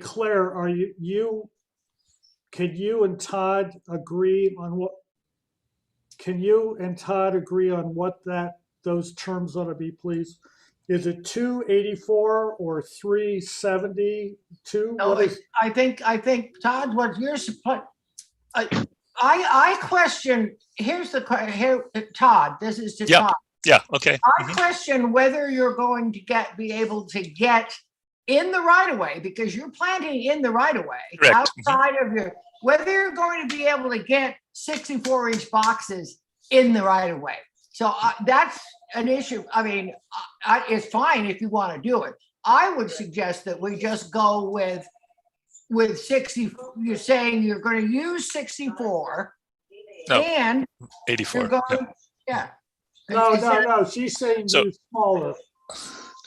Claire, can you and Todd agree on what, those terms ought to be, please? Is it 284 or 372? No, I think Todd, what you're supposed, I question, Todd, this is to Todd. Yeah, okay. I question whether you're going to be able to get in the right of way, because you're planting in the right of way, outside of whether you're going to be able to get 64-inch boxes in the right of way. So that's an issue. I mean, it's fine if you want to do it. I would suggest that we just go with 60. You're saying you're going to use 64, and 84. Yeah. No. She's saying use smaller.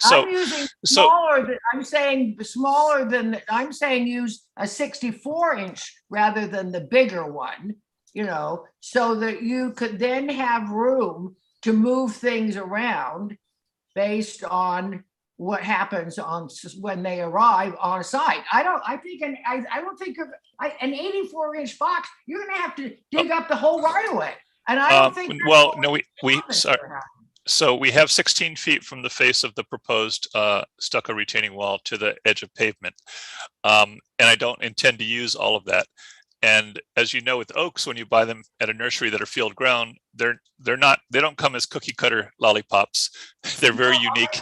I'm using smaller. I'm saying use a 64-inch rather than the bigger one. So that you could then have room to move things around based on what happens when they arrive on site. I don't think an 84-inch box, you're going to have to dig up the whole right of way. And I don't think. Well, no, so we have 16 feet from the face of the proposed stucco retaining wall to the edge of pavement, and I don't intend to use all of that. And as you know, with oaks, when you buy them at a nursery that are field grown, they don't come as cookie cutter lollipops. They're very unique.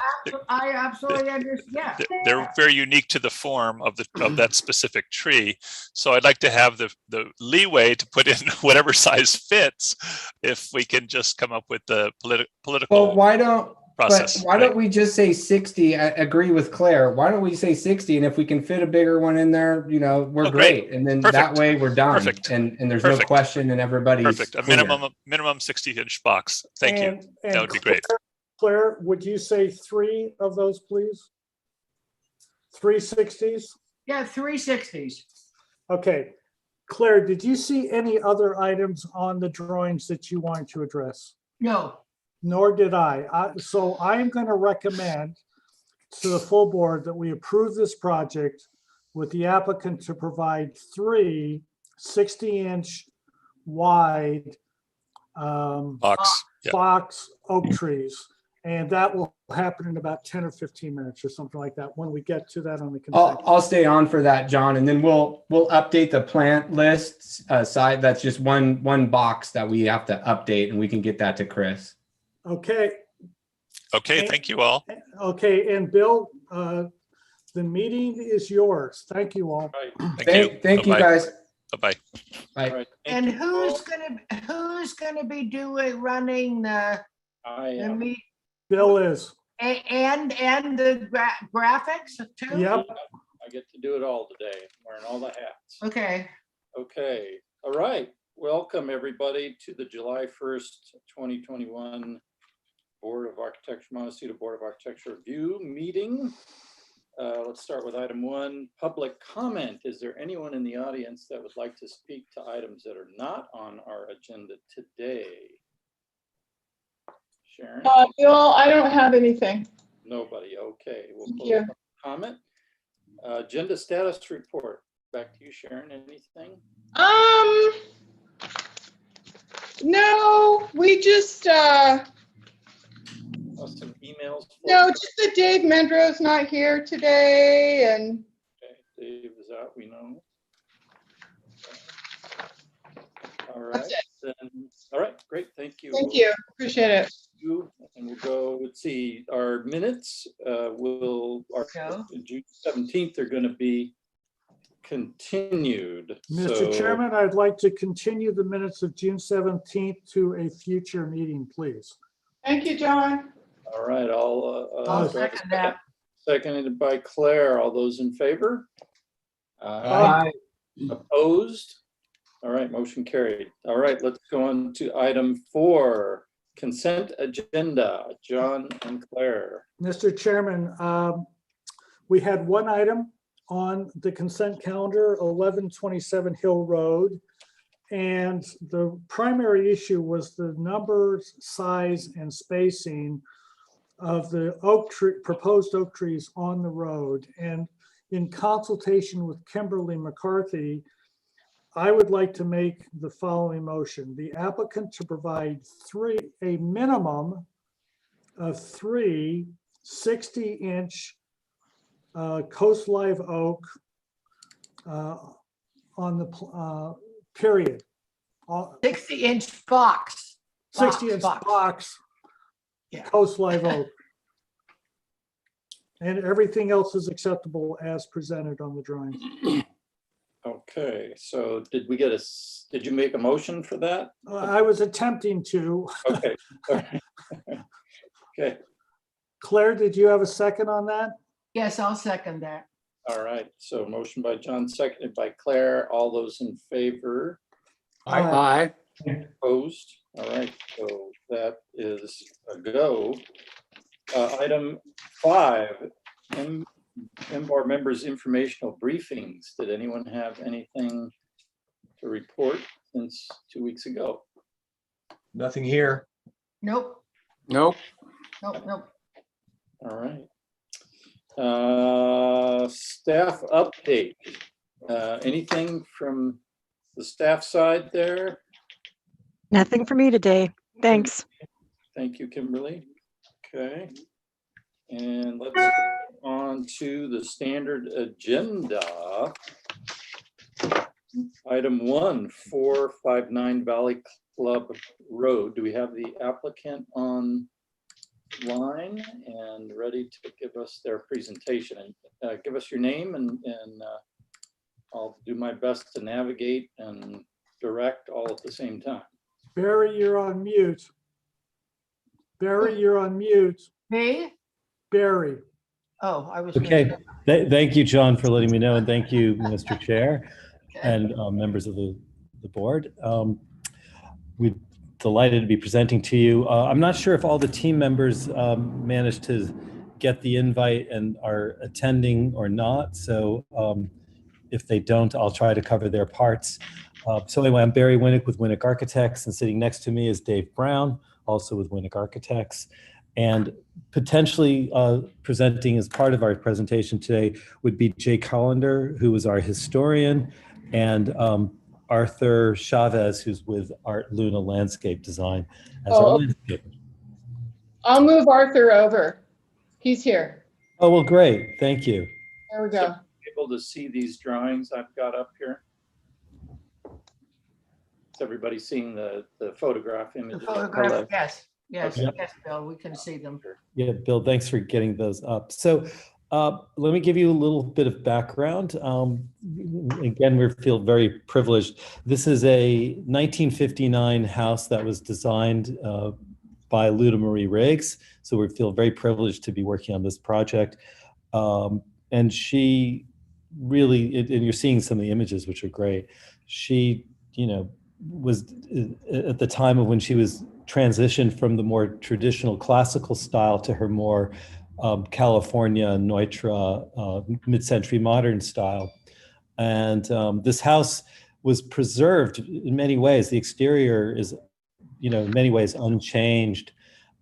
I absolutely understand. They're very unique to the form of that specific tree. So I'd like to have the leeway to put in whatever size fits, if we can just come up with the political. Well, why don't process. Why don't we just say 60? I agree with Claire. Why don't we say 60? And if we can fit a bigger one in there, we're great. And then that way we're done. Perfect. And there's no question, and everybody's perfect. A minimum 60-inch box. Thank you. That would be great. Claire, would you say 3 of those, please? 360s? Yeah, 360s. Okay. Claire, did you see any other items on the drawings that you wanted to address? No. Nor did I. So I am going to recommend to the full board that we approve this project with the applicant to provide 3 60-inch wide box oak trees. And that will happen in about 10 or 15 minutes or something like that when we get to that on the consent. I'll stay on for that, John, and then we'll update the plant list side. That's just one box that we have to update, and we can get that to Chris. Okay. Okay, thank you all. Okay, and Bill, the meeting is yours. Thank you all. Right. Thank you guys. Bye-bye. Bye. Right. And who's gonna be running the meet? Bill is. And the graphics too? Yep. I get to do it all today, wearing all the hats. Okay. Okay. All right. Welcome everybody to the July 1st, 2021 Board of Architecture, Montecito Board of Architecture Review meeting. Let's start with item 1, public comment. Is there anyone in the audience that would like to speak to items that are not on our agenda today? Sharon? Bill, I don't have anything. Nobody. Okay. We'll close the comment. Agenda status report. Back to you, Sharon. Anything? No, we just some emails. No, just that Dave Mendro's not here today, and okay, Dave is out. We know. All right. Then, all right. Great. Thank you. Thank you. Appreciate it. And we'll go. Let's see. Our minutes. June 17th are going to be continued. Mr. Chairman, I'd like to continue the minutes of June 17th to a future meeting, please. Thank you, John. All right, I'll second that. Seconded by Claire. All those in favor? Aye. Opposed? All right, motion carried. All right, let's go on to item 4, consent agenda. John and Claire. Mr. Chairman, we had one item on the consent calendar, 1127 Hill Road. And the primary issue was the numbers, size, and spacing of the proposed oak trees on the road. And in consultation with Kimberly McCarthy, I would like to make the following motion. The applicant to provide a minimum of 3 60-inch Coast Live oak on the period. 60-inch box. 60-inch box, Yeah. Coast Live oak. And everything else is acceptable as presented on the drawing. Okay, so did you make a motion for that? I was attempting to. Okay. Okay, Claire, did you have a second on that? Yes, I'll second that. all right. So motion by John, seconded by Claire. All those in favor? Aye. Opposed? All right, so that is a go. Item 5, MBAR members' informational briefings. Did anyone have anything to report since 2 weeks ago? Nothing here. Nope, Nope. nope. All right. Staff update. Anything from the staff side there? Nothing for me today. Thanks. Thank you, Kimberly. Okay. And let's go on to the standard agenda. Item 1, 459 Valley Club Road. Do we have the applicant on line and ready to give us their presentation? And give us your name and I'll do my best to navigate and direct all at the same time. Barry, you're on mute. Barry, you're on mute. Me? Barry. Oh, I was. Okay, thank you, John, for letting me know, and thank you, Mr. Chair and members of the board. We're delighted to be presenting to you. I'm not sure if all the team members managed to get the invite and are attending or not, so if they don't, I'll try to cover their parts. So anyway, I'm Barry Winnick with Winnick Architects, and sitting next to me is Dave Brown, also with Winnick Architects. And potentially presenting as part of our presentation today would be Jay Collender, who is our historian, and Arthur Chavez, who's with Art Luna Landscape Design as our landscaper. I'll move Arthur over. He's here. Oh, well, great. Thank you. There we go. Able to see these drawings I've got up here? Is everybody seeing the photograph The images? photograph, yes, Okay. yes, Bill, we can see them. Yeah, Bill, thanks for getting those up. So let me give you a little bit of background. Again, we feel very privileged. This is a 1959 house that was designed by Luda Marie Riggs. So we feel very privileged to be working on this project. And she really, and you're seeing some of the images, which are great. She, was at the time of when she was transitioned from the more traditional classical style to her more California, Neutra, mid-century modern style. And this house was preserved in many ways. The exterior is, in many ways unchanged.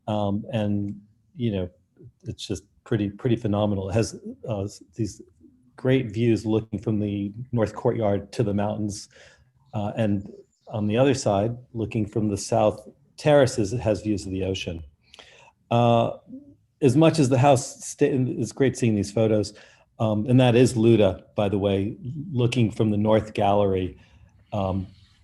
And, it's just pretty phenomenal. It has these great views looking from the north courtyard to the mountains. And on the other side, looking from the south terraces, it has views of the ocean. As much as the house is great seeing these photos, and that is Luda, by the way, looking from the north gallery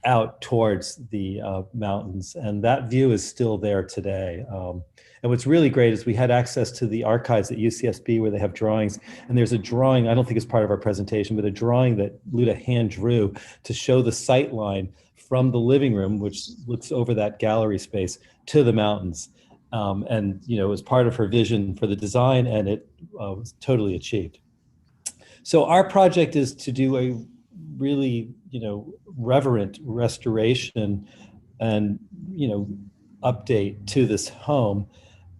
out towards the mountains, and that view is still there today. And what's really great is we had access to the archives at UCSB where they have drawings, and there's a drawing, I don't think it's part of our presentation, but a drawing that Luda hand drew to show the sight line from the living room, which looks over that gallery space, to the mountains. And it was part of her vision for the design, and it was totally achieved. So our project is to do a really, reverent restoration and, update to this home.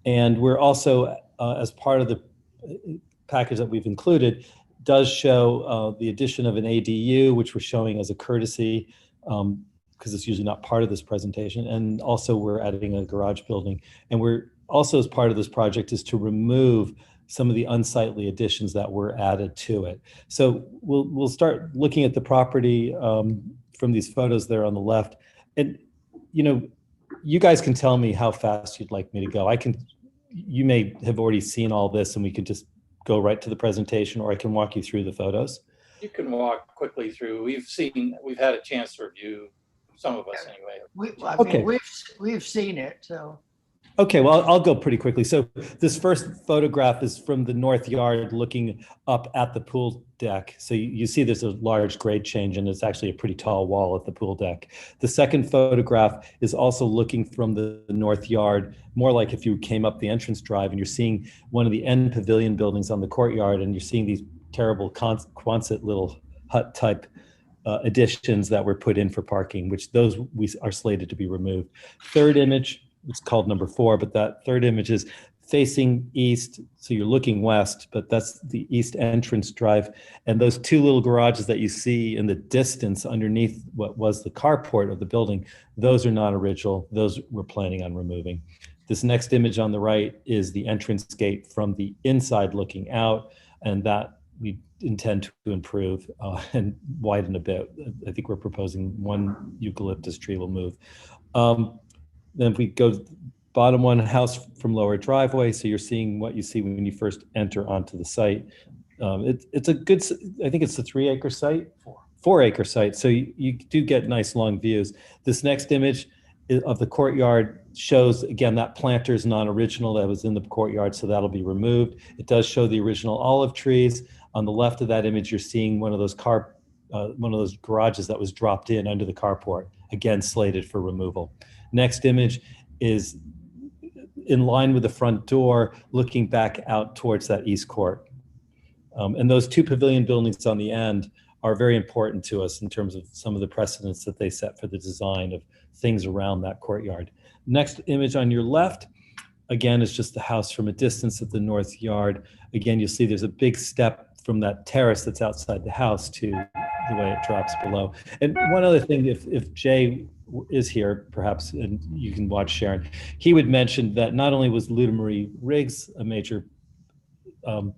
And we're also, as part of the package that we've included, does show the addition of an ADU, which we're showing as a courtesy, because it's usually not part of this presentation. And also we're adding a garage building. And we're also, as part of this project, is to remove some of the unsightly additions that were added to it. So we'll start looking at the property from these photos there on the left. And, you know, you guys can tell me how fast you'd like me to go. You may have already seen all this and we can just go right to the presentation, or I can walk you through the photos. You can walk quickly through. We've had a chance to review, some of us anyway. Okay. We've seen it, so. Okay, well, I'll go pretty quickly. So this first photograph is from the north yard looking up at the pool deck. So you see there's a large grade change, and it's actually a pretty tall wall at the pool deck. The second photograph is also looking from the north yard, more like if you came up the entrance drive and you're seeing one of the end pavilion buildings on the courtyard, and you're seeing these terrible Quonset little hut type additions that were put in for parking, which those we are slated to be removed. Third image, it's called number 4, but that third image is facing east. So you're looking west, but that's the east entrance drive. And those 2 little garages that you see in the distance underneath what was the carport of the building, those are not original. Those we're planning on removing. This next image on the right is the entrance gate from the inside looking out, and that we intend to improve and widen a bit. I think we're proposing 1 eucalyptus tree will move. Then if we go bottom one, house from lower driveway. So you're seeing what you see when you first enter onto the site. It's a good, I think it's a 3-acre site, 4-acre site. So you do get nice long views. This next image of the courtyard shows, again, that planter is non-original that was in the courtyard, so that'll be removed. It does show the original olive trees. On the left of that image, you're seeing one of those garages that was dropped in under the carport, again, slated for removal. Next image is in line with the front door, looking back out towards that east court. And those 2 pavilion buildings on the end are very important to us in terms of some of the precedents that they set for the design of things around that courtyard. Next image on your left, again, is just the house from a distance at the north yard. Again, you'll see there's a big step from that terrace that's outside the house to the way it drops below. And one other thing, if Jay is here, perhaps, and you can watch Sharon, he would mention that not only was Luda Marie Riggs a major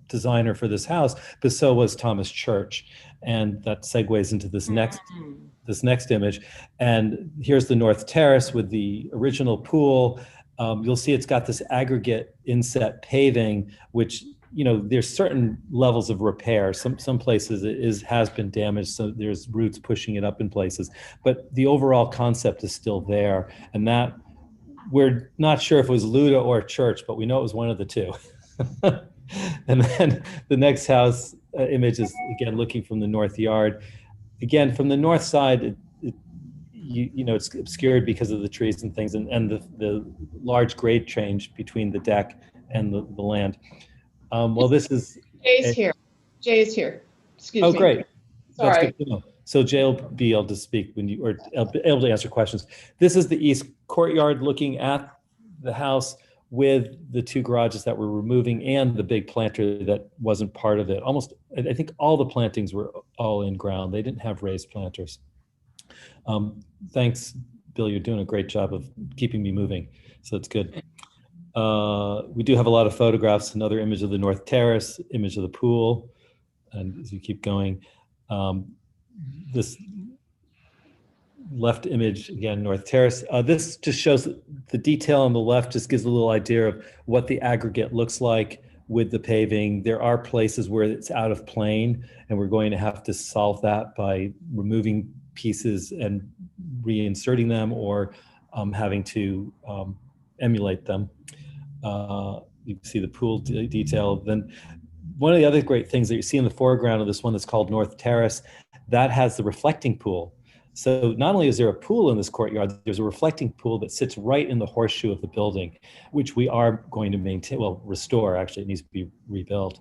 designer for this house, but so was Thomas Church. And that segues into this next image. And here's the north terrace with the original pool. You'll see it's got this aggregate inset paving, which, you know, there's certain levels of repair. Some places it has been damaged, so there's roots pushing it up in places. But the overall concept is still there. And that, we're not sure if it was Luda or Church, but we know it was one of the 2. And then the next house image is, again, looking from the north yard. Again, from the north side, you know, it's obscured because of the trees and things, and the large grade change between the deck and the land. Well, this is... Jay's here. Jay's here. Excuse me. Oh, great. Sorry. That's good to know. So Jay will be able to speak when you, or able to answer questions. This is the east courtyard looking at the house with the 2 garages that we're removing and the big planter that wasn't part of it. Almost, I think all the plantings were all in ground. They didn't have raised planters. Thanks, Bill. You're doing a great job of keeping me moving. So it's good. We do have a lot of photographs, another image of the north terrace, image of the pool. And as you keep going, this left image, again, north terrace. This just shows the detail on the left, just gives a little idea of what the aggregate looks like with the paving. There are places where it's out of plane, and we're going to have to solve that by removing pieces and reinserting them, or having to emulate them. You can see the pool detail. Then one of the other great things that you see in the foreground of this one that's called North Terrace, that has the reflecting pool. So not only is there a pool in this courtyard, there's a reflecting pool that sits right in the horseshoe of the building, which we are going to maintain, well, restore, actually, it needs to be rebuilt.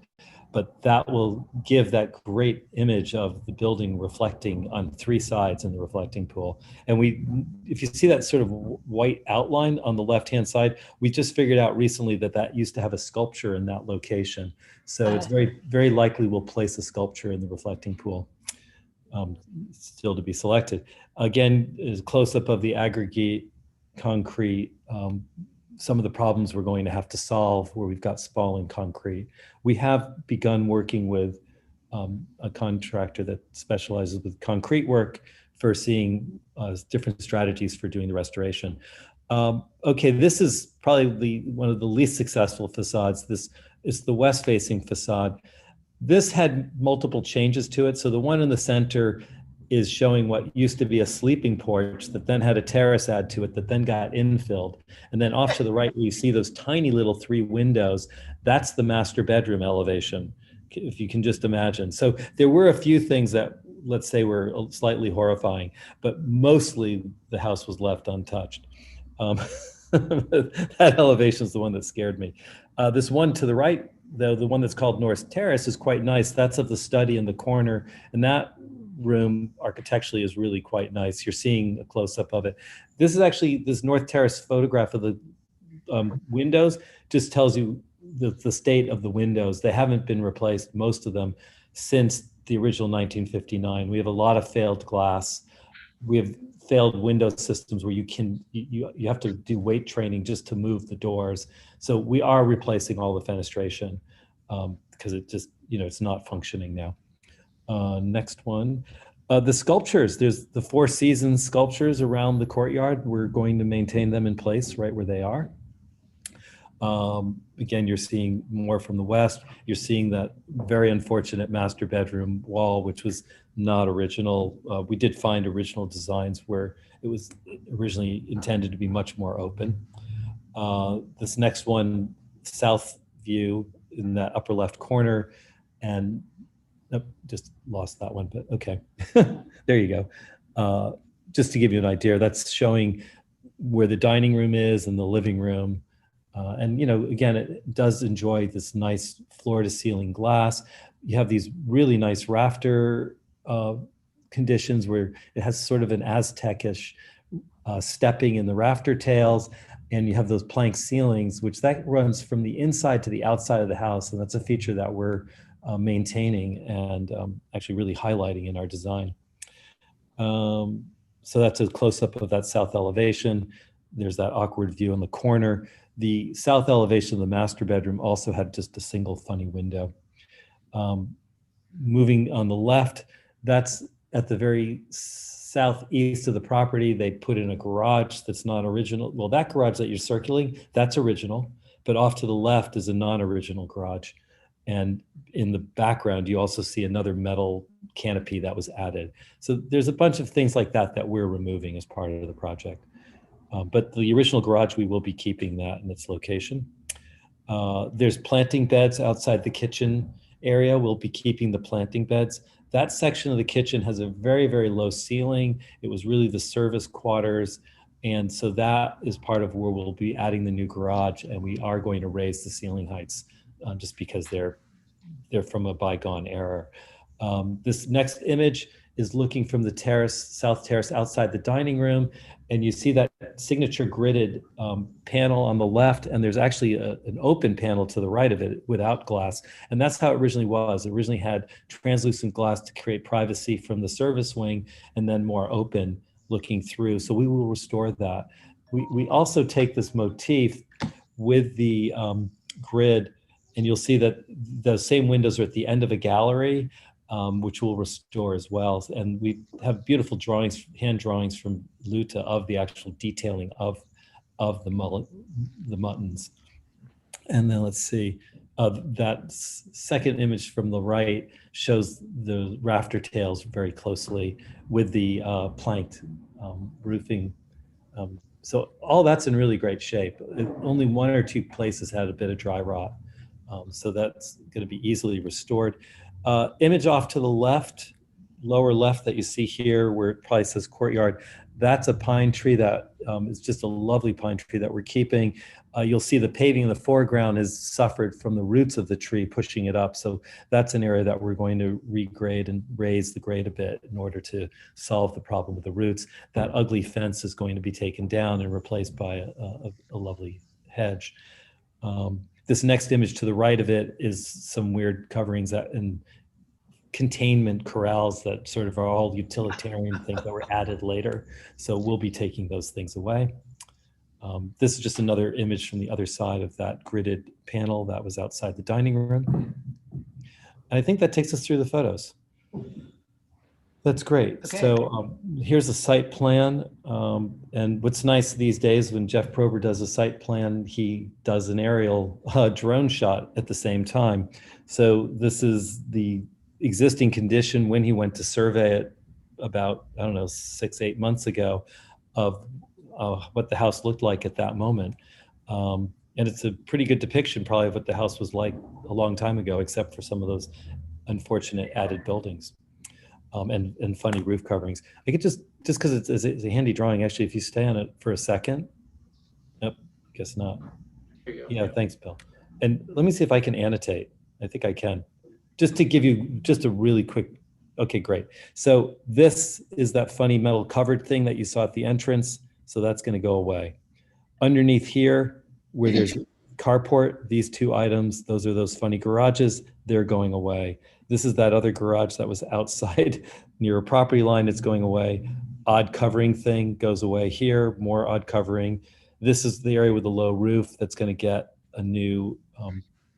But that will give that great image of the building reflecting on 3 sides in the reflecting pool. And if you see that sort of white outline on the left-hand side, we just figured out recently that used to have a sculpture in that location. So it's very, very likely we'll place a sculpture in the reflecting pool. Still to be selected. Again, is a close-up of the aggregate concrete some of the problems we're going to have to solve where we've got spalling concrete. We have begun working with a contractor that specializes with concrete work for seeing different strategies for doing the restoration. Okay, this is probably one of the least successful facades. This is the west-facing facade. This had multiple changes to it. So the one in the center is showing what used to be a sleeping porch that then had a terrace add to it that then got infilled. And then off to the right, you see those tiny little 3 windows. That's the master bedroom elevation, if you can just imagine. So there were a few things that, let's say, were slightly horrifying, but mostly the house was left untouched. That elevation is the one that scared me. This one to the right, though, the one that's called North Terrace, is quite nice. That's of the study in the corner, and that room architecturally is really quite nice. You're seeing a close-up of it. This is actually, this North Terrace photograph of the windows just tells you the state of the windows. They haven't been replaced, most of them, since the original 1959. We have a lot of failed glass. We have failed window systems where you have to do weight training just to move the doors. So we are replacing all the fenestration because it just, it's not functioning now. Next one. The sculptures, there's the 4 Seasons sculptures around the courtyard. We're going to maintain them in place right where they are. Again, you're seeing more from the west. You're seeing that very unfortunate master bedroom wall, which was not original. We did find original designs where it was originally intended to be much more open. This next one, south view in that upper left corner, and nope, just lost that one, but okay. There you go. Just to give you an idea, that's showing where the dining room is and the living room. And, again, it does enjoy this nice floor to ceiling glass. You have these really nice rafter conditions where it has sort of an Aztecish stepping in the rafter tails. And you have those plank ceilings, which that runs from the inside to the outside of the house. And that's a feature that we're maintaining and actually really highlighting in our design. So that's a close-up of that south elevation. There's that awkward view in the corner. The south elevation of the master bedroom also had just a single funny window. Moving on the left, that's at the very southeast of the property. They put in a garage that's not original. Well, that garage that you're circling, that's original, but off to the left is a non-original garage. And in the background, you also see another metal canopy that was added. So there's a bunch of things like that that we're removing as part of the project. But the original garage, we will be keeping that in its location. There's planting beds outside the kitchen area. We'll be keeping the planting beds. That section of the kitchen has a very, very low ceiling. It was really the service quarters. And so that is part of where we'll be adding the new garage. And we are going to raise the ceiling heights just because they're from a bygone era. This next image is looking from the terrace, south terrace outside the dining room. And you see that signature gridded panel on the left, and there's actually an open panel to the right of it without glass. And that's how it originally was. It originally had translucent glass to create privacy from the service wing, and then more open looking through. So we will restore that. We also take this motif with the grid, and you'll see that the same windows are at the end of a gallery, which we'll restore as well. And we have beautiful drawings, hand drawings from Luta of the actual detailing of the muttons. And then let's see, that second image from the right shows the rafter tails very closely with the planked roofing. So all that's in really great shape. Only 1 or 2 places had a bit of dry rot. So that's going to be easily restored. Image off to the left, lower left that you see here where it probably says courtyard, that's a pine tree that is just a lovely pine tree that we're keeping. You'll see the paving in the foreground has suffered from the roots of the tree pushing it up. So that's an area that we're going to regrade and raise the grade a bit in order to solve the problem with the roots. That ugly fence is going to be taken down and replaced by a lovely hedge. This next image to the right of it is some weird coverings and containment corrals that sort of are all utilitarian things that were added later. So we'll be taking those things away. This is just another image from the other side of that gridded panel that was outside the dining room. And I think that takes us through the photos. That's great. Okay. So here's a site plan. And what's nice these days when Jeff Prober does a site plan, he does an aerial drone shot at the same time. So this is the existing condition when he went to survey it about, I don't know, 6-8 months ago of what the house looked like at that moment. And it's a pretty good depiction probably of what the house was like a long time ago, except for some of those unfortunate added buildings. And funny roof coverings. I could just because it's a handy drawing, actually, if you stay on it for a second. Nope, guess not. Here you go. Yeah, thanks, Bill. And let me see if I can annotate. I think I can. Just to give you just a really quick, okay, great. So this is that funny metal covered thing that you saw at the entrance. So that's gonna go away. Underneath here, where there's carport, these two items, those are those funny garages, they're going away. This is that other garage that was outside near a property line, it's going away. Odd covering thing goes away here, more odd covering. This is the area with the low roof that's gonna get a new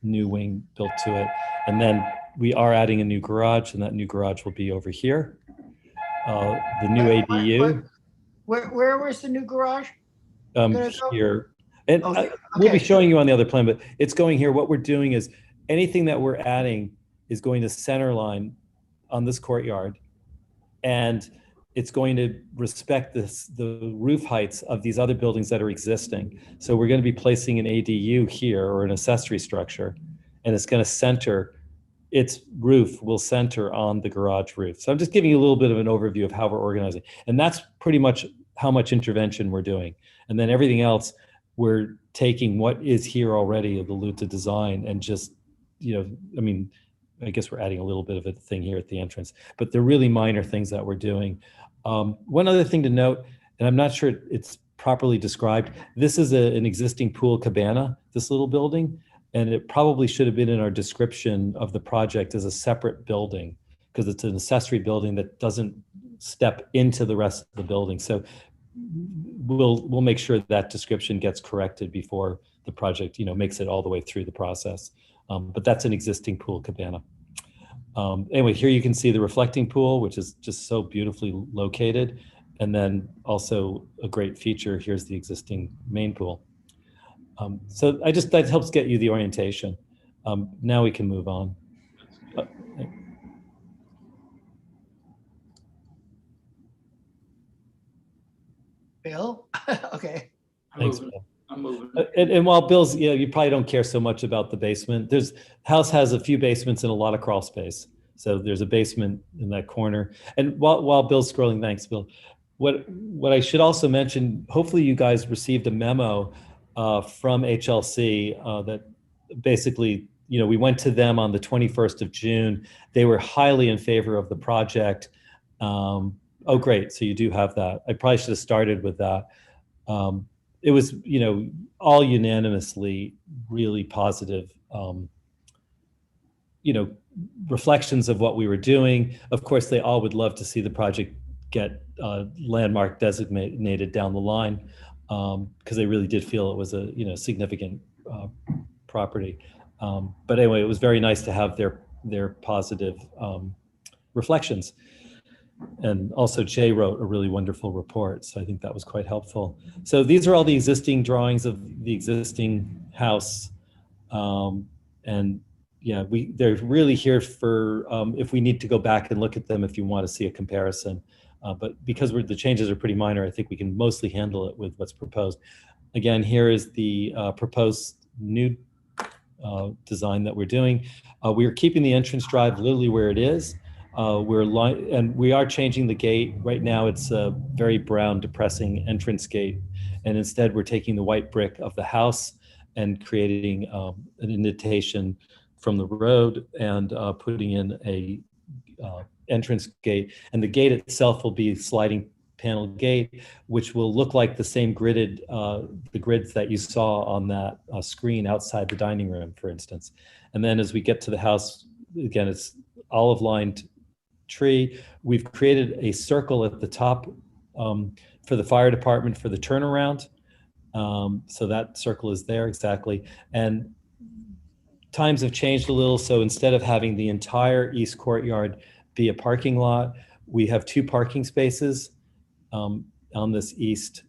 wing built to it. And then we are adding a new garage, and that new garage will be over here. The new ADU. Where was the new garage? Gonna go? Here. And Okay, we'll be okay. showing you on the other plan, but it's going here. What we're doing is anything that we're adding is going to center line on this courtyard, and it's going to respect the roof heights of these other buildings that are existing. So we're going to be placing an ADU here, or an accessory structure, and it's going to center, its roof will center on the garage roof. So I'm just giving you a little bit of an overview of how we're organizing. And that's pretty much how much intervention we're doing. And then everything else, we're taking what is here already of the Luta design and just, I mean, I guess we're adding a little bit of a thing here at the entrance, but they're really minor things that we're doing. One other thing to note, and I'm not sure it's properly described, this is an existing pool cabana, this little building, and it probably should have been in our description of the project as a separate building, because it's an accessory building that doesn't step into the rest of the building. So we'll make sure that description gets corrected before the project, makes it all the way through the process. But that's an existing pool cabana. Anyway, here you can see the reflecting pool, which is just so beautifully located. And then also a great feature, here's the existing main pool. So that helps get you the orientation. Now we can move on. Bill? Okay. Thanks, moving. Bill. I'm moving. And while Bill's, you probably don't care so much about the basement. House has a few basements and a lot of crawl space. So there's a basement in that corner. And while Bill's scrolling, thanks, Bill. What I should also mention, hopefully you guys received a memo from HLC that basically, we went to them on the 21st of June. They were highly in favor of the project. Oh, great. So you do have that. I probably should have started with that. It was, all unanimously really positive, reflections of what we were doing. Of course, they all would love to see the project get landmark designated down the line, because they really did feel it was a, significant property. But anyway, it was very nice to have their positive reflections. And also Jay wrote a really wonderful report. So I think that was quite helpful. So these are all the existing drawings of the existing house. And yeah, they're really here for, if we need to go back and look at them, if you want to see a comparison. But because the changes are pretty minor, I think we can mostly handle it with what's proposed. Again, here is the proposed new design that we're doing. We're keeping the entrance drive literally where it is. And we are changing the gate. Right now it's a very brown, depressing entrance gate. And instead we're taking the white brick of the house and creating an indentation from the road and putting in a entrance gate. And the gate itself will be a sliding panel gate, which will look like the same the grids that you saw on that screen outside the dining room, for instance. And then as we get to the house, again, it's olive lined tree. We've created a circle at the top for the fire department for the turnaround. So that circle is there exactly. And times have changed a little. So instead of having the entire east courtyard be a parking lot, we have 2 parking spaces on this east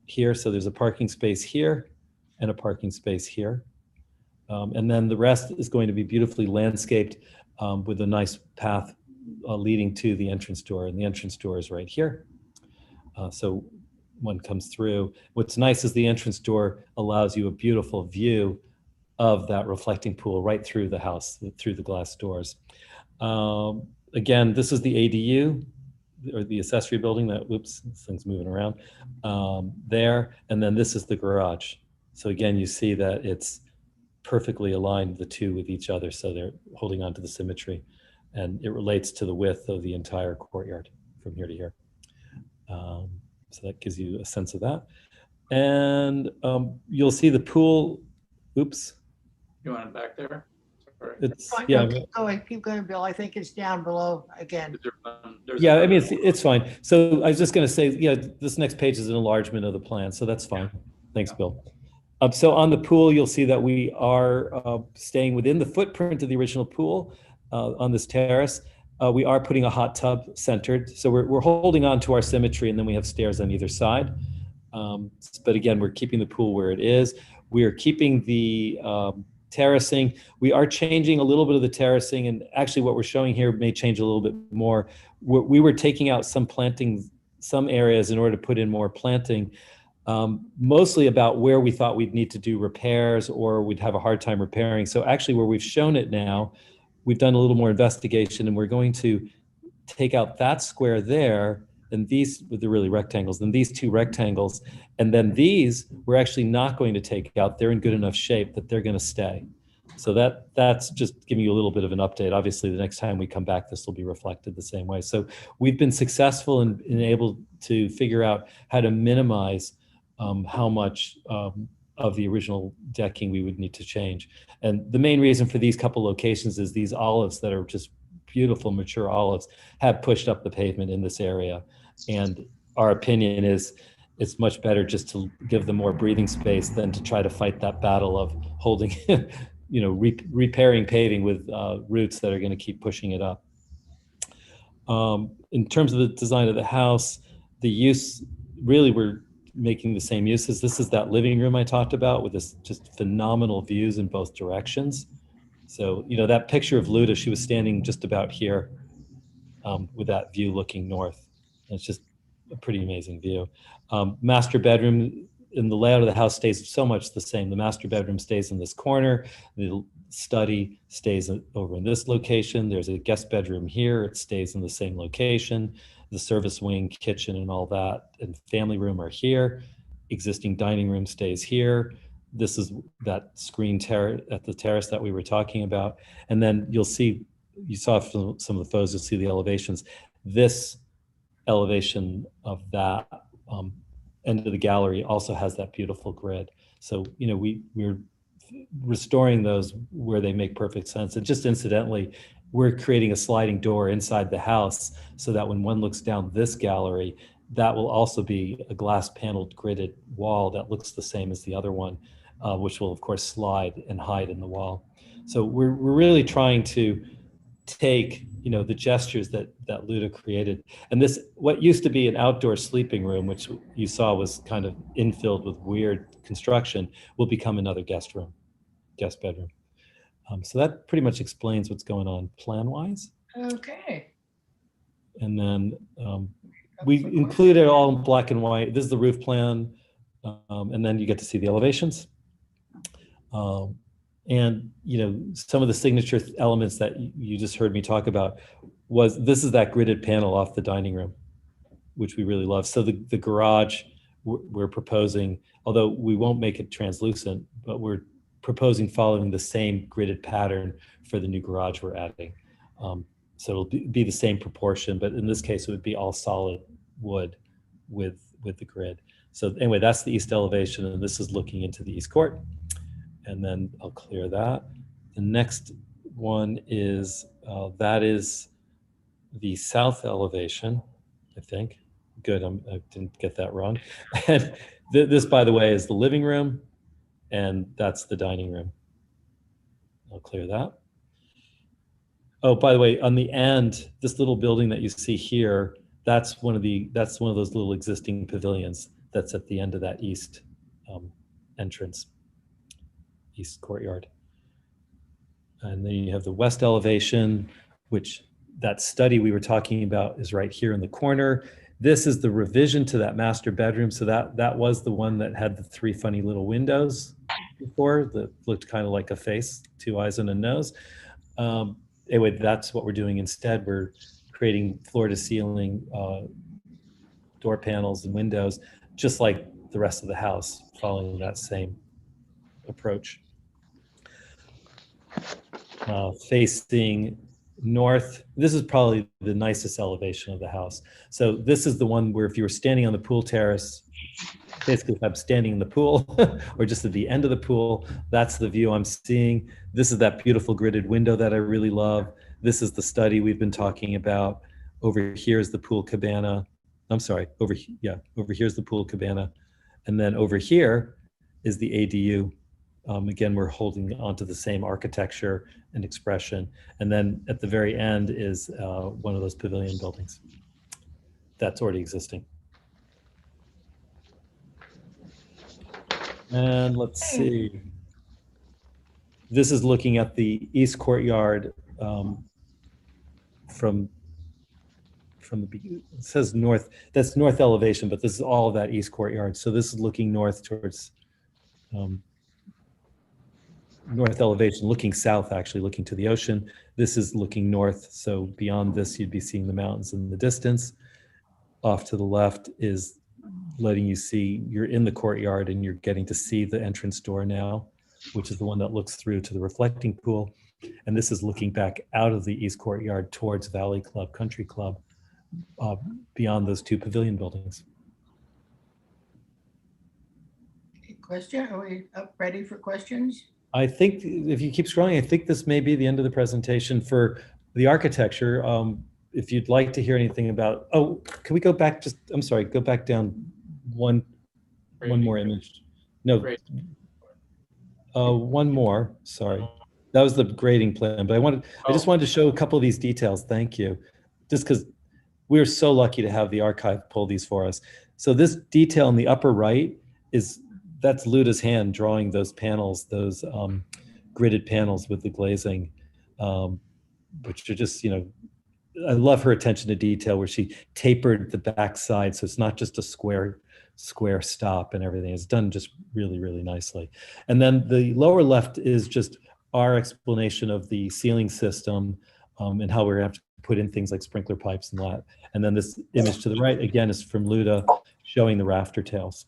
here. So there's a parking space here and a parking space here. And then the rest is going to be beautifully landscaped with a nice path leading to the entrance door. And the entrance door is right here. So one comes through. What's nice is the entrance door allows you a beautiful view of that reflecting pool right through the house, through the glass doors. Again, this is the ADU, or the accessory building that, whoops, this thing's moving around there. And then this is the garage. So again, you see that it's perfectly aligned, the two with each other. So they're holding on to the symmetry, and it relates to the width of the entire courtyard from here to here. So that gives you a sense of that. And you'll see the pool, oops. You want it back there? Sorry. It's, Fine, yeah. no, keep going, Bill. I think it's down below again. Yeah, I mean, it's fine. So I was just going to say, yeah, this next page is an enlargement of the plan, so that's fine. Thanks, Bill. So on the pool, you'll see that we are staying within the footprint of the original pool on this terrace. We are putting a hot tub centered, so we're holding on to our symmetry, and then we have stairs on either side. But again, we're keeping the pool where it is. We are keeping the terracing. We are changing a little bit of the terracing, and actually what we're showing here may change a little bit more. We were taking out some planting, some areas in order to put in more planting, mostly about where we thought we'd need to do repairs or we'd have a hard time repairing. So actually where we've shown it now, we've done a little more investigation, and we're going to take out that square there, and these with the really rectangles, and these 2 rectangles, and then these we're actually not going to take out. They're in good enough shape that they're going to stay. So that's just giving you a little bit of an update. Obviously, the next time we come back, this will be reflected the same way. So we've been successful in able to figure out how to minimize how much of the original decking we would need to change. And the main reason for these couple locations is these olives that are just beautiful, mature olives have pushed up the pavement in this area. And our opinion is it's much better just to give them more breathing space than to try to fight that battle of holding, repairing paving with roots that are going to keep pushing it up. In terms of the design of the house, the use, really we're making the same uses. This is that living room I talked about with this just phenomenal views in both directions. So, that picture of Luda, she was standing just about here with that view looking north. And it's just a pretty amazing view. Master bedroom, in the layout of the house stays so much the same. The master bedroom stays in this corner. The study stays over in this location. There's a guest bedroom here. It stays in the same location. The service wing, kitchen, and all that, and family room are here. Existing dining room stays here. This is that screen terrace at the terrace that we were talking about. And then you'll see, you saw from some of the photos, you'll see the elevations. This elevation of that end of the gallery also has that beautiful grid. So, we're restoring those where they make perfect sense. And just incidentally, we're creating a sliding door inside the house so that when one looks down this gallery, that will also be a glass paneled gridded wall that looks the same as the other one, which will of course slide and hide in the wall. So we're really trying to take, the gestures that Luda created. And this, what used to be an outdoor sleeping room, which you saw was kind of infilled with weird construction, will become another guest bedroom. So that pretty much explains what's going on plan-wise. Okay. And then we include it all in black and white. This is the roof plan. And then you get to see the elevations. And, some of the signature elements that you just heard me talk about this is that gridded panel off the dining room, which we really love. So the garage we're proposing, although we won't make it translucent, but we're proposing following the same gridded pattern for the new garage we're adding. So it'll be the same proportion, but in this case, it would be all solid wood with the grid. So anyway, that's the east elevation, and this is looking into the east court. And then I'll clear that. The next one is, that is the south elevation, I think. good. I didn't get that wrong. And this, by the way, is the living room, and that's the dining room. I'll clear that. Oh, by the way, on the end, this little building that you see here, that's one of those little existing pavilions that's at the end of that east entrance, east courtyard. And then you have the west elevation, which that study we were talking about is right here in the corner. This is the revision to that master bedroom. So that was the one that had the 3 funny little windows before that looked kind of like a face, 2 eyes and a nose. Anyway, that's what we're doing instead. We're creating floor to ceiling door panels and windows, just like the rest of the house, following that same approach. Facing north, this is probably the nicest elevation of the house. So this is the one where if you were standing on the pool terrace, basically if I'm standing in the pool or just at the end of the pool, that's the view I'm seeing. This is that beautiful gridded window that I really love. This is the study we've been talking about. Over here is the pool cabana. I'm sorry, over here's the pool cabana. And then over here is the ADU. Again, we're holding onto the same architecture and expression. And then at the very end is one of those pavilion buildings that's already existing. And let's see. This is looking at the east courtyard from the, it says north, that's north elevation, but this is all of that east courtyard. So this is looking north towards north elevation, looking south, actually looking to the ocean. This is looking north. So beyond this, you'd be seeing the mountains in the distance. Off to the left is letting you see, you're in the courtyard and you're getting to see the entrance door now, which is the one that looks through to the reflecting pool. And this is looking back out of the east courtyard towards Valley Club, Country Club, beyond those 2 pavilion buildings. Question, are we up ready for questions? I think if you keep scrolling, I think this may be the end of the presentation for the architecture. If you'd like to hear anything about, oh, can we go back just, I'm sorry, go back down one more image. No, one more, sorry. That was the grading plan, but I just wanted to show a couple of these details. Thank you. Just because we're so lucky to have the archive pull these for us. So this detail in the upper right that's Luda's hand drawing those panels, those gridded panels with the glazing, which are just, I love her attention to detail where she tapered the backside. So it's not just a square stop and everything. It's done just really, really nicely. And then the lower left is just our explanation of the ceiling system and how we're going to have to put in things like sprinkler pipes and that. And then this image to the right, again, is from Luda showing the rafter tails.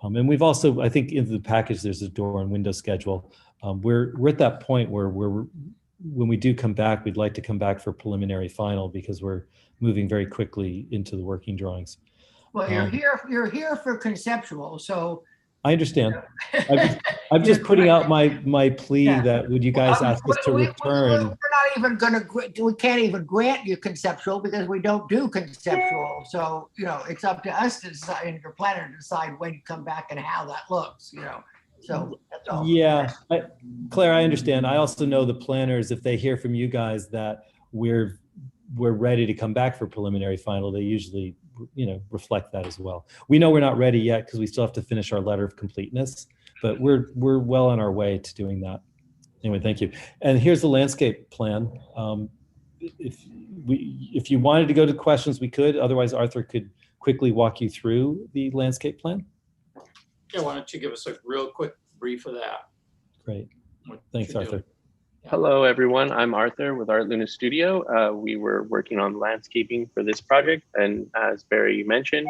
And we've also, I think in the package, there's a door and window schedule. We're at that point where when we do come back, we'd like to come back for preliminary final because we're moving very quickly into the working drawings. Well, you're here for conceptual, so. I understand. I'm just putting out my plea that would you guys ask us to return? We're not even we can't even grant you conceptual because we don't do conceptual. So, it's up to us to decide, and your planner to decide when you come back and how that looks, So that's all. Yeah, Claire, I understand. I also know the planners, if they hear from you guys that we're ready to come back for preliminary final, they usually reflect that as well. We know we're not ready yet because we still have to finish our letter of completeness, but we're well on our way to doing that. Anyway, thank you. And here's the landscape plan. If you wanted to go to questions, we could. Otherwise, Arthur could quickly walk you through the landscape plan. Yeah, why don't you give us a real quick brief of that? Great. Thanks, Arthur. Hello, everyone. I'm Arthur with Art Luna Studio. We were working on landscaping for this project. And as Barry mentioned,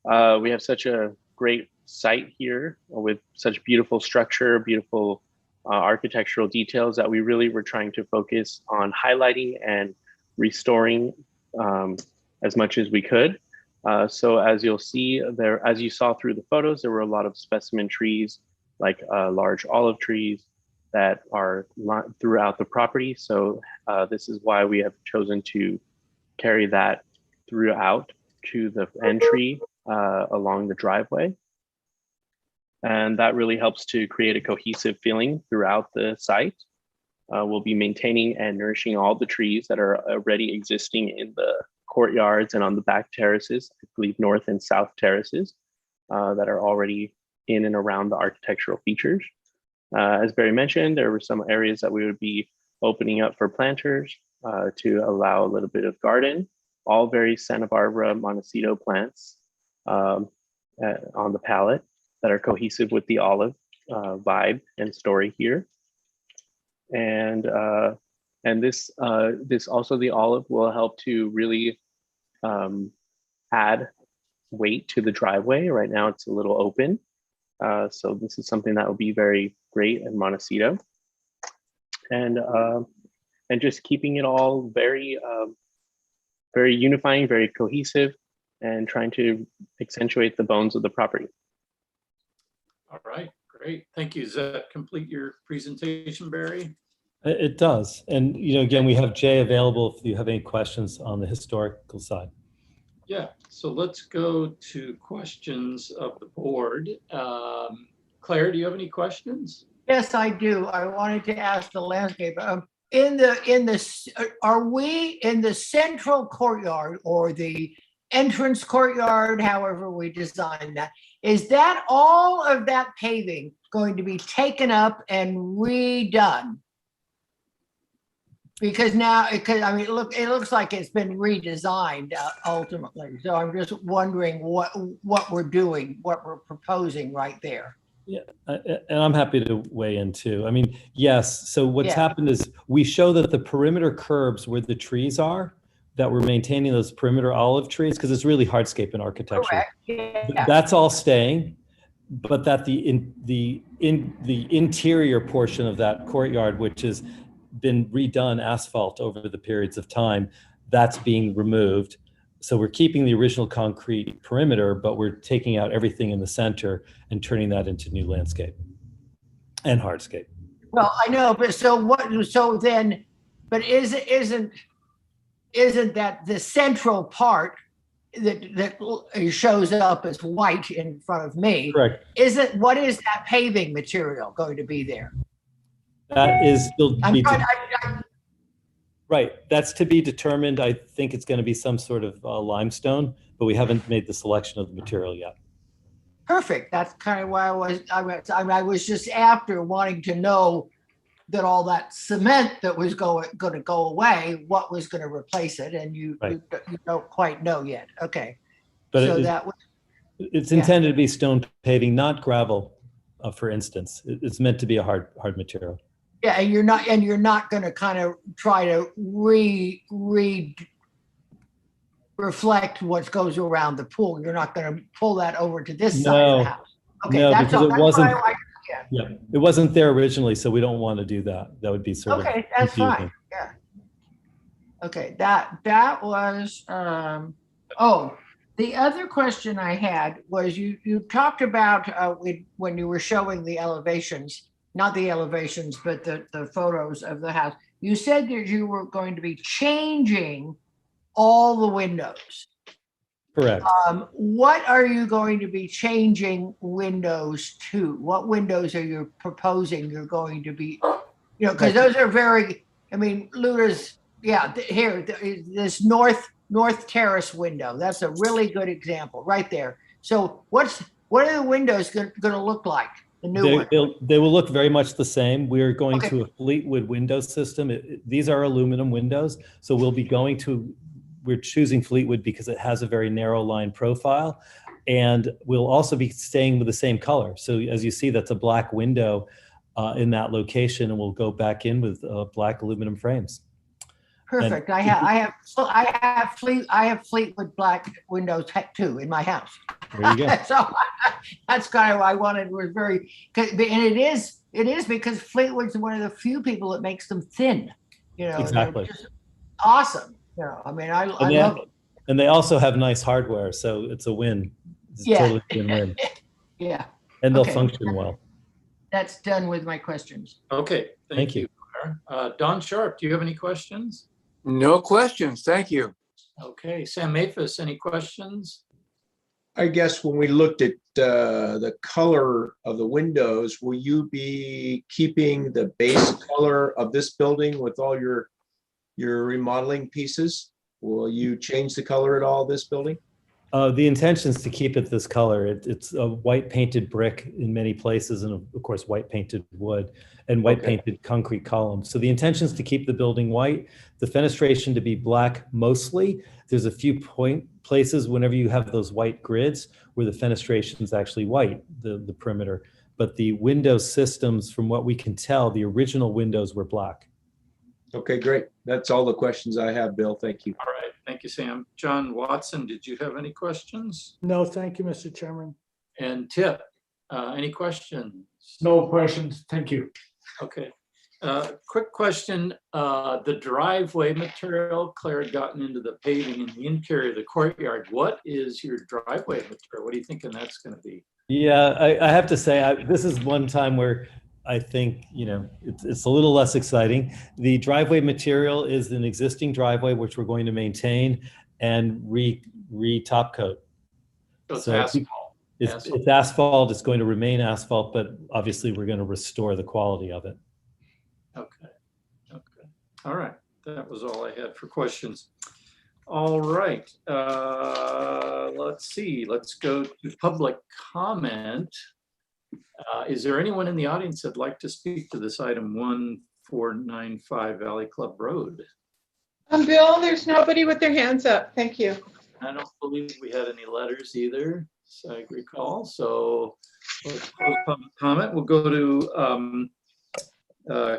we have such a great site here with such beautiful structure, beautiful architectural details that we really were trying to focus on highlighting and restoring as much as we could. So as you'll see there, as you saw through the photos, there were a lot of specimen trees, like large olive trees, that are throughout the property. So this is why we have chosen to carry that throughout to the entry along the driveway. And that really helps to create a cohesive feeling throughout the site. We'll be maintaining and nourishing all the trees that are already existing in the courtyards and on the back terraces, I believe north and south terraces, that are already in and around the architectural features. As Barry mentioned, there were some areas that we would be opening up for planters to allow a little bit of garden, all very Santa Barbara Montecito plants on the palette that are cohesive with the olive vibe and story here. And this also, the olive will help to really add weight to the driveway. Right now it's a little open. So this is something that will be very great in Montecito. And just keeping it all very, very unifying, very cohesive, and trying to accentuate the bones of the property. All right, great. Thank you. Does that complete your presentation, Barry? It does. And, again, we have Jay available if you have any questions on the historical side. Yeah, so let's go to questions of the board. Claire, do you have any questions? Yes, I do. I wanted to ask the landscape. Are we in the central courtyard or the entrance courtyard, however we design that? Is that all of that paving going to be taken up and redone? Because now, I mean, it looks like it's been redesigned ultimately. So I'm just wondering what we're doing, what we're proposing right there. Yeah, and I'm happy to weigh in too. I mean, yes. So what's happened is we show that the perimeter curbs where the trees are, that we're maintaining those perimeter olive trees because it's really hardscape in architecture. Correct. Yeah. That's all staying, but that the interior portion of that courtyard, which has been redone asphalt over the periods of time, that's being removed. So we're keeping the original concrete perimeter, but we're taking out everything in the center and turning that into new landscape and hardscape. Well, I know, but but isn't that the central part that shows up as white in front of me? Correct. What is that paving material going to be there? That is still right. That's to be determined. I think it's going to be some sort of limestone, but we haven't made the selection of the material yet. Perfect. That's kind of why I was just after wanting to know that all that cement that was going to go away, what was going to replace it, and you don't quite know yet. Okay, but so it's intended to be stone paving, not gravel. For instance, it's meant to be a hard material. Yeah, and you're not going to kind of try to reflect what goes around the pool. You're not going to pull that over to this side of the house. Okay, no, that's because all. it wasn't. Yeah, it wasn't there originally, so we don't want to do that. That would be sort of okay. That's confusing. fine. Yeah. Okay, that was. Oh, the other question I had was you talked about when you were showing the elevations, not the elevations, but the photos of the house. You said that you were going to be changing all the windows. Correct. What are you going to be changing windows to? What windows are you proposing you're going to be, because those are very, I mean, Luda's, here, this north terrace window. That's a really good example right there. So what are the windows going to look like? The new one? They will look very much the same. We are going to a Fleetwood window system. These are aluminum windows. So we're choosing Fleetwood because it has a very narrow line profile, and we'll also be staying with the same color. So as you see, that's a black window in that location, and we'll go back in with black aluminum frames. Perfect. I have Fleetwood black windows too in my house. There you go. So that's kind of what I wanted. Was very, and it is because Fleetwood's one of the few people that makes them thin. Exactly. Just awesome. I mean, I love them. And they also have nice hardware, so it's a win. It's totally a win-win. Yeah. And they'll function well. That's done with my questions. Okay, thank you. Don Sharp, do you have any questions? No questions, thank you. Okay, Sam Maphis, any questions? I guess when we looked at the color of the windows, will you be keeping the base color of this building with all your remodeling pieces? Will you change the color at all of this building? The intention is to keep it this color. It's a white painted brick in many places, and of course, white painted wood and white painted concrete columns. So the intention is to keep the building white, the fenestration to be black mostly. There's a few places whenever you have those white grids where the fenestration is actually white, the perimeter. But the window systems, from what we can tell, the original windows were black. Okay, great. That's all the questions I have, Bill. Thank you. All right, thank you, Sam. John Watson, did you have any questions? No, thank you, Mr. Chairman. And Tip, any questions? No questions. Thank you. Okay. Quick question. The driveway material, Claire had gotten into the paving in the interior of the courtyard. What is your driveway material? What are you thinking that's going to be? Yeah, I have to say, this is one time where I think, it's a little less exciting. The driveway material is an existing driveway, which we're going to maintain and re-top coat. So it's So asphalt. It's asphalt. It's going to remain asphalt, but obviously we're going to restore the quality of it. Okay. Okay. All right. That was all I had for questions. All right. Let's see. Let's go to public comment. Is there anyone in the audience that'd like to speak to this item 1495 Valley Club Road? Bill, there's nobody with their hands up. Thank you. I don't believe we had any letters either, so I recall. So let's close public comment. We'll go to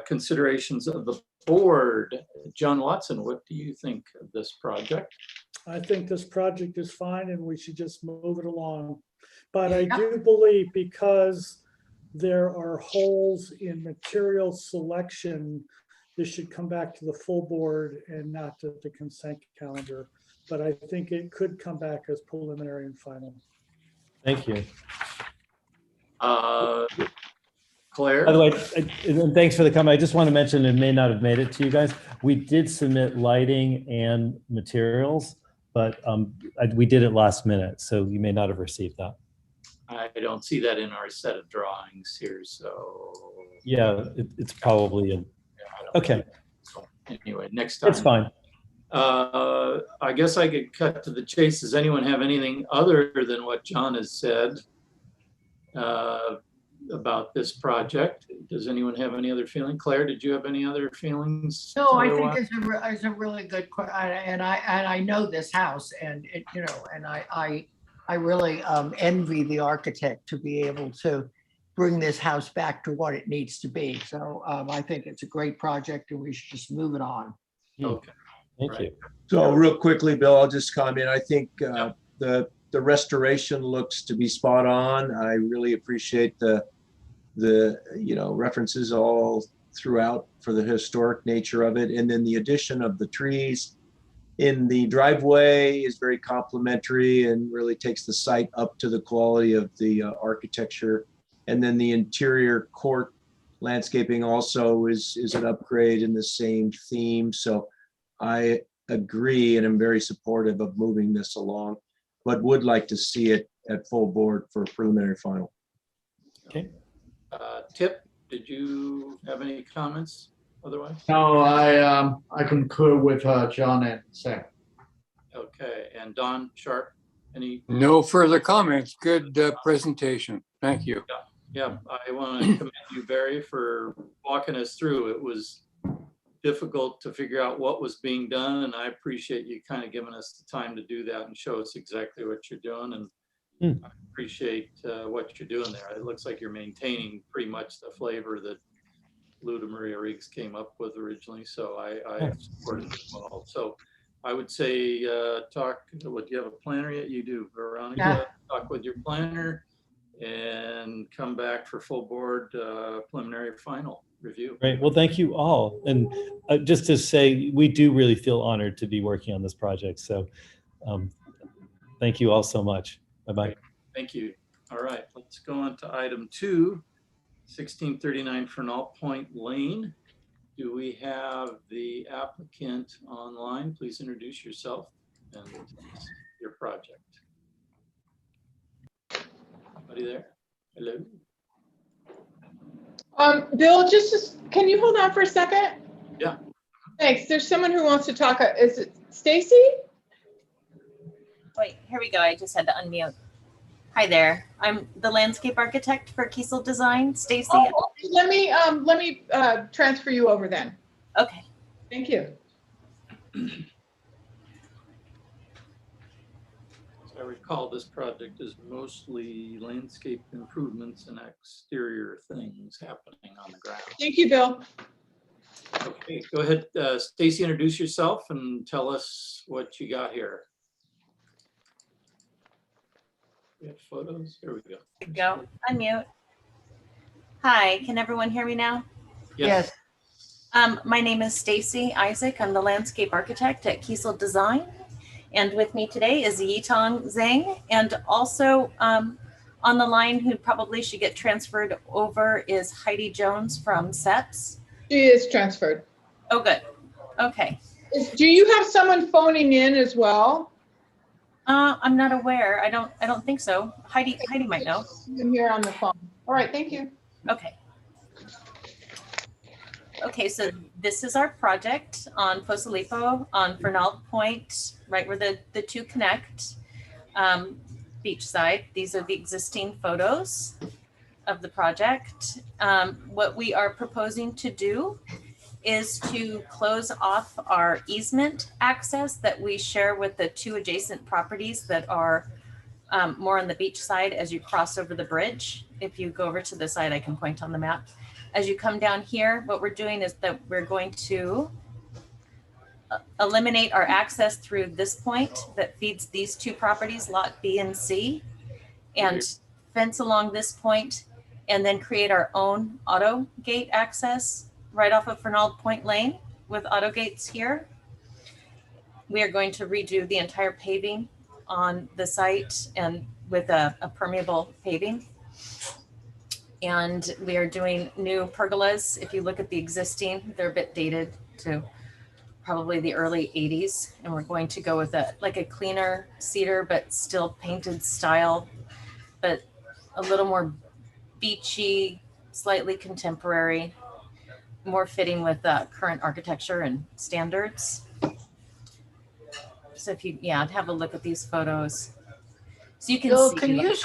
considerations of the board. John Watson, what do you think of this project? I think this project is fine and we should just move it along. But I do believe, because there are holes in material selection, this should come back to the full board and not to the consent calendar. But I think it could come back as preliminary and final. Thank you. Claire? By the way, and thanks for the comment. I just want to mention, it may not have made it to you guys, we did submit lighting and materials, but we did it last minute, so you may not have received that. I don't see that in our set of drawings here, so. Yeah, it's probably in. Okay. So anyway, next time. It's fine. I guess I could cut to the chase. Does anyone have anything other than what John has said about this project? Does anyone have any other feeling? Claire, did you have any other feelings? No, I think it's a really good question, and I know this house, and I really envy the architect to be able to bring this house back to what it needs to be. So I think it's a great project, and we should just move it on. Okay. Thank you. So real quickly, Bill, I'll just comment. I think the restoration looks to be spot on. I really appreciate the references all throughout for the historic nature of it. And then the addition of the trees in the driveway is very complimentary and really takes the site up to the quality of the architecture. And then the interior court landscaping also is an upgrade in the same theme. So I agree, and I'm very supportive of moving this along, but would like to see it at full board for preliminary final. Okay. Tip, did you have any comments otherwise? No, I concur with John and Sam. Okay, and Don Sharp, any? No further comments. Good presentation. Thank you. Yeah, I want to commend you, Barry, for walking us through. It was difficult to figure out what was being done, and I appreciate you kind of giving us the time to do that and show us exactly what you're doing. And I appreciate what you're doing there. It looks like you're maintaining pretty much the flavor that Luda Maria Riggs came up with originally, so I support it as well. So I would say talk, what, do you have a planner yet? You do, Veronica. Yeah. Talk with your planner and come back for full board preliminary final review. Great. Well, thank you all. And just to say, we do really feel honored to be working on this project. So thank you all so much. Bye-bye. Great. Thank you. All right, let's go on to item 2, 1639 Fernald Point Lane. Do we have the applicant online? Please introduce yourself. and your project. Anybody there? Hello? Bill, can you hold on for a second? Yeah. Thanks. There's someone who wants to talk. Is it Stacy? Wait, here we go. I just had to unmute. Hi there. I'm the landscape architect for Kiesel Design, Stacy. Oh, okay. Let me transfer you over then. Okay. Thank you. As I recall, this project is mostly landscape improvements and exterior things happening on the ground. Thank you, Bill. Okay, go ahead, Stacy, introduce yourself and tell us what you got here. We have photos. Here we go. Here we go. Unmute. Hi, can everyone hear me now? Yes. My name is Stacy Isaac. I'm the landscape architect at Kiesel Design. And with me today is Yitong Zhang. And also on the line, who probably should get transferred over, is Heidi Jones from SEPS. She is transferred. Oh, good. Okay. Do you have someone phoning in as well? I'm not aware. I don't think so. Heidi might know. I'm here on the phone. All right, thank you. Okay. Okay, so this is our project on Posilipo on Fernald Point, right where the two connect, beachside. These are the existing photos of the project. What we are proposing to do is to close off our easement access that we share with the two adjacent properties that are more on the beach side as you cross over the bridge. If you go over to the side, I can point on the map. As you come down here, what we're doing is that we're going to eliminate our access through this point that feeds these two properties, lot B and C, and fence along this point, and then create our own auto gate access right off of Fernald Point Lane with auto gates here. We are going to redo the entire paving on the site and with a permeable paving. And we are doing new pergolas. If you look at the existing, they're a bit dated to probably the early 80s. And we're going to go with a cleaner cedar, but still painted style, but a little more beachy, slightly contemporary, more fitting with current architecture and standards. So if you, have a look at these photos. So you can Bill, see. can you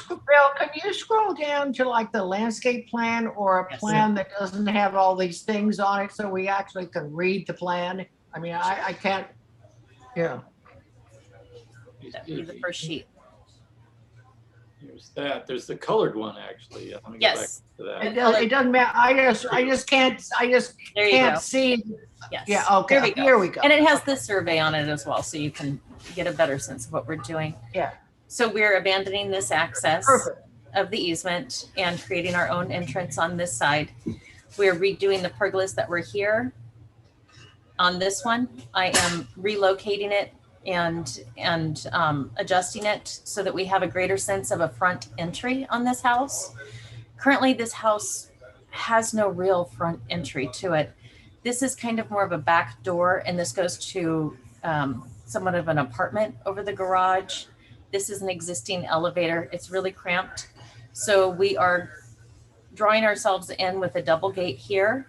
scroll down to like the landscape plan or a plan that doesn't have all these things on it so we actually can read the plan? I mean, I can't, yeah. That would be the first sheet. Here's that. There's the colored one, actually. Let me go back to that. It doesn't matter. I just can't see. Yes. Yeah, okay, here we go. And it has this survey on it as well, so you can get a better sense of what we're doing. Yeah. So we're abandoning this access of the easement and creating our own entrance on this side. We're redoing the pergolas that were here. On this one, I am relocating it and adjusting it so that we have a greater sense of a front entry on this house. Currently, this house has no real front entry to it. This is kind of more of a back door, and this goes to somewhat of an apartment over the garage. This is an existing elevator. It's really cramped. So we are drawing ourselves in with a double gate here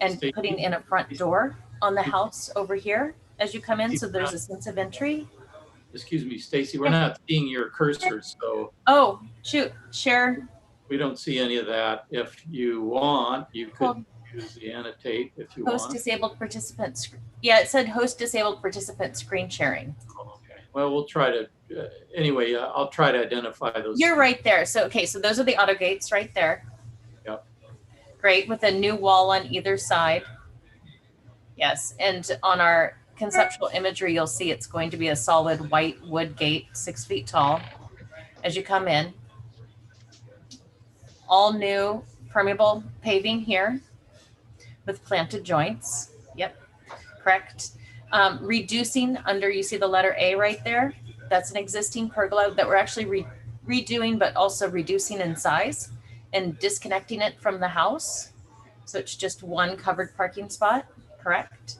and putting in a front door on the house over here as you come in. So there's a sense of entry. Excuse me, Stacy, we're not seeing your cursor, so. Oh, shoot, share. We don't see any of that. If you want, you could use the annotate if you want. Host disabled participants. Yeah, it said host disabled participant screen sharing. Okay, well, we'll try to, anyway, I'll try to identify those. You're right there. So, okay, so those are the auto gates right there. Yep. Great, with a new wall on either side. Yes, and on our conceptual imagery, you'll see it's going to be a solid white wood gate, 6 feet tall. As you come in, all new permeable paving here with planted joints. Yep, correct. Reducing under, you see the letter A right there. That's an existing pergola that we're actually redoing, but also reducing in size and disconnecting it from the house. So it's just one covered parking spot, correct?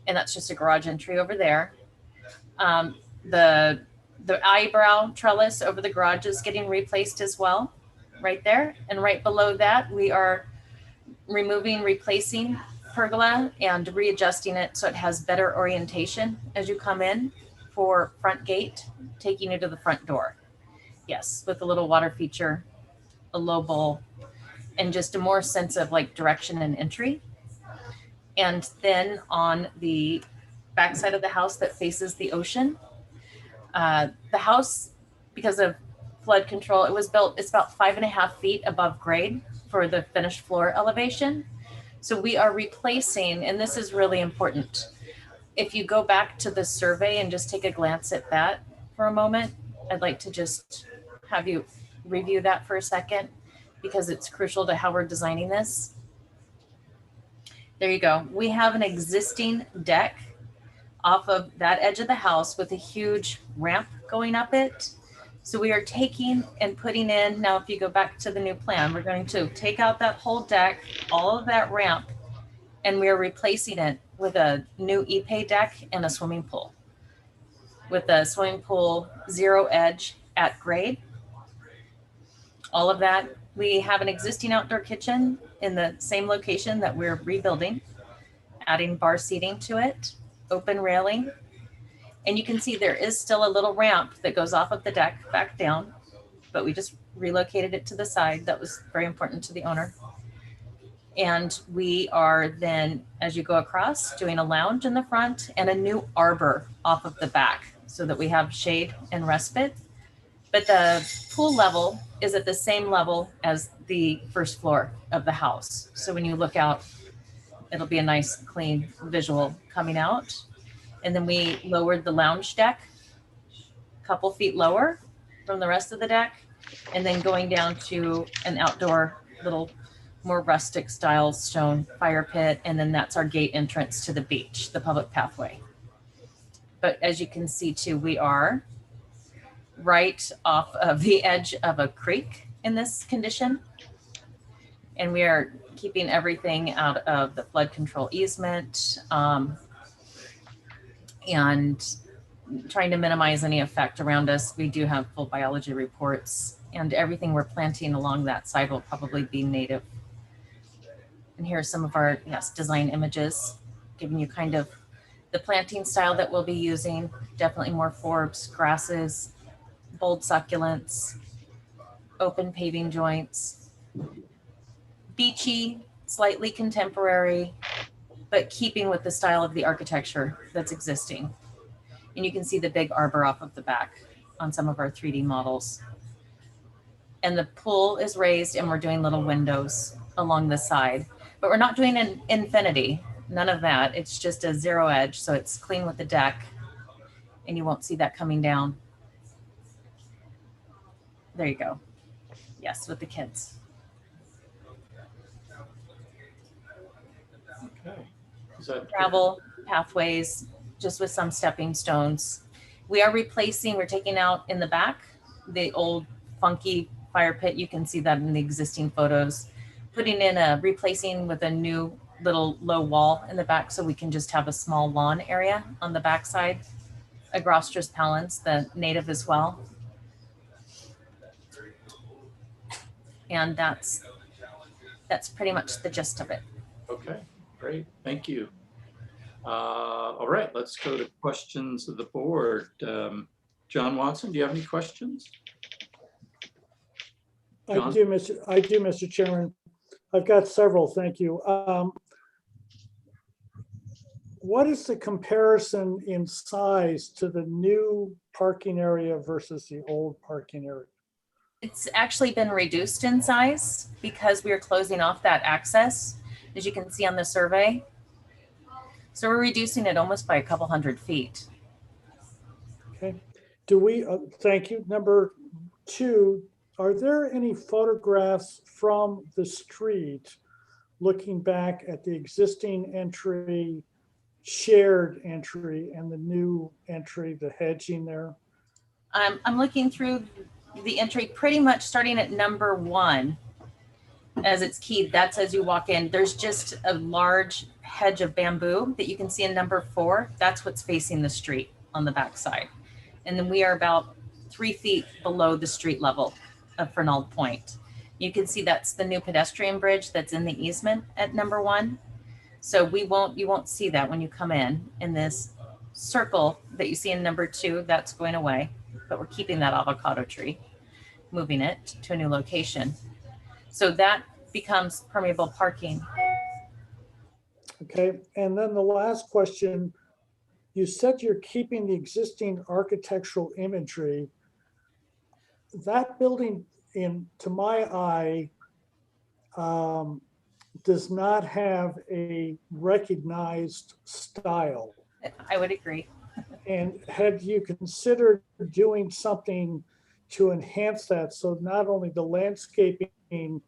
And that's just a garage entry over there. The eyebrow trellis over the garage is getting replaced as well, right there. And right below that, we are replacing pergola and readjusting it so it has better orientation as you come in for front gate, taking you to the front door. Yes, with a little water feature, a low bowl, and just a more sense of like direction and entry. And then on the backside of the house that faces the ocean, the house, because of flood control, it was built, it's about 5.5 feet above grade for the finished floor elevation. So we are replacing, and this is really important. If you go back to the survey and just take a glance at that for a moment, I'd like to just have you review that for a second because it's crucial to how we're designing this. There you go. We have an existing deck off of that edge of the house with a huge ramp going up it. So we are taking and putting in, now if you go back to the new plan, we're going to take out that whole deck, all of that ramp, and we are replacing it with a new epay deck and a swimming pool. With a swimming pool 0 edge at grade. All of that. We have an existing outdoor kitchen in the same location that we're rebuilding, adding bar seating to it, open railing. And you can see there is still a little ramp that goes off of the deck back down, but we just relocated it to the side. That was very important to the owner. And we are then, as you go across, doing a lounge in the front and a new arbor off of the back so that we have shade and respite. But the pool level is at the same level as the first floor of the house. So when you look out, it'll be a nice clean visual coming out. And then we lowered the lounge deck a couple feet lower from the rest of the deck, and then going down to an outdoor little more rustic style stone fire pit. And then that's our gate entrance to the beach, the public pathway. But as you can see too, we are right off of the edge of a creek in this condition. And we are keeping everything out of the flood control easement, and trying to minimize any effect around us. We do have full biology reports, and everything we're planting along that side will probably be native. And here are some of our design images, giving you kind of the planting style that we'll be using. Definitely more forbs, grasses, bold succulents, open paving joints, beachy, slightly contemporary, but keeping with the style of the architecture that's existing. And you can see the big arbor off of the back on some of our 3D models. And the pool is raised and we're doing little windows along the side, but we're not doing an infinity, none of that. It's just a 0 edge. So it's clean with the deck and you won't see that coming down. There you go. Yes, with the kids. Okay. Is that Gravel pathways, just with some stepping stones. We are replacing, we're taking out in the back, the old funky fire pit. You can see that in the existing photos. Putting in replacing with a new little low wall in the back so we can just have a small lawn area on the backside. Agrostris palens, the native as well. And that's pretty much the gist of it. okay? Great, thank you. All right, let's go to questions of the board. John Watson, do you have any questions? I do, Mr. Chairman. I've got several, thank you. What is the comparison in size to the new parking area versus the old parking area? It's actually been reduced in size because we are closing off that access, as you can see on the survey. So we're reducing it almost by a couple 100 feet. Okay. Do we, thank you. Number 2, are there any photographs from the street looking back at the existing entry, shared entry, and the new entry, the hedging there? I'm looking through the entry pretty much starting at number 1 as it's keyed. That's as you walk in. There's just a large hedge of bamboo that you can see in number 4. That's what's facing the street on the back side. And then we are about 3 feet below the street level of Fernald Point. You can see that's the new pedestrian bridge that's in the easement at number 1. So you won't see that when you come in this circle that you see in number 2, that's going away, but we're keeping that avocado tree, moving it to a new location. So that becomes permeable parking. Okay, and then the last question, you said you're keeping the existing architectural imagery. That building, to my eye, does not have a recognized style. I would agree. And had you considered doing something to enhance that, so not only the landscaping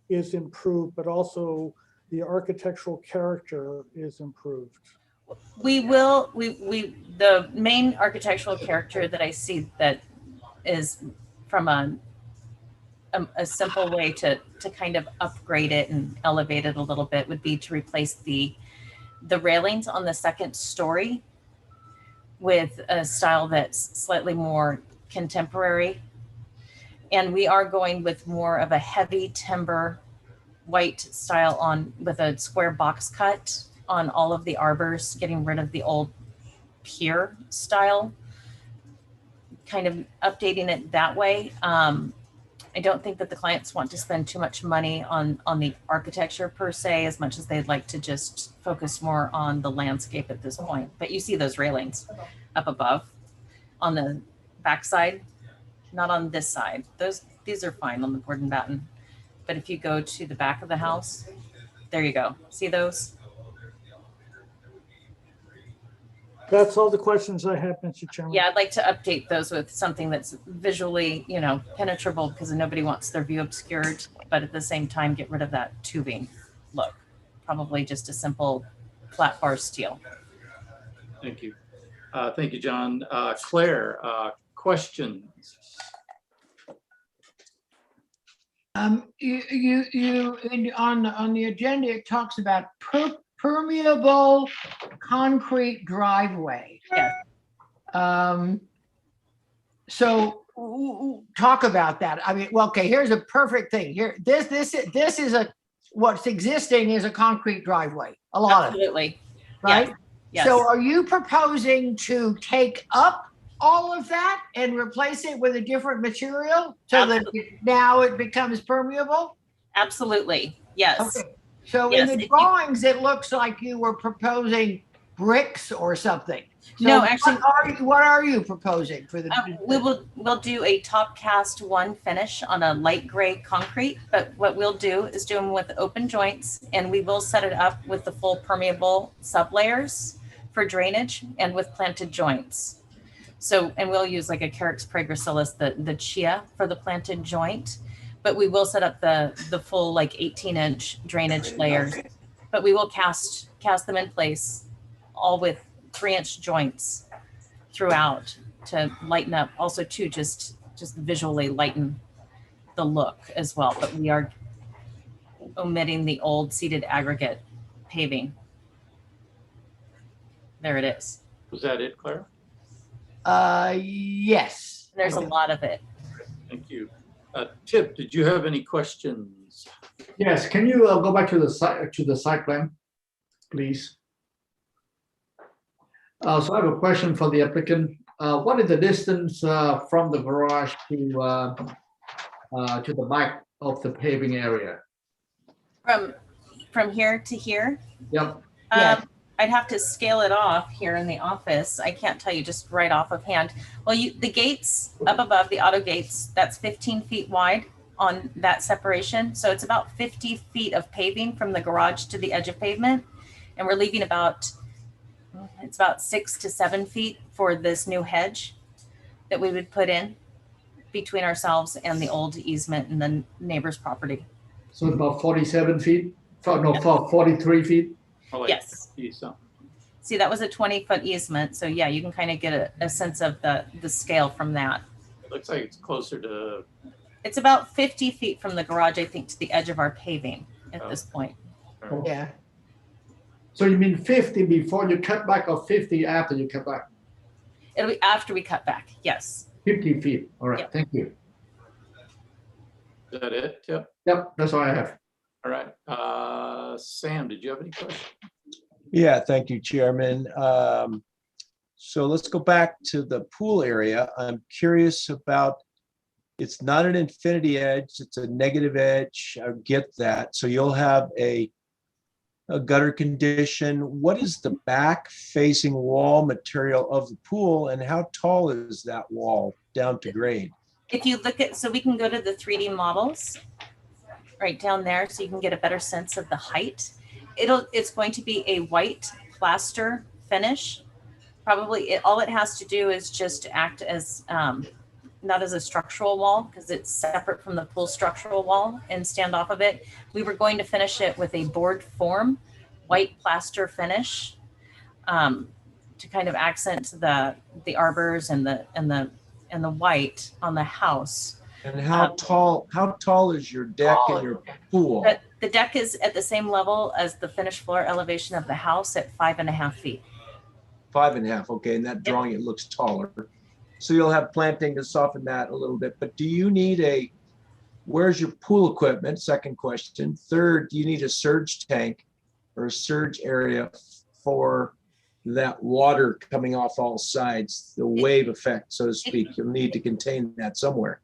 is improved, but also the architectural character is improved? The main architectural character that I see that is from a simple way to kind of upgrade it and elevate it a little bit would be to replace the railings on the second story with a style that's slightly more contemporary. And we are going with more of a heavy timber white style with a square box cut on all of the arbors, getting rid of the old pier style, kind of updating it that way. I don't think that the clients want to spend too much money on the architecture per se, as much as they'd like to just focus more on the landscape at this point. But you see those railings up above on the backside, not on this side. These are fine on the board and batten. But if you go to the back of the house, there you go. See those? That's all the questions I have, Mr. Chairman. Yeah, I'd like to update those with something that's visually, penetrable, because nobody wants their view obscured, but at the same time, get rid of that tubing look. Probably just a simple flat bar steel. Thank you. Thank you, John. Claire, questions? On the agenda, it talks about permeable concrete driveway. Yes. So talk about that. I mean, well, okay, here's a perfect thing. Here, this is what's existing is a concrete driveway. A lot Absolutely. of it, right? Yes. So are you proposing to take up all of that and replace it with a different material so that now it becomes permeable? Absolutely. Yes. Okay. So Yes, in the drawings, it looks like you were proposing bricks or something. So no, actually, what are you proposing for the? We'll do a top cast 1 finish on a light gray concrete, but what we'll do is do them with open joints, and we will set it up with the full permeable sublayers for drainage and with planted joints. So, and we'll use like a Carex praegracilis, the chia for the planted joint, but we will set up the full like 18-inch drainage layers, but we will cast them in place all with 3-inch joints throughout to lighten up, also to just visually lighten the look as well. But we are omitting the old seeded aggregate paving. There it is. Was that it, Claire? Yes. There's a lot of it. Thank you. Tip, did you have any questions? Yes, can you go back to the site plan, please? So I have a question for the applicant. What is the distance from the garage to the back of the paving area? From here to here? Yep. I'd have to scale it off here in the office. I can't tell you just right off of hand. Well, the gates up above, the auto gates, that's 15 feet wide on that separation. So it's about 50 feet of paving from the garage to the edge of pavement. And we're leaving it's about 6 to 7 feet for this new hedge that we would put in between ourselves and the old easement and the neighbor's property. So it's about 47 feet? No, 43 feet? Like yes. See, that was a 20-foot easement. So yeah, you can kind of get a sense of the scale from that. It looks like it's closer to... It's about 50 feet from the garage, I think, to the edge of our paving at this point. Yeah. So you mean 50 before you cut back or 50 after you cut back? It'll be after we cut back, yes. 50 feet. All right, Yep. thank you. Is that it? Yep. Yep, that's all I have. All right. Sam, did you have any questions? Yeah, thank you, Chairman. So let's go back to the pool area. I'm curious about, it's not an infinity edge, it's a negative edge. I get that. So you'll have a gutter condition. What is the back facing wall material of the pool and how tall is that wall down to grade? If you look at, so we can go to the 3D models right down there so you can get a better sense of the height. It's going to be a white plaster finish. Probably all it has to do is just act as, not as a structural wall because it's separate from the pool structural wall and stand off of it. We were going to finish it with a board form, white plaster finish, to kind of accent the arbors and the white on the house. And how tall is your deck and your pool? The deck is at the same level as the finished floor elevation of the house at 5.5 feet. 5.5, okay, in that drawing it looks taller. So you'll have planting to soften that a little bit, but do you need where's your pool equipment? Second question. Third, do you need a surge tank or a surge area for that water coming off all sides, the wave effect, so to speak? You'll need to contain that somewhere.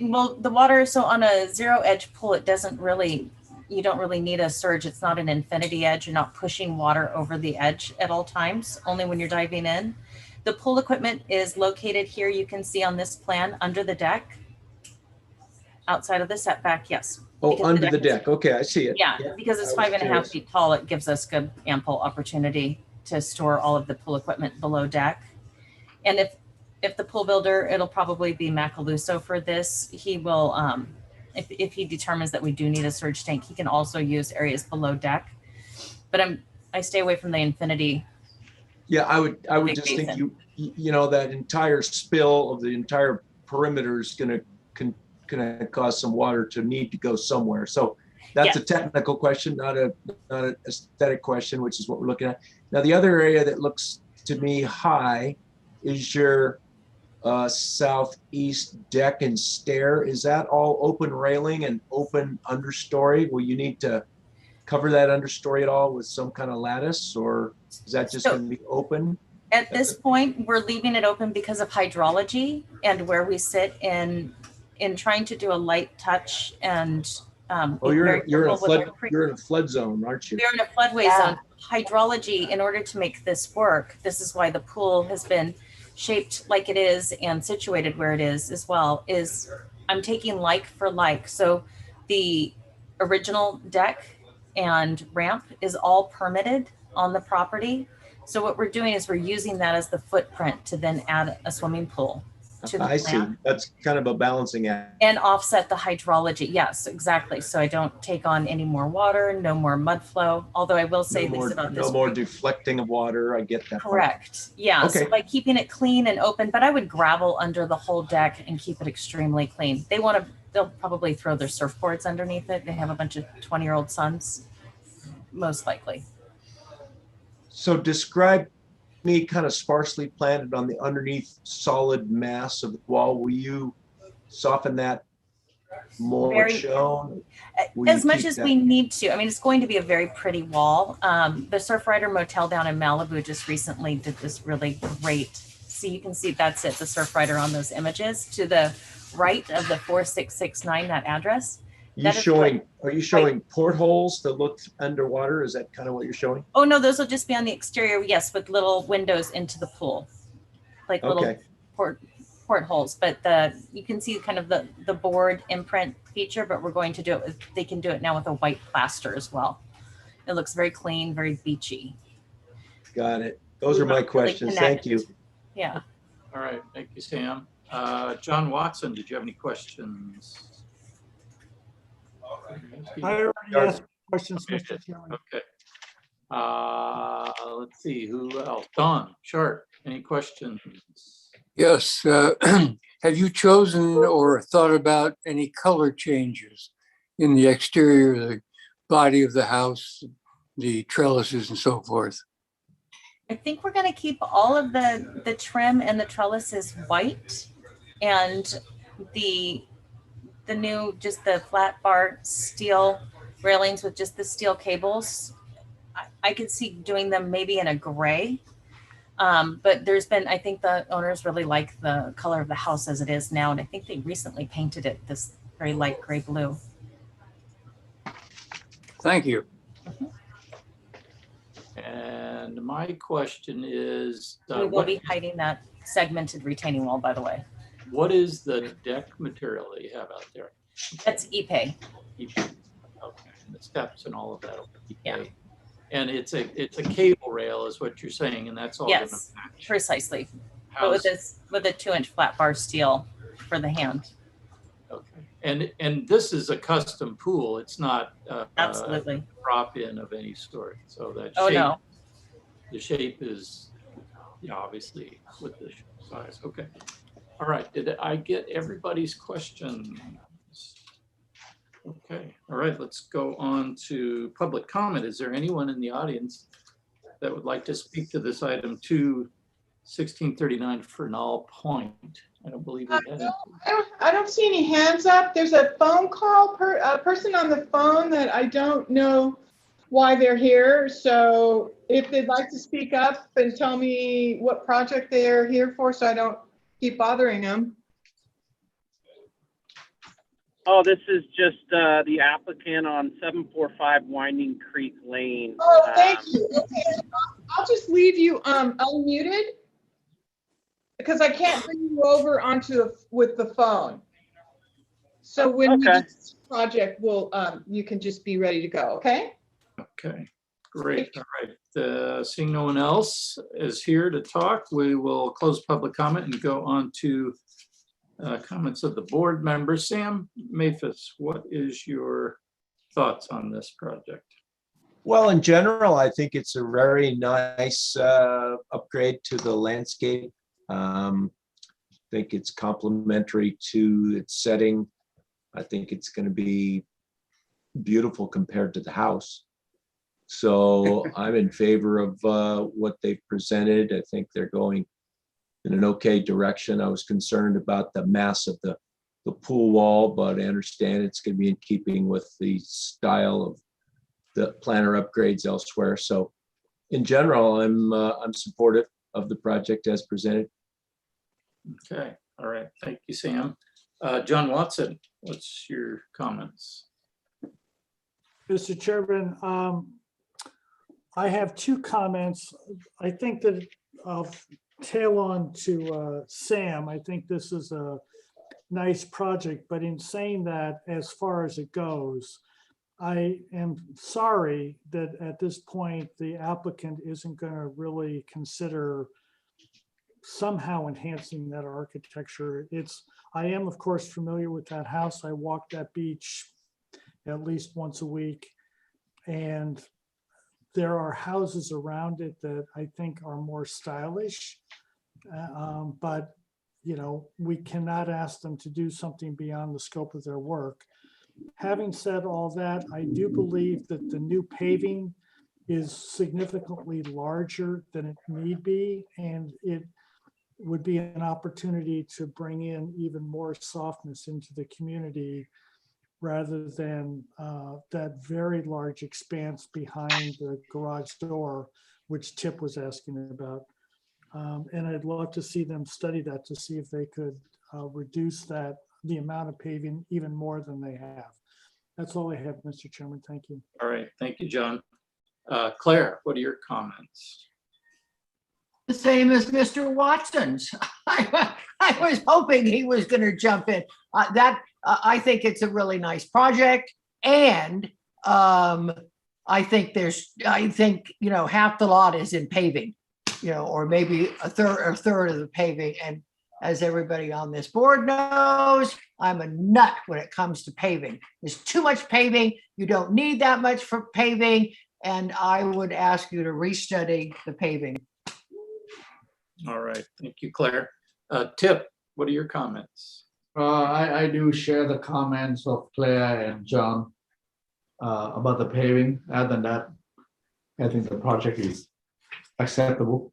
Well, the water, so on a zero edge pool, you don't really need a surge. It's not an infinity edge. You're not pushing water over the edge at all times, only when you're diving in. The pool equipment is located here. You can see on this plan under the deck, outside of the setback, yes. Oh, Because under the deck. Okay, I see it. Yeah, because it's 5.5 feet tall, it gives us good ample opportunity to store all of the pool equipment below deck. And if the pool builder, it'll probably be Macaluso for this. He will, if he determines that we do need a surge tank, he can also use areas below deck. But I stay away from the infinity. Yeah, I would just think that entire spill of the entire perimeter is gonna cause some water to need to go somewhere. So that's a technical question, not an aesthetic question, which is what we're looking at. Now, the other area that looks to me high is your southeast deck and stair. Is that all open railing and open understory? Will you need to cover that understory at all with some kind of lattice, or is that just going to be open? At this point, we're leaving it open because of hydrology and where we sit in trying to do a light touch and you're in a flood zone, aren't you? We're in a floodway zone. Hydrology, in order to make this work, this is why the pool has been shaped like it is and situated where it is as well, is I'm taking like for like. So the original deck and ramp is all permitted on the property. So what we're doing is we're using that as the footprint to then add a swimming pool to the I see. That's kind of a balancing act. and offset the hydrology. Yes, exactly. So I don't take on any more water, no more mud flow. Although I will say this about this. No more deflecting of water. I get that. Correct. Yeah. Okay. So by keeping it clean and open, but I would gravel under the whole deck and keep it extremely clean. They'll probably throw their surfboards underneath it. They have a bunch of 20-year-old sons, most likely. So describe me kind of sparsely planted on the underneath solid mass of the wall. Will you soften that more shown? As much as we need to. I mean, it's going to be a very pretty wall. The Surfrider Motel down in Malibu just recently did this really great. So you can see that's it, the Surfrider on those images. To the right of the 4669, that address. Are you showing portholes that look underwater? Is that kind of what you're showing? Oh, no, those will just be on the exterior, yes, with little windows into the pool. Like little portholes. But you can see kind of the board imprint feature, but we're going to do it they can do it now with a white plaster as well. It looks very clean, very beachy. Got it. Those are my questions. Thank you. Yeah. All right. Thank you, Sam. John Watson, did you have any questions? I already asked questions, Mr. Chairman. Okay. Let's see, who else? Don Sharp, any questions? Yes. Have you chosen or thought about any color changes in the exterior, the body of the house, the trellises and so forth? I think we're gonna keep all of the trim and the trellises white, and the new, just the flat bar steel railings with just the steel cables. I could see doing them maybe in a gray. But I think the owners really like the color of the house as it is now. And I think they recently painted it this very light gray blue. Thank you. And my question is, We will be hiding that segmented retaining wall, by the way. what is the deck material that you have out there? That's Ipe. Okay, and the steps and all of that. Yeah. And it's a cable rail is what you're saying, and that's all. Yes, precisely. But with a 2-inch flat bar steel for the hand. Okay, and this is a custom pool. It's not Absolutely drop in of any sort. So that shape, no. The shape is, obviously with the size. Okay. All right. Did I get everybody's questions? Okay. All right. Let's go on to public comment. Is there anyone in the audience that would like to speak to this item 1639 Fernald Point? I don't believe we had it. I don't see any hands up. There's a phone call, a person on the phone that I don't know why they're here. So if they'd like to speak up and tell me what project they're here for, so I don't keep bothering them. Oh, this is just the applicant on 745 Winding Creek Lane. Oh, thank you. Okay, I'll just leave you unmuted because I can't bring you over with the phone. So when we get this project, you can just be ready to go. Okay. Okay. Great. All right. Seeing no one else is here to talk, we will close public comment and go on to comments of the board members. Sam Maphis, what is your thoughts on this project? Well, in general, I think it's a very nice upgrade to the landscape. I think it's complementary to its setting. I think it's going to be beautiful compared to the house. So I'm in favor of what they've presented. I think they're going in an okay direction. I was concerned about the mass of the pool wall, but I understand it's going to be in keeping with the style of the planner upgrades elsewhere. So in general, I'm supportive of the project as presented. Okay. All right. Thank you, Sam. John Watson, what's your comments? Mr. Chairman, I have two comments. I think that I'll tail on to Sam. I think this is a nice project, but in saying that, as far as it goes, I am sorry that at this point, the applicant isn't going to really consider somehow enhancing that architecture. I am, of course, familiar with that house. I walk that beach at least once a week, and there are houses around it that I think are more stylish, but we cannot ask them to do something beyond the scope of their work. Having said all that, I do believe that the new paving is significantly larger than it need be, and it would be an opportunity to bring in even more softness into the community rather than that very large expanse behind the garage door, which Tip was asking about. And I'd love to see them study that to see if they could reduce the amount of paving even more than they have. That's all I have, Mr. Chairman. Thank you. All right. Thank you, John. Claire, what are your comments? The same as Mr. Watson's. I was hoping he was going to jump in. I think it's a really nice project, and I think half the lot is in paving, or maybe a third of the paving. And as everybody on this board knows, I'm a nut when it comes to paving. There's too much paving. You don't need that much for paving, and I would ask you to restudy the paving. All right. Thank you, Claire. Tip, what are your comments? I do share the comments of Claire and John about the paving. Other than that, I think the project is acceptable.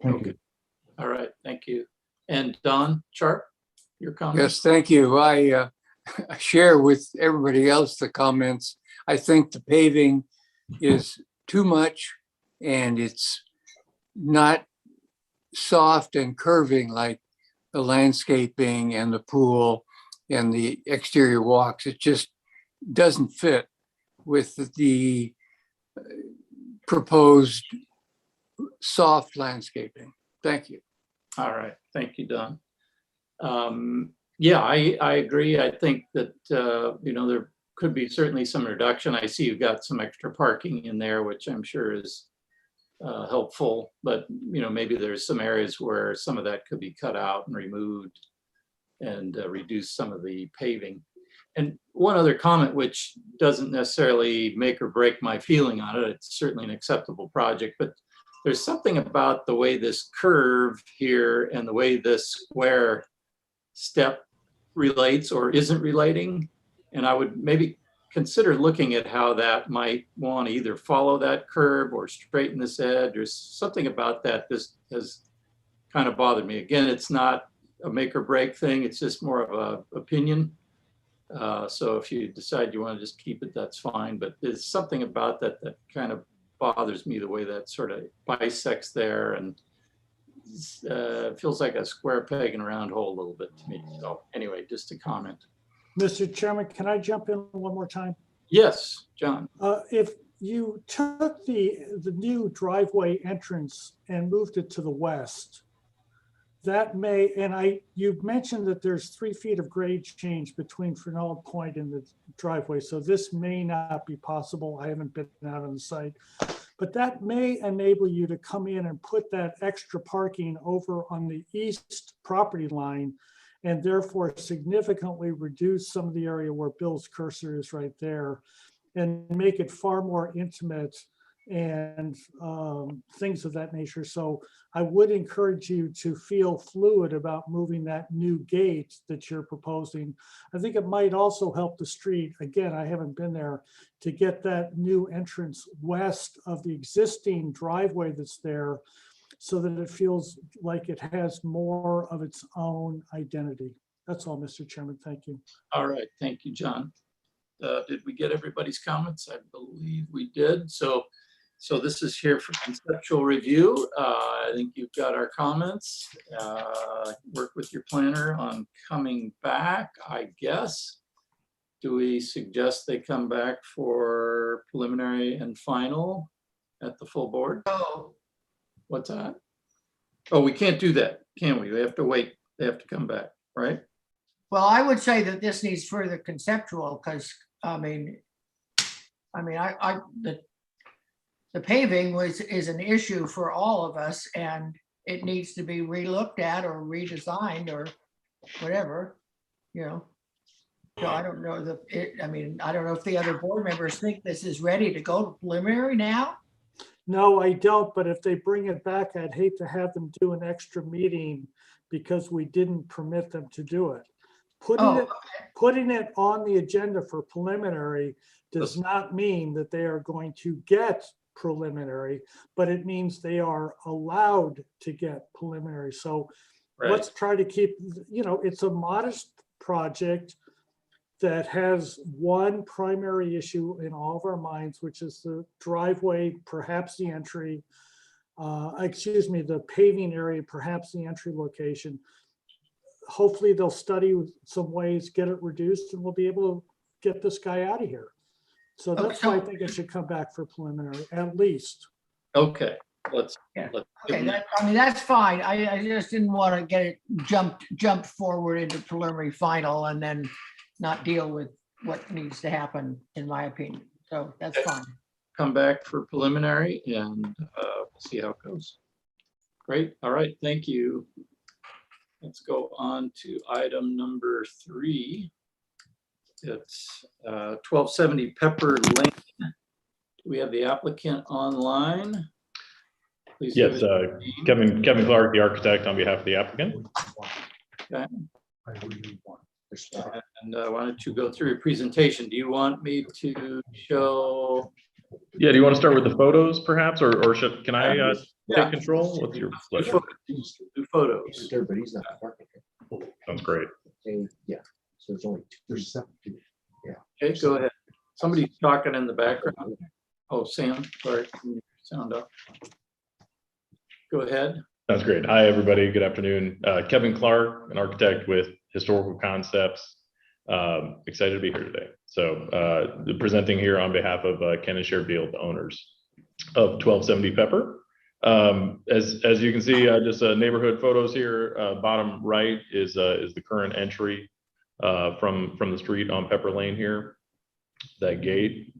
Thank Okay. you. All right, thank you. And Don Sharp, your comment? Yes, thank you. I share with everybody else the comments. I think the paving is too much and it's not soft and curving like the landscaping and the pool and the exterior walks. It just doesn't fit with the proposed soft landscaping. Thank you. All right, thank you, Don. Yeah, I agree. I think that, there could be certainly some reduction. I see you've got some extra parking in there, which I'm sure is helpful, but, maybe there's some areas where some of that could be cut out and removed and reduce some of the paving. And one other comment, which doesn't necessarily make or break my feeling on it, it's certainly an acceptable project, but there's something about the way this curve here and the way this square step relates or isn't relating. And I would maybe consider looking at how that might want to either follow that curve or straighten this edge. There's something about that this has kind of bothered me. Again, it's not a make or break thing. It's just more of a opinion. So if you decide you want to just keep it, that's fine. But there's something about that that kind of bothers me, the way that sort of bisects there and feels like a square peg in a round hole a little bit to me. So anyway, just a comment. Mr. Chairman, can I jump in one more time? Yes, John. If you took the new driveway entrance and moved it to the west, that may, and you've mentioned that there's 3 feet of grade change between Fresnel Point and the driveway, so this may not be possible. I haven't been out on the site, but that may enable you to come in and put that extra parking over on the east property line and therefore significantly reduce some of the area where Bill's cursor is right there and make it far more intimate and things of that nature. So I would encourage you to feel fluid about moving that new gate that you're proposing. I think it might also help the street. Again, I haven't been there, to get that new entrance west of the existing driveway that's there so that it feels like it has more of its own identity. That's all, Mr. Chairman. Thank you. All right, thank you, John. Did we get everybody's comments? I believe we did. So this is here for conceptual review. I think you've got our comments. Work with your planner on coming back, I guess. Do we suggest they come back for preliminary and final at the full board? No. What's that? Oh, we can't do that, can we? We have to wait. They have to come back, right? Well, I would say that this needs further conceptual because, the paving is an issue for all of us and it needs to be relooked at or redesigned or whatever, So I don't know I don't know if the other board members think this is ready to go to preliminary now. No, I don't, but if they bring it back, I'd hate to have them do an extra meeting because we didn't permit them to do it. Putting it on the agenda for preliminary does not mean that they are going to get preliminary, but it means they are allowed to get preliminary. So let's try to keep, it's a modest project that has one primary issue in all of our minds, which is the driveway, perhaps the entry, the paving area, perhaps the entry location. Hopefully they'll study some ways, get it reduced, and we'll be able to get this guy out of here. So that's why I think it should come back for preliminary, at least. Okay, let's. Okay, that's fine. I just didn't want to get it jump forward into preliminary final and then not deal with what needs to happen, in my opinion. So that's fine. Come back for preliminary and we'll see how it goes. Great. All right. Thank you. Let's go on to item number 3. It's 1270 Pepper Lane. Do we have the applicant online? Please. Yes, Kevin Clark, the architect, on behalf of the applicant. Okay. And why don't you go through your presentation? Do you want me to show Yeah, do you want to start with the photos perhaps, or can I Yeah. take control with your pleasure? Do photos. But he's not parking. Sounds great. Yeah, so there's 7 feet. Yeah. Okay, go ahead. Somebody's talking in the background. Oh, Sam, sorry, sound up. Go ahead. Sounds great. Hi, everybody. Good afternoon. Kevin Clark, an architect with Historical Concepts. Excited to be here today. So presenting here on behalf of Ken and Sherfield, the owners of 1270 Pepper. As you can see, just neighborhood photos here. Bottom right is the current entry from the street on Pepper Lane here. That gate,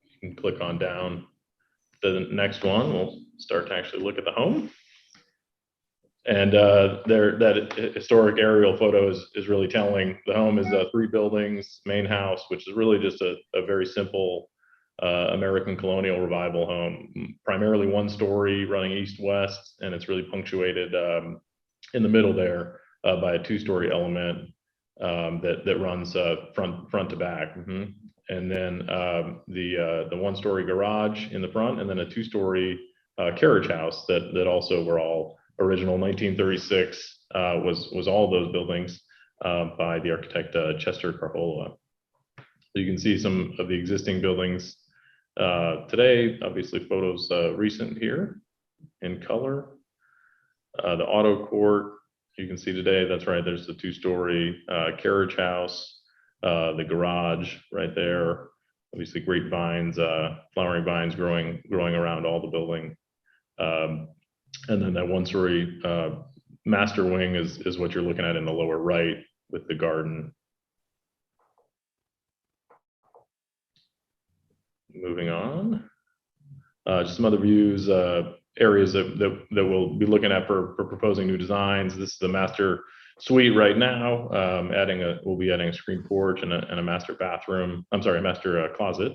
you can click on down. The next one, we'll start to actually look at the home. And that historic aerial photo is really telling. The home is 3 buildings, main house, which is really just a very simple American colonial revival home, primarily 1 story running east-west, and it's really punctuated in the middle there by a 2-story element that runs front to back. And then the 1-story garage in the front, and then a 2-story carriage house that also were all original. 1936 was all those buildings by the architect Chester Carhola. So you can see some of the existing buildings today. Obviously, photos recent here in color. The auto court, you can see today. That's right. There's the 2-story carriage house. The garage right there. Obviously, grapevines, flowering vines growing around all the building. And then that 1-story master wing is what you're looking at in the lower right with the garden. Moving on, just some other views, areas that we'll be looking at for proposing new designs. This is the master suite right now. We'll be adding a screen porch and a master bathroom. I'm sorry, a master closet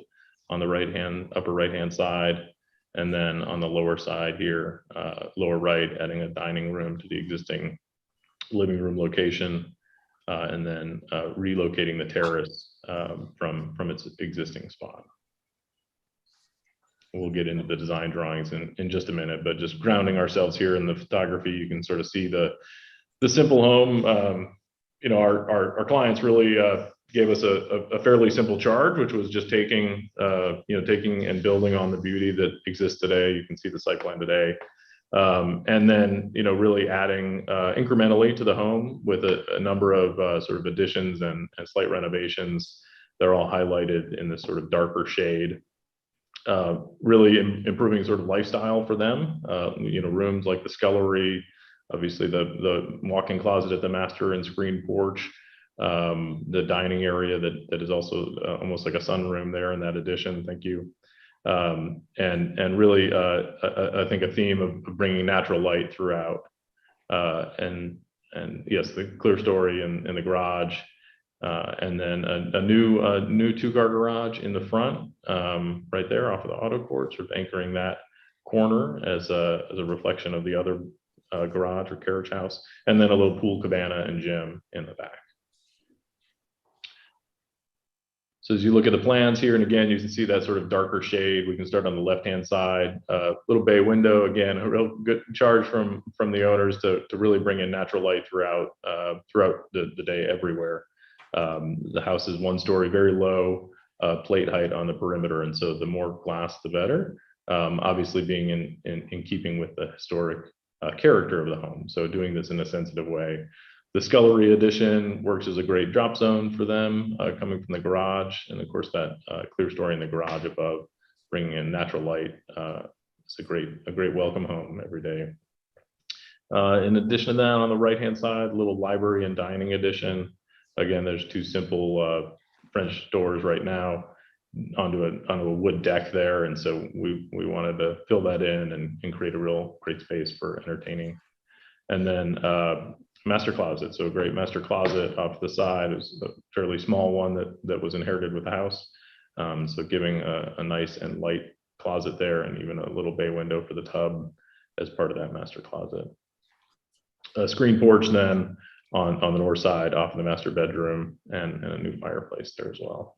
on the upper right hand side. And then on the lower side here, lower right, adding a dining room to the existing living room location, and then relocating the terrace from its existing spot. We'll get into the design drawings in just a minute, but just grounding ourselves here in the photography, you can sort of see the simple home. Our clients really gave us a fairly simple charge, which was just taking and building on the beauty that exists today. You can see the site plan today. And then, really adding incrementally to the home with a number of sort of additions and slight renovations. They're all highlighted in this sort of darker shade. Really improving sort of lifestyle for them. Rooms like the scullery, obviously the walk-in closet at the master and screen porch. The dining area that is also almost like a sunroom there in that addition. Thank you. And really, I think a theme of bringing natural light throughout. And yes, the clear story in the garage, and then a new 2-car garage in the front, right there off of the auto court, sort of anchoring that corner as a reflection of the other garage or carriage house, and then a little pool cabana and gym in the back. So as you look at the plans here, and again, you can see that sort of darker shade. We can start on the left-hand side, little bay window. Again, a real good charge from the owners to really bring in natural light throughout the day everywhere. The house is 1 story, very low plate height on the perimeter, and so the more glass, the better. Obviously, being in keeping with the historic character of the home. So doing this in a sensitive way. The scullery addition works as a great drop zone for them, coming from the garage, and of course that clear story in the garage above, bringing in natural light. It's a great welcome home every day. In addition to that, on the right-hand side, a little library and dining addition. Again, there's 2 simple French doors right now onto a wood deck there, and so we wanted to fill that in and create a real great space for entertaining. And then master closet, so a great master closet off the side. It was a fairly small one that was inherited with the house, so giving a nice and light closet there, and even a little bay window for the tub as part of that master closet. A screen porch then on the north side off of the master bedroom, and a new fireplace there as well.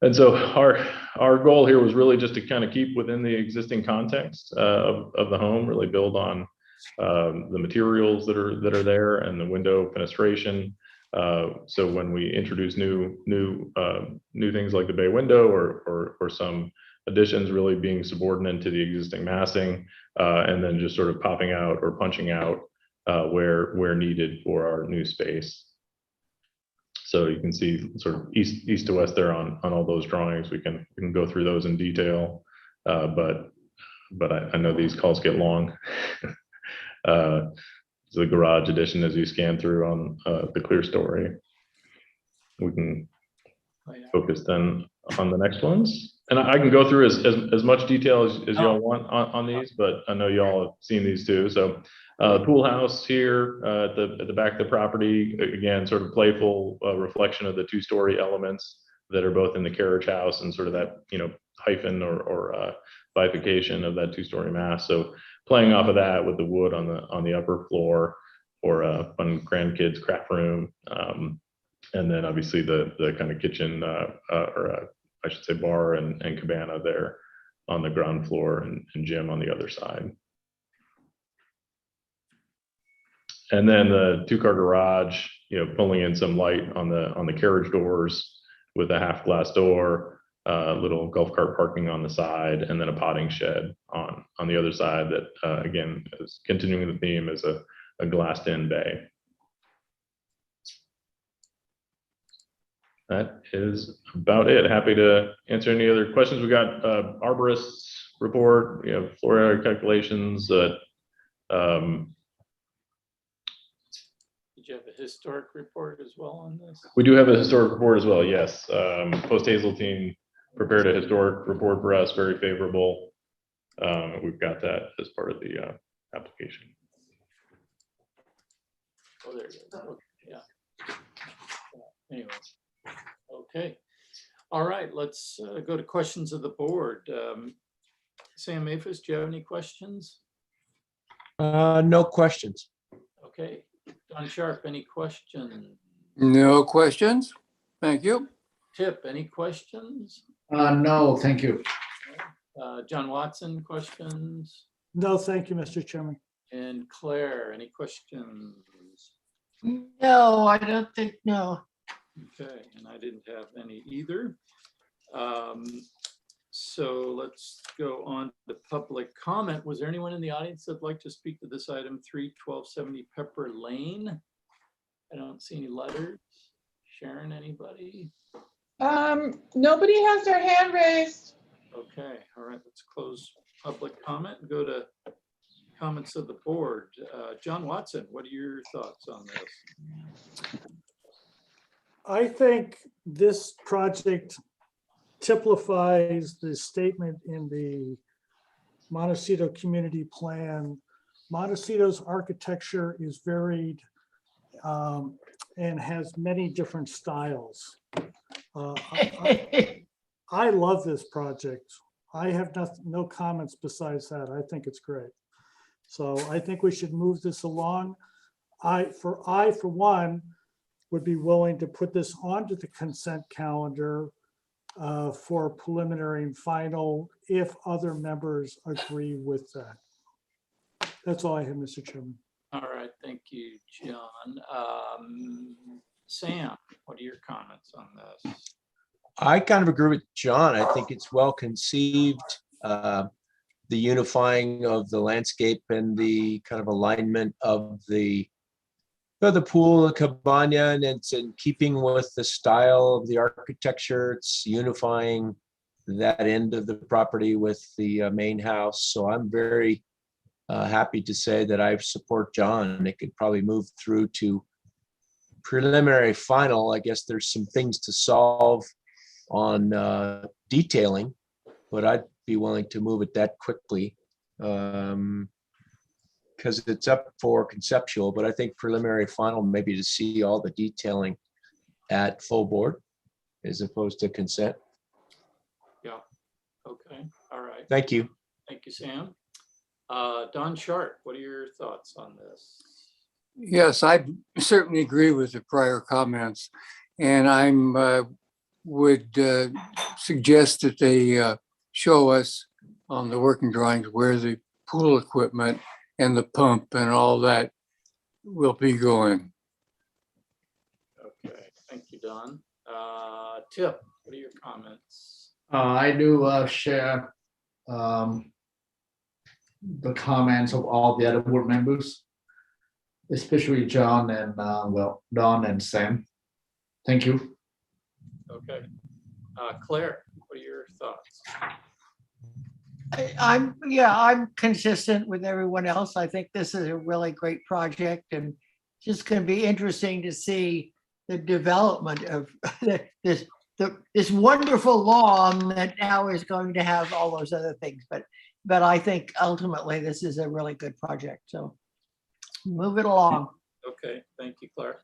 And so our goal here was really just to kind of keep within the existing context of the home, really build on the materials that are there and the window fenestration. So when we introduce new things like the bay window or some additions, really being subordinate to the existing massing, and then just sort of popping out or punching out where needed for our new space. So you can see sort of east to west there on all those drawings. We can go through those in detail, but I know these calls get long. The garage addition, as you scan through on the clear story, we can focus then on the next ones. And I can go through as much detail as y'all want on these, but I know y'all have seen these too. So pool house here at the back of the property, again, sort of playful reflection of the two-story elements that are both in the carriage house and sort of that, hyphen or bifurcation of that two-story mass. So playing off of that with the wood on the upper floor for a fun grandkids craft room. And then obviously the kind of kitchen or I should say bar and cabana there on the ground floor and gym on the other side. And then the two-car garage, pulling in some light on the carriage doors with a half glass door, little golf cart parking on the side, and then a potting shed on the other side that again is continuing the theme as a glassed-in bay. That is about it. Happy to answer any other questions. We got arborist's report, floor area calculations. Did you have a historic report as well on this? We do have a historic report as well, yes. Post Hazeltine prepared a historic report for us, very favorable. We've got that as part of the application. Oh, there it is. Okay, yeah. Anyway, okay. All right, let's go to questions of the board. Sam Maphis, do you have any questions? No questions. Okay. Don Sharp, any questions? No questions. Thank you. Tip, any questions? No, thank you. John Watson, questions? No, thank you, Mr. Chairman. And Claire, any questions? No, I don't think, no. Okay, and I didn't have any either. So let's go on to public comment. Was there anyone in the audience that'd like to speak to this item 3-1270 Pepper Lane? I don't see any letters. Sharon, anybody? Nobody has their hand raised. Okay, all right, let's close public comment and go to comments of the board. John Watson, what are your thoughts on this? I think this project typifies the statement in the Montecito Community Plan. Montecito's architecture is varied and has many different styles. I love this project. I have no comments besides that. I think it's great. So I think we should move this along. I, for one, would be willing to put this onto the consent calendar for preliminary and final if other members agree with that. That's all I have, Mr. Chairman. All right, thank you, John. Sam, what are your comments on this? I kind of agree with John. I think it's well conceived. The unifying of the landscape and the kind of alignment of the pool, the cabana, and it's in keeping with the style of the architecture. It's unifying that end of the property with the main house. So I'm very happy to say that I support John. It could probably move through to preliminary final. I guess there's some things to solve on detailing, but I'd be willing to move it that quickly. Because it's up for conceptual, but I think preliminary final maybe to see all the detailing at full board as opposed to consent. Yeah, okay, all right. Thank you. Thank you, Sam. Don Sharp, what are your thoughts on this? Yes, I certainly agree with the prior comments. And I'm would suggest that they show us on the working drawings where the pool equipment and the pump and all that will be going. Okay, thank you, Don. Tip, what are your comments? I do share the comments of all the other board members, especially John and Don and Sam. Thank you. Okay. Claire, what are your thoughts? I'm consistent with everyone else. I think this is a really great project and just going to be interesting to see the development of this wonderful lawn that now is going to have all those other things. But I think ultimately this is a really good project. So move it along. Okay, thank you, Claire.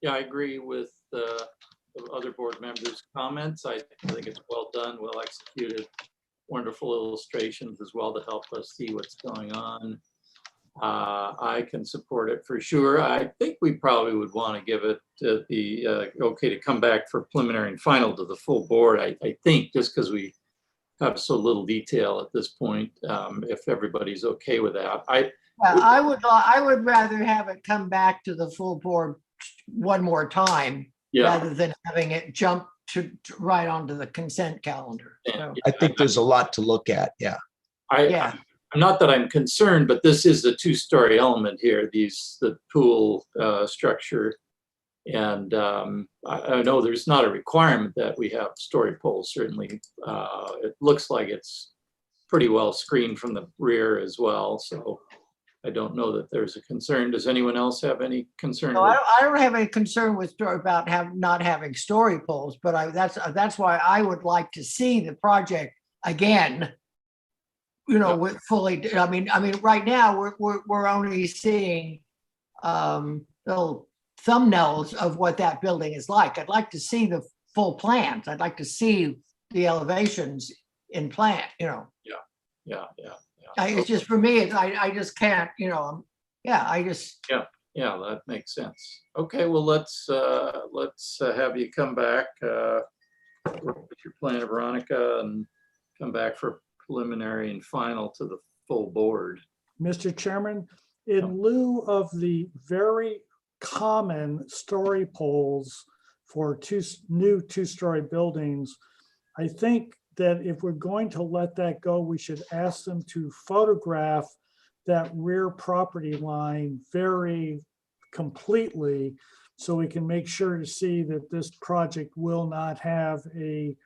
Yeah, I agree with the other board members' comments. I think it's well done, well executed, wonderful illustrations as well to help us see what's going on. I can support it for sure. I think we probably would want to give it the okay to come back for preliminary and final to the full board. I think just because we have so little detail at this point, if everybody's okay with that. I would rather have it come back to the full board one more time rather than having it jump to right onto the consent calendar. So. I think there's a lot to look at. Yeah. Not that I'm concerned, but this is the two-story element here, the pool structure. And I know there's not a requirement that we have story poles, certainly. It looks like it's pretty well screened from the rear as well. So I don't know that there's a concern. Does anyone else have any concern? No, I don't have any concern about not having story poles, but that's why I would like to see the project again. You know, with fully. I mean, right now we're only seeing little thumbnails of what that building is like. I'd like to see the full plans. I'd like to see the elevations in plan. You know. Yeah. It's just for me. I just can't. You know. I just. Yeah, that makes sense. Okay, well let's have you come back work with your plan, Veronica, and come back for preliminary and final to the full board. Mr. Chairman, in lieu of the very common story poles for new two-story buildings, I think that if we're going to let that go, we should ask them to photograph that rear property line very completely so we can make sure to see that this project will not have a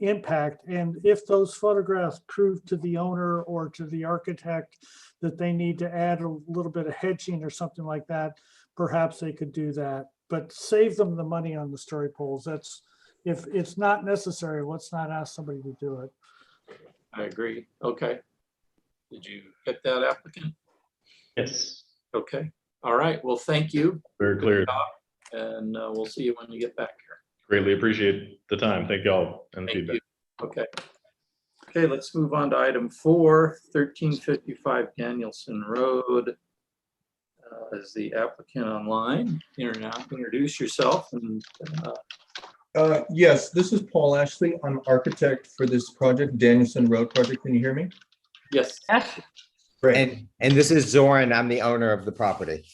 impact. And if those photographs prove to the owner or to the architect that they need to add a little bit of hedging or something like that, perhaps they could do that, but save them the money on the story poles. That's, if it's not necessary, let's not ask somebody to do it. I agree. Okay. Did you get that, applicant? Yes. Okay. All right. Well, thank you. Very clear. And we'll see you when you get back here. Greatly appreciate the time. Thank y'all and the feedback. Okay. Okay, let's move on to item 4, 1355 Danielson Road. Is the applicant online? Introduce yourself. And yes, this is Paul Ashley. I'm architect for this project, Danielson Road project. Can you hear me? Yes. Great. And this is Zoran. I'm the owner of the property.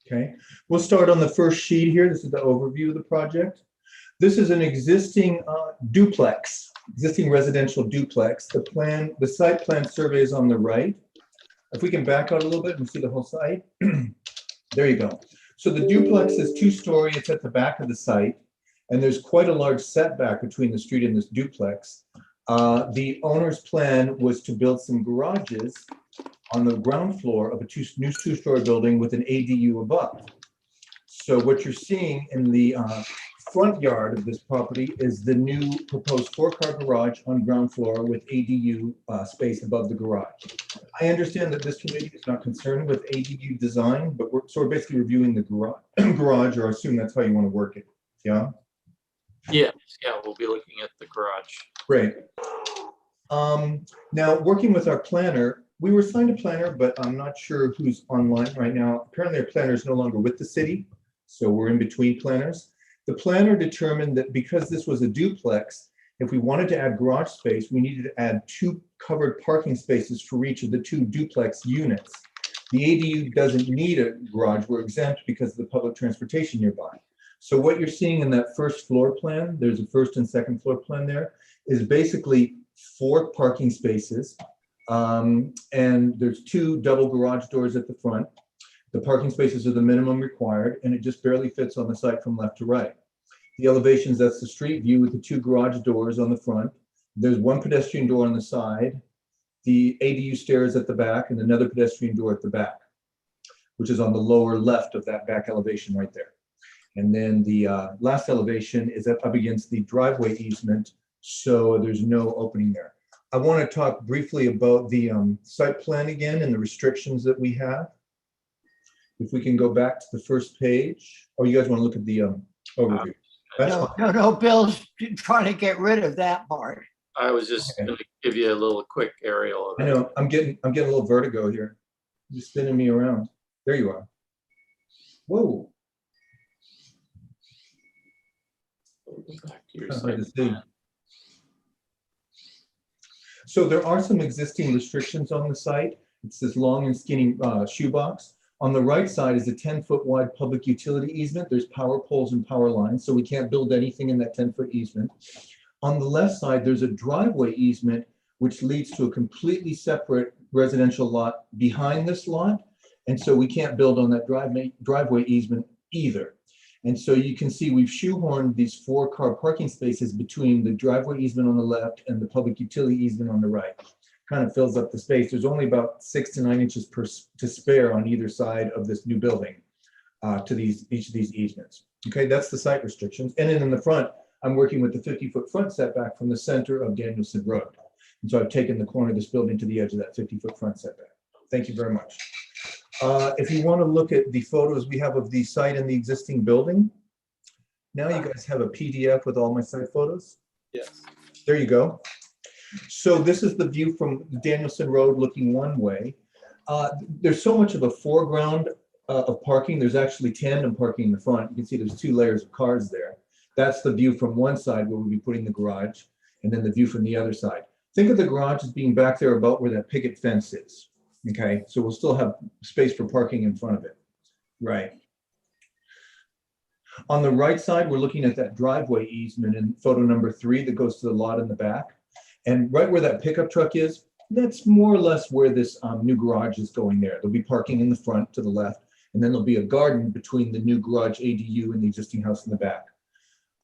Okay, we'll start on the first sheet here. This is the overview of the project. This is an existing duplex, existing residential duplex. The site plan survey is on the right. If we can back out a little bit and see the whole site. There you go. So the duplex is 2-story. It's at the back of the site, and there's quite a large setback between the street and this duplex. The owner's plan was to build some garages on the ground floor of a new 2-story building with an ADU above. So what you're seeing in the front yard of this property is the new proposed 4-car garage on ground floor with ADU space above the garage. I understand that this committee is not concerned with ADU design, but we're basically reviewing the garage, or I assume that's how you want to work it. Yeah. Yeah, we'll be looking at the garage. Great. Now, working with our planner, we were assigned a planner, but I'm not sure who's online right now. Apparently our planner is no longer with the city, so we're in between planners. The planner determined that because this was a duplex, if we wanted to add garage space, we needed to add 2 covered parking spaces for each of the 2 duplex units. The ADU doesn't need a garage. We're exempt because of the public transportation nearby. So what you're seeing in that first floor plan, there's a first and second floor plan there, is basically 4 parking spaces. And there's 2 double garage doors at the front. The parking spaces are the minimum required, and it just barely fits on the site from left to right. The elevations, that's the street view with the 2 garage doors on the front. There's 1 pedestrian door on the side, the ADU stairs at the back, and another pedestrian door at the back, which is on the lower left of that back elevation right there. And then the last elevation is up against the driveway easement, so there's no opening there. I want to talk briefly about the site plan again and the restrictions that we have. If we can go back to the first page. Oh, you guys want to look at the overview? That's fine. No, Bill's trying to get rid of that part. I was just going to give you a little quick aerial of I know, I'm getting a little vertigo here. You're spinning me around. There you are. Whoa. Back to your Hard site to see. plan. So there are some existing restrictions on the site. It's this long and skinny shoebox. On the right side is a 10-foot wide public utility easement. There's power poles and power lines, so we can't build anything in that 10-foot easement. On the left side, there's a driveway easement, which leads to a completely separate residential lot behind this lot. And so we can't build on that driveway easement either. And so you can see we've shoehorned these 4-car parking spaces between the driveway easement on the left and the public utility easement on the right. Kind of fills up the space. There's only about 6 to 9 inches to spare on either side of this new building to each of these easements. Okay, that's the site restrictions. And then in the front, I'm working with the 50-foot front setback from the center of Danielson Road. And so I've taken the corner of this building to the edge of that 50-foot front setback. Thank you very much. If you want to look at the photos we have of the site and the existing building, now you guys have a PDF with all my site photos. Yes. There you go. So this is the view from Danielson Road looking one way. There's so much of a foreground of parking. There's actually tandem parking in the front. You can see there's 2 layers of cars there. That's the view from one side where we'll be putting the garage, and then the view from the other side. Think of the garage as being back there about where that picket fence is. Okay, so we'll still have space for parking in front of it. Right. On the right side, we're looking at that driveway easement in photo number 3 that goes to the lot in the back. And right where that pickup truck is, that's more or less where this new garage is going there. There'll be parking in the front to the left, and then there'll be a garden between the new garage ADU and the existing house in the back.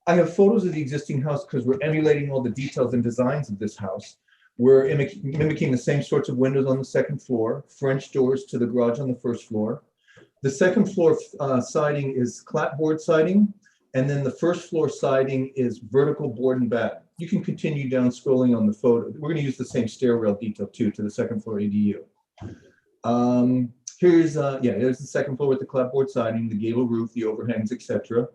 I have photos of the existing house because we're emulating all the details and designs of this house. We're mimicking the same sorts of windows on the second floor, French doors to the garage on the first floor. The second floor siding is clapboard siding, and then the first floor siding is vertical board and bat. You can continue down scrolling on the photo. We're going to use the same stair rail detail too to the second floor ADU. There's the second floor with the clapboard siding, the gable roof, the overhangs, etc.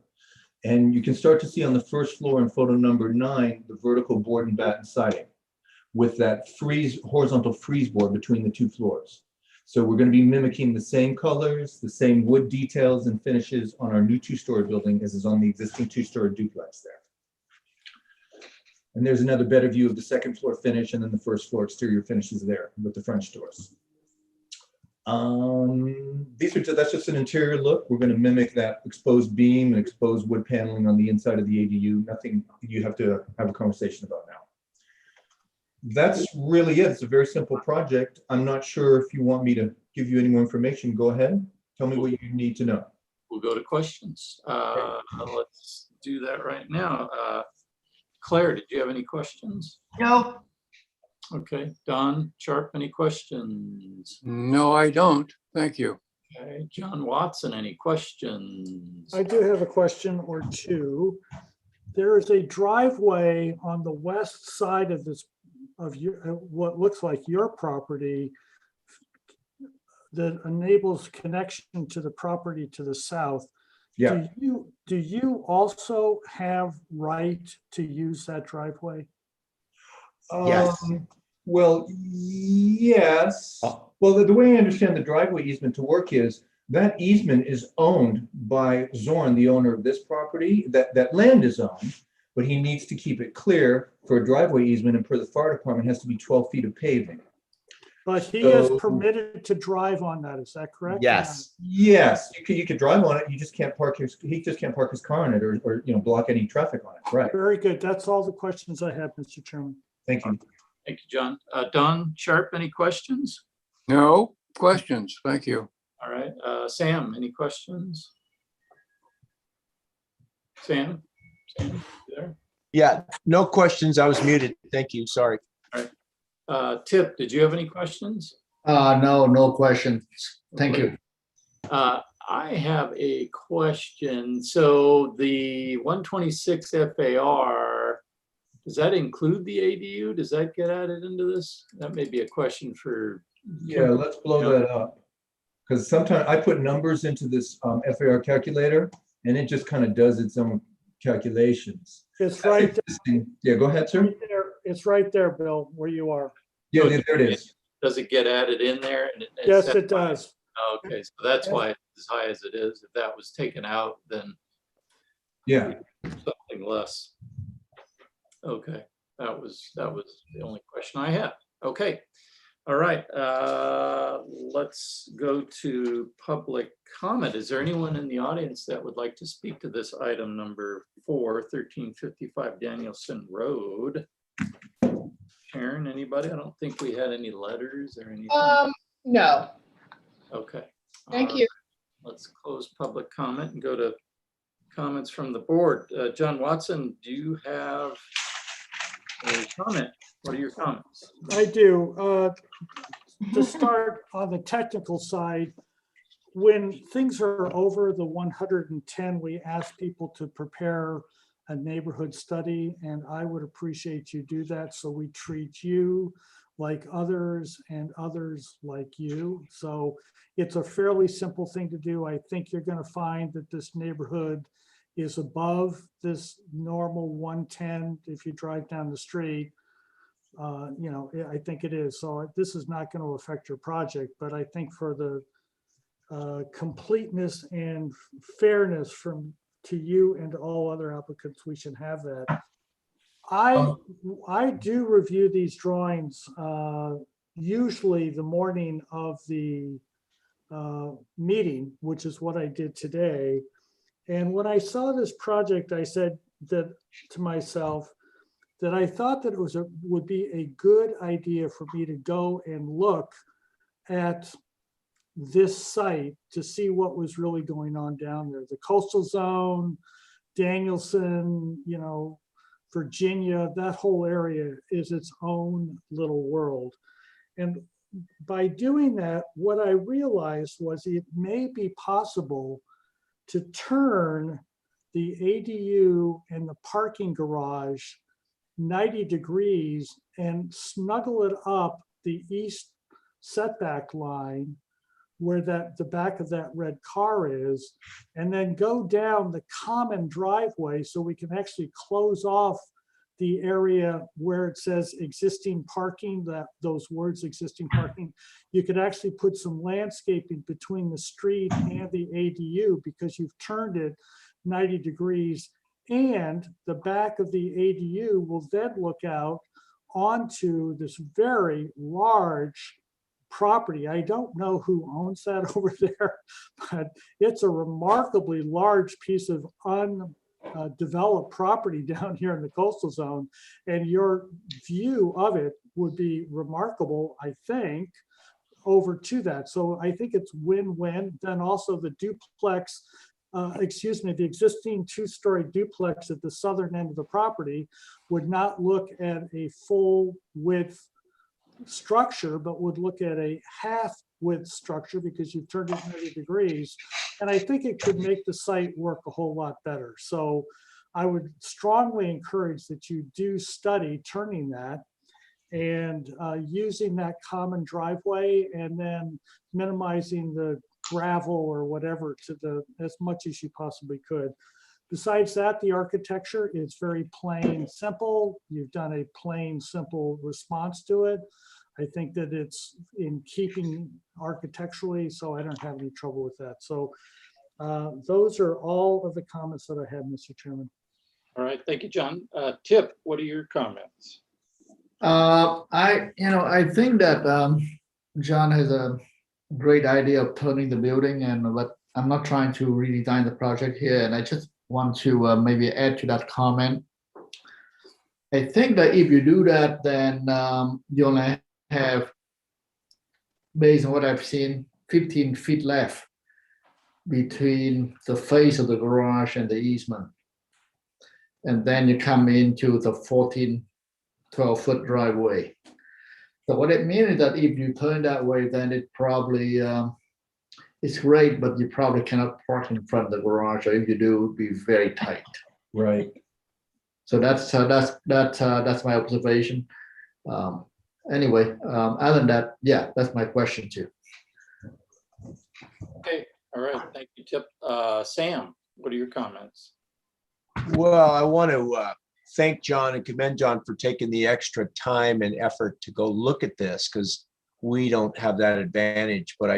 And you can start to see on the first floor in photo number 9, the vertical board and batten siding with that horizontal frieze board between the 2 floors. So we're going to be mimicking the same colors, the same wood details and finishes on our new 2-story building as is on the existing 2-story duplex there. And there's another better view of the second floor finish and then the first floor exterior finishes there with the French doors. That's just an interior look. We're going to mimic that exposed beam and exposed wood paneling on the inside of the ADU. Nothing you have to have a conversation about now. That's really it. It's a very simple project. I'm not sure if you want me to give you any more information. Go ahead. Tell me what you need to know. We'll go to questions. Let's do that right now. Claire, did you have any questions? No. Okay. Don Sharp, any questions? No, I don't. Thank you. Okay. John Watson, any questions? I do have a question or two. There is a driveway on the west side of this, of your, what looks like your property, that enables connection to the property to the south. Yeah. Do you also have right to use that driveway? Yes. Well, yes. Well, the way I understand the driveway easement to work is That easement is owned by Zorn, the owner of this property. That land is owned, but he needs to keep it clear for a driveway easement, and per the fire department, has to be 12 feet of paving. But he is So- permitted to drive on that, is that correct? Yes. Yes, you could drive on it. You just can't park he just can't park his car on it or block any traffic on it. Right. Very good. That's all the questions I have, Mr. Chairman. Thank you. Thank you, John. Don Sharp, any questions? No questions. Thank you. All right, Sam, any questions? Sam, you there? Yeah, no questions. I was muted. Thank you. Sorry. All right. Tip, did you have any questions? No questions. Thank you. I have a question. So the 126 FAR, does that include the ADU? Does that get added into this? That may be a question for. Yeah, let's blow that up. Because sometimes I put numbers into this FAR calculator and it just kind of does its own calculations. It's right Yeah, go ahead, sir. there. It's right there, Bill, where you are. Yeah, there it is. Does it get added in there? And Yes, it does. Okay, so that's why it's as high as it is. If that was taken out, then yeah, something less. Okay, that was the only question I had. Okay, all right. Let's go to public comment. Is there anyone in the audience that would like to speak to this item number 4, 1355 Danielson Road? Sharon, anybody? I don't think we had any letters or anything. No. Okay. Thank you. Let's close public comment and go to comments from the board. John Watson, do you have a comment? What are your comments? I do. To start on the technical side, when things are over the 110, we ask people to prepare a neighborhood study, and I would appreciate you do that so we treat you like others and others like you. So it's a fairly simple thing to do. I think you're going to find that this neighborhood is above this normal 110 if you drive down the street. I think it is. So this is not going to affect your project, but I think for the completeness and fairness to you and to all other applicants, we should have that. I do review these drawings usually the morning of the meeting, which is what I did today. And when I saw this project, I said that to myself that I thought that it would be a good idea for me to go and look at this site to see what was really going on down there. The coastal zone, Danielson, Virginia, that whole area is its own little world. And by doing that, what I realized was it may be possible to turn the ADU and the parking garage 90 degrees and snuggle it up the east setback line where the back of that red car is, and then go down the common driveway so we can actually close off the area where it says existing parking, those words existing parking. You could actually put some landscaping between the street and the ADU because you've turned it 90 degrees, and the back of the ADU will then look out onto this very large property. I don't know who owns that over there, but it's a remarkably large piece of undeveloped property down here in the coastal zone. And your view of it would be remarkable, I think, over to that. So I think it's win-win. Then also the duplex, the existing two-story duplex at the southern end of the property would not look at a full width structure, but would look at a half width structure because you've turned it 90 degrees. And I think it could make the site work a whole lot better. So I would strongly encourage that you do study turning that and using that common driveway and then minimizing the gravel or whatever to as much as you possibly could. Besides that, the architecture is very plain, simple. You've done a plain, simple response to it. I think that it's in keeping architecturally, so I don't have any trouble with that. So those are all of the comments that I have, Mr. Chairman. All right, thank you, John. Tip, what are your comments? I think that John has a great idea of turning the building, but I'm not trying to redesign the project here, and I just want to maybe add to that comment. I think that if you do that, then you only have, based on what I've seen, 15 feet left between the face of the garage and the easement. And then you come into the 12-foot driveway. So what it means is that if you turn that way, then it probably, it's great, but you probably cannot park in front of the garage, or if you do, it would be very tight. Right. So that's my observation. Anyway, other than that, yeah, that's my question too. Okay, all right, thank you, Tip. Sam, what are your comments? Well, I want to thank John and commend John for taking the extra time and effort to go look at this, because we don't have that advantage. But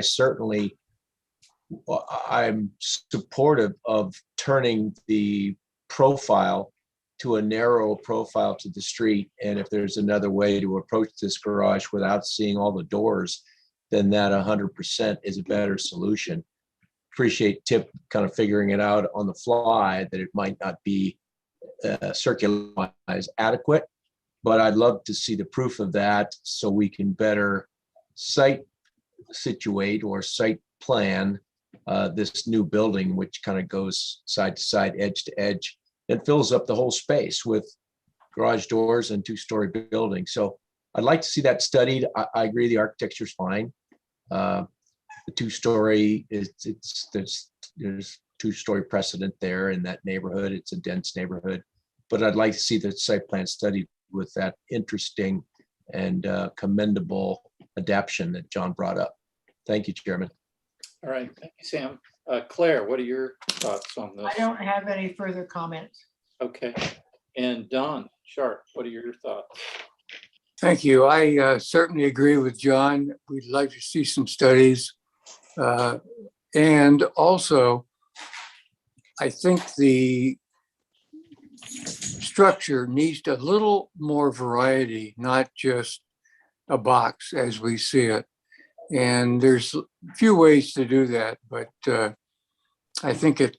I'm supportive of turning the profile to a narrow profile to the street. And if there's another way to approach this garage without seeing all the doors, then that 100% is a better solution. Appreciate Tip kind of figuring it out on the fly that it might not be circular-wise adequate, but I'd love to see the proof of that so we can better site situate or site plan this new building, which kind of goes side to side, edge to edge, and fills up the whole space with garage doors and two-story building. So I'd like to see that studied. I agree the architecture's fine. The two-story there's two-story precedent there in that neighborhood. It's a dense neighborhood, but I'd like to see the site plan studied with that interesting and commendable adaptation that John brought up. Thank you, Chairman. All right, thank you, Sam. Claire, what are your thoughts on this? I don't have any further comments. Okay, and Don Sharp, what are your thoughts? Thank you. I certainly agree with John. We'd like to see some studies. And also, I think the structure needs a little more variety, not just a box as we see it. And there's a few ways to do that, but I think it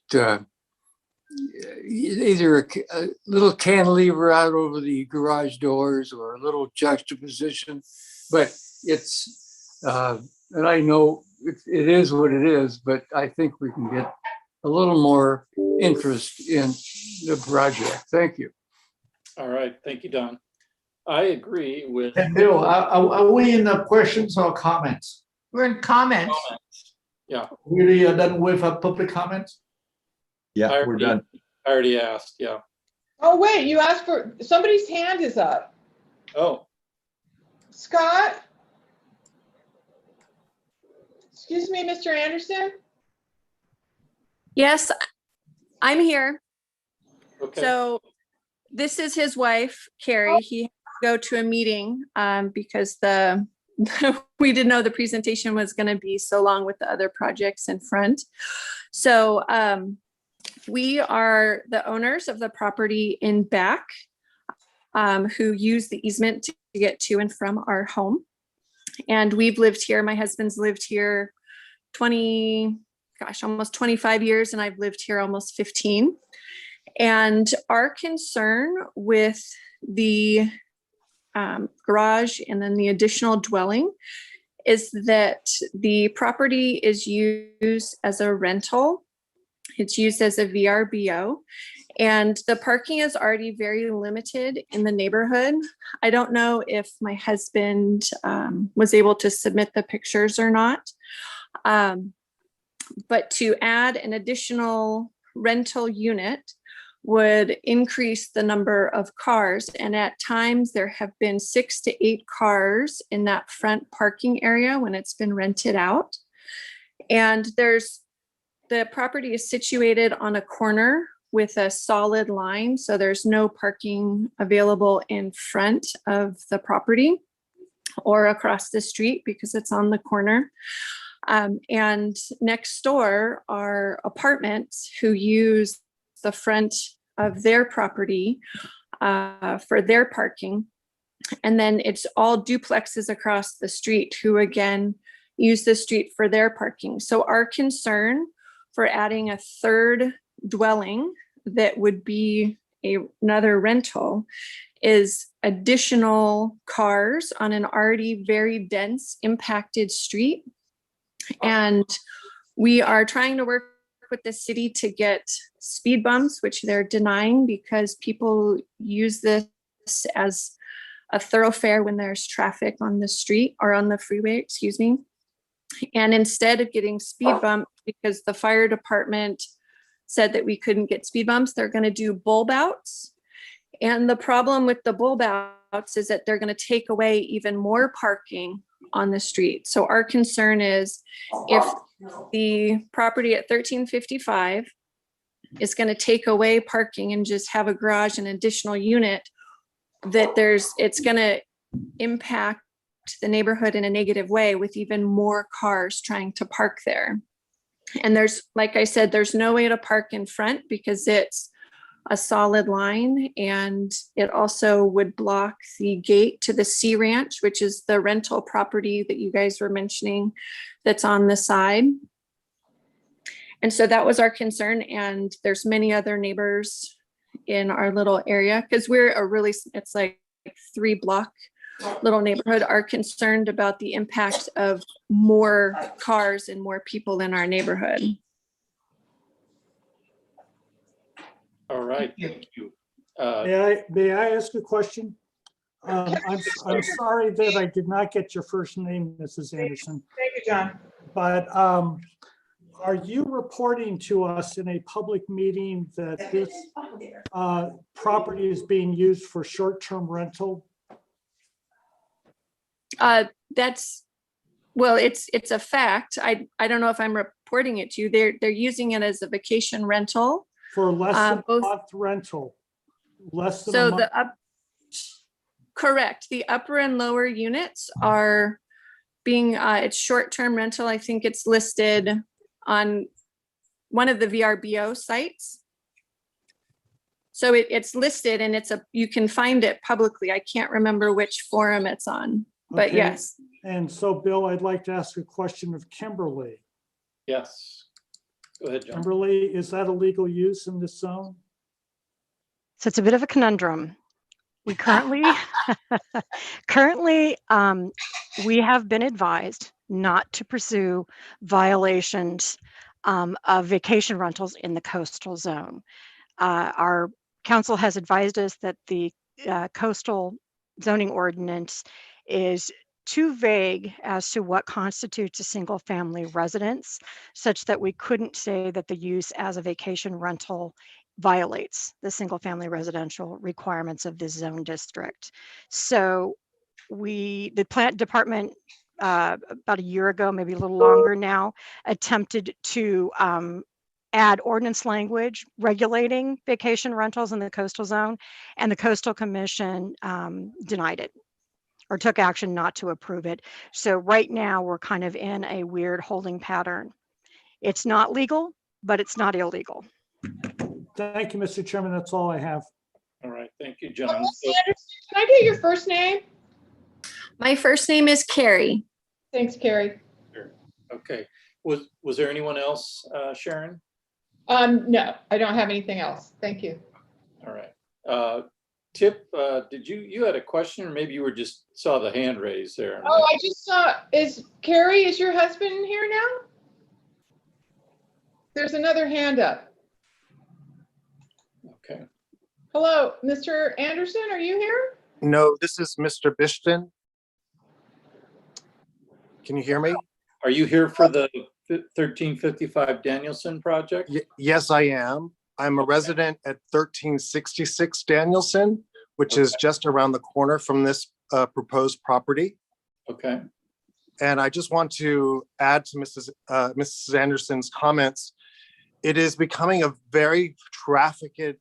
either a little cantilever out over the garage doors or a little juxtaposition, but it's, and I know it is what it is, but I think we can get a little more interest in the project. Thank you. All right, thank you, Don. I agree with. And Bill, are we in the questions or comments? We're in comments. Yeah. Really done with public comments? Yeah, we're done. I already asked, yeah. Oh, wait, you asked for, somebody's hand is up. Oh. Scott? Excuse me, Mr. Anderson? Yes, I'm here. Okay. So this is his wife, Carrie. He had to go to a meeting because we didn't know the presentation was going to be so long with the other projects in front. So we are the owners of the property in back who use the easement to get to and from our home. And we've lived here. My husband's lived here almost 25 years, and I've lived here almost 15. And our concern with the garage and then the additional dwelling is that the property is used as a rental. It's used as a VRBO, and the parking is already very limited in the neighborhood. I don't know if my husband was able to submit the pictures or not, but to add an additional rental unit would increase the number of cars. And at times there have been 6 to 8 cars in that front parking area when it's been rented out. And the property is situated on a corner with a solid line. So there's no parking available in front of the property. or across the street because it's on the corner. And next door are apartments who use the front of their property for their parking. And then it's all duplexes across the street who again use the street for their parking. So our concern for adding a third dwelling that would be another rental is additional cars on an already very dense impacted street. And we are trying to work with the city to get speed bumps, which they're denying because people use this as a thoroughfare when there's traffic on the street or on the freeway, excuse me. And instead of getting speed bumps, because the fire department said that we couldn't get speed bumps, they're going to do bulb outs. And the problem with the bulb outs is that they're going to take away even more parking on the street. So our concern is if the property at 1355 is going to take away parking and just have a garage and additional unit, that it's going to impact the neighborhood in a negative way with even more cars trying to park there. And there's, like I said, there's no way to park in front because it's a solid line, and it also would block the gate to the Sea Ranch, which is the rental property that you guys were mentioning that's on the side. And so that was our concern. And there's many other neighbors in our little area because it's like 3-block little neighborhood, are concerned about the impact of more cars and more people in our neighborhood. All right, thank you. May I ask a question? I'm sorry that I did not get your first name, Mrs. Anderson. Thank you, John. But are you reporting to us in a public meeting that this property is being used for short-term rental? It's a fact. I don't know if I'm reporting it to you. They're using it as a vacation rental. For less than a month rental, less than a month. Correct. The upper and lower units are being, it's short-term rental. I think it's listed on one of the VRBO sites. So it's listed and you can find it publicly. I can't remember which forum it's on, but Okay. yes. And so, Bill, I'd like to ask a question of Kimberly. Yes. Go ahead, John. Kimberly, is that a legal use in this zone? So it's a bit of a conundrum. We currently we have been advised not to pursue violations of vacation rentals in the coastal zone. Our council has advised us that the coastal zoning ordinance is too vague as to what constitutes a single family residence, such that we couldn't say that the use as a vacation rental violates the single family residential requirements of this zone district. So the plant department about a year ago, maybe a little longer now, attempted to add ordinance language regulating vacation rentals in the coastal zone, and the Coastal Commission denied it or took action not to approve it. So right now we're kind of in a weird holding pattern. It's not legal, but it's not illegal. Thank you, Mr. Chairman. That's all I have. All right, thank you, John. Can I get your first name? My first name is Carrie. Thanks, Carrie. Sure. Okay. Was there anyone else, Sharon? No, I don't have anything else. Thank you. All right. Tip, did you had a question, or maybe you were just saw the hand raised there? Oh, I just saw, is your husband here now? There's another hand up. Okay. Hello, Mr. Anderson, are you here? No, this is Mr. Bishton. Can you hear me? Are you here for the 1355 Danielson project? Yes, I am. I'm a resident at 1366 Danielson, which is just around the corner from this proposed property. Okay. And I just want to add to Mrs. Anderson's comments. It is becoming a very trafficked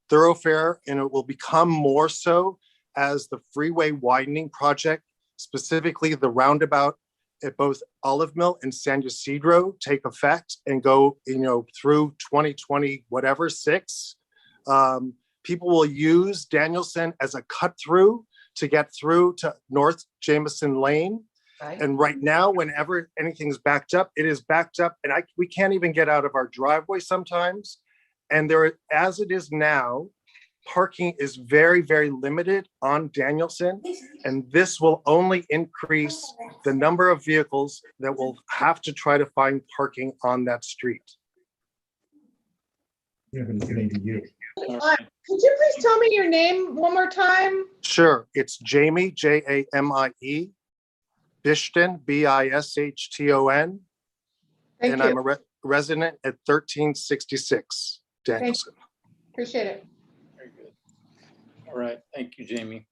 thoroughfare, and it will become more so as the freeway widening project, specifically the roundabout at both Olive Mill and San Ysidro take effect and go, through 2020, whatever, 6, people will use Danielson as a cut through to get through to North Jameson Lane. Right. And right now, whenever anything's backed up, it is backed up, and we can't even get out of our driveway sometimes. And there, as it is now, parking is very, very limited on Danielson, and this will only increase the number of vehicles that will have to try to find parking on that street. Yeah, but it's getting to you. Could you please tell me your name one more time? Sure, it's Jamie, Jamie, Bishton, Bishton, Thank and you. I'm a resident at 1366 Danielson. Appreciate it. Very good. All right, thank you, Jamie.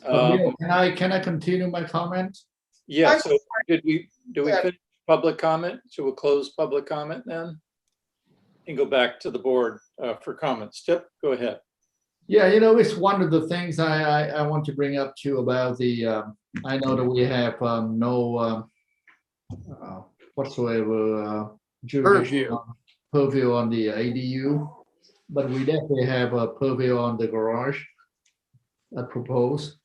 Can I continue my comment? Yeah, so do we finish public comment? So we'll close public comment then? And go back to the board for comments. Tip, go ahead. Yeah, it's one of the things I want to bring up too about the, I know that we have no whatsoever purview on the ADU, but we definitely have a purview on the garage proposed.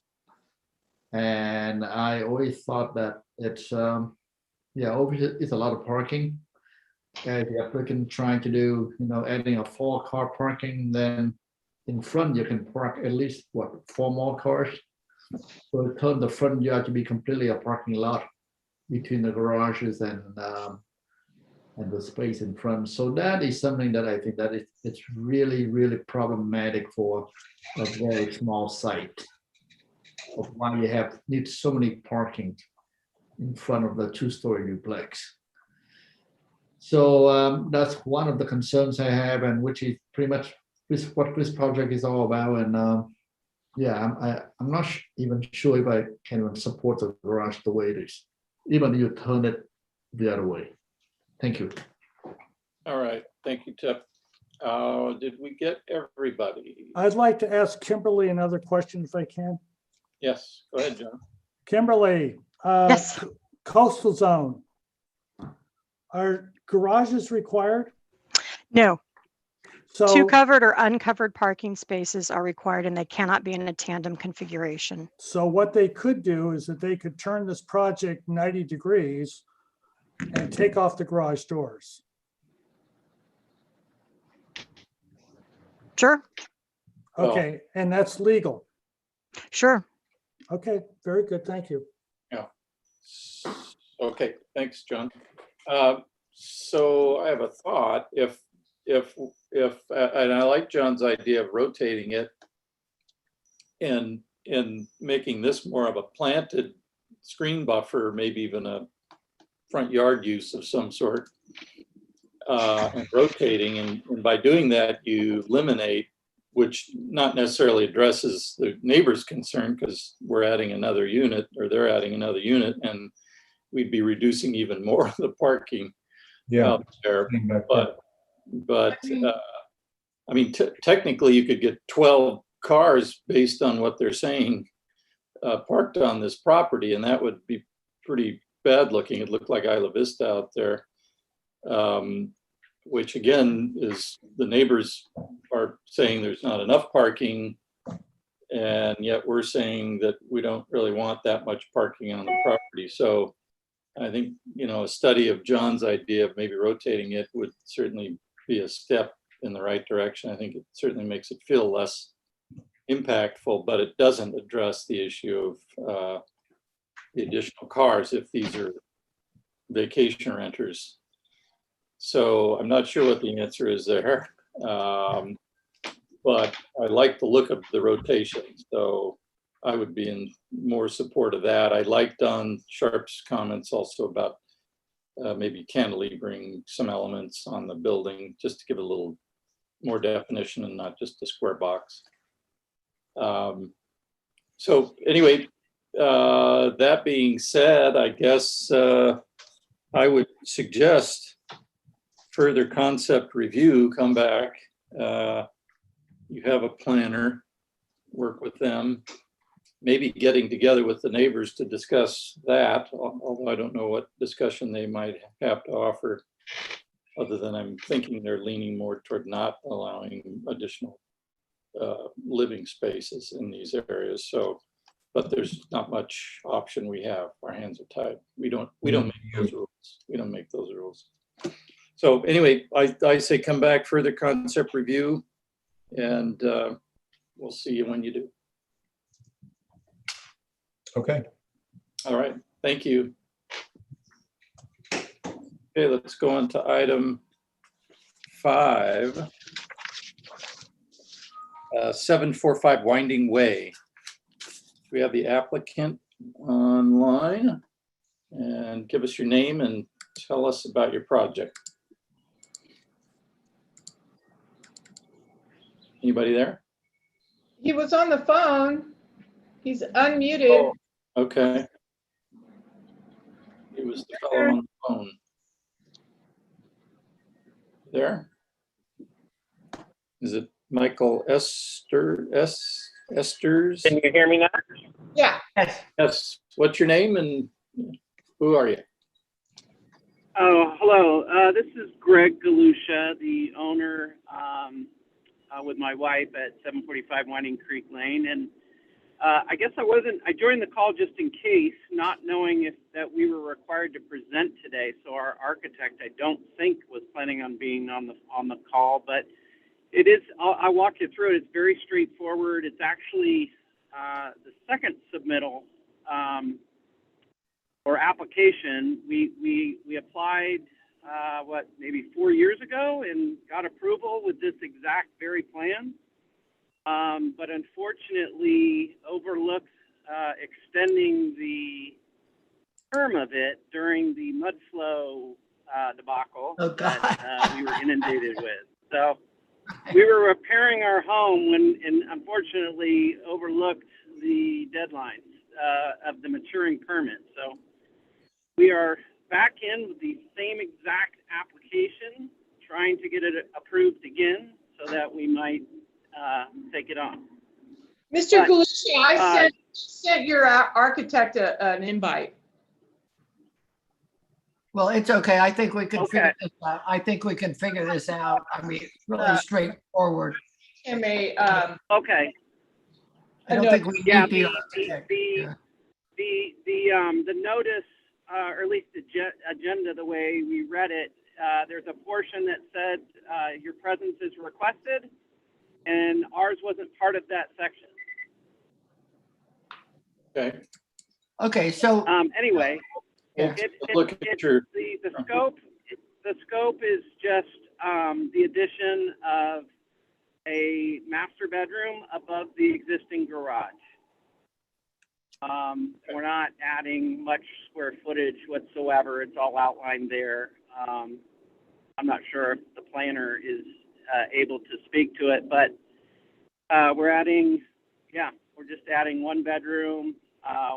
And I always thought that it's, obviously it's a lot of parking. If the applicant trying to do, adding a 4-car parking, then in front you can park at least 4 more cars. So it turn the front yard to be completely a parking lot between the garages and the space in front. So that is something that I think that it's really, really problematic for a very small site of why you need so many parking in front of the 2-story duplex. So that's one of the concerns I have, and which is pretty much what this project is all about. And I'm not even sure if I can even support the garage the way it is, even if you turn it the other way. Thank you. All right, thank you, Tip. Did we get everybody? I'd like to ask Kimberly another question if I can. Yes, go ahead, John. Kimberly, Yes. Coastal zone. Are garages required? No. So 2 covered or uncovered parking spaces are required, and they cannot be in a tandem configuration. So what they could do is that they could turn this project 90 degrees and take off the garage doors. Sure. Okay, and that's legal. Sure. Okay, very good. Thank you. Yeah. Okay, thanks, John. So I have a thought. If and I like John's idea of rotating it and making this more of a planted screen buffer, maybe even a front yard use of some sort, and rotating. And by doing that, you eliminate, which not necessarily addresses the neighbor's concern, because we're adding another unit, or they're adding another unit, and we'd be reducing even more of the parking out there. But I mean, technically you could get 12 cars based on what they're saying parked on this property, and that would be pretty bad looking. It looked like Isla Vista out there, which again is the neighbors are saying there's not enough parking, and yet we're saying that we don't really want that much parking on the property. So I think, a study of John's idea of maybe rotating it would certainly be a step in the right direction. I think it certainly makes it feel less impactful, but it doesn't address the issue of the additional cars if these are vacation renters. So I'm not sure what the answer is there, but I like the look of the rotation. So I would be in more support of that. I like Don Sharp's comments also about maybe cantilevering some elements on the building, just to give it a little more definition and not just a square box. So anyway, that being said, I guess I would suggest further concept review, come back. You have a planner, work with them. maybe getting together with the neighbors to discuss that, although I don't know what discussion they might have to offer, other than I'm thinking they're leaning more toward not allowing additional living spaces in these areas. So, but there's not much option we have. Our hands are tied. We don't make those rules. We don't make those rules. So anyway, I say come back, further concept review, and we'll see you when you do. Okay. All right, thank you. Okay, let's go on to item 5. 745 Winding Way. We have the applicant online, and give us your name and tell us about your project. Anybody there? He was on the phone. He's unmuted. Oh, okay. He was the fellow on the phone. There? Is it Michael Esters? Can you hear me now? Yeah. Yes. What's your name and who are you? Oh, hello. This is Greg Galusha, the owner with my wife at 745 Winding Creek Lane. And I guess I joined the call just in case, not knowing that we were required to present today. So our architect, I don't think, was planning on being on the call, but it is, I'll walk you through it. It's very straightforward. It's actually the second submittal or application. We applied, maybe 4 years ago and got approval with this exact very plan. But unfortunately overlooked extending the term of it during the mud flow debacle that we were inundated with. So we were repairing our home and unfortunately overlooked the deadlines of the maturing permit. So we are back in with the same exact application, trying to get it approved again so that we might take it on. Mr. Galucci, I sent your architect an invite. Well, it's okay. I think we can figure this out. I think we can figure this out. I mean, it's really straightforward. Okay. I don't think we need the architect. The notice, or at least the agenda, the way we read it, there's a portion that said your presence is requested, and ours wasn't part of that section. Okay. Okay, so anyway, yeah. The scope is just the addition of a master bedroom above the existing garage. We're not adding much square footage whatsoever. It's all outlined there. I'm not sure if the planner is able to speak to it, but we're just adding one bedroom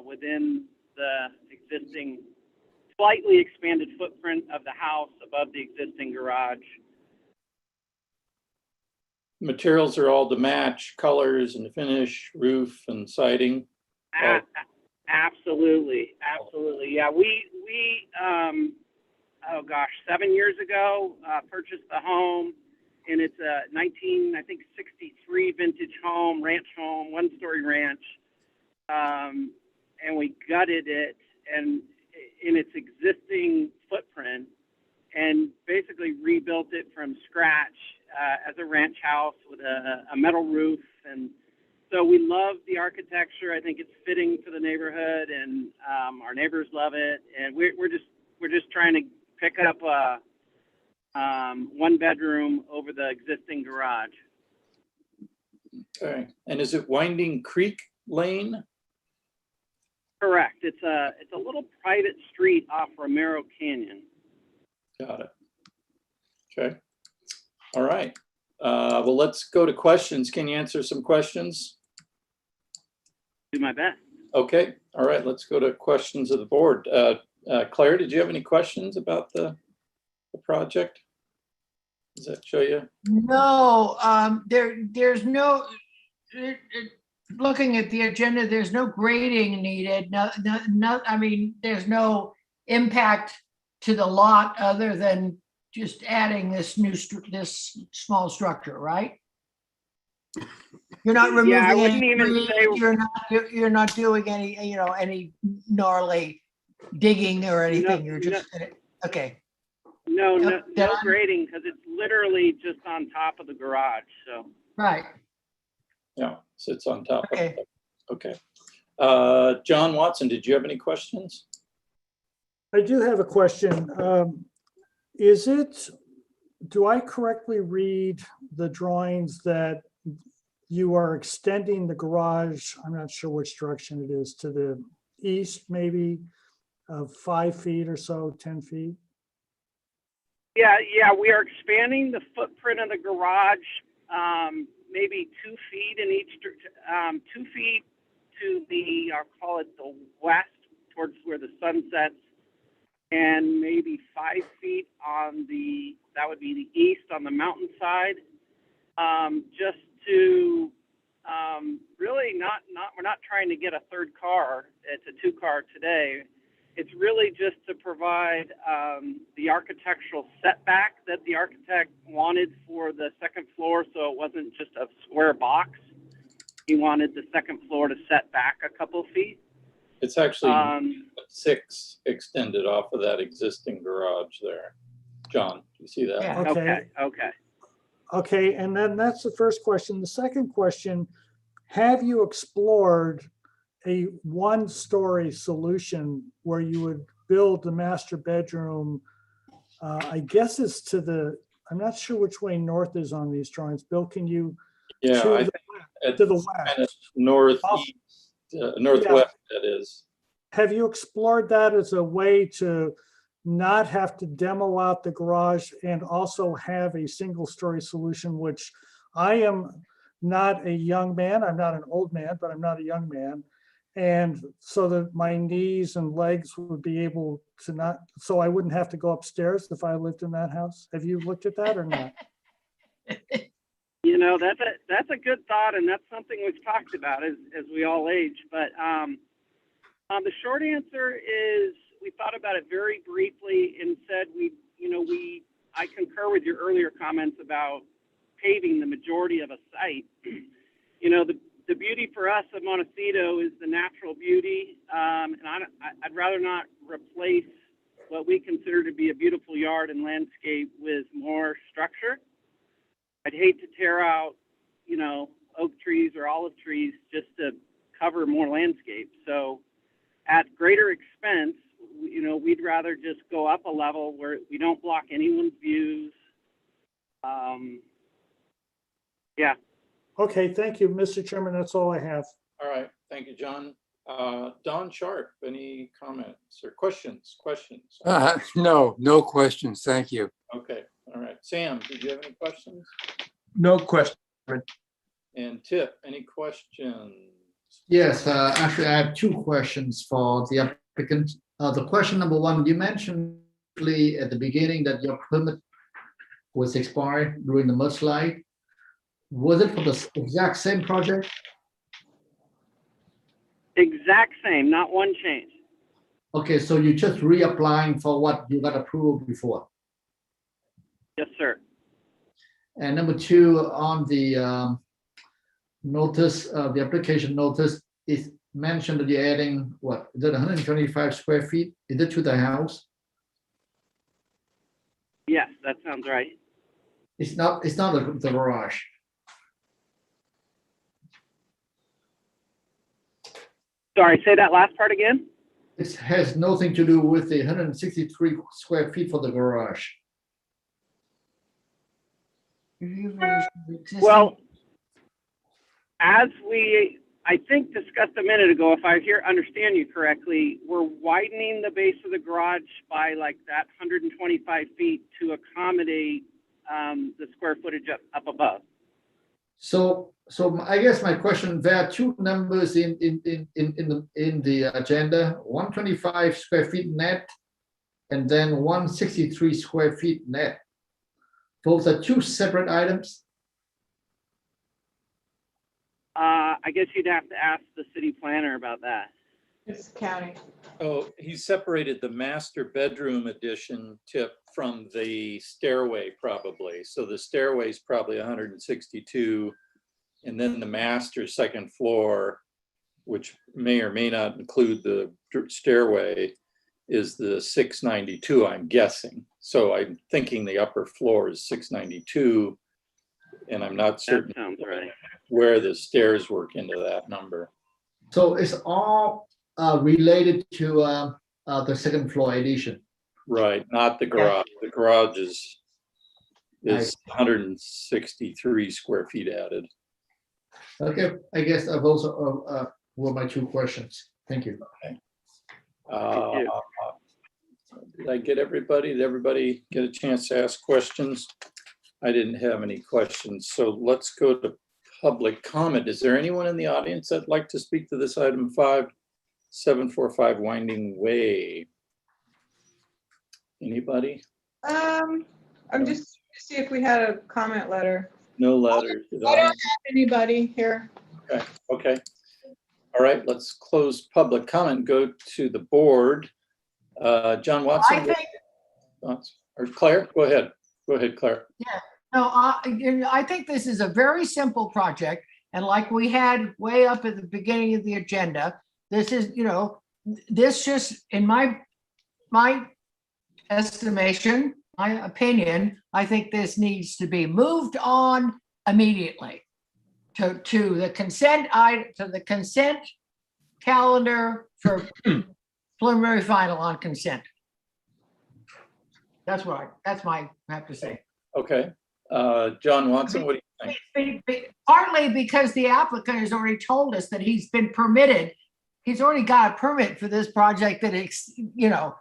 within the existing slightly expanded footprint of the house above the existing garage. Materials are all to match, colors and finish, roof and siding. Absolutely. Yeah, we 7 years ago purchased the home, and it's a 1963 vintage home, ranch home, one-story ranch, and we gutted it and in its existing footprint and basically rebuilt it from scratch as a ranch house with a metal roof. And so we love the architecture. I think it's fitting for the neighborhood, and our neighbors love it. And we're just trying to pick up one bedroom over the existing garage. Okay. And is it Winding Creek Lane? Correct. It's a little private street off Romero Canyon. Got it. Okay. All right. Well, let's go to questions. Can you answer some questions? Do my best. Okay. All right. Let's go to questions of the board. Claire, did you have any questions about the project? Does that show you? No, there's no. looking at the agenda, there's no grading needed. I mean, there's no impact to the lot other than just adding this this small structure, right? You're not removing Yeah, I wouldn't any even trees, say. you're not doing any, any gnarly digging or anything. You're just, okay. No Then grading, because it's literally just on top of the garage, so. Right. Yeah, sits on top of Okay. it. Okay. John Watson, did you have any questions? I do have a question. Do I correctly read the drawings that you are extending the garage, I'm not sure which direction it is, to the east, maybe 5 feet or so, 10 feet? Yeah, we are expanding the footprint of the garage, maybe 2 feet in each, 2 feet to the, I'll call it the west, towards where the sun sets, and maybe 5 feet on that would be the east on the mountainside, just to really we're not trying to get a third car. It's a 2-car today. It's really just to provide the architectural setback that the architect wanted for the second floor, so it wasn't just a square box. He wanted the second floor to set back a couple feet. It's actually 6 extended off of that existing garage there. John, do you see that? Yeah. Okay. Okay, and then that's the first question. The second question, have you explored a 1-story solution where you would build the master bedroom? I guess it's I'm not sure which way north is on these drawings. Bill, can you? Yeah, to I the, think to the it's west. kind of northeast, northwest, that is. Have you explored that as a way to not have to demo out the garage and also have a 1-story solution, which I am not a young man, I'm not an old man, but I'm not a young man. And so that my knees and legs would be able to so I wouldn't have to go upstairs if I lived in that house. Have you looked at that or not? That's a good thought, and that's something we've talked about as we all age. But the short answer is we thought about it very briefly and said I concur with your earlier comments about paving the majority of a site. The beauty for us of Montecito is the natural beauty, and I'd rather not replace what we consider to be a beautiful yard and landscape with more structure. I'd hate to tear out, oak trees or olive trees just to cover more landscape. So at greater expense, we'd rather just go up a level where we don't block anyone's views. Yeah. Okay, thank you, Mr. Chairman. That's all I have. All right, thank you, John. Don Sharp, any comments or questions? No questions. Thank you. Okay, all right. Sam, did you have any questions? No question. And Tip, any questions? Yes, actually, I have 2 questions for the applicant. The question number 1, you mentioned at the beginning that your permit was expired during the mudslide. Was it for the exact same project? Exact same, not one change. Okay, so you're just reapplying for what you got approval before? Yes, sir. And number 2, on the notice, the application notice, is mentioned that you're adding, what, is it 125 square feet? Is it to the house? Yes, that sounds right. It's not the garage. Sorry, say that last part again. It has nothing to do with the 163 square feet for the garage. Well, as I think discussed a minute ago, if I understand you correctly, we're widening the base of the garage by like that 125 feet to accommodate the square footage up above. So I guess my question, there are 2 numbers in the agenda, 125 square feet net, and then 163 square feet net. Those are 2 separate items. I guess you'd have to ask the city planner about that. It's county. Oh, he separated the master bedroom addition tip from the stairway probably. So the stairway is probably 162. And then the master second floor, which may or may not include the stairway, is the 692, I'm guessing. So I'm thinking the upper floor is 692. And I'm not certain That sounds right. where the stairs work into that number. So it's all related to the second floor addition. Right, not the garage. The garage is 163 square feet added. Okay, I guess those were my two questions. Thank you. Okay. Did I get everybody? Did everybody get a chance to ask questions? I didn't have any questions, so let's go to public comment. Is there anyone in the audience that'd like to speak to this item 5745 Winding Way? Anybody? I'm just to see if we had a comment letter. No letters. I don't have anybody here. Okay. Okay. All right, let's close public comment, go to the board. John Watson. Or Claire, go ahead. Go ahead, Claire. Yeah, no, I think this is a very simple project. And like we had way up at the beginning of the agenda, this is, you know, this just, in my estimation, my opinion, I think this needs to be moved on immediately to the consent calendar for preliminary final on consent. That's my I have to say. Okay. John Watson, what do you think? Partly because the applicant has already told us that he's been permitted. He's already got a permit for this project that, you know,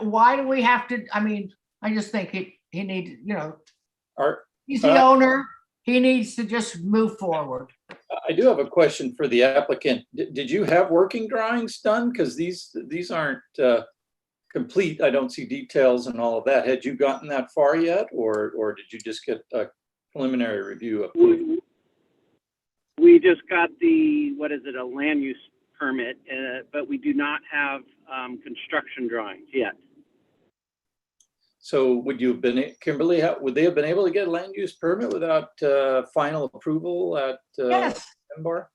why do we have to, I mean, I just think he needs, you know, he's the owner. He needs to just move forward. I do have a question for the applicant. Did you have working drawings done? Because these aren't complete. I don't see details and all of that. Had you gotten that far yet, or did you just get a preliminary review approved? We just got the, what is it, a land use permit, but we do not have construction drawings yet. So would you have been, Kimberly, would they have been able to get a land use permit without final approval at Yes. MBAR?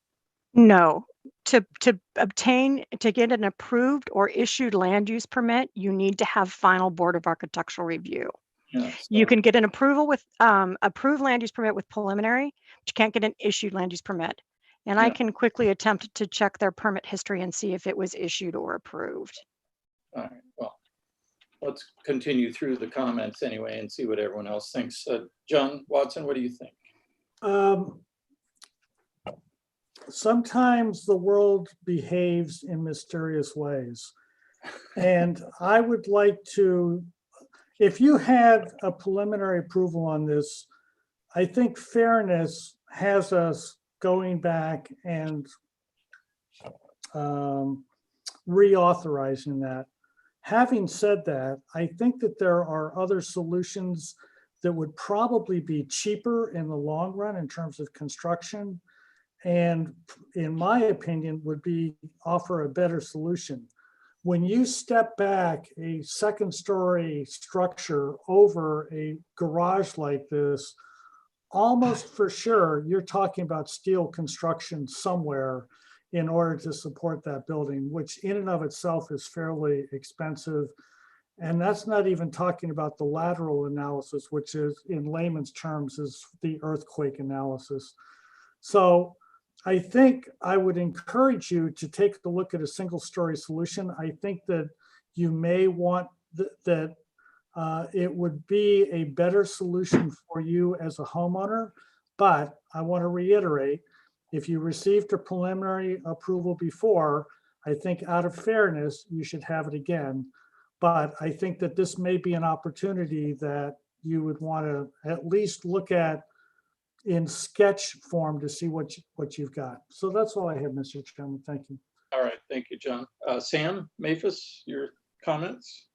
No, to get an approved or issued land use permit, you need to have final Board of Architectural review. Yeah, You can get an approval with approved land use permit with preliminary, but you can't get an issued land use permit. And I can quickly attempt to check their permit history and see if it was issued or approved. All right, well, let's continue through the comments anyway and see what everyone else thinks. John Watson, what do you think? Sometimes the world behaves in mysterious ways. And I would like to, if you had a preliminary approval on this, I think fairness has us going back and reauthorizing that. Having said that, I think that there are other solutions that would probably be cheaper in the long run in terms of construction, and in my opinion would be offer a better solution. When you step back a second story structure over a garage like this, almost for sure you're talking about steel construction somewhere in order to support that building, which in and of itself is fairly expensive. And that's not even talking about the lateral analysis, which is in layman's terms is the earthquake analysis. So I think I would encourage you to take a look at a single story solution. I think that you may want that it would be a better solution for you as a homeowner. But I want to reiterate, if you received a preliminary approval before, I think out of fairness, you should have it again. But I think that this may be an opportunity that you would want to at least look at in sketch form to see what you've got. So that's all I have, Mr. Chairman. Thank you. All right, thank you, John. Sam Maphis, your comments?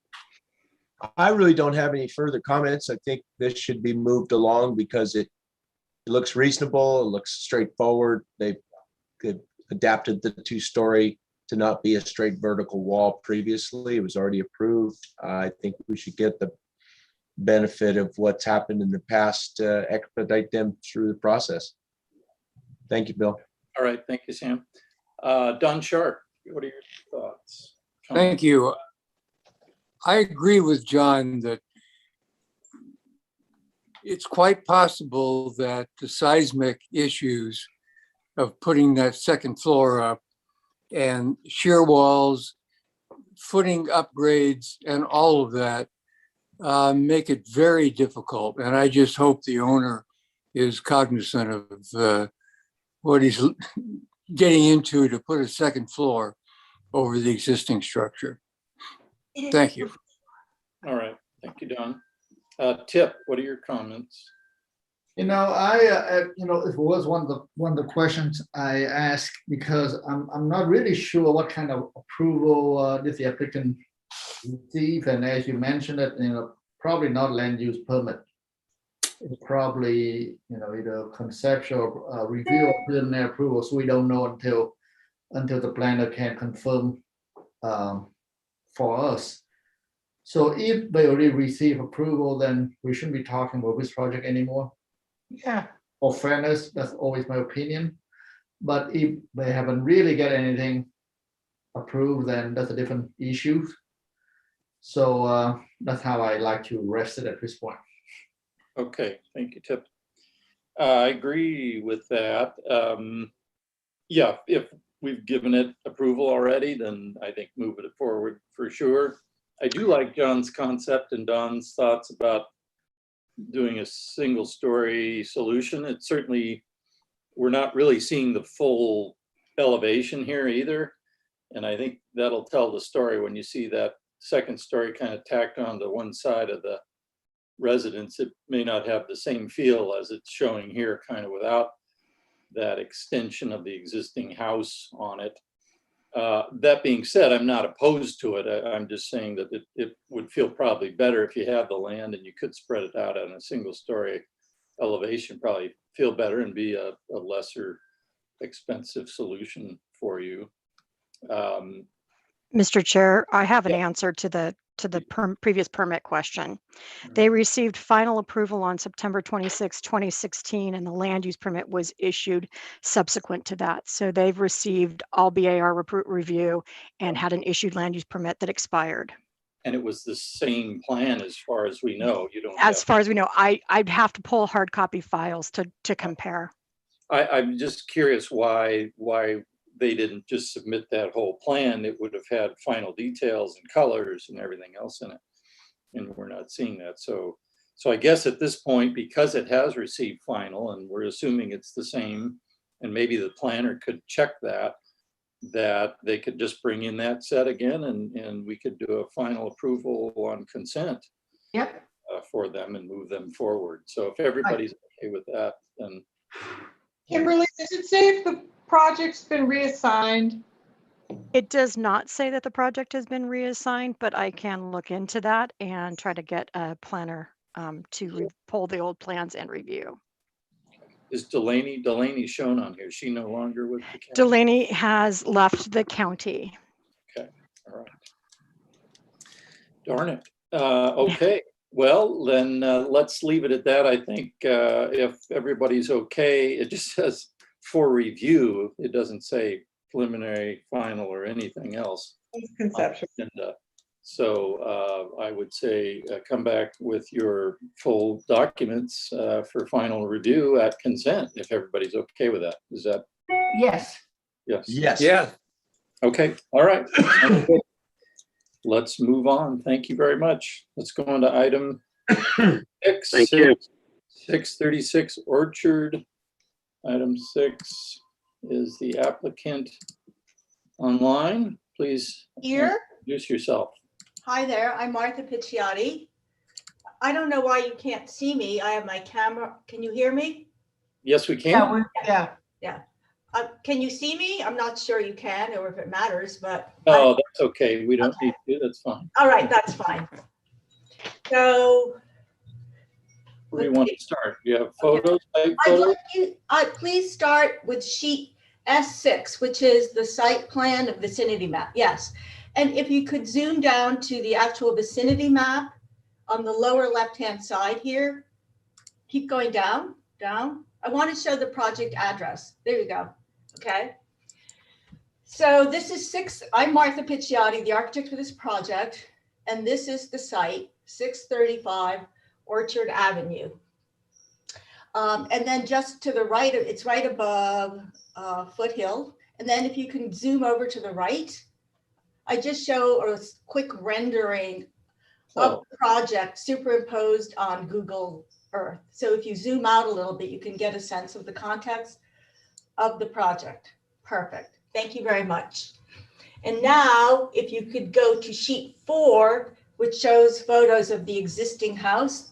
I really don't have any further comments. I think this should be moved along because it looks reasonable, it looks straightforward. They've adapted the 2-story to not be a straight vertical wall previously. It was already approved. I think we should get the benefit of what's happened in the past, expedite them through the process. Thank you, Bill. All right, thank you, Sam. Don Sharp, what are your thoughts? Thank you. I agree with John that it's quite possible that the seismic issues of putting that second floor up and shear walls, footing upgrades, and all of that make it very difficult. And I just hope the owner is cognizant of what he's getting into to put a second floor over the existing structure. Thank you. All right, thank you, Don. Tip, what are your comments? You know, it was one of the questions I asked because I'm not really sure what kind of approval did the applicant receive, and as you mentioned it, probably not land use permit. It's probably either conceptual review or preliminary approval, so we don't know until the planner can confirm for us. So if they already receive approval, then we shouldn't be talking about this project anymore. Yeah. For fairness, that's always my opinion. But if they haven't really got anything approved, then that's a different issue. So that's how I like to rest it at this point. Okay, thank you, Tip. I agree with that. Yeah, if we've given it approval already, then I think moving it forward for sure. I do like John's concept and Don's thoughts about doing a single story solution. It's certainly, we're not really seeing the full elevation here either. And I think that'll tell the story when you see that second story kind of tacked onto one side of the residence. It may not have the same feel as it's showing here, kind of without that extension of the existing house on it. That being said, I'm not opposed to it. I'm just saying that it would feel probably better if you have the land and you could spread it out on a single story elevation, probably feel better and be a lesser expensive solution for you. Mr. Chair, I have an answer to the previous permit question. They received final approval on September 26, 2016, and the land use permit was issued subsequent to that. So they've received all BAR review and had an issued land use permit that expired. And it was the same plan as far as we know. You don't. As far as we know, I'd have to pull hard copy files to compare. I'm just curious why they didn't just submit that whole plan. It would have had final details and colors and everything else in it. And we're not seeing that. So I guess at this point, because it has received final and we're assuming it's the same, and maybe the planner could check that they could just bring in that set again and we could do a final approval on consent. Yep. For them and move them forward. So if everybody's okay with that, then. Kimberly, does it say if the project's been reassigned? It does not say that the project has been reassigned, but I can look into that and try to get a planner to pull the old plans and review. Is Delaney shown on here? Is she no longer with the county? Delaney has left the county. Okay, all right. Darn it. Okay, well, then let's leave it at that. I think if everybody's okay, it just says for review. It doesn't say preliminary, final, or anything else. It's conceptual. So I would say come back with your full documents for final review at consent, if everybody's okay with that. Is that? Yes. Yes. Yes. Yeah. Okay, all right. Let's move on. Thank you very much. Let's go on to item 6. Thank you. 636 Orchard. Item 6 is the applicant online. Please Here. introduce yourself. Hi there, I'm Martha Picciotti. I don't know why you can't see me. I have my camera. Can you hear me? Yes, we can. Yeah. Can you see me? I'm not sure you can, or if it matters, but. Oh, that's okay. We don't need to. That's fine. All right, that's fine. So. Where do you want to start? Do you have photos? I'd like you, please start with sheet S6, which is the site plan of vicinity map. Yes. And if you could zoom down to the actual vicinity map on the lower left-hand side here, keep going down, down. I want to show the project address. There you go. Okay. So this is I'm Martha Picciotti, the architect for this project. And this is the site, 635 Orchard Avenue. And then just to the right, it's right above Foothill. And then if you can zoom over to the right, I just show a quick rendering of the project superimposed on Google Earth. So if you zoom out a little bit, you can get a sense of the context of the project. Perfect. Thank you very much. And now if you could go to sheet 4, which shows photos of the existing house,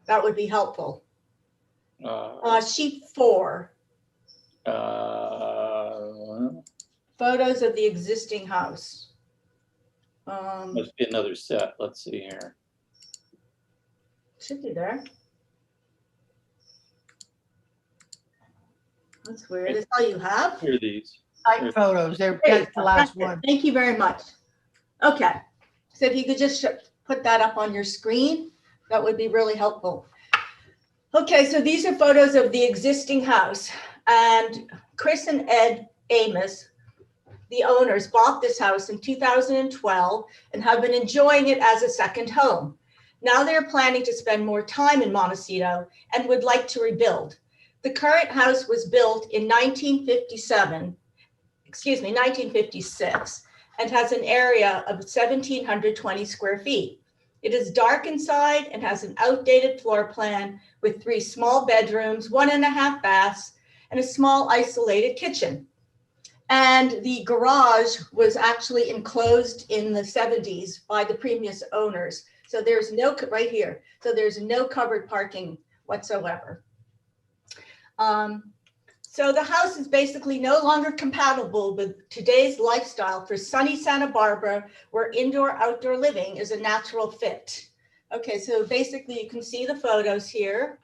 that would be helpful. Sheet 4. Photos of the existing house. Must be another set. Let's see here. Should be there. That's weird. Is all you have? Here are these. Site photos. That's the last one. Thank you very much. Okay. So if you could just put that up on your screen, that would be really helpful. Okay, so these are photos of the existing house. And Chris and Ed Amos, the owners, bought this house in 2012 and have been enjoying it as a second home. Now they're planning to spend more time in Montecito and would like to rebuild. The current house was built in 1956, and has an area of 1,720 square feet. It is dark inside and has an outdated floor plan with 3 small bedrooms, 1.5 baths, and a small isolated kitchen. And the garage was actually enclosed in the 70s by the previous owners. So there's no, right here, so there's no covered parking whatsoever. So the house is basically no longer compatible with today's lifestyle for sunny Santa Barbara, where indoor-outdoor living is a natural fit. Okay, so basically you can see the photos here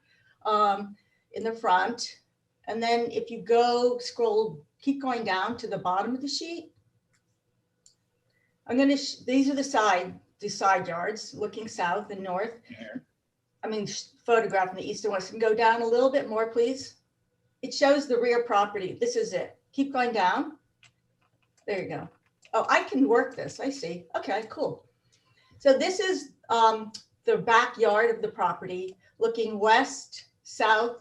in the front. And then if you go keep going down to the bottom of the sheet. I'm gonna, these are the side yards looking south and north. Here. I mean, photographing the east and west. And go down a little bit more, please. It shows the rear property. This is it. Keep going down. There you go. Oh, I can work this. I see. Okay, cool. So this is the backyard of the property, looking west, south,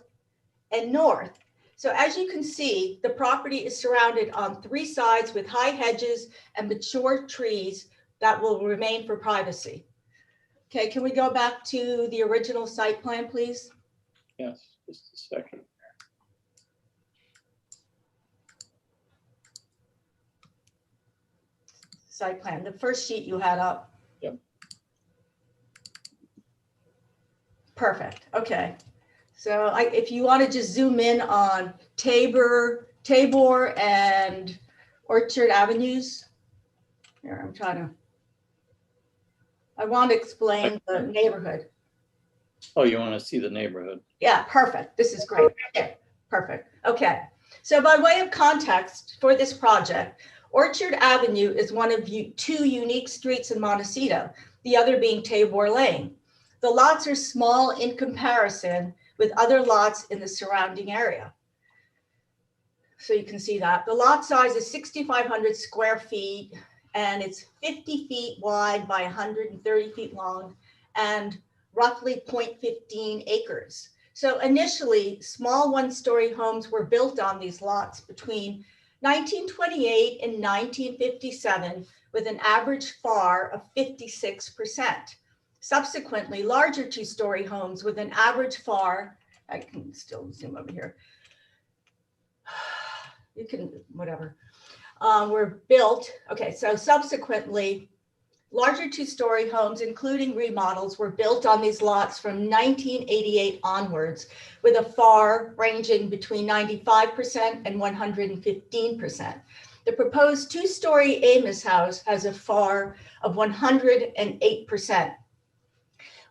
and north. So as you can see, the property is surrounded on 3 sides with high hedges and mature trees that will remain for privacy. Okay, can we go back to the original site plan, please? Yes, just a second. Site plan, the first sheet you had up. Yep. Perfect. Okay. So if you want to just zoom in on Tabor and Orchard Avenues. Here, I want to explain the neighborhood. Oh, you want to see the neighborhood? Yeah, perfect. This is great. Okay, perfect. Okay. So by way of context for this project, Orchard Avenue is one of 2 unique streets in Montecito, the other being Tabor Lane. The lots are small in comparison with other lots in the surrounding area. So you can see that. The lot size is 6,500 square feet, and it's 50 feet wide by 130 feet long and roughly 0.15 acres. So initially, small 1-story homes were built on these lots between 1928 and 1957 with an average FAR of 56%. Subsequently, larger 2-story homes with an average FAR, I can still zoom over here. You can, whatever, were built. Okay, so subsequently, larger 2-story homes, including remodels, were built on these lots from 1988 onwards, with a FAR ranging between 95% and 115%. The proposed 2-story Amos house has a FAR of 108%.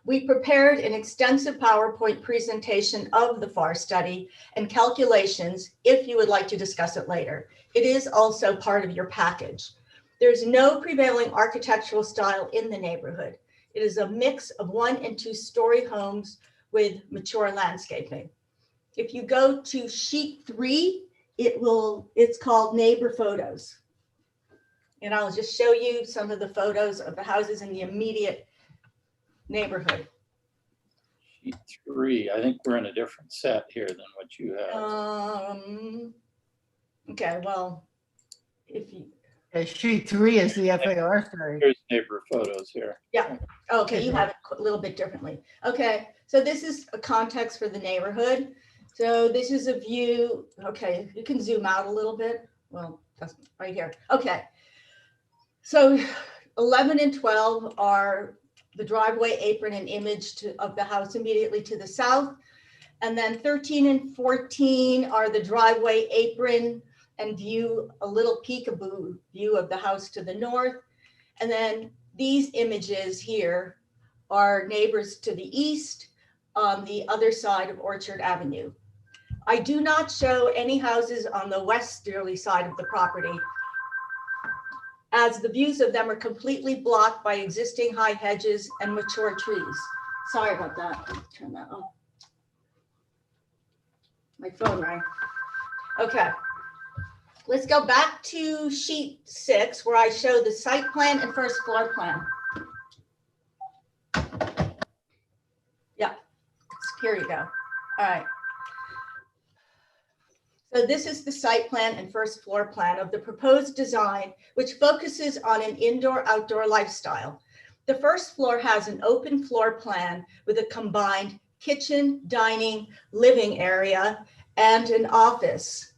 We prepared an extensive PowerPoint presentation of the FAR study and calculations if you would like to discuss it later. It is also part of your package. There's no prevailing architectural style in the neighborhood. It is a mix of 1- and 2-story homes with mature landscaping. If you go to sheet 3, it's called neighbor photos. And I'll just show you some of the photos of the houses in the immediate neighborhood. Sheet 3, I think we're in a different set here than what you have. Okay, well, if you. Sheet 3 is the FAR study. Here's neighbor photos here. Yeah, okay, you have it a little bit differently. Okay, so this is a context for the neighborhood. So this is a view, okay, you can zoom out a little bit. Well, that's right here. Okay, so 11 and 12 are the driveway, apron, and image of the house immediately to the south. And then 13 and 14 are the driveway, apron, and view, a little peekaboo view of the house to the north. And then these images here are neighbors to the east on the other side of Orchard Avenue. I do not show any houses on the westerly side of the property, as the views of them are completely blocked by existing high hedges and mature trees. Sorry about that. Turn that off. My phone rang. Okay. Let's go back to sheet 6 where I show the site plan and first floor plan. Yeah, here you go. All right. So this is the site plan and first floor plan of the proposed design, which focuses on an indoor-outdoor lifestyle. The first floor has an open floor plan with a combined kitchen, dining, living area, and an office,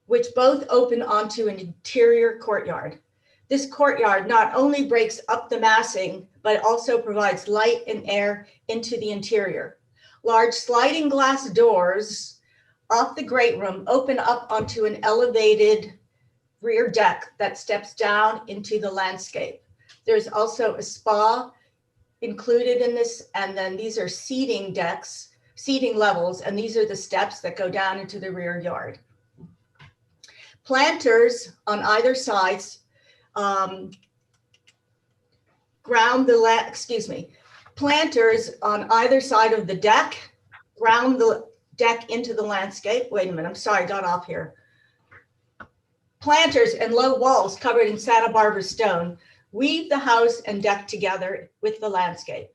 which both open onto an interior courtyard. This courtyard not only breaks up the massing, but also provides light and air into the interior. Large sliding glass doors off the great room open up onto an elevated rear deck that steps down into the landscape. There's also a spa included in this, and then these are seating decks, seating levels, and these are the steps that go down into the rear yard. Planters on either sides planters on either side of the deck ground the deck into the landscape. Wait a minute, I'm sorry, I got off here. Planters and low walls covered in Santa Barbara stone weave the house and deck together with the landscape.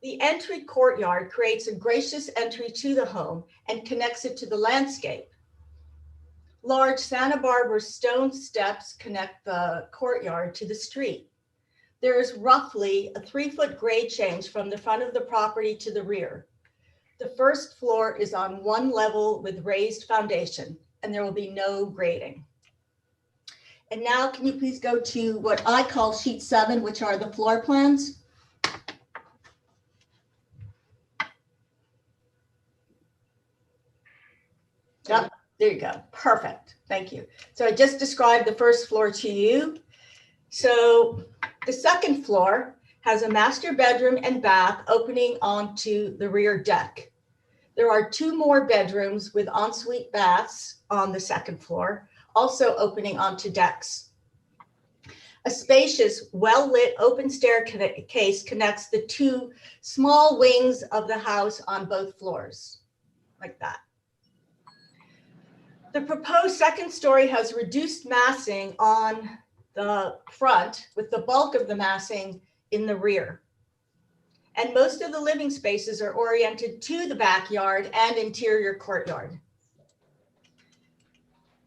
The entry courtyard creates a gracious entry to the home and connects it to the landscape. Large Santa Barbara stone steps connect the courtyard to the street. There is roughly a 3-foot grade change from the front of the property to the rear. The first floor is on one level with raised foundation, and there will be no grading. And now can you please go to what I call sheet 7, which are the floor plans? Yep, there you go. Perfect. Thank you. So I just described the first floor to you. So the second floor has a master bedroom and bath opening onto the rear deck. There are 2 more bedrooms with ensuite baths on the second floor, also opening onto decks. A spacious, well-lit open staircase connects the 2 small wings of the house on both floors, like that. The proposed second story has reduced massing on the front with the bulk of the massing in the rear. And most of the living spaces are oriented to the backyard and interior courtyard.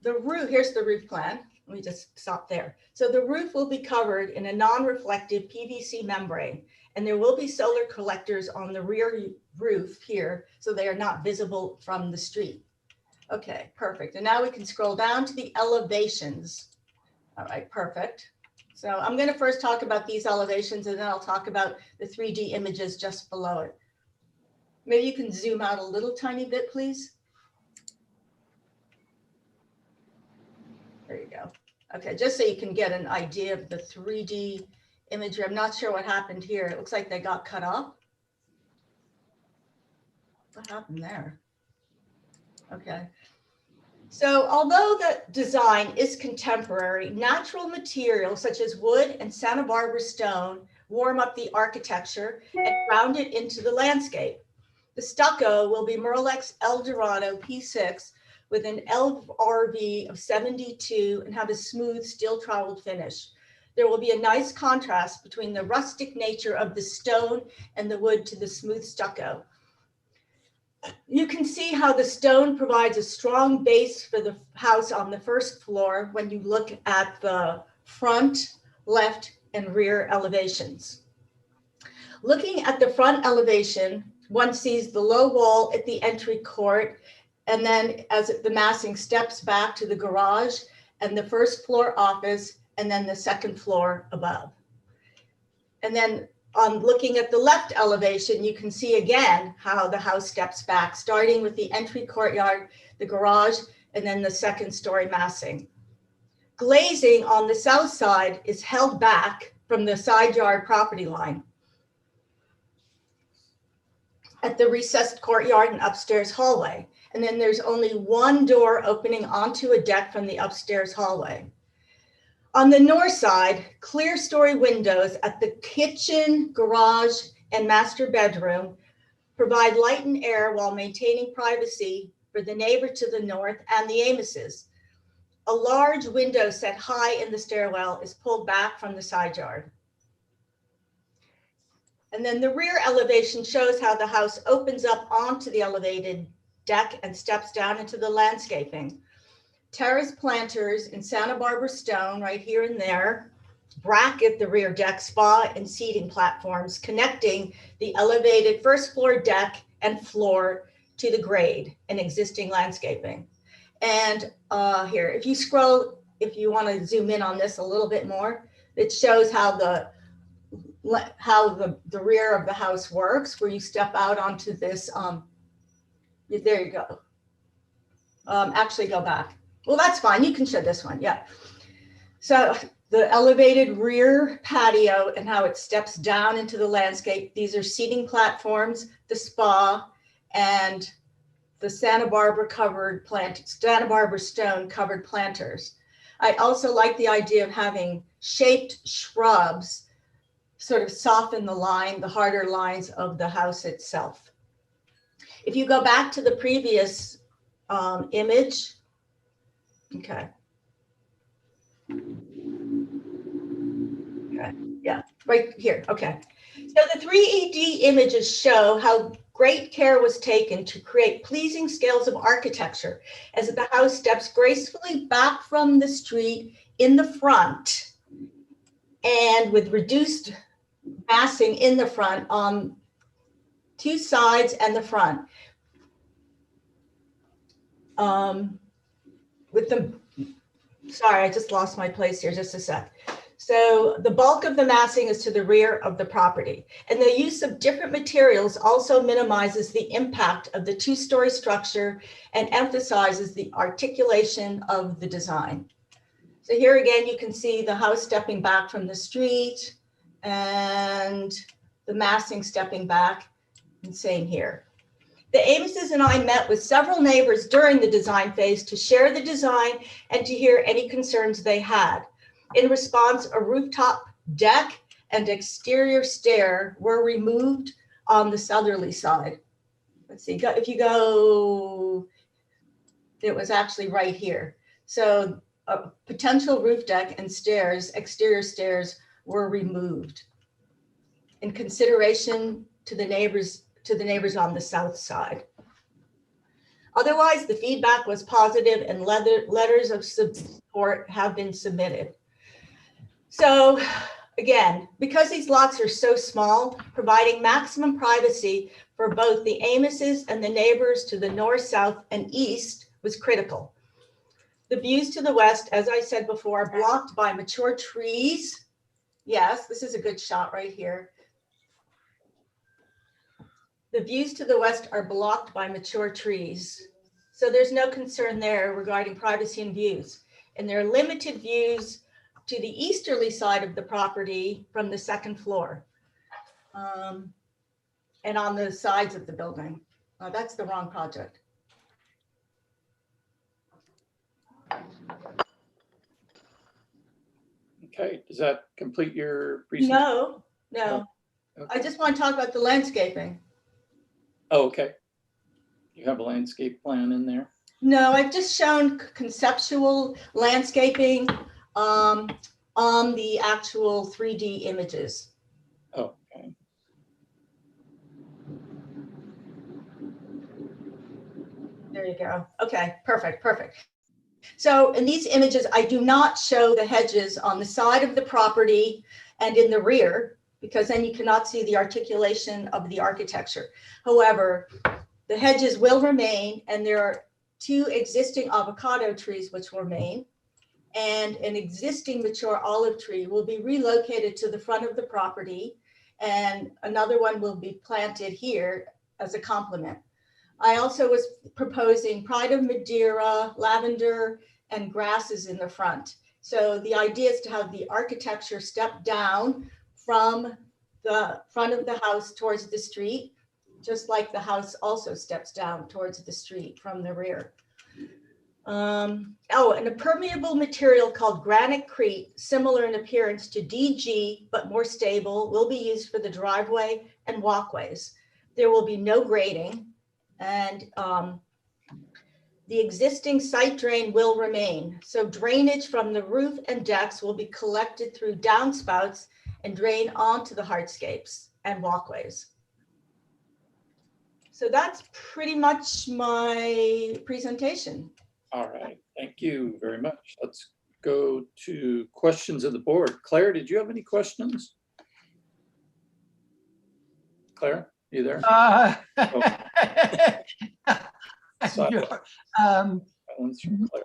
The roof, here's the roof plan. Let me just stop there. So the roof will be covered in a non-reflective PVC membrane, and there will be solar collectors on the rear roof here, so they are not visible from the street. Okay, perfect. And now we can scroll down to the elevations. All right, perfect. So I'm going to first talk about these elevations, and then I'll talk about the 3D images just below it. Maybe you can zoom out a little tiny bit, please. There you go. Okay, just so you can get an idea of the 3D imagery. I'm not sure what happened here. It looks like they got cut off. What happened there? Okay. So although the design is contemporary, natural materials such as wood and Santa Barbara stone warm up the architecture and ground it into the landscape. The stucco will be Merlex Eldorado P6 with an LRV of 72 and have a smooth steel troweled finish. There will be a nice contrast between the rustic nature of the stone and the wood to the smooth stucco. You can see how the stone provides a strong base for the house on the first floor when you look at the front, left, and rear elevations. Looking at the front elevation, one sees the low wall at the entry court, and then as the massing steps back to the garage and the first floor office, and then the second floor above. And then on looking at the left elevation, you can see again how the house steps back, starting with the entry courtyard, the garage, and then the second story massing. Glazing on the south side is held back from the side yard property line at the recessed courtyard and upstairs hallway. And then there's only one door opening onto a deck from the upstairs hallway. On the north side, clear story windows at the kitchen, garage, and master bedroom provide light and air while maintaining privacy for the neighbor to the north and the Amoses. A large window set high in the stairwell is pulled back from the side yard. And then the rear elevation shows how the house opens up onto the elevated deck and steps down into the landscaping. Terrace planters in Santa Barbara stone right here and there bracket the rear deck spa and seating platforms connecting the elevated first floor deck and floor to the grade and existing landscaping. And here, if you scroll, if you want to zoom in on this a little bit more, it shows how the rear of the house works, where you step out onto this. There you go. Actually, go back. Well, that's fine. You can show this one. Yeah. So the elevated rear patio and how it steps down into the landscape. These are seating platforms, the spa, and the Santa Barbara stone covered planters. I also like the idea of having shaped shrubs sort of soften the harder lines of the house itself. If you go back to the previous image, okay. Okay, yeah, right here, okay. So the 3D images show how great care was taken to create pleasing scales of architecture as the house steps gracefully back from the street in the front and with reduced massing in the front on two sides and the front. Sorry, I just lost my place here, just a sec. So the bulk of the massing is to the rear of the property, and the use of different materials also minimizes the impact of the two-story structure and emphasizes the articulation of the design. So here again, you can see the house stepping back from the street and the massing stepping back, and same here. The Amoses and I met with several neighbors during the design phase to share the design and to hear any concerns they had. In response, a rooftop deck and exterior stair were removed on the southerly side. Let's see, if you go, it was actually right here. So a potential roof deck and stairs, exterior stairs, were removed in consideration to the neighbors on the south side. Otherwise, the feedback was positive and letters of support have been submitted. So again, because these lots are so small, providing maximum privacy for both the Amoses and the neighbors to the north, south, and east was critical. The views to the west, as I said before, are blocked by mature trees. Yes, this is a good shot right here. The views to the west are blocked by mature trees. So there's no concern there regarding privacy and views. And there are limited views to the easterly side of the property from the second floor. And on the sides of the building. That's the wrong project. Okay, does that complete your presentation? No, no. Okay. I just want to talk about the landscaping. Oh, okay. You have a landscape plan in there? No, I've just shown conceptual landscaping on the actual 3D images. Oh, okay. There you go. Okay, perfect, perfect. So in these images, I do not show the hedges on the side of the property and in the rear, because then you cannot see the articulation of the architecture. However, the hedges will remain, and there are 2 existing avocado trees which will remain, and an existing mature olive tree will be relocated to the front of the property, and another one will be planted here as a complement. I also was proposing Pride of Madeira, lavender, and grasses in the front. So the idea is to have the architecture step down from the front of the house towards the street, just like the house also steps down towards the street from the rear. And a permeable material called granite-crete, similar in appearance to DG, but more stable, will be used for the driveway and walkways. There will be no grading, and the existing site drain will remain. So drainage from the roof and decks will be collected through downspouts and drain onto the hardscapes and walkways. So that's pretty much my presentation. All right, thank you very much. Let's go to questions of the board. Claire, did you have any questions? Claire, you there? Oh.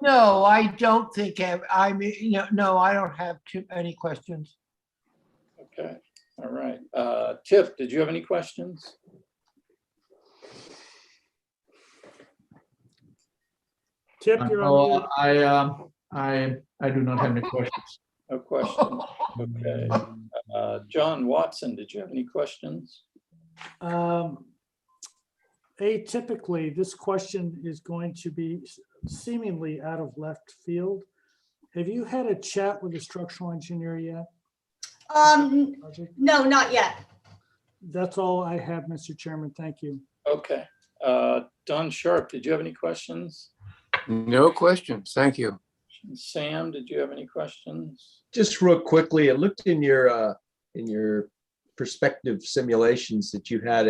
No, I don't think no, I don't have too many questions. Okay, all right. Tiff, did you have any questions? Tip, you're on mute. I do not have any questions. No questions. Okay. John Watson, did you have any questions? Atypically, this question is going to be seemingly out of left field. Have you had a chat with the structural engineer yet? No, not yet. That's all I have, Mr. Chairman. Thank you. Okay. Don Sharp, did you have any questions? No questions. Thank you. Sam, did you have any questions? Just real quickly, it looked in your perspective simulations that you had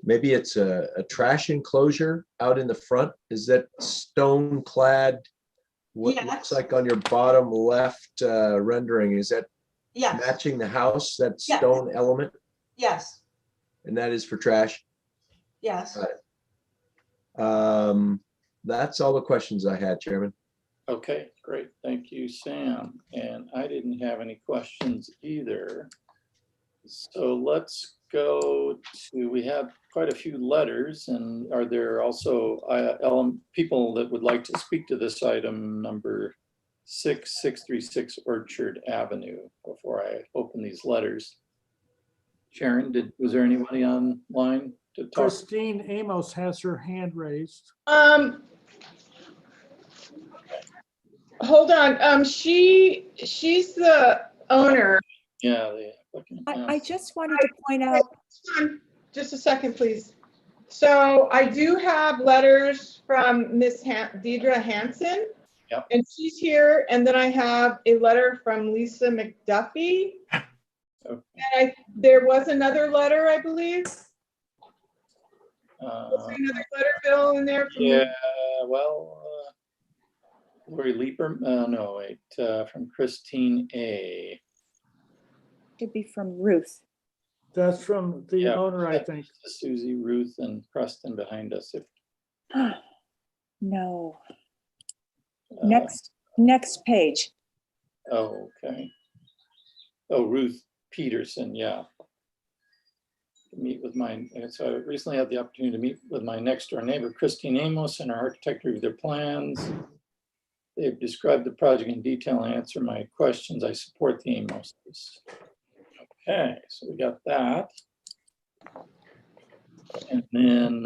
maybe it's a trash enclosure out in the front. Is that stone clad? What Yes. looks like on your bottom left rendering, is that Yes. matching the house, that Yes. stone element? Yes. And that is for trash? Yes. Got it. That's all the questions I had, Chairman. Okay, great. Thank you, Sam. And I didn't have any questions either. So let's go to, we have quite a few letters, and are there also people that would like to speak to this item number 6636 Orchard Avenue before I open these letters? Sharon, was there anybody online to talk? Christine Amos has her hand raised. Hold on. She's the owner. Yeah. I just wanted to point out. Just a second, please. So I do have letters from Miss Deidre Hansen. Yep. And she's here. And then I have a letter from Lisa McDuffie. Okay. And there was another letter, I believe. Was there another letter, Bill, in there? Yeah, well, Lori Leeper, no, wait, from Christine A. Could be from Ruth. That's from the owner, I think. Susie, Ruth, and Preston behind us. No. Next page. Oh, okay. Oh, Ruth Peterson, yeah. So I recently had the opportunity to meet with my next door neighbor, Christine Amos, and our architect reviewed their plans. They've described the project in detail and answered my questions. I support the Amoses. Okay, so we got that. And then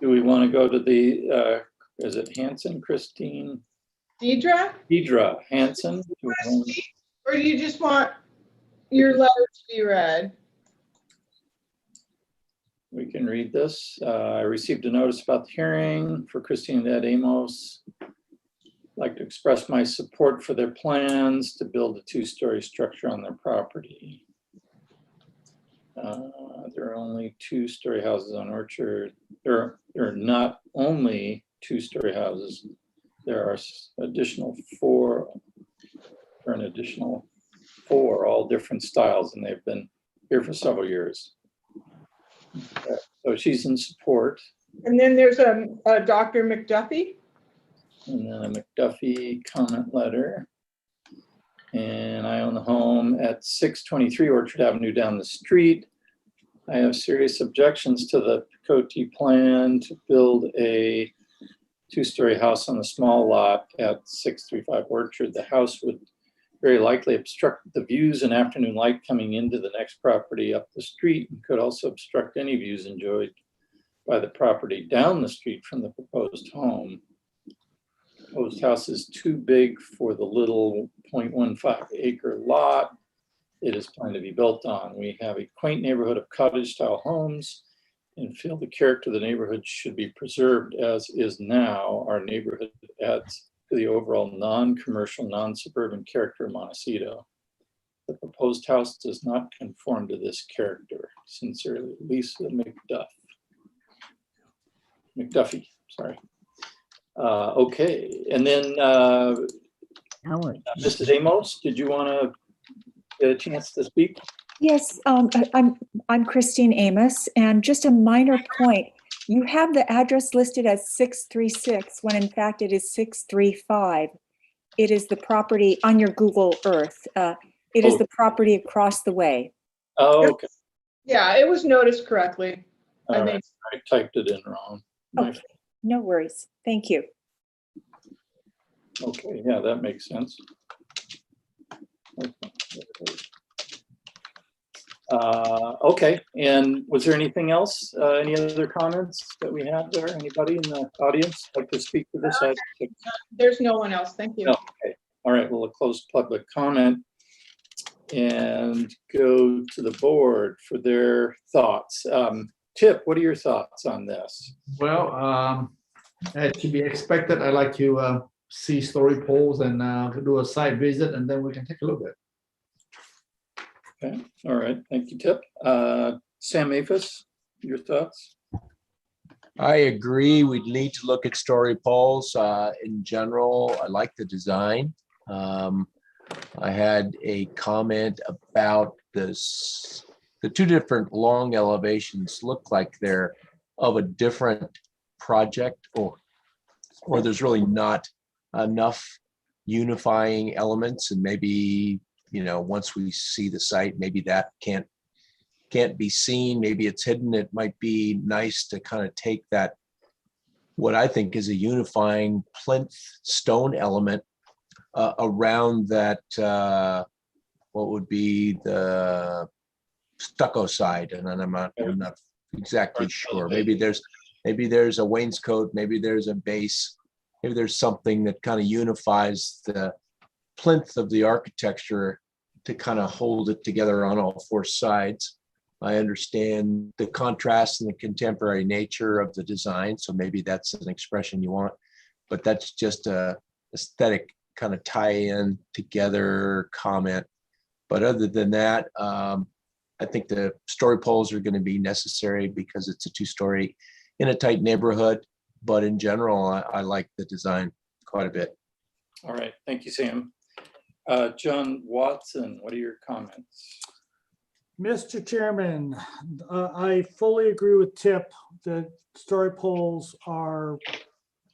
do we want to go to the, is it Hanson, Christine? Deidre Hanson. or do you just want your letter to be read? We can read this. I received a notice about the hearing for Christine and Ed Amos. I'd like to express my support for their plans to build a 2-story structure on their property. There are only 2-story houses on Orchard. There are not only 2-story houses. There are additional 4, or an additional 4, all different styles, and they've been here for several years. So she's in support. And then there's a Dr. McDuffie. And then a McDuffie comment letter. And I own the home at 623 Orchard Avenue down the street. I have serious objections to the Cote plan to build a 2-story house on a small lot at 635 Orchard. The house would very likely obstruct the views and afternoon light coming into the next property up the street, and could also obstruct any views enjoyed by the property down the street from the proposed home. The proposed house is too big for the little 0.15 acre lot it is planned to be built on. We have a quaint neighborhood of cottage style homes and feel the character of the neighborhood should be preserved as is now. Our neighborhood adds to the overall non-commercial, non-suburban character of Montecito. The proposed house does not conform to this character. Sincerely, Lisa McDuffie, sorry. Okay, and then Mrs. Amos, did you want to get a chance to speak? Yes, I'm Christine Amos, and just a minor point. You have the address listed as 636 when in fact it is 635. It is the property on your Google Earth. It is the property across the way. Oh, okay. Yeah, it was noticed correctly. All right. I typed it in wrong. Okay, no worries. Thank you. Okay, yeah, that makes sense. Okay, and was there anything else? Any other comments that we have there? Anybody in the audience like to speak to this? There's no one else. Thank you. No, okay. All right, we'll close public comment and go to the board for their thoughts. Tip, what are your thoughts on this? Well, to be expected, I like to see story polls and do a site visit, and then we can take a look at it. Okay, all right, thank you, Tip. Sam Aphis, your thoughts? I agree. We'd need to look at story polls. In general, I like the design. I had a comment about this. The 2 different long elevations look like they're of a different project, or there's really not enough unifying elements, and maybe, you know, once we see the site, maybe that can't be seen. Maybe it's hidden. It might be nice to kind of take that, what I think is a unifying plinth stone element around that, what would be the stucco side, and then I'm not exactly sure. Maybe there's a wainscot, maybe there's a base, maybe there's something that kind of unifies the plinth of the architecture to kind of hold it together on all 4 sides. I understand the contrast and the contemporary nature of the design, so maybe that's an expression you want, but that's just a aesthetic kind of tie-in together comment. But other than that, I think the story polls are going to be necessary because it's a 2-story in a tight neighborhood. But in general, I like the design quite a bit. All right, thank you, Sam. John Watson, what are your comments? Mr. Chairman, I fully agree with Tip that story polls are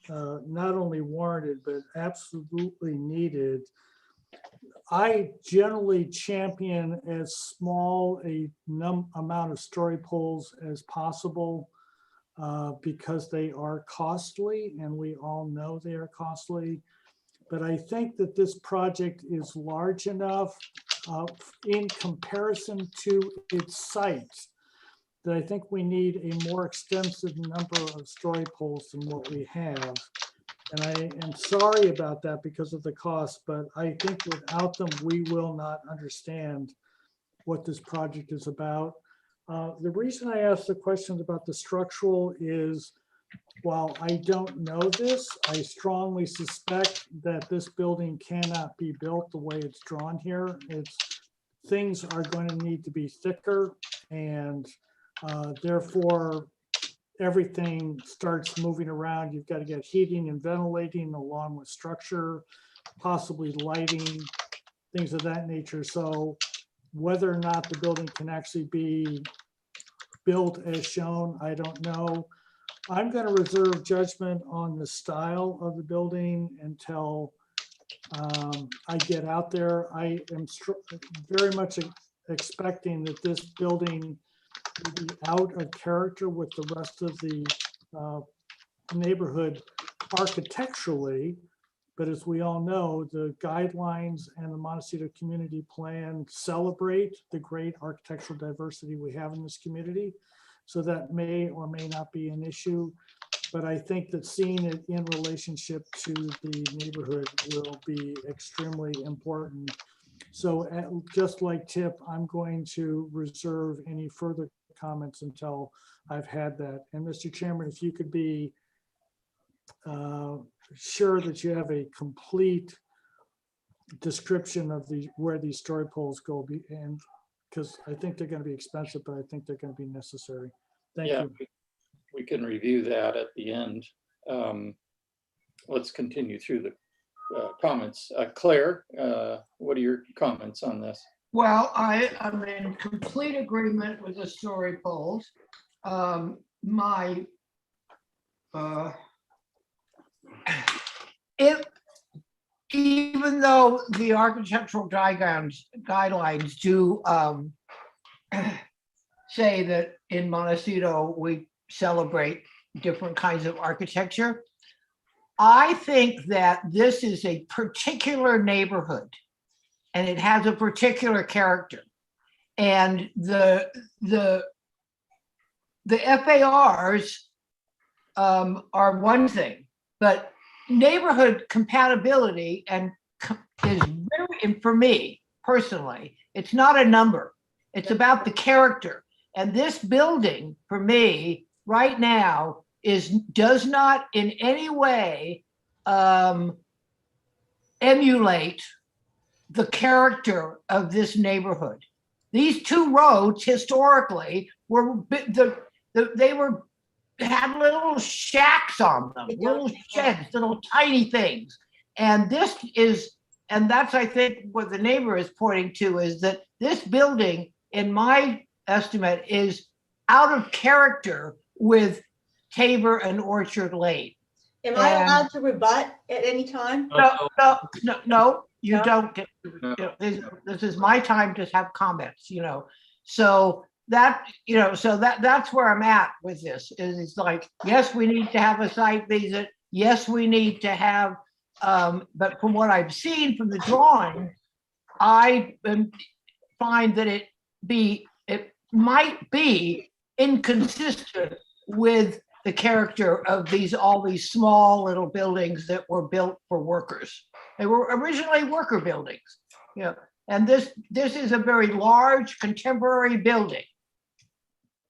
not only warranted, but absolutely needed. I generally champion as small a amount of story polls as possible. because they are costly, and we all know they are costly. But I think that this project is large enough in comparison to its site that I think we need a more extensive number of story poles than what we have. And I am sorry about that because of the cost, but I think without them, we will not understand what this project is about. The reason I asked the questions about the structural is, while I don't know this, I strongly suspect that this building cannot be built the way it's drawn here. Things are going to need to be thicker, and therefore everything starts moving around. You've got to get heating and ventilating along with structure, possibly lighting, things of that nature. So whether or not the building can actually be built as shown, I don't know. I'm going to reserve judgment on the style of the building until I get out there. I am very much expecting that this building will be out of character with the rest of the neighborhood architecturally. But as we all know, the guidelines and the Montecito Community Plan celebrate the great architectural diversity we have in this community. So that may or may not be an issue. But I think that seeing it in relationship to the neighborhood will be extremely important. So just like Tip, I'm going to reserve any further comments until I've had that. And Mr. Chairman, if you could be sure that you have a complete description of where these story poles go, and because I think they're going to be expensive, but I think they're going to be necessary. Thank you. We can review that at the end. Let's continue through the comments. Claire, what are your comments on this? Well, I'm in complete agreement with the story poles. Even though the architectural guidelines do say that in Montecito we celebrate different kinds of architecture, I think that this is a particular neighborhood and it has a particular character. And the FARs are one thing, but neighborhood compatibility is very, for me personally, it's not a number. It's about the character. And this building, for me, right now, does not in any way emulate the character of this neighborhood. These two roads historically had little shacks on them, little sheds, little tiny things. And that's I think what the neighbor is pointing to, is that this building, in my estimate, is out of character with Tabor and Orchard Lane. Am I allowed to rebut at any time? No, you don't get, this is my time to have comments, So that's where I'm at with this, is it's like, yes, we need to have a site visit. Yes, we need to have, but from what I've seen from the drawing, I find that it might be inconsistent with the character of all these small little buildings that were built for workers. They were originally worker buildings, and this is a very large contemporary building,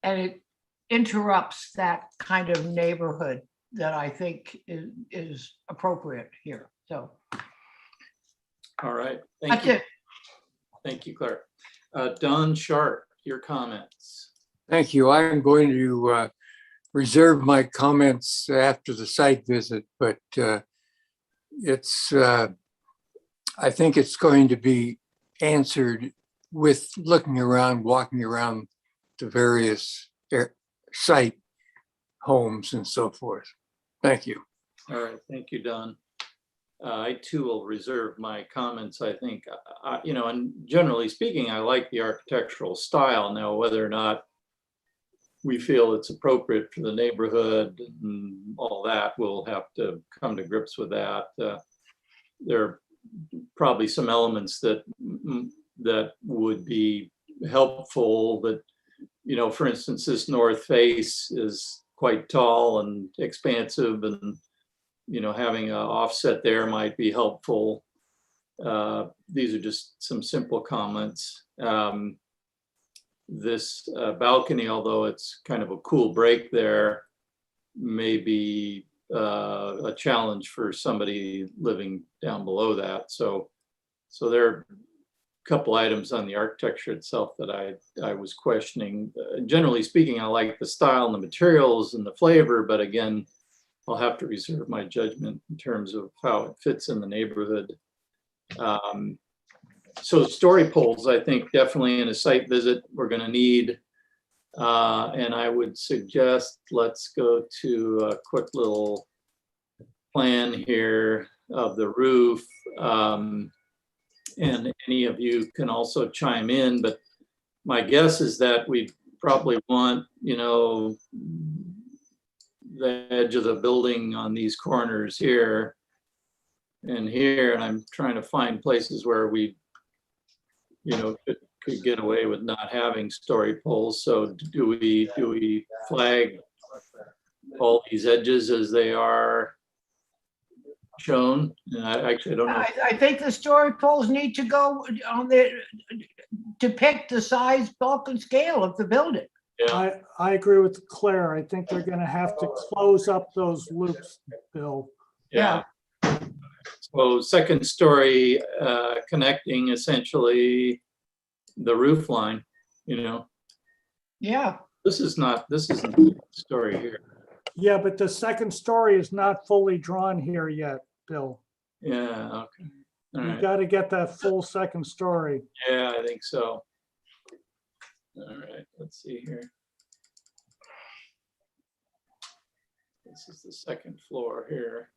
and it interrupts that kind of neighborhood that I think is appropriate here. So, all right, thank you. Thank you, Claire. Don Sharp, your comments. Thank you. I'm going to reserve my comments after the site visit, but I think it's going to be answered with looking around, walking around the various site homes and so forth. Thank you. All right, thank you, Don. I too will reserve my comments. I think, and generally speaking, I like the architectural style. Now, whether or not we feel it's appropriate for the neighborhood and all that, we'll have to come to grips with that. There are probably some elements that would be helpful, but for instance, this north face is quite tall and expansive, and having an offset there might be helpful. These are just some simple comments. This balcony, although it's kind of a cool break there, may be a challenge for somebody living down below that. So there are a couple items on the architecture itself that I was questioning. Generally speaking, I like the style and the materials and the flavor, but again, I'll have to reserve my judgment in terms of how it fits in the neighborhood. So story poles, I think definitely in a site visit, we're going to need. And I would suggest let's go to a quick little plan here of the roof. And any of you can also chime in, but my guess is that we probably want, the edge of the building on these corners here and here. And I'm trying to find places where we could get away with not having story poles. So do we flag all these edges as they are shown? And I actually don't know. I think the story poles need to go on the, depict the size, bulk, and scale of the building. Yeah. I agree with Claire. I think they're gonna have to close up those loops, Bill. Yeah. So second story connecting essentially the roof line, Yeah. This isn't the story here. Yeah, but the second story is not fully drawn here yet, Bill. Yeah, okay. All You right. got to get that full second story. Yeah, I think so. All right, let's see here. This is the second floor here.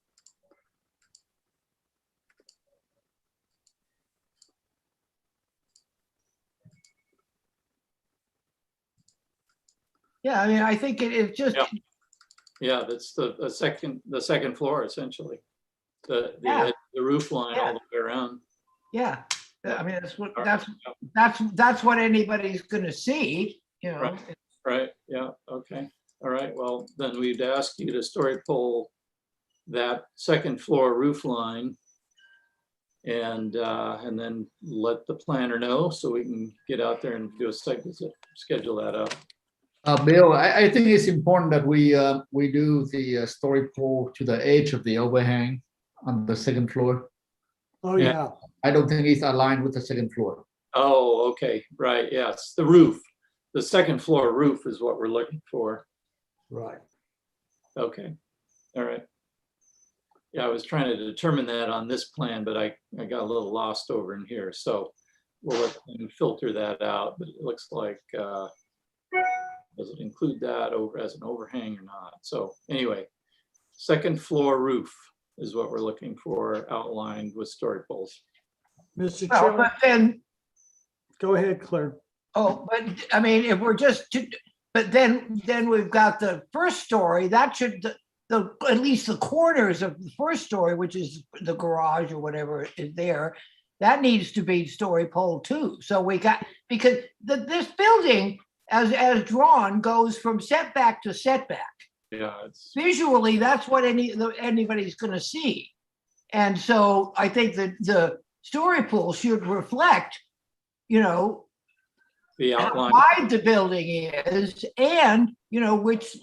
Yeah, I mean, I think it's just. Yeah, that's the second floor essentially. The roof line all the way around. Yeah, I mean, that's what anybody's gonna see, Right, yeah, okay. All right, well, then we'd ask you to story pole that second floor roof line and then let the planner know so we can get out there and do a site visit, schedule that up. Bill, I think it's important that we do the story pole to the edge of the overhang on the second floor. Oh, yeah. I don't think it's aligned with the second floor. Oh, okay, right, yes, the roof. The second floor roof is what we're looking for. Right. Okay, all right. Yeah, I was trying to determine that on this plan, but I got a little lost over in here. So we'll let them filter that out, but it looks like, does it include that over as an overhang or not? So anyway, second floor roof is what we're looking for outlined with story poles. Mr. Well, Chairman, but then, go ahead, Claire. oh, but I mean, if we're just, but then we've got the first story, that should, at least the corners of the first story, which is the garage or whatever is there, that needs to be story pole too. So we got, because this building as drawn goes from setback to setback. Yeah, it's Visually, that's what anybody's gonna see. And so I think that the story pole should reflect, the how outline. wide the building is and, which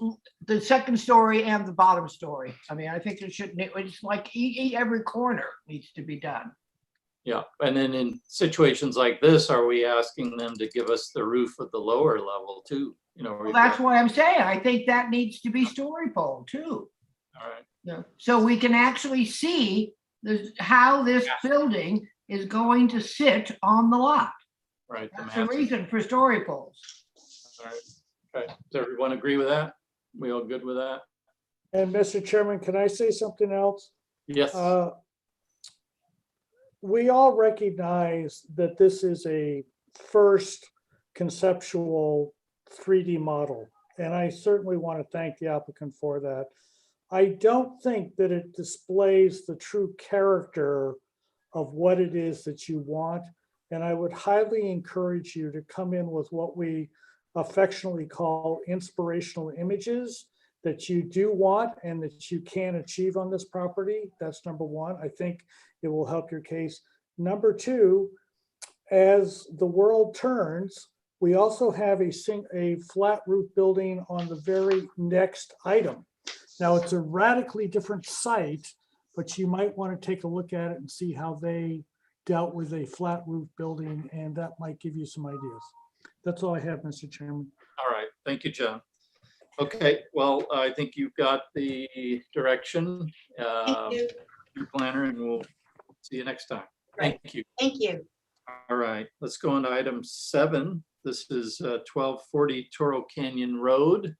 the second story and the bottom story. I mean, I think it should, it's like every corner needs to be done. Yeah, and then in situations like this, are we asking them to give us the roof at the lower level too? Well, that's what I'm saying. I think that needs to be story pole too. All right. Yeah. So we can actually see how this building is going to sit on the lot. Right. That's the reason for story poles. All right. Okay. Does everyone agree with that? We all good with that? And Mr. Chairman, can I say something else? Yes. We all recognize that this is a first conceptual 3D model, And I certainly want to thank the applicant for that. I don't think that it displays the true character of what it is that you want. And I would highly encourage you to come in with what we affectionately call inspirational images that you do want and that you can achieve on this property. That's number one. I think it will help your case. Number two, as the world turns, we also have a flat roof building on the very next item. Now, it's a radically different site, but you might want to take a look at it and see how they dealt with a flat roof building, and that might give you some ideas. That's all I have, Mr. Chairman. All right, thank you, John. Okay, well, I think you've got the direction, your planner, and we'll see you next time. Right. Thank you. Thank you. All right, let's go on to item 7. This is 1240 Toro Canyon Road.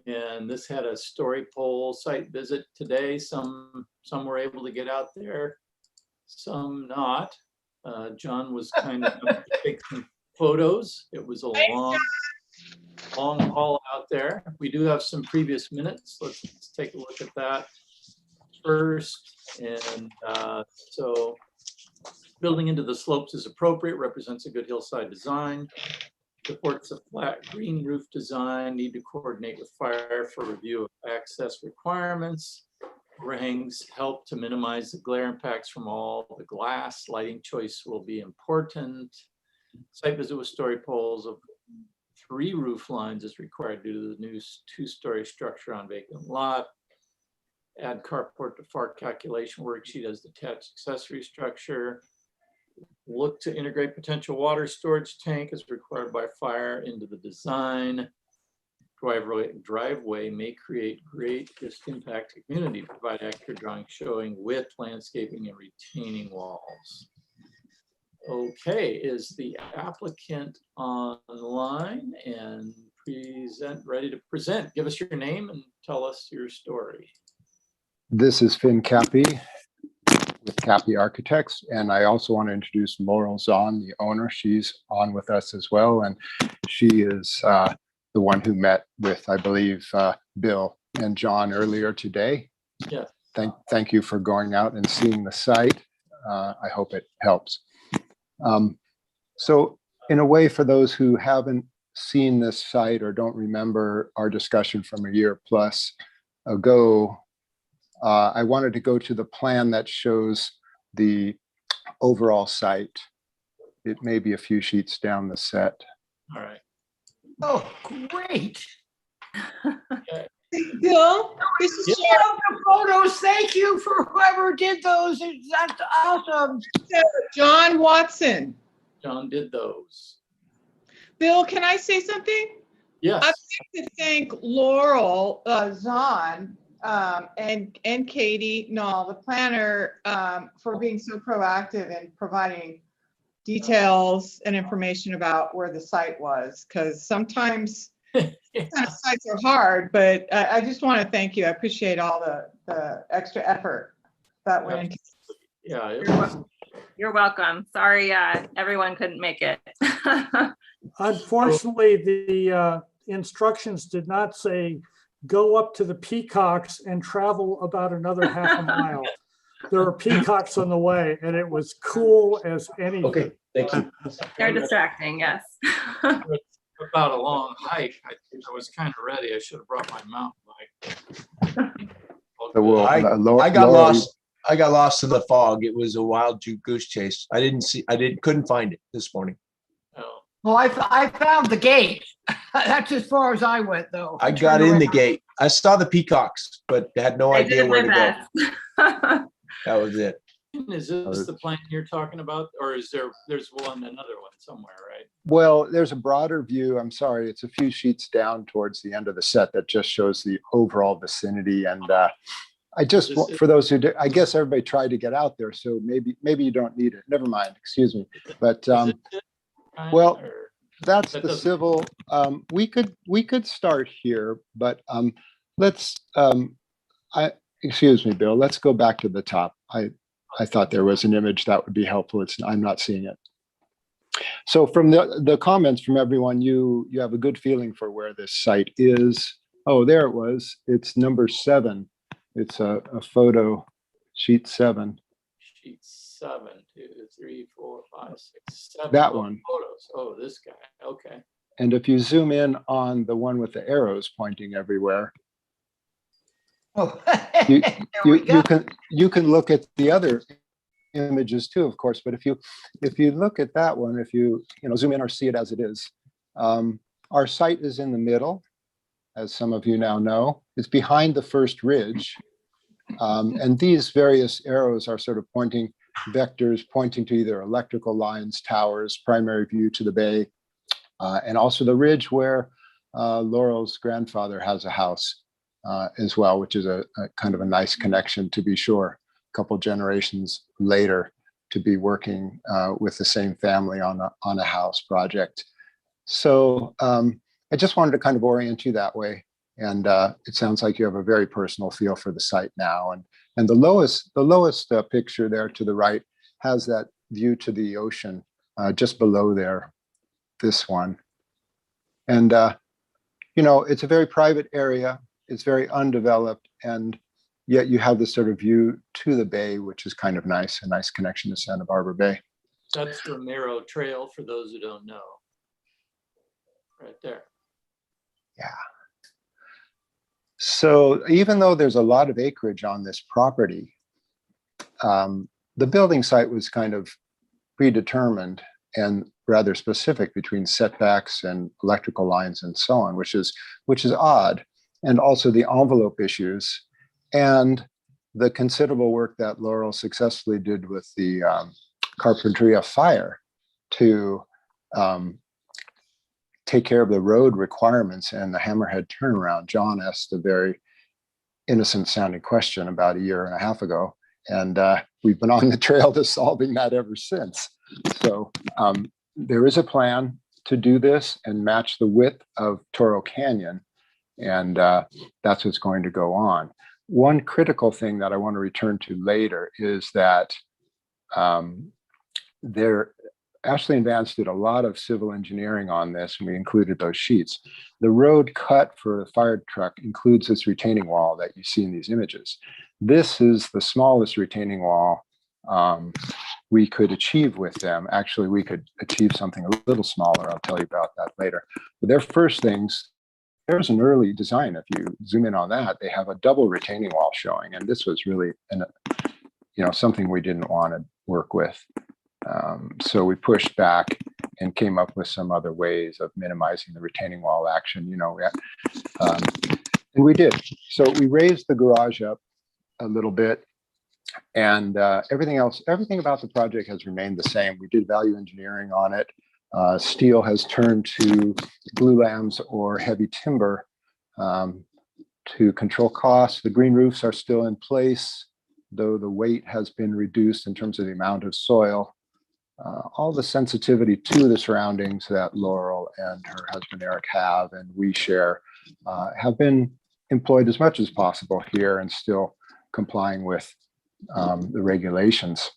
And this had a story pole site visit today. Some were able to get out there, some not. John was kind enough to take some photos. It was a long haul out there. We do have some previous minutes. Let's take a look at that first. And so building into the slopes is appropriate, represents a good hillside design. Supports a flat green roof design, need to coordinate with fire for review of access requirements. Rings help to minimize the glare impacts from all the glass. Lighting choice will be important. Site visit with story poles of 3 roof lines is required due to the new 2-story structure on vacant lot. Add carport to FAR calculation worksheet as detached accessory structure. Look to integrate potential water storage tank as required by fire into the design. Driveway may create great impact to community. Provide accurate drawing showing width, landscaping, and retaining walls. Okay, is the applicant online and ready to present? Give us your name and tell us your story. This is Finn Cappy with Cappy Architects, and I also want to introduce Laurel Zahn, the owner. She's on with us as well, and she is the one who met with, I believe, Bill and John earlier today. Yeah. Thank you for going out and seeing the site. I hope it helps. So in a way, for those who haven't seen this site or don't remember our discussion from a year plus ago, I wanted to go to the plan that shows the overall site. It may be a few sheets down the set. All right. Oh, great. Bill, this is the photos. Thank you for whoever did those. That's awesome. John Watson. John did those. Bill, can I say something? Yes. I'd like to thank Laurel Zahn and Katie Knoll, the planner, for being so proactive in providing details and information about where the site was, because sometimes kind of sites are hard, but I just want to thank you. I appreciate all the extra effort that went into. Yeah. You're welcome. Sorry, everyone couldn't make it. Unfortunately, the instructions did not say go up to the peacocks and travel about another half a mile. There are peacocks on the way, and it was cool as anything. Okay, thank you. They're distracting, yes. About a long hike. I was kind of ready. I should have brought my mountain bike. So we'll, I got Laura, lost. I got lost in the fog. It was a wild goose chase. Couldn't find it this morning. Well, I found the gate. That's as far as I went, though. I got in the gate. I saw the peacocks, but had no idea where to go. That was it. Is this the plan you're talking about, or is there's another one somewhere, right? well, there's a broader view. I'm sorry, it's a few sheets down towards the end of the set that just shows the overall vicinity. And I just want, for those who do, I guess everybody tried to get out there, so maybe you don't need it. Never mind, excuse me. But well, that's the civil. We could start here, but let's. Excuse me, Bill. Let's go back to the top. I thought there was an image that would be helpful. I'm not seeing it. So from the comments from everyone, you have a good feeling for where this site is. Oh, there it was. It's number 7. It's a photo, sheet 7. Sheet 7, 2, 3, 4, 5, 6, 7. That Oh, one. photos. Oh, this guy. Okay. And if you zoom in on the one with the arrows pointing everywhere, Oh, you, there you, we go. you can look at the other images too, of course. But if you look at that one, if you zoom in or see it as it is, our site is in the middle, as some of you now know. It's behind the first ridge, and these various arrows are sort of pointing vectors pointing to either electrical lines, towers, primary view to the bay, and also the ridge where Laurel's grandfather has a house as well, which is a kind of a nice connection, to be sure, a couple generations later, to be working with the same family on a house project. So I just wanted to kind of orient you that way. And it sounds like you have a very personal feel for the site now. And the lowest picture there to the right has that view to the ocean just below there, this one. And, it's a very private area. It's very undeveloped. And yet you have this sort of view to the bay, which is kind of nice, a nice connection to Santa Barbara Bay. That's the Narrow Trail for those who don't know. Right there. Yeah. So even though there's a lot of acreage on this property, the building site was kind of predetermined and rather specific between setbacks and electrical lines and so on, which is odd. And also the envelope issues and the considerable work that Laurel successfully did with the Carpinteria fire to take care of the road requirements and the Hammerhead turnaround. John asked a very innocent sounding question about a year and a half ago, and we've been on the trail to solving that ever since. So there is a plan to do this and match the width of Toro Canyon, and that's what's going to go on. One critical thing that I want to return to later is that Ashley and Vance did a lot of civil engineering on this, and we included those sheets. The road cut for the fire truck includes this retaining wall that you see in these images. This is the smallest retaining wall we could achieve with them. Actually, we could achieve something a little smaller. I'll tell you about that later. But their first things, there's an early design. If you zoom in on that, they have a double retaining wall showing. And this was really something we didn't want to work with. So we pushed back and came up with some other ways of minimizing the retaining wall action, and we did. So we raised the garage up a little bit, and everything about the project has remained the same. We did value engineering on it. Steel has turned to glulam or heavy timber to control costs. The green roofs are still in place, though the weight has been reduced in terms of the amount of soil. All the sensitivity to the surroundings that Laurel and her husband Eric have and we share have been employed as much as possible here and still complying with the regulations.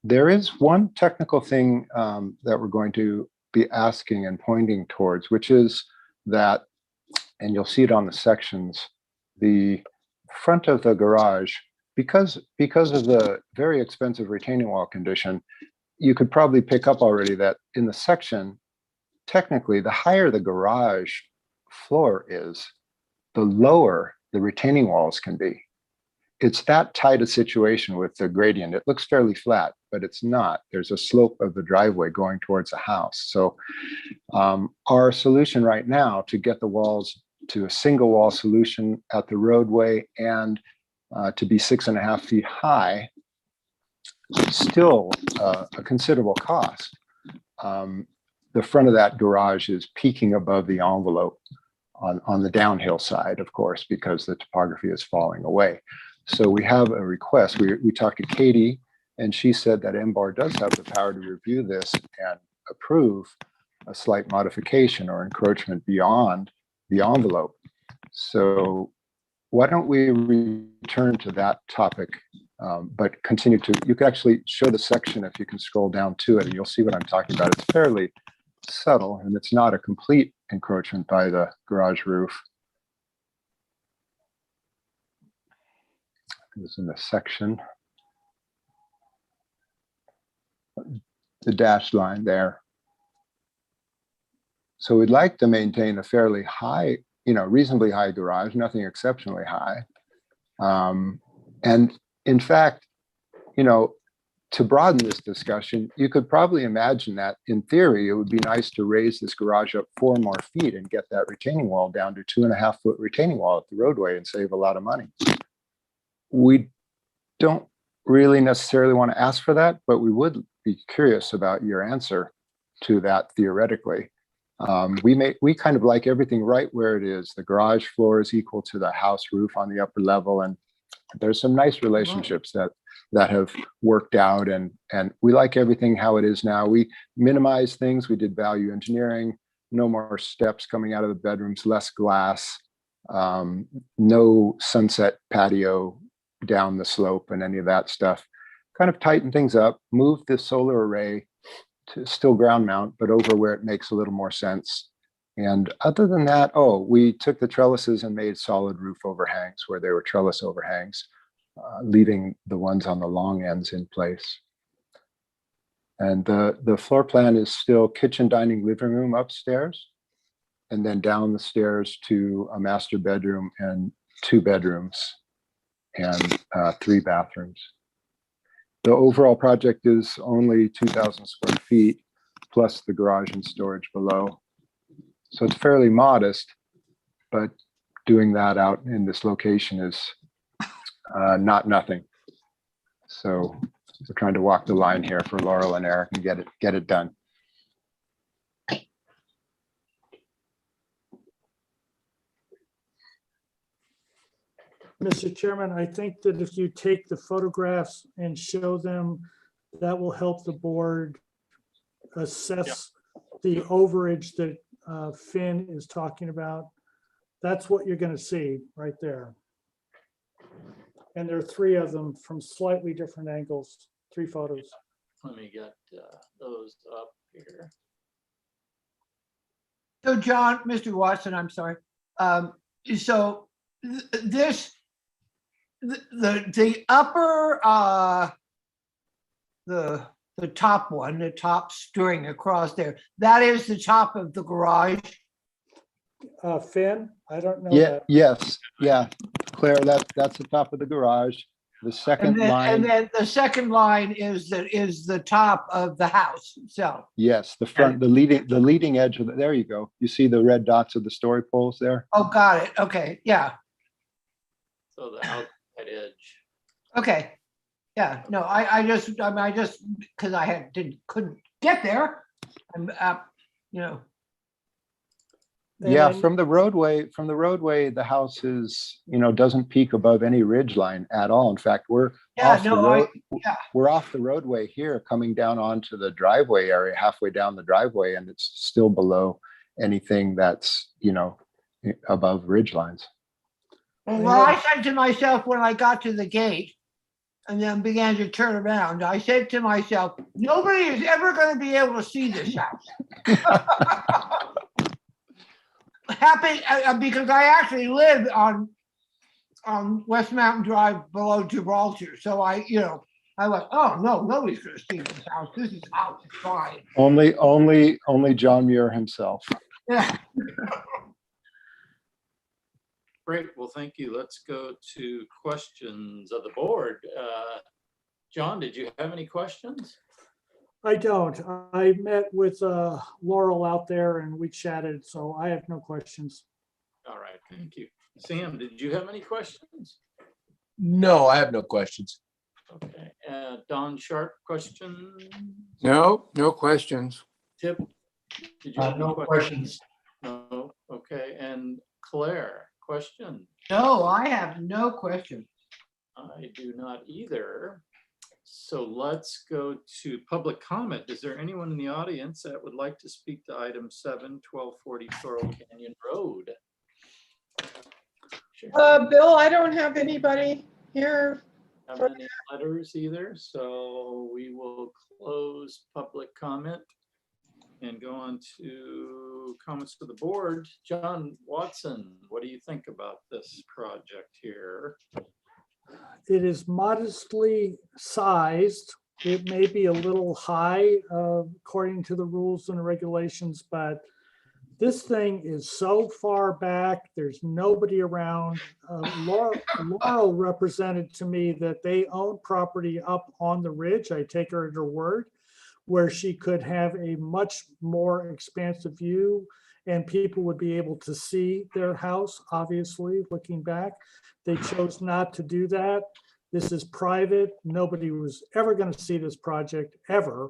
There is one technical thing that we're going to be asking and pointing towards, which is that, and you'll see it on the sections, the front of the garage, because of the very expensive retaining wall condition, you could probably pick up already that in the section, technically, the higher the garage floor is, the lower the retaining walls can be. It's that tight a situation with the gradient. It looks fairly flat, but it's not. There's a slope of the driveway going towards the house. So our solution right now to get the walls to a single wall solution at the roadway and to be 6.5 feet high, still a considerable cost. The front of that garage is peaking above the envelope on the downhill side, of course, because the topography is falling away. So we have a request. We talked to Katie, and she said that MBAR does have the power to review this and approve a slight modification or encroachment beyond the envelope. So why don't we return to that topic, but continue to, you can actually show the section if you can scroll down to it, and you'll see what I'm talking about. It's fairly subtle, and it's not a complete encroachment by the garage roof. It's in the section. The dashed line there. So we'd like to maintain a fairly high, reasonably high garage, nothing exceptionally high. And in fact, to broaden this discussion, you could probably imagine that in theory, it would be nice to raise this garage up 4 more feet and get that retaining wall down to 2.5 foot retaining wall at the roadway and save a lot of money. We don't really necessarily want to ask for that, but we would be curious about your answer to that theoretically. We kind of like everything right where it is. The garage floor is equal to the house roof on the upper level, and there's some nice relationships that have worked out, and we like everything how it is now. We minimize things. We did value engineering, no more steps coming out of the bedrooms, less glass, no sunset patio down the slope and any of that stuff. Kind of tighten things up, move the solar array to still ground mount, but over where it makes a little more sense. And other than that, we took the trellises and made solid roof overhangs where there were trellis overhangs, leaving the ones on the long ends in place. And the floor plan is still kitchen, dining, living room upstairs, and then down the stairs to a master bedroom and 2 bedrooms and 3 bathrooms. The overall project is only 2,000 square feet, plus the garage and storage below. So it's fairly modest, but doing that out in this location is not nothing. So we're trying to walk the line here for Laurel and Eric and get it done. Mr. Chairman, I think that if you take the photographs and show them, that will help the board assess the overage that Finn is talking about. That's what you're going to see right there. And there are 3 of them from slightly different angles, 3 photos. Let me get those up here. So John, Mr. Watson, I'm sorry. So the upper, the top one, the top string across there, that is the top of the garage. Finn, I don't know. Yes. Claire, that's the top of the garage. The second line. And then the second line is the top of the house itself. Yes, the front, the leading edge of there you go. You see the red dots of the story poles there? Oh, got it. Okay, yeah. So the outside edge. Okay. Yeah, no, I just because I couldn't get there. And Yeah, from the roadway, the house is, doesn't peak above any ridge line at all. In fact, we're off the roadway here, coming down onto the driveway area, halfway down the driveway, and it's still below anything that's, above ridge lines. Well, I said to myself when I got to the gate and then began to turn around, I said to myself, nobody is ever going to be able to see this house. Happy because I actually live on West Mountain Drive below Gibraltar. So I went, oh no, nobody's going to see this house. This is house is fine. Only John Muir himself. Yeah. Great. Well, thank you. Let's go to questions of the board. John, did you have any questions? I don't. I met with Laurel out there and we chatted, so I have no questions. All right. Thank you. Sam, did you have any questions? No, I have no questions. Okay. Don Sharp, question? No questions. Tip? Did you have No any questions. No. Okay. And Claire, question? No, I have no question. I do not either. So let's go to public comment. Is there anyone in the audience that would like to speak to item 7, 1240 Coral Canyon Road? Bill, I don't have anybody here. Have any letters either, so we will close public comment and go on to comments to the board. John Watson, what do you think about this project here? It is modestly sized. It may be a little high according to the rules and regulations, but this thing is so far back, there's nobody around. Laurel represented to me that they own property up on the ridge. I take her at her word, where she could have a much more expansive view and people would be able to see their house, obviously, looking back. They chose not to do that. This is private. Nobody was ever going to see this project ever.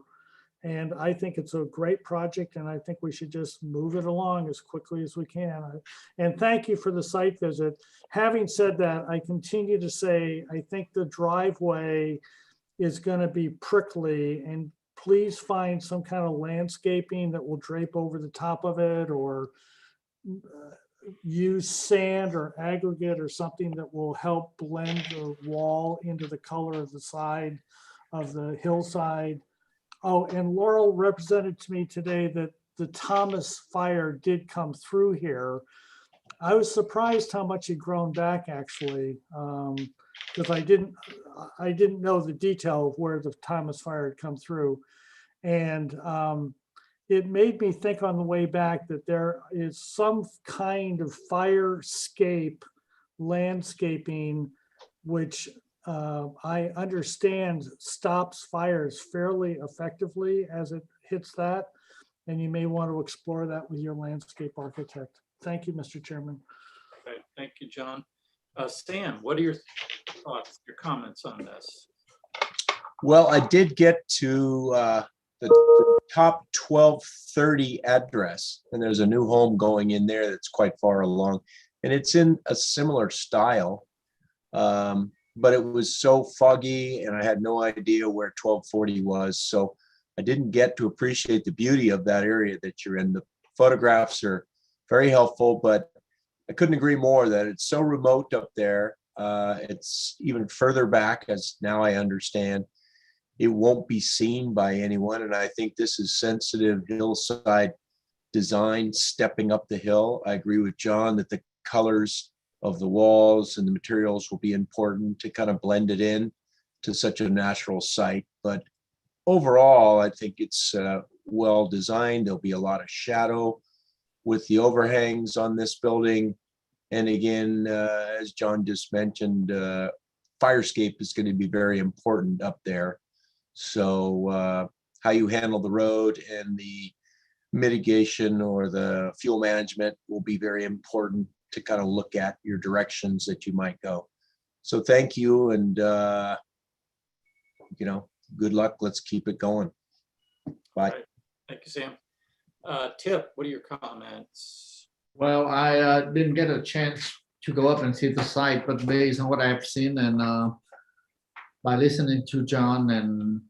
And I think it's a great project, and I think we should just move it along as quickly as we can. And thank you for the site visit. Having said that, I continue to say, I think the driveway is going to be prickly, and please find some kind of landscaping that will drape over the top of it, or use sand or aggregate or something that will help blend the wall into the color of the side of the hillside. Oh, and Laurel represented to me today that the Thomas fire did come through here. I was surprised how much had grown back, actually, because I didn't know the detail of where the Thomas fire had come through. And it made me think on the way back that there is some kind of firescape landscaping, which I understand stops fires fairly effectively as it hits that. And you may want to explore that with your landscape architect. Thank you, Mr. Chairman. Okay, thank you, John. Sam, what are your thoughts, your comments on this? Well, I did get to the top 1230 address, and there's a new home going in there that's quite far along, and it's in a similar style. But it was so foggy and I had no idea where 1240 was. So I didn't get to appreciate the beauty of that area that you're in. The photographs are very helpful, but I couldn't agree more that it's so remote up there. It's even further back, as now I understand. It won't be seen by anyone. And I think this is sensitive hillside design stepping up the hill. I agree with John that the colors of the walls and the materials will be important to kind of blend it in to such a natural site. But overall, I think it's well designed. There'll be a lot of shadow with the overhangs on this building. And again, as John just mentioned, firescape is going to be very important up there. So how you handle the road and the mitigation or the fuel management will be very important to kind of look at your directions that you might go. So thank you, and good luck. Let's keep it going. Bye. Right. Thank you, Sam. Tip, what are your comments? Well, I didn't get a chance to go up and see the site, but based on what I've seen and by listening to John and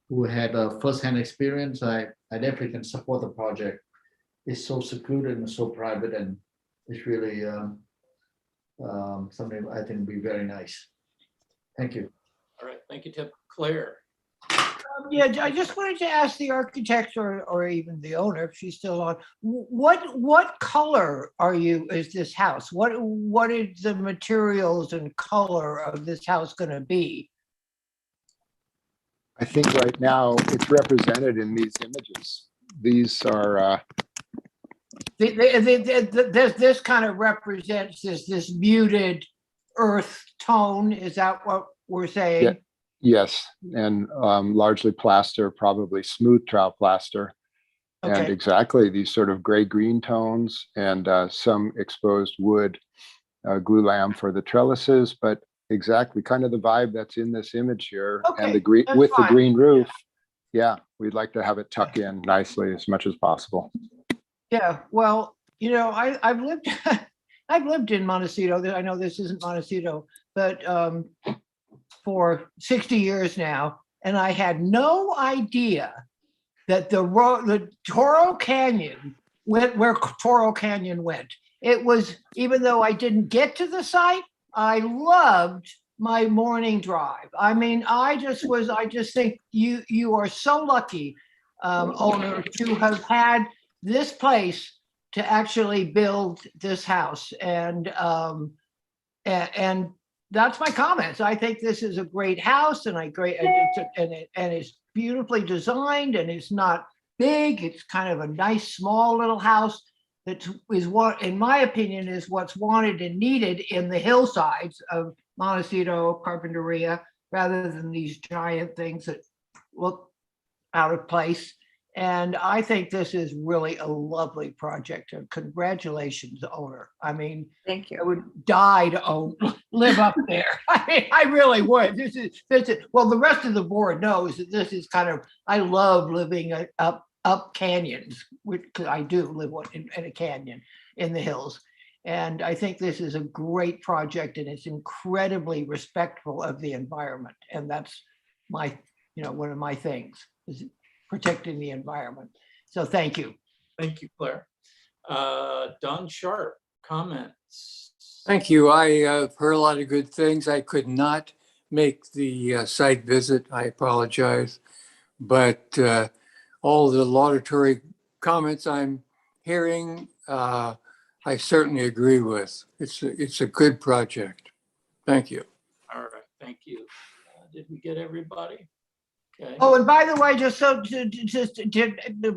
who had a first-hand experience, I definitely can support the project. It's so secluded and so private, and it's really something I think will be very nice. Thank you. All right, thank you, Tip. Claire. Yeah, I just wanted to ask the architect or even the owner, if she's still on, what color is this house? What is the materials and color of this house going to be? I think right now it's represented in these images. These are This kind of represents this muted earth tone. Is that what we're saying? yeah, yes, and largely plaster, probably smooth trowel plaster. Okay. And exactly these sort of gray-green tones and some exposed wood glue lamb for the trellises, but exactly kind of the vibe that's in this image here. Okay, and the green that's with fine. the green roof. Yeah, we'd like to have it tuck in nicely as much as possible. Yeah, well, I've lived I've lived in Montecito. I know this isn't Montecito, but for 60 years now, and I had no idea that the Toro Canyon went where Toro Canyon went. It was, even though I didn't get to the site, I loved my morning drive. I mean, I just think you are so lucky owner to have had this place to actually build this house. And that's my comments. I think this is a great house, and it's beautifully designed, and it's not big. It's kind of a nice, small little house that is what, in my opinion, is what's wanted and needed in the hillsides of Montecito, Carpinteria, rather than these giant things that look out of place. And I think this is really a lovely project. And congratulations, owner. I mean, thank you. I would die to live up there. I mean, I really would. This is well, the rest of the board knows that this is kind of, I love living up canyons, which I do live in a canyon in the hills. And I think this is a great project, and it's incredibly respectful of the environment. And that's my, one of my things is protecting the environment. So thank you. Thank you, Claire. Don Sharp, comments? Thank you. I heard a lot of good things. I could not make the site visit. I apologize. But all the laudatory comments I'm hearing, I certainly agree with. It's a good project. Thank you. All right, thank you. Did we get everybody? Okay. Oh, and by the way, just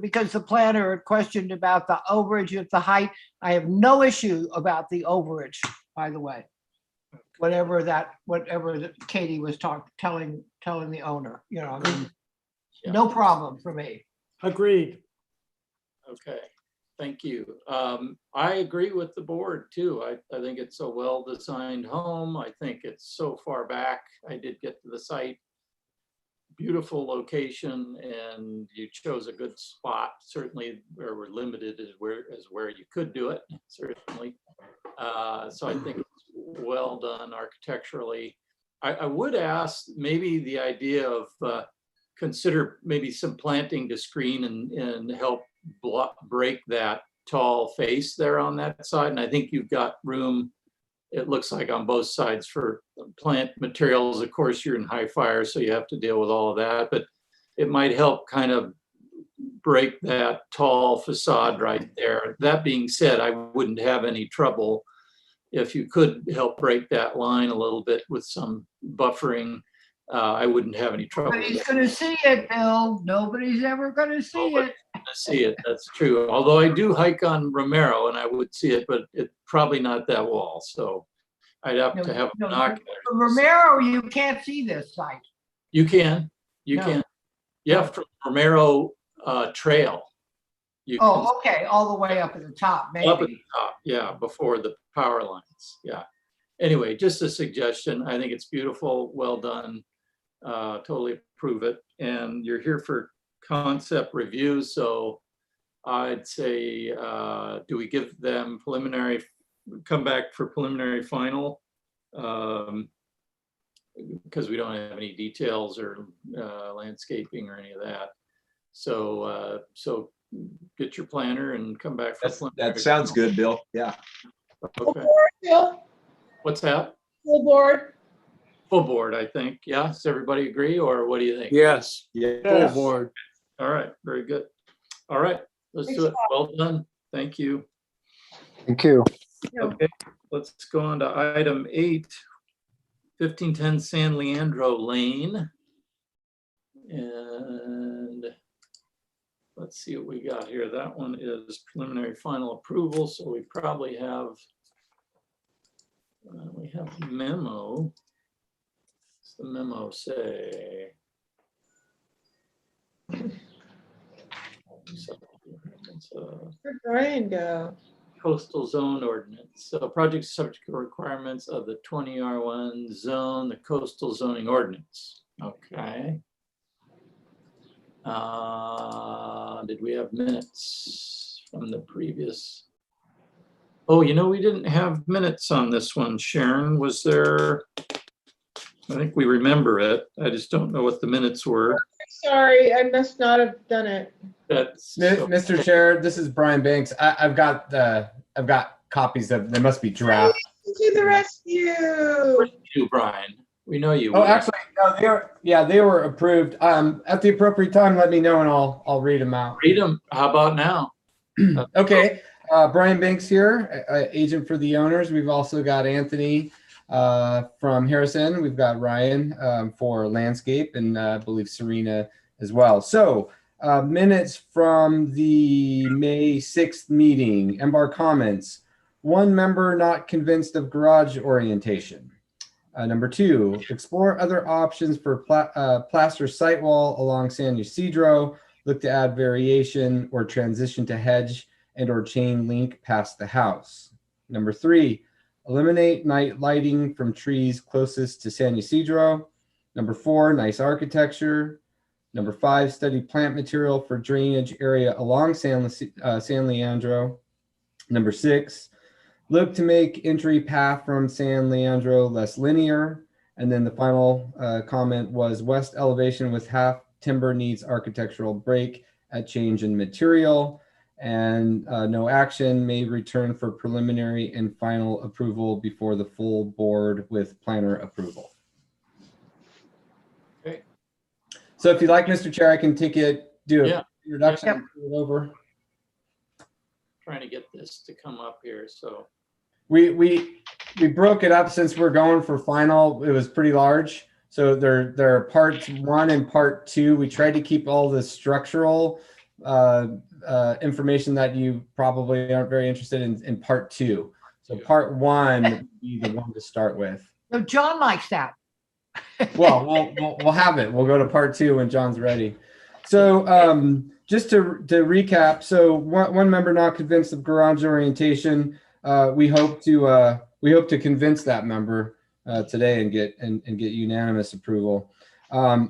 because the planner questioned about the overage at the height, I have no issue about the overage, by the way. Whatever that Katie was telling the owner, I mean, no problem for me. Agreed. Okay, thank you. I agree with the board too. I think it's a well-designed home. I think it's so far back. I did get to the site. Beautiful location, and you chose a good spot. Certainly where we're limited is where you could do it, certainly. So I think it's well done architecturally. I would ask maybe the idea of consider maybe some planting to screen and help break that tall face there on that side. And I think you've got room, it looks like, on both sides for plant materials. Of course, you're in high fire, so you have to deal with all of that, but it might help kind of break that tall facade right there. That being said, I wouldn't have any trouble if you could help break that line a little bit with some buffering. I wouldn't have any trouble. Nobody's going to see it, Bill. Nobody's ever going to see it. See it, that's true. Although I do hike on Romero and I would see it, but it's probably not that wall. So I'd have to have binoculars. From Romero, you can't see this site. You can. Yeah, from Romero Trail. Okay, all the way up at the top, maybe. Up at the top, yeah, before the power lines. Yeah. Anyway, just a suggestion. I think it's beautiful, well done. Totally approve it. And you're here for concept review, so I'd say, do we give them preliminary, come back for preliminary final? Because we don't have any details or landscaping or any of that. So get your planner and come back for that sounds good, Bill. Yeah. Okay. What's that? Full board. Full board, I think. Yeah. Does everybody agree, or what do you think? Yes. Yeah. Full board. All right. Very good. All right. Let's do it. Well done. Thank you. Thank you. Okay. Let's go on to item 8, 1510 San Leandro Lane. And let's see what we got here. That one is preliminary final approval. So we probably have, we have a memo. What's the memo say? Where'd Brian go? Coastal zone ordinance. So project subject to requirements of the 20R1 zone, the coastal zoning ordinance. Okay. Did we have minutes from the previous? Oh, we didn't have minutes on this one, Sharon. Was there? I think we remember it. I just don't know what the minutes were. Sorry, I must not have done it. Mr. Chair, this is Brian Banks. I've got copies of. They must be draft. To the rescue. You, Brian. We know you. Oh, actually, No, they were approved. At the appropriate time, let me know and I'll read them out. Read them. How about now? Okay. Brian Banks here, agent for the owners. We've also got Anthony from Harrison. We've got Ryan for landscape, and I believe Serena as well. So minutes from the May 6th meeting. MBAR comments. One member not convinced of garage orientation. Number 2, explore other options for plaster site wall along San Ysidro. Look to add variation or transition to hedge and or chain link past the house. Number 3, eliminate night lighting from trees closest to San Ysidro. Number 4, nice architecture. Number 5, study plant material for drainage area along San Leandro. Number 6, look to make entry path from San Leandro less linear. And then the final comment was west elevation with half timber needs architectural break at change in material. And no action, may return for preliminary and final approval before the full board with planner approval. Okay. So if you'd like, Mr. Chair, I can take it, do an introduction and turn it over. Trying to get this to come up here, so. We broke it up since we're going for final. It was pretty large. So there are parts 1 and part 2. We tried to keep all the structural information that you probably aren't very interested in part 2. So part 1 would be the one to start with. No, John likes that. Well, we'll have it. We'll go to part 2 when John's ready. So just to recap, so one member not convinced of garage orientation. We hope to convince that member today and get unanimous approval.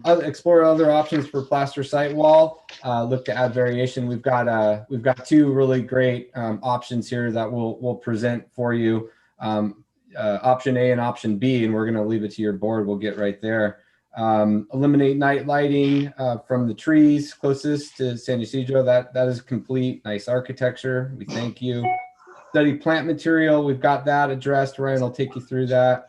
Explore other options for plaster site wall. Look to add variation. We've got 2 really great options here that we'll present for you. Option A and option B, and we're going to leave it to your board. We'll get right there. Eliminate night lighting from the trees closest to San Ysidro. That is complete. Nice architecture. We thank you. Study plant material. We've got that addressed. Ryan will take you through that.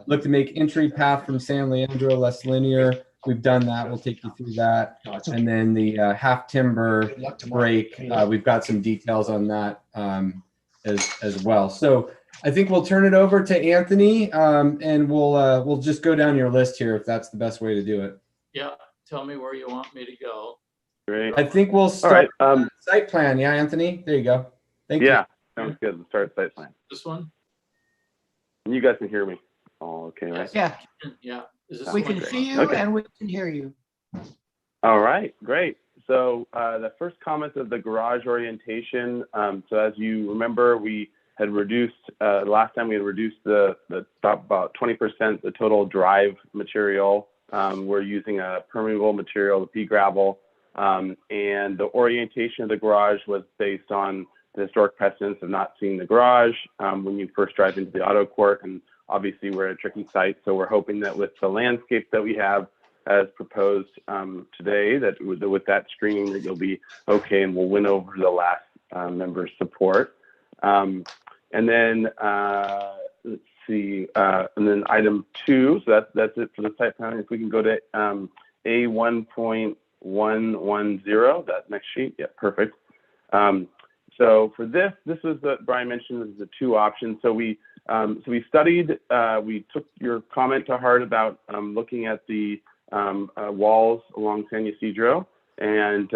Look to make entry path from San Leandro less linear. We've done that. We'll take you through that. And then the half timber break. We've got some details on that as well. So I think we'll turn it over to Anthony, and we'll just go down your list here if that's the best way to do it. Yeah, tell me where you want me to go. Great. I think we'll start with the site plan. Yeah, Anthony, there you go. Thank you. Yeah, sounds good. Let's start site plan. This one? You guys can hear me. Oh, okay, right? Yeah. Yeah. We can see you and we can hear you. All right, great. So the first comment of the garage orientation. So as you remember, we had reduced, last time we had reduced the about 20% the total drive material. We're using a permeable material, the pea gravel. And the orientation of the garage was based on the historic precedence of not seeing the garage when you first drive into the auto court. And obviously we're at a tricky site. So we're hoping that with the landscape that we have as proposed today, that with that screening that you'll be okay and we'll win over the last member's support. And then let's see, and then item 2, so that's it for the site plan. If we can go to A1.110, that next sheet, yeah, perfect. So for this was what Brian mentioned, this is the 2 options. So we studied, we took your comment to heart about looking at the walls along San Ysidro, and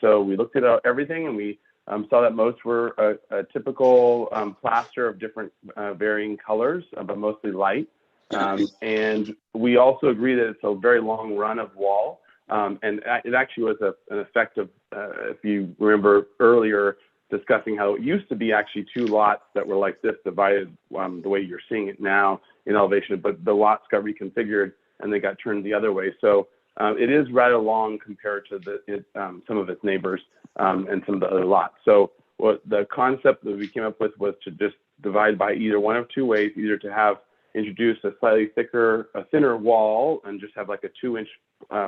so we looked at everything, and we saw that most were a typical plaster of different varying colors, but mostly light. And we also agree that it's a very long run of wall. And it actually was an effect of, if you remember earlier, discussing how it used to be actually 2 lots that were like this, divided the way you're seeing it now in elevation, but the lots got reconfigured and they got turned the other way. So it is rather long compared to some of its neighbors and some of the other lots. So what the concept that we came up with was to just divide by either one of 2 ways, either to have introduced a slightly thinner wall and just have like a 2-inch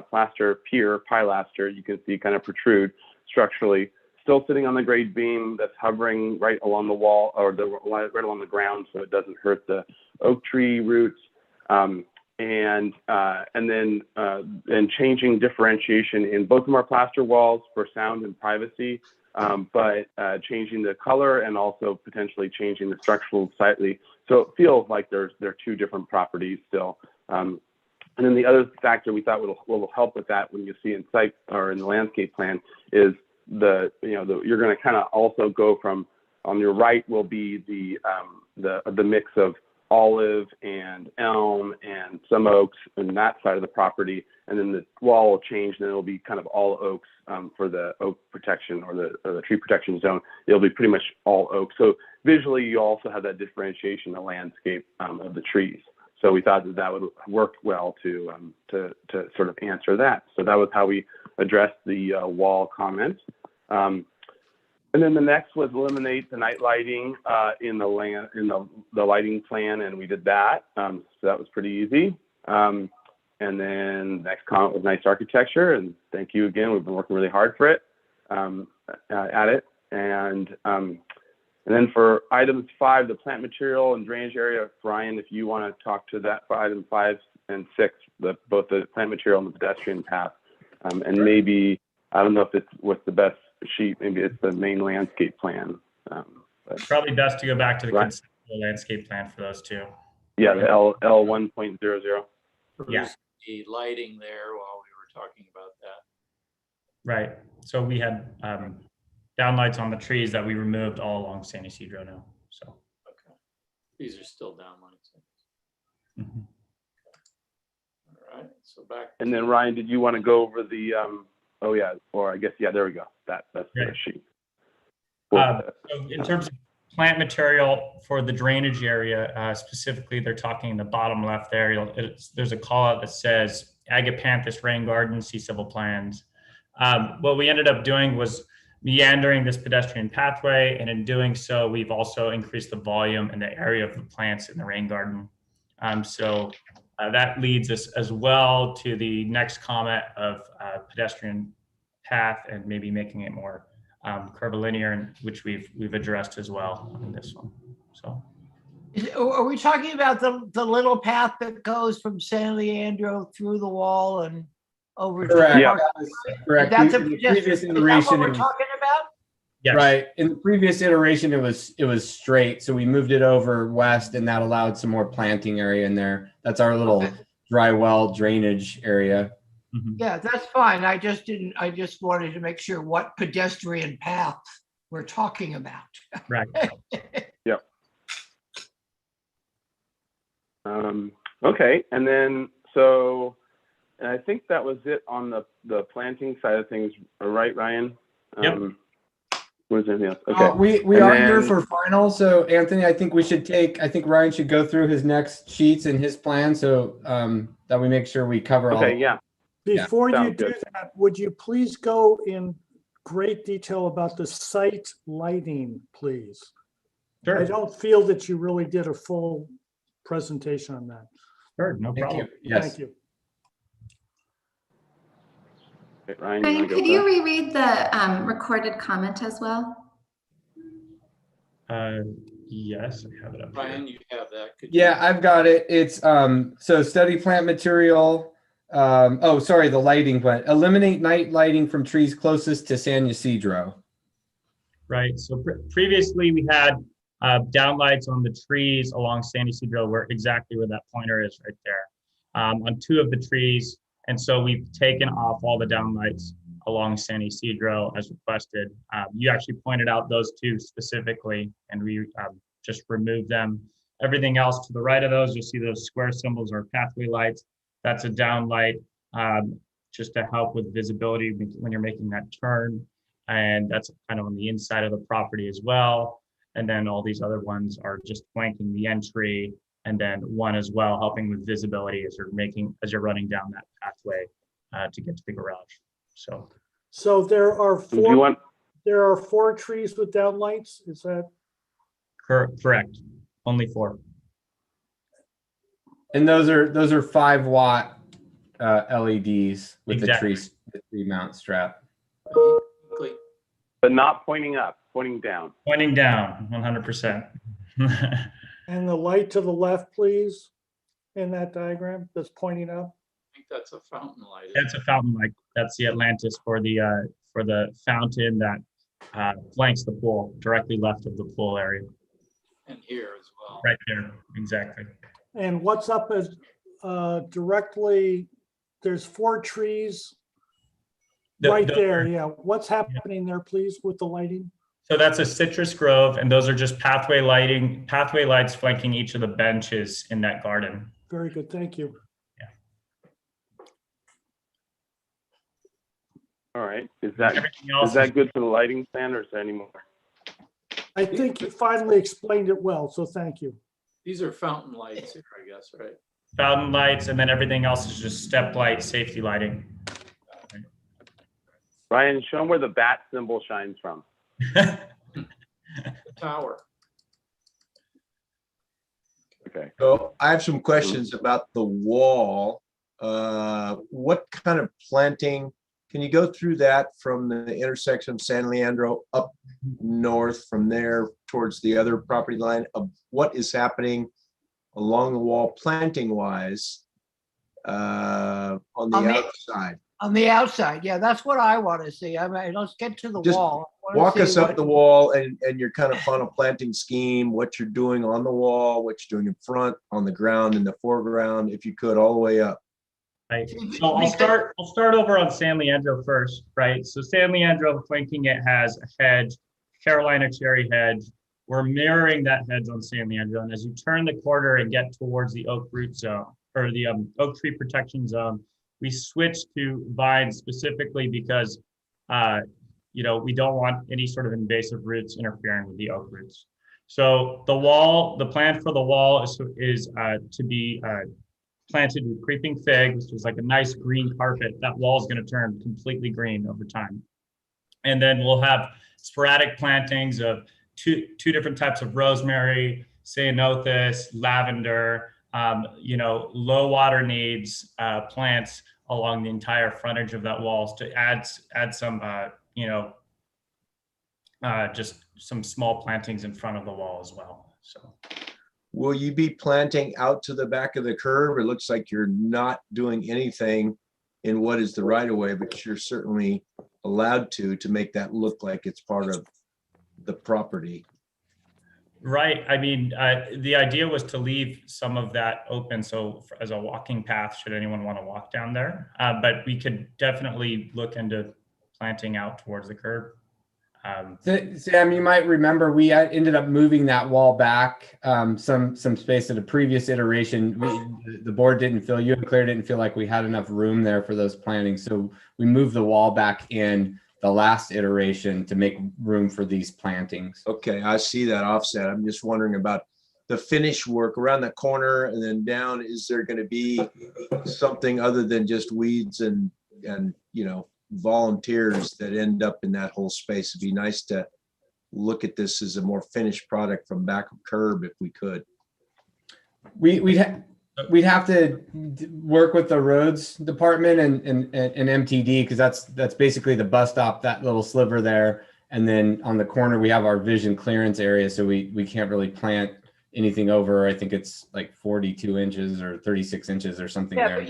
plaster pier, pilaster, you can see kind of protrude structurally, still sitting on the grade beam that's hovering right along the wall or right along the ground so it doesn't hurt the oak tree roots. and changing differentiation in both of our plaster walls for sound and privacy, but changing the color and also potentially changing the structural slightly. So it feels like they're two different properties still. And then the other factor we thought will help with that when you see in site or in the landscape plan is you're going to kind of also go from, on your right will be the mix of olive and elm and some oaks and that side of the property, and then the wall will change and it'll be kind of all oaks for the oak protection or the tree protection zone. It'll be pretty much all oak. So visually you also have that differentiation in the landscape of the trees. So we thought that would work well to sort of answer that. So that was how we addressed the wall comment. And then the next was eliminate the night lighting in the lighting plan, and we did that. So that was pretty easy. And then next comment was nice architecture, and thank you again. We've been working really hard for it at it. And then for items 5, the plant material and drainage area, Brian, if you want to talk to that for item 5 and 6, both the plant material and the pedestrian path, and maybe I don't know if it's what's the best sheet. Maybe it's the main landscape plan. Probably best to go back to the conceptual landscape plan for those two. Yeah, the L 1.00. Yeah. The lighting there while we were talking about that. Right. So we had downlights on the trees that we removed all along San Ysidro now. So okay, these are still downlights. Mm-hmm. All right. So back. And then Ryan, did you want to go over the? Oh yeah, or I guess there we go. That's the sheet. So in terms of plant material for the drainage area, specifically, they're talking in the bottom left there. There's a call out that says Agapanthus rain garden, see civil plans. What we ended up doing was meandering this pedestrian pathway, and in doing so, we've also increased the volume and the area of the plants in the rain garden. So that leads us as well to the next comment of pedestrian path and maybe making it more curvilinear, which we've addressed as well in this one. So, Are we talking about the little path that goes from San Leandro through the wall and over to Correct. the Yeah, park? correct. That's The previous iteration, is that what we're talking about? Yes. Right. In the previous iteration, it was straight, so we moved it over west, and that allowed some more planting area in there. That's our little dry well drainage area. Mm-hmm. Yeah, that's fine. I just wanted to make sure what pedestrian path we're talking about. Right. Yep. Okay, and then and I think that was it on the planting side of things, right, Ryan? Yep. Was there anything else? Okay. We are here for final, so Anthony, I think Ryan should go through his next sheets and his plan, so that we make sure we cover all. Okay, yeah. Before you Sounds do good. that, would you please go in great detail about the site lighting, please? Sure. I don't feel that you really did a full presentation on that. Sure, no Thank problem. you. Yes. Thank you. Okay, Ryan, Brian, go could for you that? reread the recorded comment as well? Yes, I have it up Brian, here. you have that. Yeah, I've got it. It's so study plant material. The lighting plan. Eliminate night lighting from trees closest to San Ysidro. Right. So previously we had downlights on the trees along San Ysidro, exactly where that pointer is right there, on 2 of the trees. And so we've taken off all the downlights along San Ysidro as requested. You actually pointed out those 2 specifically, and we just removed them. Everything else to the right of those, you'll see those square symbols are pathway lights. That's a downlight just to help with visibility when you're making that turn. And that's kind of on the inside of the property as well. And then all these other ones are just flanking the entry, and then one as well, helping with visibility as you're running down that pathway to get to the garage. So there are Do you want? there are 4 trees with downlights. Is that Correct? Only 4. And those are 5-watt LEDs with Exactly. the tree mount strap. But not pointing up, pointing down. Pointing down, 100%. and the light to the left, please? in that diagram that's pointing up? I think that's a fountain light. That's a fountain light. That's the Atlantis for the fountain that flanks the pool, directly left of the pool area. And here as well. Right there, exactly. And what's up is directly, there's 4 trees right there. Yeah. What's happening there, please, with the lighting? So that's a citrus grove, and those are just pathway lights flanking each of the benches in that garden. Very good. Thank you. All right. Is that good for the lighting plan, or is there any more? I think you finally explained it well, so thank you. These are fountain lights here, I guess, right? Fountain lights, and then everything else is just step light, safety lighting. Ryan, show them where the bat symbol shines from. The tower. Okay. So I have some questions about the wall. What kind of planting? Can you go through that from the intersection of San Leandro up north from there towards the other property line of what is happening along the wall planting wise on the outside? On the outside, yeah, that's what I want to see. I mean, let's get to the Just wall. I wanna walk see us up what- the wall and your kind of funnel planting scheme, what you're doing on the wall, what you're doing in front, on the ground, in the foreground, if you could, all the way up. Right. So I'll start over on San Leandro first, right? So San Leandro flanking it has a hedge, Carolina cherry hedge. We're mirroring that hedge on San Leandro. And as you turn the corner and get towards the oak root zone or the oak tree protection zone, we switch to vines specifically because, we don't want any sort of invasive roots interfering with the oak roots. So the plan for the wall is to be planted with creeping fig, which is like a nice green carpet. That wall is going to turn completely green over time. And then we'll have sporadic plantings of two different types of rosemary, ceanothus, lavender, low water needs plants along the entire frontage of that walls to add some, just some small plantings in front of the wall as well. So. Will you be planting out to the back of the curb? It looks like you're not doing anything in what is the right of way, but you're certainly allowed to make that look like it's part of the property. Right. I mean, the idea was to leave some of that open. So as a walking path, should anyone want to walk down there, but we could definitely look into planting out towards the curb. Sam, you might remember we ended up moving that wall back some space at a previous iteration. The board didn't feel, you and Claire didn't feel like we had enough room there for those plantings. So we moved the wall back in the last iteration to make room for these plantings. Okay, I see that offset. I'm just wondering about the finish work around the corner and then down. Is there going to be something other than just weeds and volunteers that end up in that whole space? It'd be nice to look at this as a more finished product from back of curb if we could. We'd have to work with the roads department and MTD, because that's basically the bus stop, that little sliver there. And then on the corner, we have our vision clearance area. So we can't really plant anything over, I think it's like 42 inches or 36 inches or something there.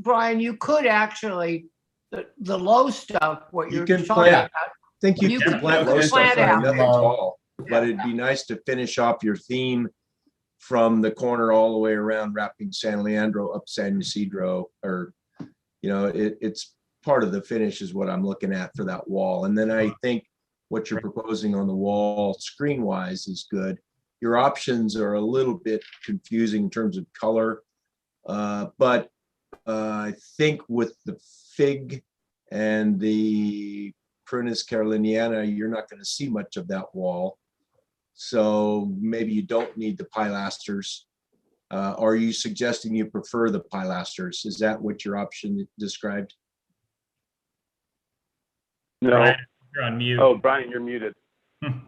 Brian, you could actually, the low stuff, what you're can talking plant, about. I think you can plant low stuff, out. nothing tall, but it'd be nice to finish off your theme from the corner all the way around, wrapping San Leandro up San Ysidro, or, it's part of the finish is what I'm looking at for that wall. And then I think what you're proposing on the wall screen wise is good. Your options are a little bit confusing in terms of color, but I think with the fig and the Prunus caroliniana, you're not going to see much of that wall. So maybe you don't need the pilasters. Are you suggesting you prefer the pilasters? Is that what your option described? No. Brian, you're on mute. Oh, Brian, you're muted.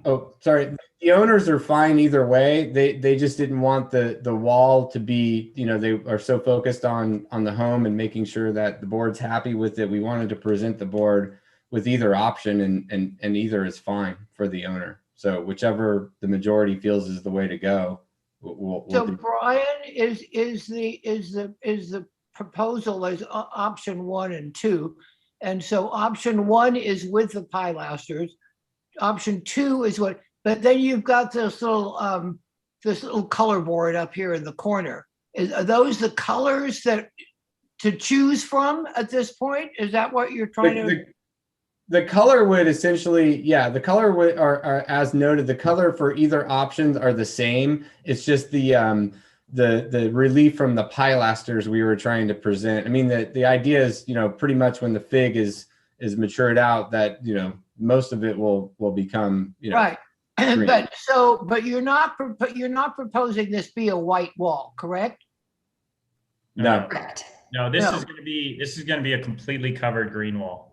Oh, sorry. The owners are fine either way. They just didn't want the wall to be, they are so focused on the home and making sure that the board's happy with it. We wanted to present the board with either option, and either is fine for the owner. So whichever the majority feels is the way to go, So Brian, is the proposal is option 1 and 2. And so option 1 is with the pilasters. Option 2 is what, but then you've got this little color board up here in the corner. Are those the colors that to choose from at this point? Is that what you're trying to? The color would essentially, yeah, the color would are as noted. The color for either options are the same. It's just the relief from the pilasters we were trying to present. I mean, the idea is, you know, pretty much when the fig is matured out, that, you know, most of it will become, you know, right. green. But you're not proposing this be a white wall, correct? No. Correct. No, this is going to be a completely covered green wall.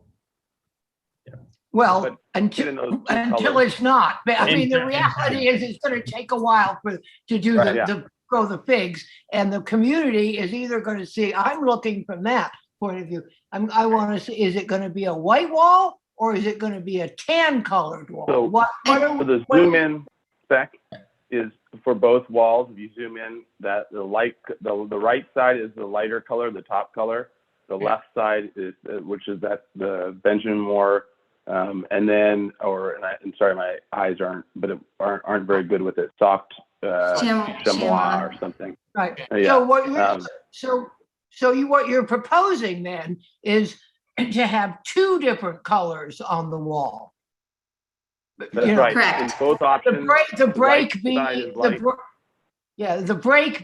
Well, until it's not. But, I mean, the reality is it's going to take a while to do grow the figs, and the community is either going to see. I'm looking from that point of view. I want to see: is it going to be a white wall or is it going to be a tan colored wall? So, so the zoom in spec is for both walls. If you zoom in, that the right side is the lighter color, the top color. The left side is which is the Benjamin Moore. And then, I'm sorry, my eyes aren't very good with it. Soft chamois or something. Right. Yeah. What you're proposing then is to have 2 different colors on the wall. That's right. Correct. In both options. The break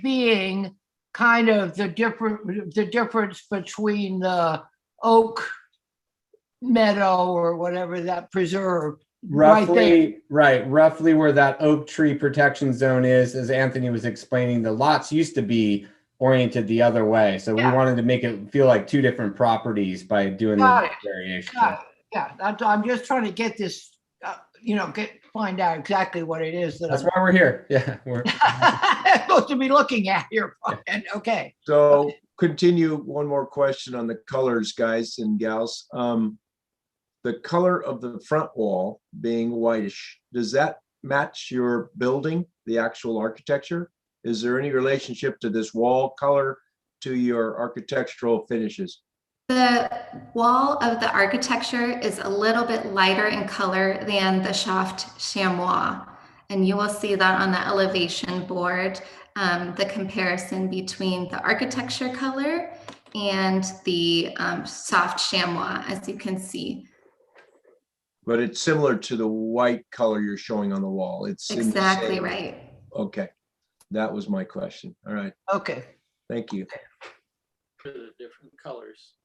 being kind of the difference between the oak meadow or whatever, that preserve. Roughly where that oak tree protection zone is, as Anthony was explaining, the lots used to be oriented the other way. So we wanted to make it feel like 2 different properties by doing the variation. Yeah, I'm just trying to get this, find out exactly what it is. That's why we're here. Yeah, we're supposed to be looking at here, Brian. Okay. So continue one more question on the colors, guys and gals. The color of the front wall being whitish, does that match your building, the actual architecture? Is there any relationship to this wall color to your architectural finishes? The wall of the architecture is a little bit lighter in color than the soft chamois. And you will see that on the elevation board, the comparison between the architecture color and the soft chamois, as you can see. But it's similar to the white color you're showing on the wall. It's exactly right. Okay. That was my question. All right. Okay. Thank you. For the different colors.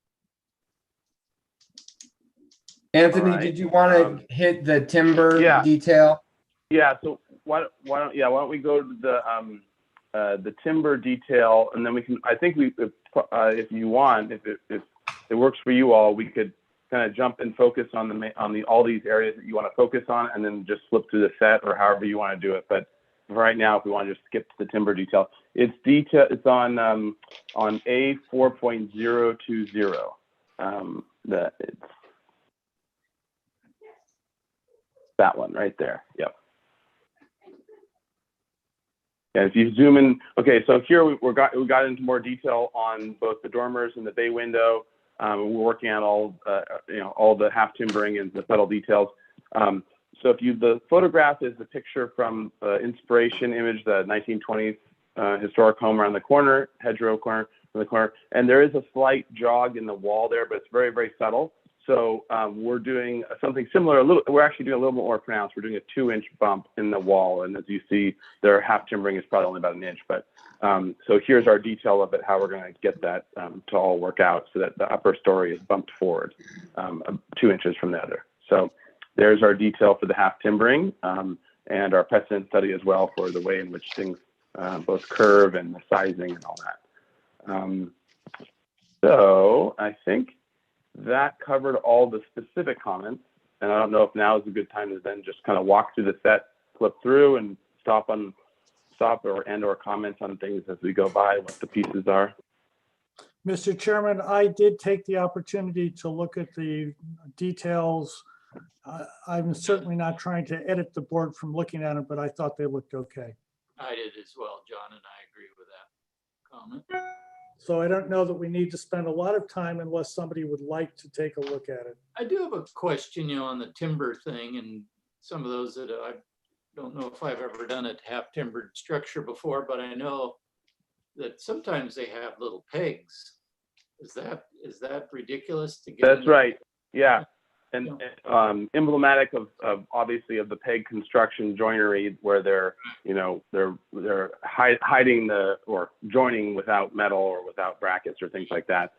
Anthony, did you want to hit the timber detail? Yeah. So why don't we go to the timber detail, and then we can. I think if you want, if it works for you all, we could kind of jump and focus on all these areas that you want to focus on, and then just flip through the set or however you want to do it. But right now, if we want to just skip to the timber detail, it's on A 4.020. It's that one right there. Yep. And if you zoom in, okay, so here we got into more detail on both the dormers and the bay window. We're working on all the half timbering and the subtle details. So the photograph is the picture from the inspiration image, the 1920s historic home around the corner, hedgerow corner, in the corner. And there is a slight jog in the wall there, but it's very, very subtle. So we're doing something similar. We're actually doing a little more pronounced. We're doing a 2-inch bump in the wall, and as you see, their half timbering is probably only about 1 inch. But so here's our detail of it, how we're going to get that to all work out, so that the upper story is bumped forward 2 inches from the other. So there's our detail for the half timbering, and our precedent study as well for the way in which things both curve and the sizing and all that. So I think that covered all the specific comments, and I don't know if now is a good time to then just kind of walk through the set, flip through, and stop or comment on things as we go by, what the pieces are. Mr. Chairman, I did take the opportunity to look at the details. I'm certainly not trying to edit the board from looking at it, but I thought they looked okay. I did as well, John, and I agree with that comment. So I don't know that we need to spend a lot of time unless somebody would like to take a look at it. I do have a question, on the timber thing, and some of those that I don't know if I've ever done a half timbered structure before, but I know that sometimes they have little pegs. Is that ridiculous to get? That's right. Yeah. And emblematic of obviously of the peg construction joinery, where they're hiding or joining without metal or without brackets or things like that.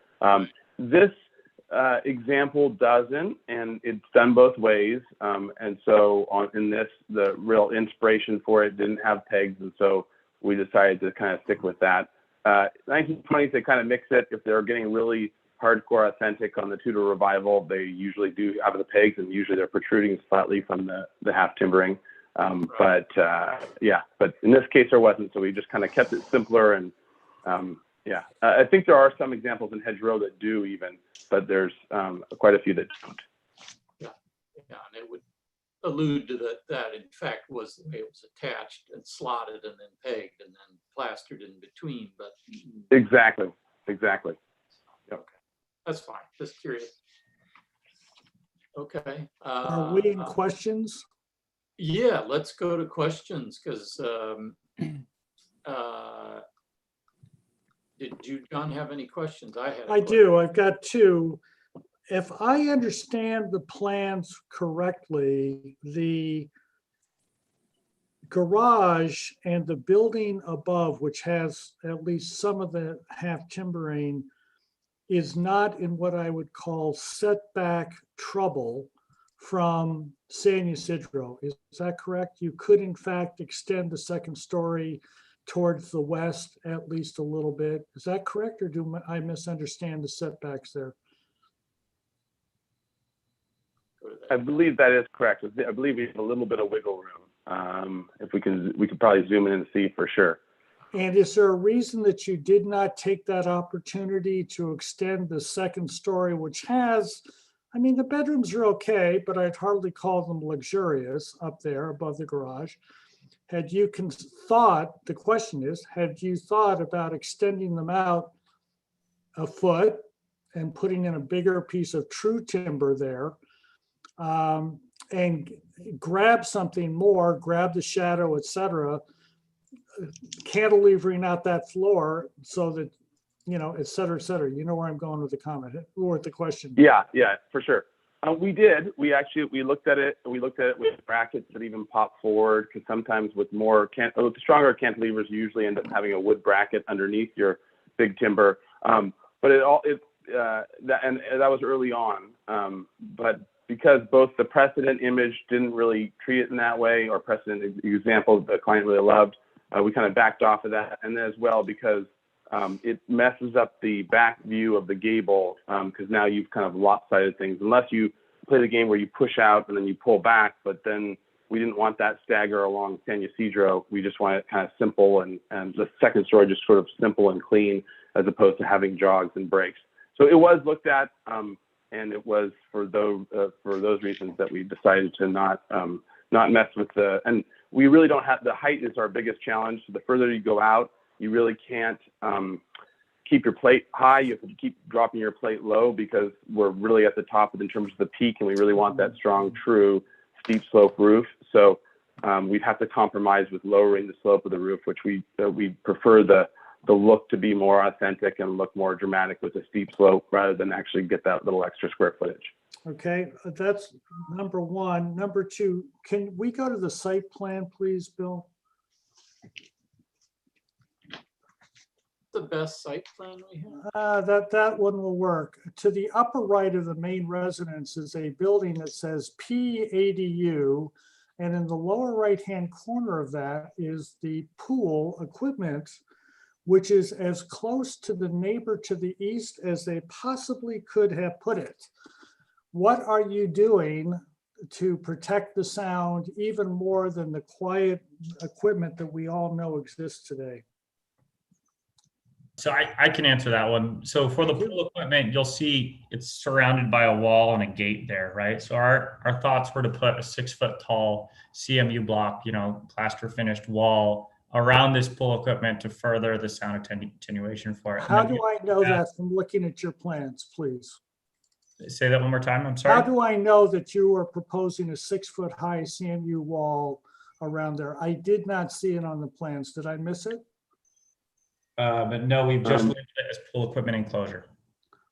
This example doesn't, and it's done both ways. And so in this, the real inspiration for it didn't have pegs, and so we decided to kind of stick with that. 1920s, they kind of mix it. If they're getting really hardcore authentic on the Tudor revival, they usually do have the pegs, and usually they're protruding slightly from the half timbering. But in this case there wasn't, so we just kind of kept it simpler. And I think there are some examples in Hedgerow that do even, but there's quite a few that don't. Yeah, and it would allude to that in fact it was attached and slotted and then pegged and then plastered in between, but exactly. Okay, that's fine. Just curious. Okay. Are we in questions? Yeah, let's go to questions, because did you, John, have any questions? I do. I've got two. If I understand the plans correctly, the garage and the building above, which has at least some of the half timbering, is not in what I would call setback trouble from San Ysidro. Is that correct? You could in fact extend the second story towards the west at least a little bit. Is that correct, or do I misunderstand the setbacks there? I believe that is correct. I believe we have a little bit of wiggle room. If we could probably zoom in and see for sure. And is there a reason that you did not take that opportunity to extend the second story, which has, I mean, the bedrooms are okay, but I'd hardly call them luxurious up there above the garage. Had you thought, the question is, had you thought about extending them out a foot and putting in a bigger piece of true timber there, and grab something more, grab the shadow, etc., cantilevering out that floor so that, et cetera, et cetera. You know where I'm going with the comment or with the question. Yeah, for sure. We did. We looked at it. We looked at it with brackets that even pop forward, because sometimes with stronger cantilevers, you usually end up having a wood bracket underneath your big timber. But that was early on. But because both the precedent image didn't really treat it in that way, or precedent example the client really loved, we kind of backed off of that. And then as well, because it messes up the back view of the gable, because now you've kind of lopsided things, unless you play the game where you push out and then you pull back. But then we didn't want that stagger along San Ysidro. We just wanted it kind of simple, and the second story just sort of simple and clean, as opposed to having jogs and breaks. So it was looked at, and it was for those reasons that we decided to not mess with and we really don't have, the height is our biggest challenge. So the further you go out, you really can't keep your plate high. You have to keep dropping your plate low, because we're really at the top in terms of the peak, and we really want that strong, true steep slope roof. So we'd have to compromise with lowering the slope of the roof, which we prefer the look to be more authentic and look more dramatic with a steep slope, rather than actually get that little extra square footage. Okay, that's number one. Number two, can we go to the site plan, please, Bill? The best site plan we have? That one will work. To the upper right of the main residence is a building that says PADU, and in the lower right-hand corner of that is the pool equipment, which is as close to the neighbor to the east as they possibly could have put it. What are you doing to protect the sound even more than the quiet equipment that we all know exists today? So I can answer that one. So for the pool equipment, you'll see it's surrounded by a wall and a gate there, right? So our thoughts were to put a 6 foot tall CMU block, plaster finished wall around this pool equipment to further the sound attenuation for it. And How then do I know that from looking at your plans, please? say that one more time, I'm How sorry. do I know that you are proposing a 6-foot-high CMU wall around there? I did not see it on the plans. Did I miss it? But no, we've just listed it as pool equipment enclosure.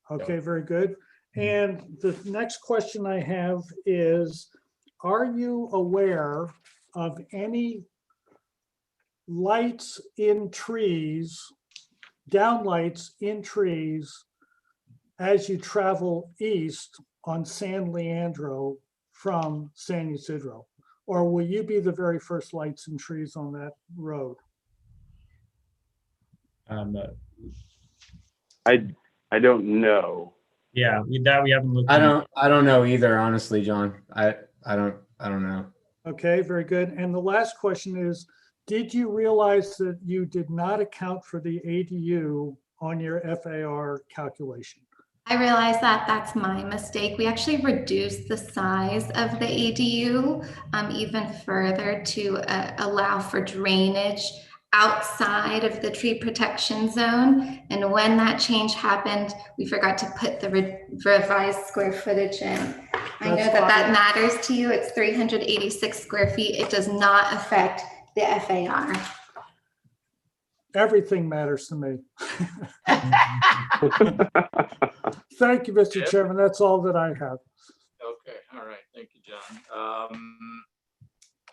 Okay, very good. And the next question I have is, are you aware of any lights in trees, downlights in trees as you travel east on San Leandro from San Ysidro? Or will you be the very first lights and trees on that road? I don't know. Yeah, we haven't looked. I don't know either, honestly, John. I don't know. Okay, very good. And the last question is, did you realize that you did not account for the ADU on your FAR calculation? I realize that that's my mistake. We actually reduced the size of the ADU even further to allow for drainage outside of the tree protection zone. And when that change happened, we forgot to put the revised square footage in. I know that matters to you. It's 386 square feet. It does not affect the FAR. Everything matters to me. Thank you, Mr. Chairman. That's all that I have. Okay, all right, thank you, John.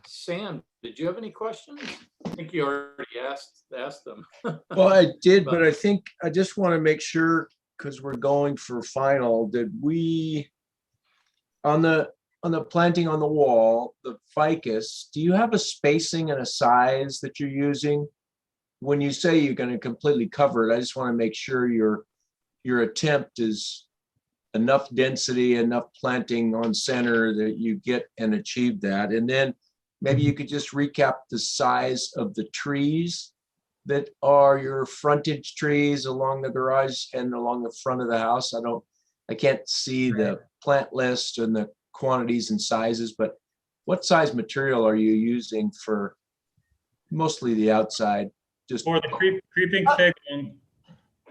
Sam, did you have any questions? I think you already asked them. Well, I did, but I think I just want to make sure, because we're going for final, did we, on the planting on the wall, the ficus, do you have a spacing and a size that you're using? When you say you're going to completely cover it, I just want to make sure your attempt is enough density, enough planting on center that you get and achieve that. And then maybe you could just recap the size of the trees that are your frontage trees along the garage and along the front of the house. I can't see the plant list and the quantities and sizes, but what size material are you using for mostly the outside? Just for the creeping fig.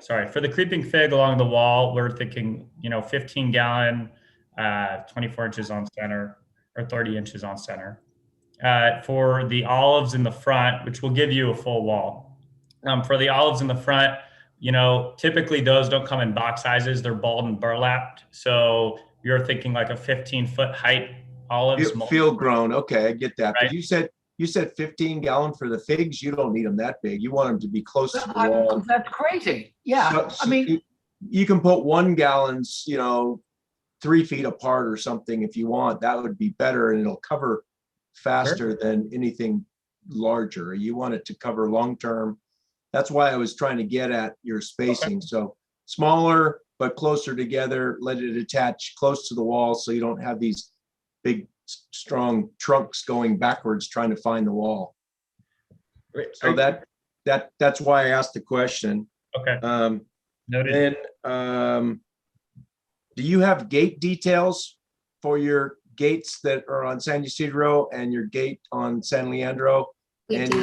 For the creeping fig along the wall, we're thinking, 15 gallon, 24 inches on center or 30 inches on center. For the olives in the front, which will give you a full wall. For the olives in the front, typically those don't come in box sizes. They're balled and burlapped. So you're thinking like a 15-foot height olives. Field grown. Okay, I get that. Right. But you said 15 gallon for the figs. You don't need them that big. You want them to be close to the wall. That's crazy. Yeah, So you can put 1 gallons, 3 feet apart or something if you want. That would be better, and it'll cover faster than anything larger. You want it to cover long term. That's why I was trying to get at your spacing. Okay. So smaller but closer together. Let it attach close to the wall so you don't have these big strong trunks going backwards trying to find the wall. So that's why I asked the question. Okay. Noted. Then do you have gate details for your gates that are on San Ysidro and your gate on San Leandro? And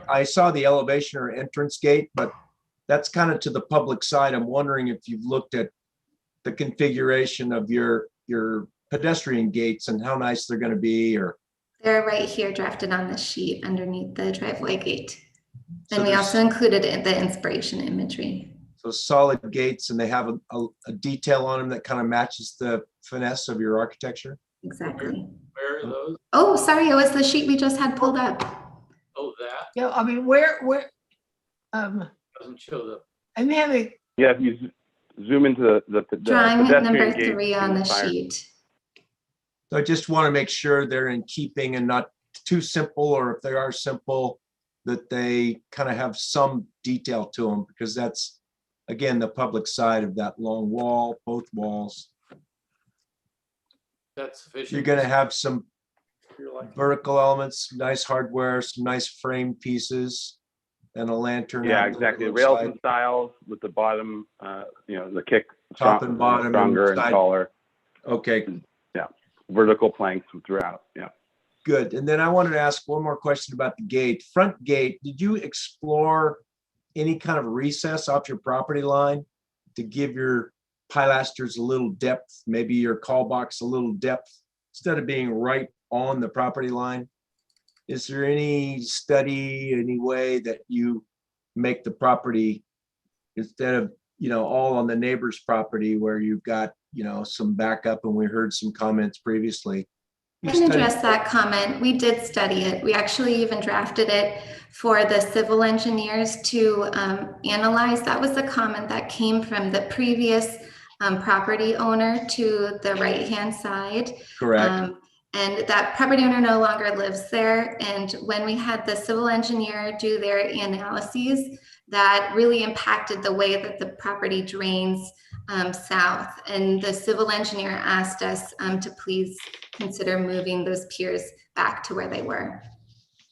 I saw the elevation or entrance gate, but that's kind of to the public side. I'm wondering if you've looked at the configuration of your pedestrian gates and how nice they're going to be, or they're right here drafted on the sheet underneath the driveway gate. And we also included the inspiration imagery. So solid gates, and they have a detail on them that kind of matches the finesse of your architecture. Exactly. Where are those? Oh, sorry, it was the sheet we just had pulled up. Oh, that? Yeah, I mean, where doesn't show the. I'm having. Yeah, if you zoom into the drawing number gate 3 on the sheet. So I just want to make sure they're in keeping and not too simple, or if they are simple, that they kind of have some detail to them, because that's, again, the public side of that long wall, both walls. That's sufficient. You're going to have some vertical elements, nice hardware, some nice frame pieces, and a lantern. Yeah, exactly. Rails and styles with the bottom, the kick top and bottom, stronger and taller. Okay. Yeah, vertical planks throughout. Yeah. Good. And then I wanted to ask one more question about the gate. Front gate, did you explore any kind of recess off your property line to give your pilasters a little depth, maybe your call box a little depth, instead of being right on the property line? Is there any study, any way that you make the property, instead of, all on the neighbor's property where you've got, some backup, and we heard some comments previously? I can address that comment. We did study it. We actually even drafted it for the civil engineers to analyze. That was the comment that came from the previous property owner to the right-hand side. Correct. And that property owner no longer lives there. And when we had the civil engineer do their analyses, that really impacted the way that the property drains south. And the civil engineer asked us to please consider moving those piers back to where they were.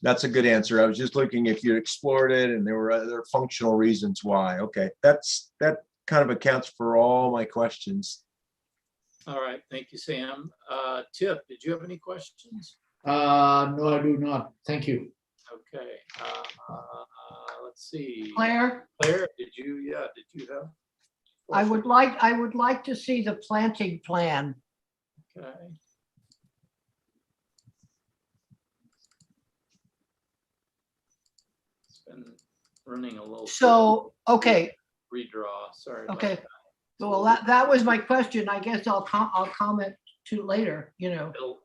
That's a good answer. I was just looking if you explored it and there were other functional reasons why. Okay, that kind of accounts for all my questions. All right, thank you, Sam. Tip, did you have any questions? No, I do not. Thank you. Okay, let's see. Claire, Claire, did you have? I would like to see the planting plan. Okay. It's been running a little. So, okay, Redraw, sorry. about okay. that. Well, that was my question. I guess I'll comment to later, It'll.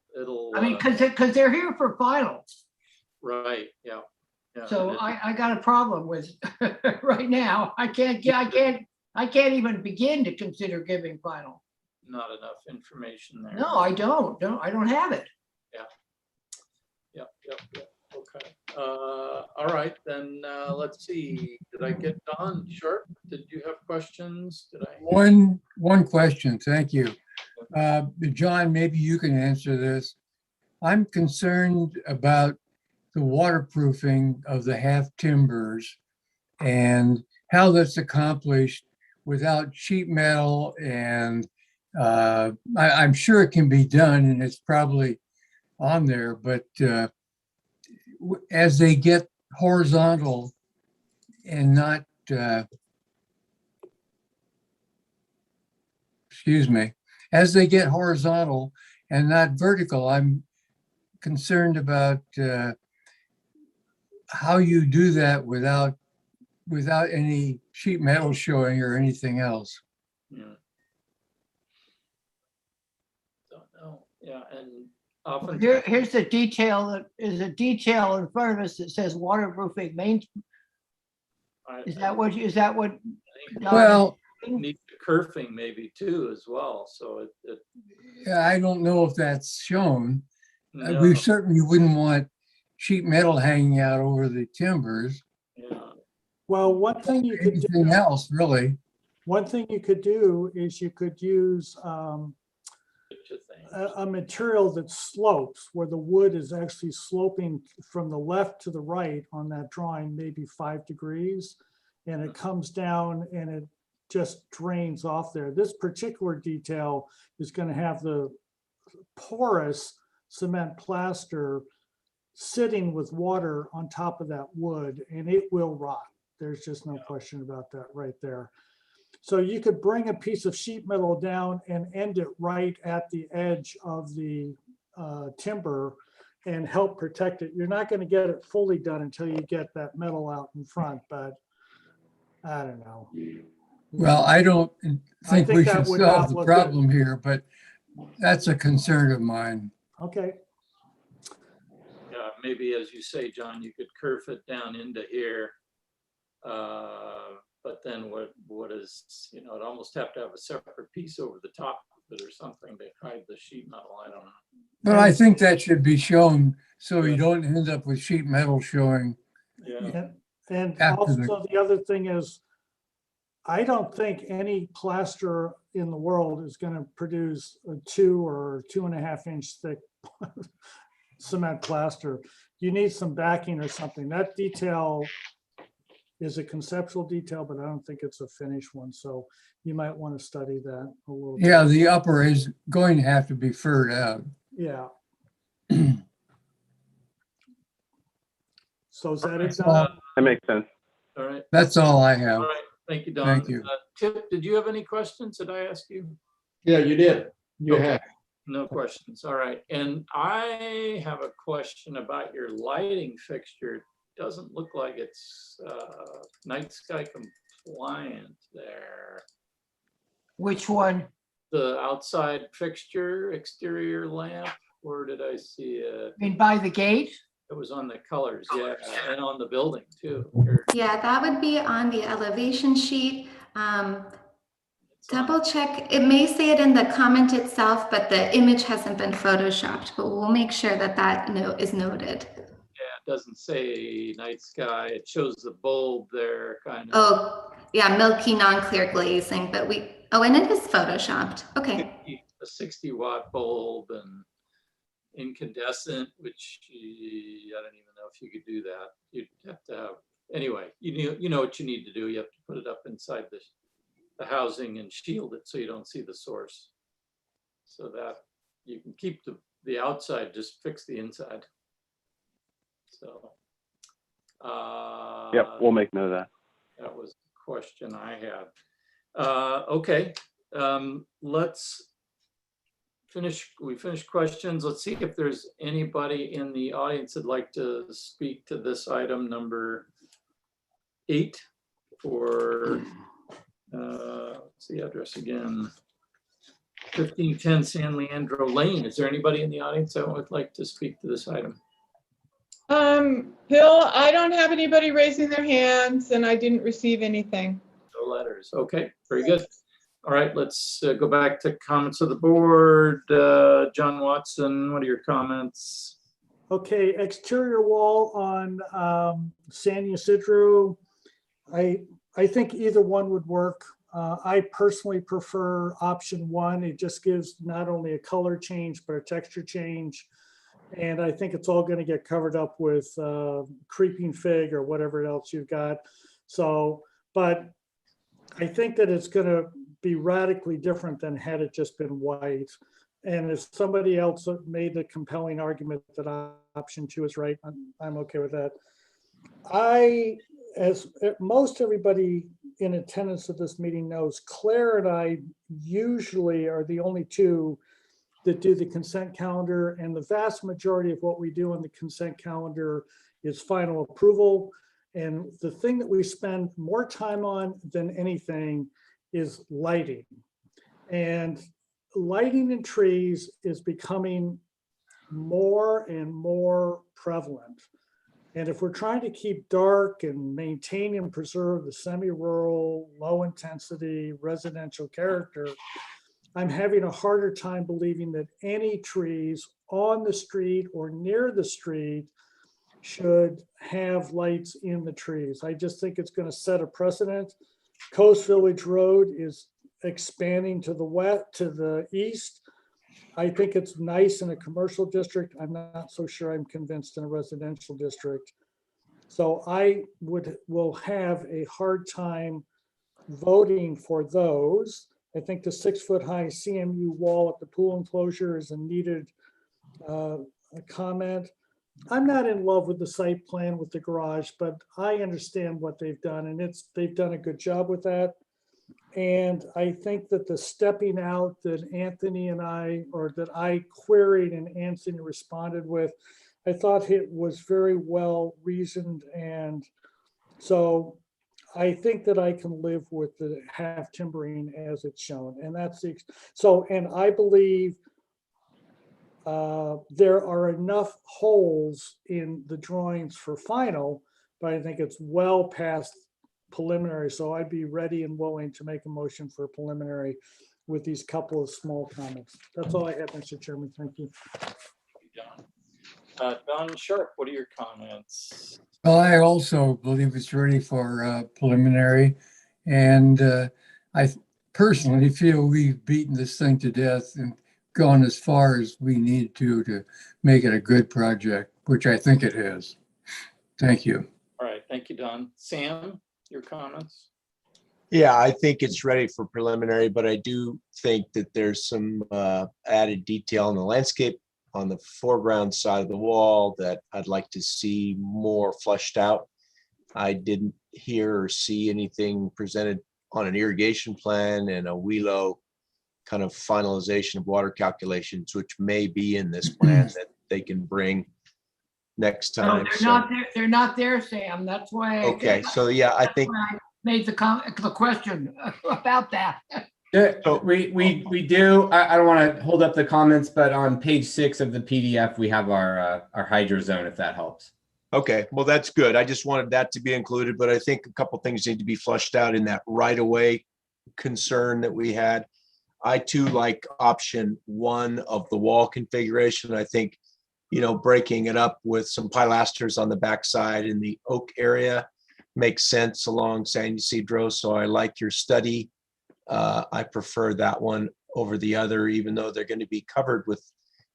I mean, because they're here for finals. Right, yeah. So I got a problem with right now. I can't even begin to consider giving final. Not enough information there. No, I don't. No, I don't have it. Yep. Okay. All right, then let's see. Did I get Don Sharp? Did you have questions? Did I? One question, thank you. John, maybe you can answer this. I'm concerned about the waterproofing of the half timbers and how that's accomplished without sheet metal. And I'm sure it can be done, and it's probably on there, but as they get horizontal and not, as they get horizontal and not vertical, I'm concerned about how you do that without any sheet metal showing or anything else. Yeah. Don't know. Yeah, and often Here's the detail. That is a detail in front of us that says waterproofing main. Is that what? Well, need kerfing maybe too as well. So it I don't know if that's shown. No. We certainly wouldn't want sheet metal hanging out over the timbers. Yeah. Well, one thing you could do. Anything else, really? One thing you could do is you could use a material that slopes, where the wood is actually sloping from the left to the right on that drawing, maybe 5 degrees, and it comes down and it just drains off there. This particular detail is going to have the porous cement plaster sitting with water on top of that wood, and it will rot. There's just no question about that right there. So you could bring a piece of sheet metal down and end it right at the edge of the timber and help protect it. You're not going to get it fully done until you get that metal out in front, but I don't know. Well, I don't think we should would solve not the look problem here, but that's a concern of mine. Okay. Yeah, maybe as you say, John, you could kerf it down into here. But then what is, it'd almost have to have a separate piece over the top of it or something to hide the sheet metal. I don't know. But I think that should be shown so you don't end up with sheet metal showing. Yeah. And After also the other thing is, I don't think any plaster in the world is going to produce a 2 or 2.5 inch thick cement plaster. You need some backing or something. That detail is a conceptual detail, but I don't think it's a finished one. So you might want to study that a little bit. Yeah, the upper is going to have to be furred out. Yeah. So is that it, Uh, Don? That makes sense. All right. That's all I have. All right. Thank you, Don. Thank you. Tip, did you have any questions? Did I ask you? Yeah, you did. You Okay. have. No questions. All right. And I have a question about your lighting fixture. Doesn't look like it's night sky compliant there. Which one? The outside fixture, exterior lamp, where did I see it? I mean, by the gate? It was on the colors, yeah, and on the building too. Yeah, that would be on the elevation sheet. Double check. It may say it in the comment itself, but the image hasn't been photoshopped, but we'll make sure that that note is noted. Yeah, it doesn't say night sky. It shows the bulb there, kind of. Oh, yeah, milky non-clear glazing, but and it is photoshopped. Okay. A 60-watt bulb and incandescent, which I don't even know if you could do that. You'd have to have, anyway, you know what you need to do. You have to put it up inside the housing and shield it so you don't see the source. So that you can keep the outside, just fix the inside. So. Yep, we'll make note of that. That was the question I had. Okay, let's finish. We finished questions. Let's see if there's anybody in the audience that'd like to speak to this item number 8 for, what's the address again? 1510 San Leandro Lane. Is there anybody in the audience that would like to speak to this item? Bill, I don't have anybody raising their hands and I didn't receive anything. No letters. Okay, very good. All right, let's go back to comments of the board. John Watson, what are your comments? Okay, exterior wall on San Ysidro. I think either one would work. I personally prefer option 1. It just gives not only a color change, but a texture change. And I think it's all going to get covered up with creeping fig or whatever else you've got. So, but I think that it's going to be radically different than had it just been white. And if somebody else made the compelling argument that option 2 is right, I'm okay with that. As most everybody in attendance at this meeting knows, Claire and I usually are the only two that do the consent calendar, and the vast majority of what we do on the consent calendar is final approval. And the thing that we spend more time on than anything is lighting. And lighting in trees is becoming more and more prevalent. And if we're trying to keep dark and maintain and preserve the semi-rural, low intensity residential character, I'm having a harder time believing that any trees on the street or near the street should have lights in the trees. I just think it's going to set a precedent. Coast Village Road is expanding to the west, to the east. I think it's nice in a commercial district. I'm not so sure I'm convinced in a residential district. So I will have a hard time voting for those. I think the 6-foot-high CMU wall at the pool enclosure is a needed comment. I'm not in love with the site plan with the garage, but I understand what they've done, and they've done a good job with that. And I think that the stepping out that Anthony and I, or that I queried and Anthony responded with, I thought it was very well reasoned. And so I think that I can live with the half timbering as it's shown. And that's and I believe there are enough holes in the drawings for final, but I think it's well past preliminary. So I'd be ready and willing to make a motion for preliminary with these couple of small comments. That's all I have, Mr. Chairman. Thank you. Thank you, John. Don Sharp, what are your comments? Well, I also believe it's ready for preliminary. And I personally feel we've beaten this thing to death and gone as far as we need to make it a good project, which I think it is. Thank you. All right, thank you, Don. Sam, your comments? Yeah, I think it's ready for preliminary, but I do think that there's some added detail in the landscape on the foreground side of the wall that I'd like to see more fleshed out. I didn't hear or see anything presented on an irrigation plan and a WELO kind of finalization of water calculations, which may be in this plan that they can bring next No, time. they're So, not there. They're not there, Sam. That's why. okay, so yeah, I think I made the question about that. Yeah, we do. I don't want to hold up the comments, but on page 6 of the PDF, we have our hydro zone, if that helps. okay, well, that's good. I just wanted that to be included, but I think a couple things need to be flushed out in that right of way concern that we had. I too like option 1 of the wall configuration. I think, you know, breaking it up with some pilasters on the backside in the oak area makes sense along San Ysidro. So I like your study. I prefer that one over the other, even though they're going to be covered with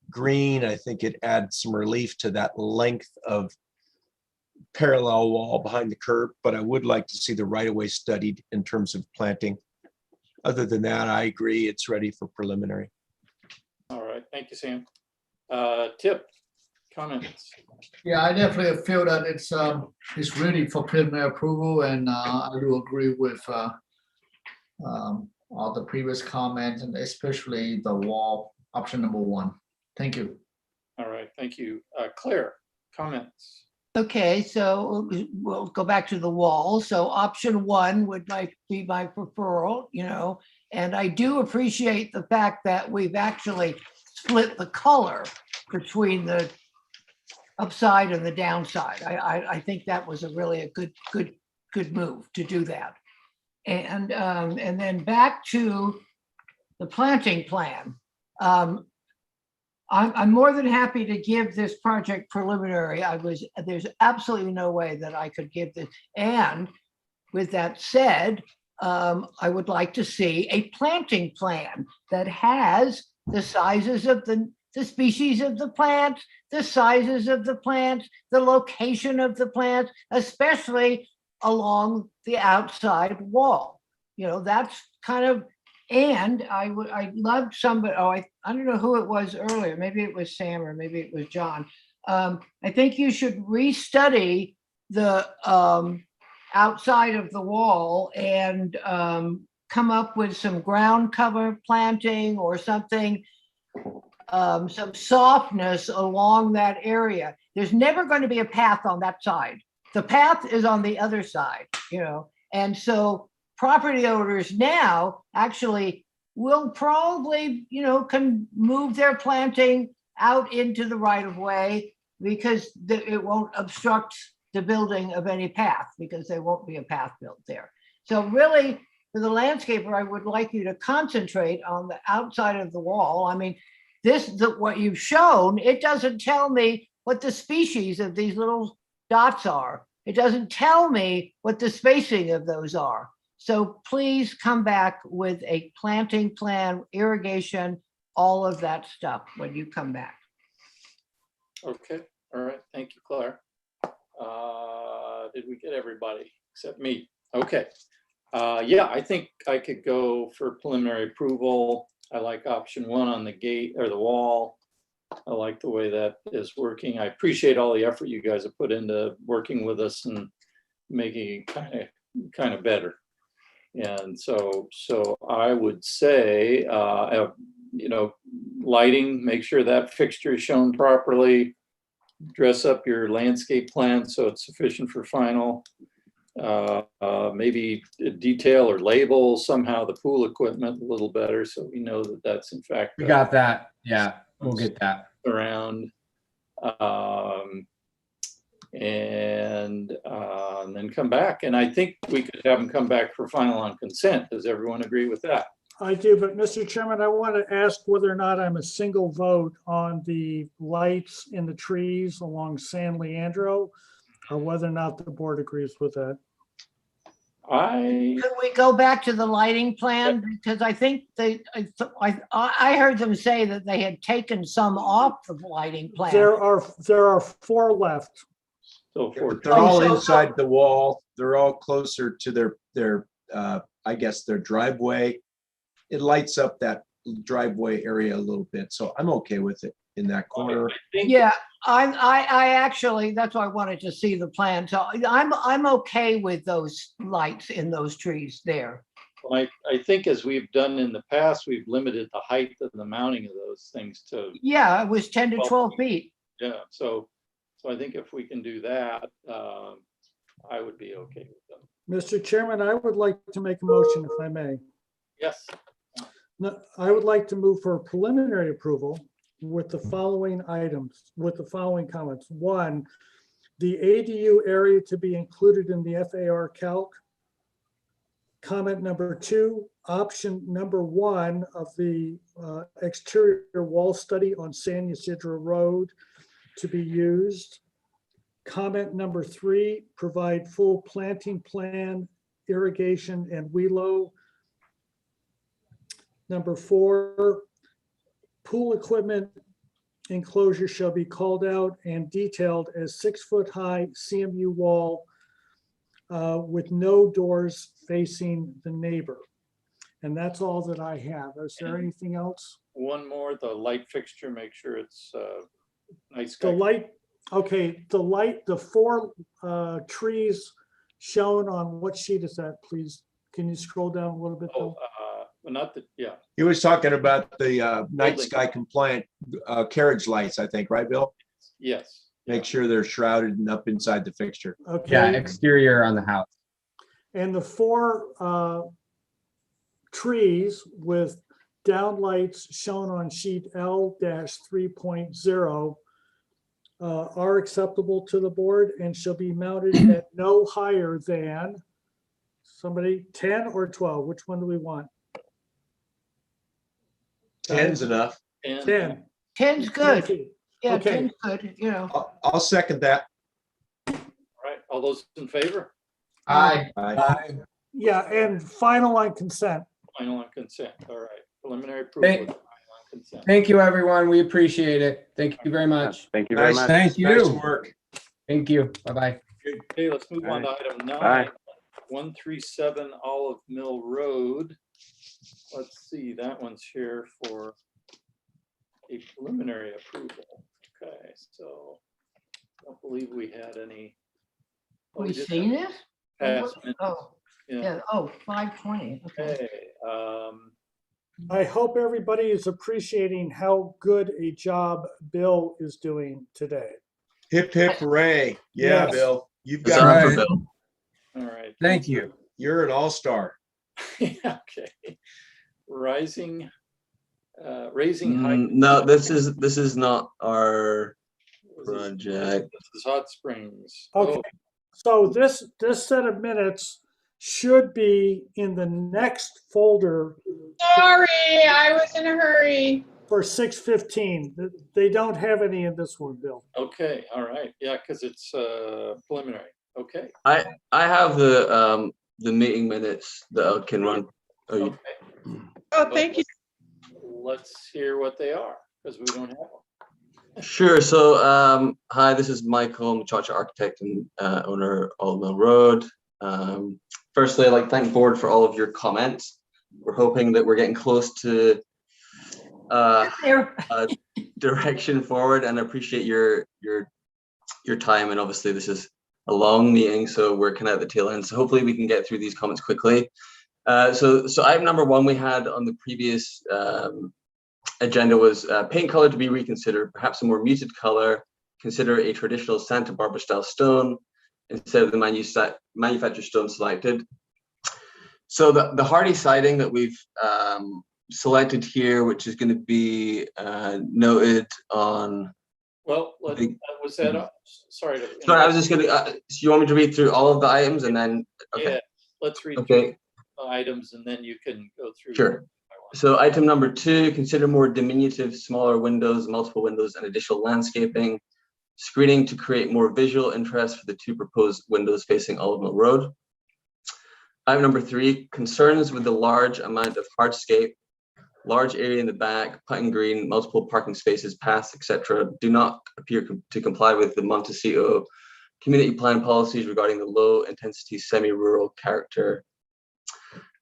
green. I think it adds some relief to that length of parallel wall behind the curb, but I would like to see the right of way studied in terms of planting. Other than that, I agree, it's ready for preliminary. All right, thank you, Sam. Tip, comments? Yeah, I definitely feel that it's ready for preliminary approval, and I do agree with all the previous comments, and especially the wall option number 1. Thank you. All right, thank you. Claire, comments? Okay, so we'll go back to the wall. So option 1 would be my preferral, you know, and I do appreciate the fact that we've actually split the color between the upside and the downside. I think that was a good move to do that. And then back to the planting plan. I'm more than happy to give this project preliminary. There's absolutely no way that I could give this. And with that said, I would like to see a planting plan that has the sizes of the species of the plants, the sizes of the plants, the location of the plants, especially along the outside wall. You know, that's kind of, and I loved somebody, I don't know who it was earlier, maybe it was Sam or maybe it was John. I think you should restudy the outside of the wall and come up with some ground cover planting or something, some softness along that area. There's never going to be a path on that side. The path is on the other side, you know, and so property owners now actually will probably, you know, can move their planting out into the right of way because it won't obstruct the building of any path because there won't be a path built there. So really, for the landscaper, I would like you to concentrate on the outside of the wall. I mean, what you've shown, it doesn't tell me what the species of these little dots are. It doesn't tell me what the spacing of those are. So please come back with a planting plan, irrigation, all of that stuff when you come back. Okay, all right, thank you, Claire. Did we get everybody except me? Okay, yeah, I think I could go for preliminary approval. I like option 1 on the gate or the wall. I like the way that is working. I appreciate all the effort you guys have put into working with us and making it kind of better. And so I would say, you know, lighting, make sure that fixture is shown properly, dress up your landscape plan so it's sufficient for final. Maybe detail or label somehow the pool equipment a little better so we know that that's in fact. We got that. Yeah, we'll get that. Around. And then come back. And I think we could have them come back for final on consent. Does everyone agree with that? I do, but Mr. Chairman, I want to ask whether or not I'm a single vote on the lights in the trees along San Leandro, or whether or not the board agrees with that. Could we go back to the lighting plan? Because I think I heard them say that they had taken some off the lighting plan. There are 4 left. So they're all inside the wall. They're all closer to their I guess their driveway. It lights up that driveway area a little bit, so I'm okay with it. in that corner. Yeah, I actually, that's why I wanted to see the plan. So I'm okay with those lights in those trees there. Well, I think as we've done in the past, we've limited the height of the mounting of those things to. Yeah, it was 10 to 12 feet. Yeah, so I think if we can do that, I would be okay with them. Mr. Chairman, I would like to make a motion if I may. Yes. No, I would like to move for preliminary approval with the following items, with the following comments. One, the ADU area to be included in the FAR calc. Comment number 2, option number 1 of the exterior wall study on San Ysidro Road to be used. Comment number 3, provide full planting plan, irrigation and wheelo. Number 4, pool equipment enclosure shall be called out and detailed as 6-foot high CMU wall with no doors facing the neighbor. And that's all that I have. Is there anything else? One more, the light fixture, make sure it's nice. The light, okay, the light, the 4 trees shown on what sheet is that, please? Can you scroll down a little bit? Well, not the, yeah. He was talking about the night sky compliant carriage lights, I think, right, Bill? Yes. Make sure they're shrouded and up inside the fixture. Okay. Yeah, exterior on the house. And the 4 trees with downlights shown on sheet L-3.0 are acceptable to the board and shall be mounted at no higher than, somebody, 10 or 12? Which one do we want? 10's enough. 10. 10's good. Yeah, Okay. 10's good, you know. I'll second that. All right, all those in favor? Aye. Aye. Yeah, and final on consent. Final on consent. All right, preliminary approval. Thank- with final on consent. Thank you, everyone. We appreciate it. Thank you very much. Thank you very much. Thank you. Nice work. Thank you. Bye-bye. Okay, let's move on to item 9. Bye. 137 Olive Mill Road. Let's see, that one's here for a preliminary approval. Okay, so I don't believe we had any. Oh, We did seen have this? past minutes. Oh, yeah, oh, 520, okay. Okay, I hope everybody is appreciating how good a job Bill is doing today. Hip hip hooray. Yeah, Yes. Bill. You've That's got right. it. all right. Thank you. You're an all-star. Okay. Raising height. No, this is not our project. This is Hot Springs. Okay, so this set of minutes should be in the next folder Sorry, I was in a hurry. for 6:15. They don't have any in this one, Bill. Okay, all right. Yeah, because it's preliminary. Okay. I have the meeting minutes that I can run. Okay. Oh, thank you. Let's hear what they are, because we don't have them. Sure. So, hi, this is Michael. I'm a chartered architect and owner of Old Mill Road. Firstly, I'd like to thank the board for all of your comments. We're hoping that we're getting close to direction forward, and I appreciate your time. And obviously, this is a long meeting, so we're kind of at the tail end. So hopefully, we can get through these comments quickly. So item number 1 we had on the previous agenda was paint color to be reconsidered, perhaps a more muted color. Consider a traditional Santa Barbara style stone instead of the manufactured stone selected. So the hardy siding that we've selected here, which is going to be noted on. Well, was that, sorry. Sorry, I was just going to, so you want me to read through all of the items and then? Okay. Yeah, let's read Okay. through the items and then you can go through. Sure. So item number 2, consider more diminutive, smaller windows, multiple windows, and additional landscaping. Screening to create more visual interest for the 2 proposed windows facing Olive Mill Road. Item number 3, concerns with the large amount of hardscape, large area in the back, putting green, multiple parking spaces, paths, etc. do not appear to comply with the Montectio community plan policies regarding the low intensity semi-rural character.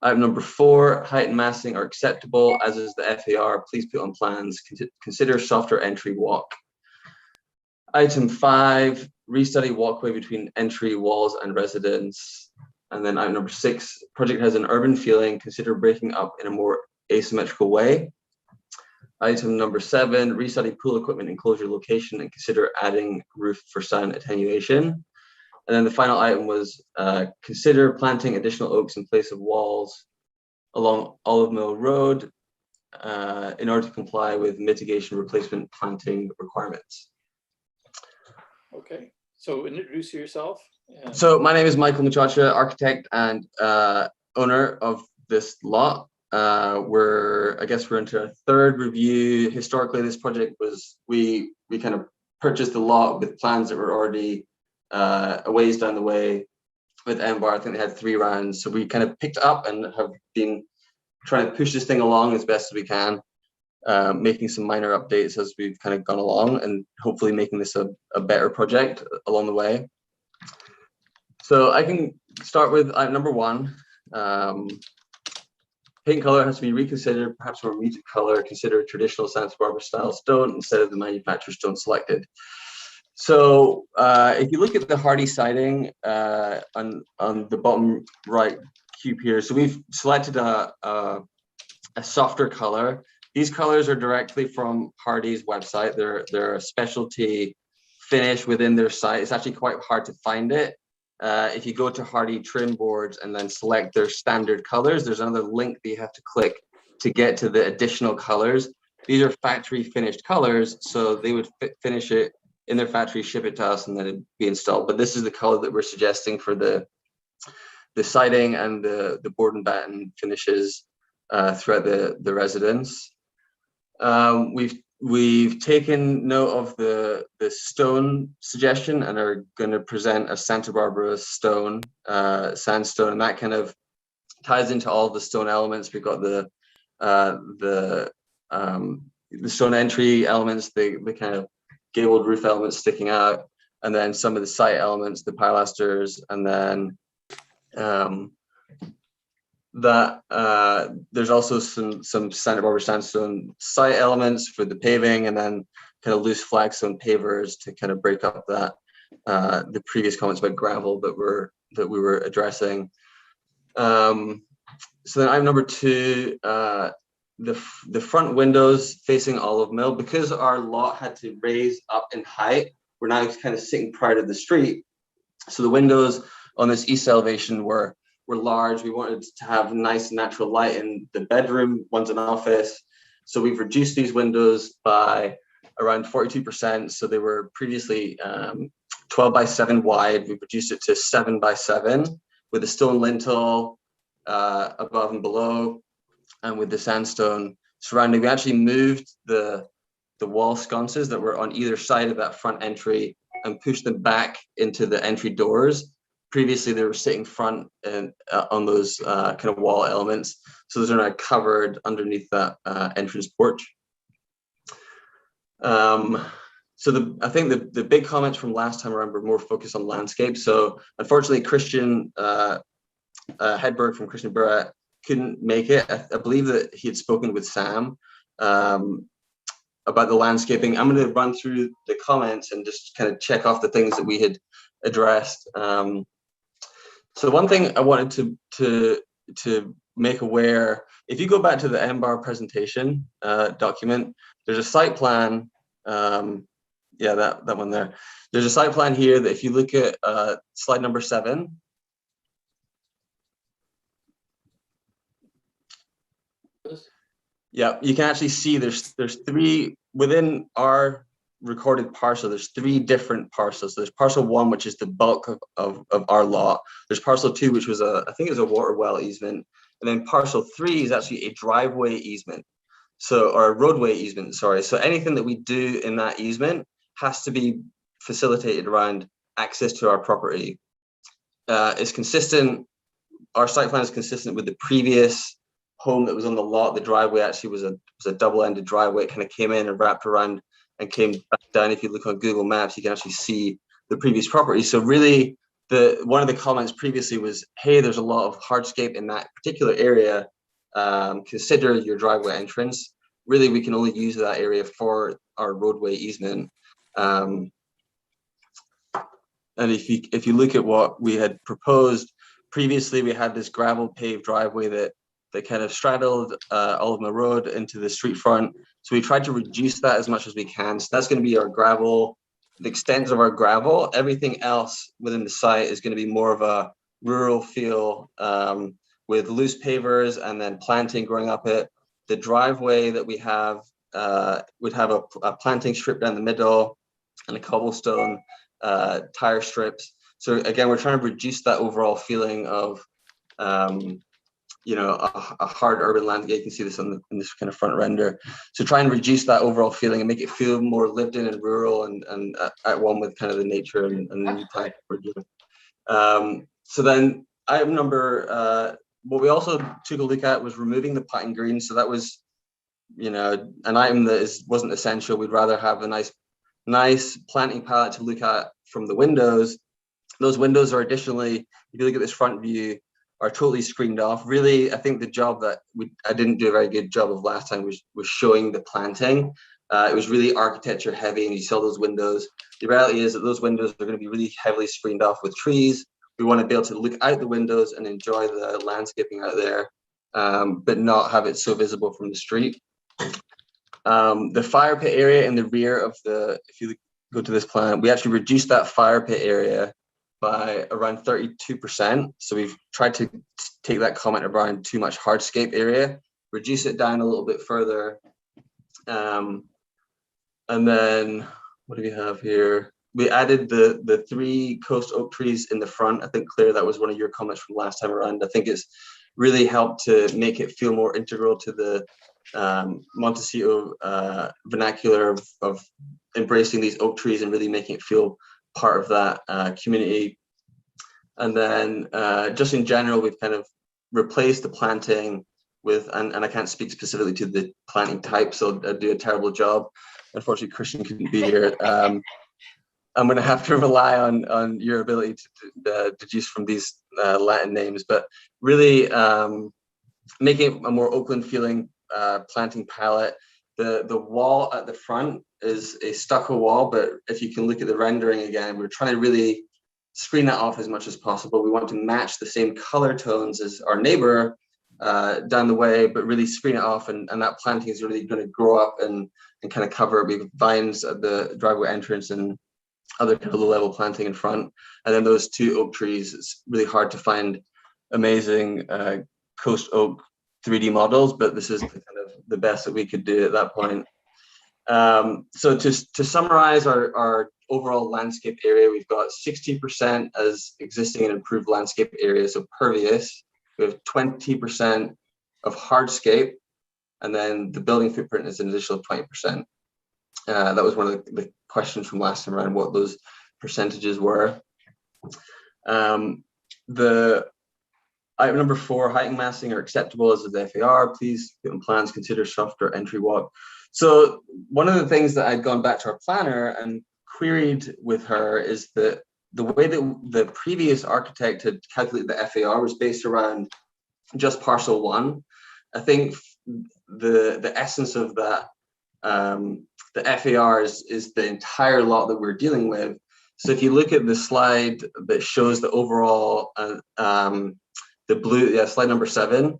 Item number 4, height and massing are acceptable, as is the FAR. Please put on plans. Consider softer entry walk. Item 5, restudy walkway between entry walls and residence. And then item number 6, project has an urban feeling. Consider breaking up in a more asymmetrical way. Item number 7, restudy pool equipment enclosure location and consider adding roof for sound attenuation. And then the final item was consider planting additional oaks in place of walls along Olive Mill Road in order to comply with mitigation replacement planting requirements. Okay, so introduce yourself. So my name is Michael Muchacha, architect and owner of this lot. I guess we're into our 3rd review. Historically, this project was, we kind of purchased the lot with plans that were already a ways down the way with MBAR. I think they had 3 rounds. So we kind of picked up and have been trying to push this thing along as best as we can, making some minor updates as we've kind of gone along and hopefully making this a better project along the way. So I can start with item number 1. Paint color has to be reconsidered, perhaps more muted color. Consider traditional Santa Barbara style stone instead of the manufacturer stone selected. So if you look at the hardy siding on the bottom right cube here, so we've selected a softer color. These colors are directly from Hardy's website. They're a specialty finish within their site. It's actually quite hard to find it. If you go to Hardy trim boards and then select their standard colors, there's another link that you have to click to get to the additional colors. These are factory finished colors, so they would finish it in their factory, ship it to us, and then it'd be installed. But this is the color that we're suggesting for the siding and the board and batten finishes throughout the residence. We've taken note of the stone suggestion and are going to present a Santa Barbara stone, sandstone, and that kind of ties into all the stone elements. We've got the stone entry elements, the kind of gabled roof elements sticking out, and then some of the site elements, the pilasters, and then there's also some Santa Barbara sandstone site elements for the paving, and then kind of loose flagstone pavers to kind of break up that the previous comments about gravel that we were addressing. So then item number 2, the front windows facing Olive Mill, because our lot had to raise up in height, we're now kind of sitting prior to the street. So the windows on this east elevation were large. We wanted to have nice natural light in the bedroom. One's an office. So we've reduced these windows by around 42%. So they were previously 12 by 7 wide. We've reduced it to 7 by 7 with a stone lintel above and below, and with the sandstone surrounding. We actually moved the wall sconces that were on either side of that front entry and pushed them back into the entry doors. Previously, they were sitting front and on those kind of wall elements. So those are now covered underneath that entrance porch. So I think the big comments from last time around were more focused on landscape. So unfortunately, Christian Hedberg from Christian Burra couldn't make it. I believe that he had spoken with Sam about the landscaping. I'm going to run through the comments and just kind of check off the things that we had addressed. So one thing I wanted to make aware, if you go back to the MBAR presentation document, there's a site plan. Yeah, that one there. There's a site plan here that if you look at slide number 7. Yeah, you can actually see there's 3 within our recorded parcel. There's 3 different parcels. There's parcel 1, which is the bulk of our lot. There's parcel 2, which was I think it was a water well easement, and then parcel 3 is actually a driveway easement, or a roadway easement. Sorry. So anything that we do in that easement has to be facilitated around access to our property. It's consistent. Our site plan is consistent with the previous home that was on the lot. The driveway actually was a double-ended driveway. It kind of came in and wrapped around and came back down. If you look on Google Maps, you can actually see the previous property. So really, one of the comments previously was, hey, there's a lot of hardscape in that particular area. Consider your driveway entrance. Really, we can only use that area for our roadway easement. And if you look at what we had proposed previously, we had this gravel paved driveway that kind of straddled Oliver Road into the street front. So we tried to reduce that as much as we can. So that's going to be our gravel, the extent of our gravel. Everything else within the site is going to be more of a rural feel, with loose pavers and then planting growing up it. The driveway that we have would have a planting strip down the middle and a cobblestone tire strips. So again, we're trying to reduce that overall feeling of a hard urban landscape. You can see this in this kind of front render. So try and reduce that overall feeling and make it feel more lived in and rural and at one with kind of the nature and the new plant we're doing. So then item number, what we also took a look at was removing the planting green. So that was, an item that wasn't essential. We'd rather have a nice planting palette to look at from the windows. Those windows are additionally, if you look at this front view, are totally screened off. Really, I think the job that I didn't do a very good job of last time was showing the planting. It was really architecture heavy, and you saw those windows. The reality is that those windows are going to be really heavily screened off with trees. We want to be able to look out the windows and enjoy the landscaping out there, but not have it so visible from the street. The fire pit area in the rear of if you go to this plan, we actually reduced that fire pit area by around 32%. So we've tried to take that comment around too much hardscape area, reduce it down a little bit further. And then what do we have here? We added the 3 coast oak trees in the front. I think, Claire, that was one of your comments from last time around. I think it's really helped to make it feel more integral to the Montecito vernacular of embracing these oak trees and really making it feel part of that community. And then just in general, we've kind of replaced the planting with, and I can't speak specifically to the planting type, so I do a terrible job. Unfortunately, Christian couldn't be here. I'm going to have to rely on your ability to deduce from these Latin names, but really making a more Oakland feeling planting palette. The wall at the front is a stucco wall, but if you can look at the rendering again, we're trying to really screen that off as much as possible. We want to match the same color tones as our neighbor down the way, but really screen it off, and that planting is really going to grow up and kind of cover it with vines at the driveway entrance and other kind of low-level planting in front. And then those 2 oak trees, it's really hard to find amazing coast oak 3D models, but this is kind of the best that we could do at that point. So to summarize our overall landscape area, we've got 60% as existing and improved landscape area, so pervious. We have 20% of hardscape, and then the building footprint is an additional 20%. That was one of the questions from last time around, what those percentages were. The item number 4, height and massing are acceptable as the FAR. Please, on plans, consider softer entry walk. So one of the things that I'd gone back to our planner and queried with her is that the way that the previous architect had calculated the FAR was based around just parcel 1. I think the essence of that, the FAR is the entire lot that we're dealing with. So if you look at the slide that shows the overall, the blue, slide number 7.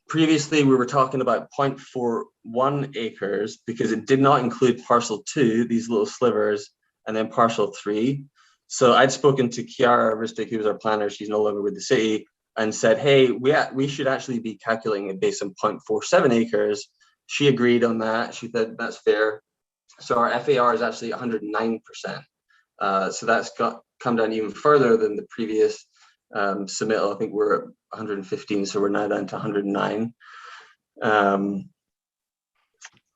Previously, we were talking about 0.41 acres because it did not include parcel 2, these little slivers, and then parcel 3. So I'd spoken to Kiara Ristic, who was our planner, she's no longer with the city, and said, hey, we should actually be calculating it based on 0.47 acres. She agreed on that. She said, that's fair. So our FAR is actually 109%. So that's come down even further than the previous submittal. I think we're at 115, so we're now down to 109.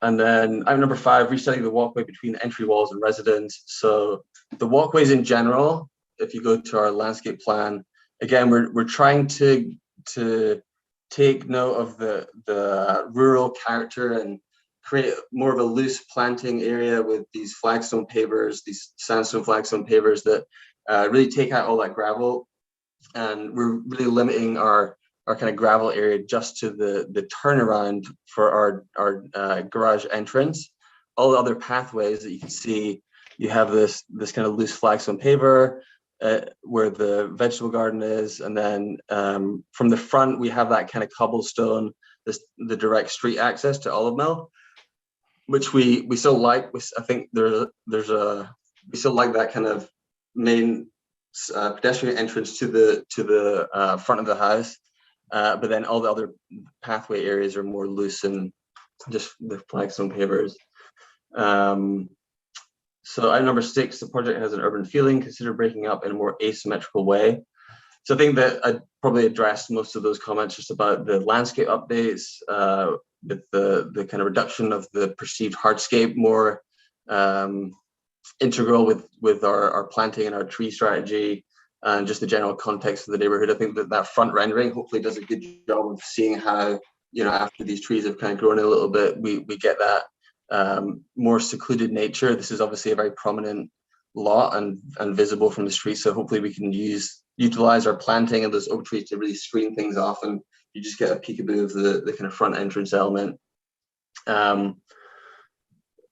And then item number 5, resetting the walkway between entry walls and residence. So the walkways in general, if you go to our landscape plan, again, we're trying to take note of the rural character and create more of a loose planting area with these flagstone pavers, these sandstone flagstone pavers that really take out all that gravel. And we're really limiting our kind of gravel area just to the turnaround for our garage entrance. All the other pathways that you can see, you have this kind of loose flagstone paver where the vegetable garden is, and then from the front we have that kind of cobblestone, the direct street access to Olive Mill, which we still like. I think we still like that kind of main pedestrian entrance to the front of the house, but then all the other pathway areas are more loose and just the flagstone pavers. So item number 6, the project has an urban feeling. Consider breaking up in a more asymmetrical way. So I think that I probably addressed most of those comments just about the landscape updates, with the kind of reduction of the perceived hardscape, more integral with our planting and our tree strategy, and just the general context of the neighborhood. I think that front rendering hopefully does a good job of seeing how, after these trees have kind of grown a little bit, we get that more secluded nature. This is obviously a very prominent lot and visible from the street, so hopefully we can utilize our planting and those oak trees to really screen things off, and you just get a peekaboo of the kind of front entrance element.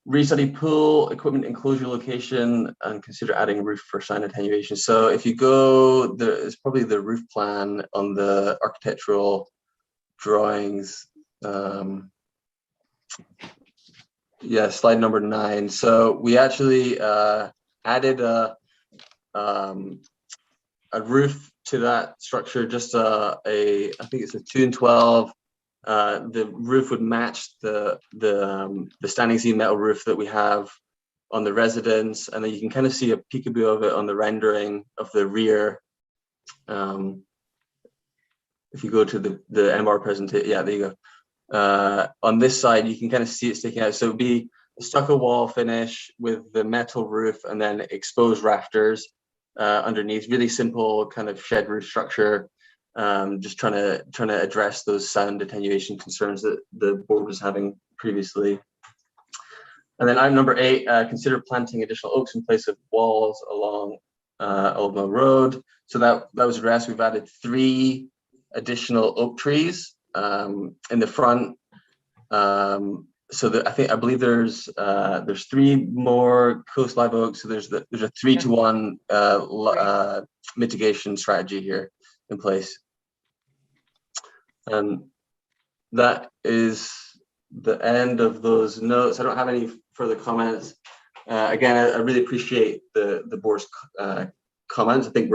Restudy pool equipment enclosure location and consider adding roof for sign attenuation. So if you go, it's probably the roof plan on the architectural drawings. Yeah, slide number 9. So we actually added a roof to that structure, just I think it's a 2 and 12. The roof would match the standing seam metal roof that we have on the residence, and then you can kind of see a peekaboo of it on the rendering of the rear. If you go to the MR presentation, yeah, there you go. On this side, you can kind of see it sticking out. So it would be a stucco wall finish with the metal roof and then exposed rafters underneath. Really simple kind of shed roof structure. Just trying to address those sound attenuation concerns that the board was having previously. And then item number 8, consider planting additional oaks in place of walls along Old Mill Road. So that was addressed. We've added 3 additional oak trees in the front. So I believe there's 3 more coast live oaks. So there's a 3-to-1 mitigation strategy here in place. And that is the end of those notes. I don't have any further comments. Again, I really appreciate the board's comments. I think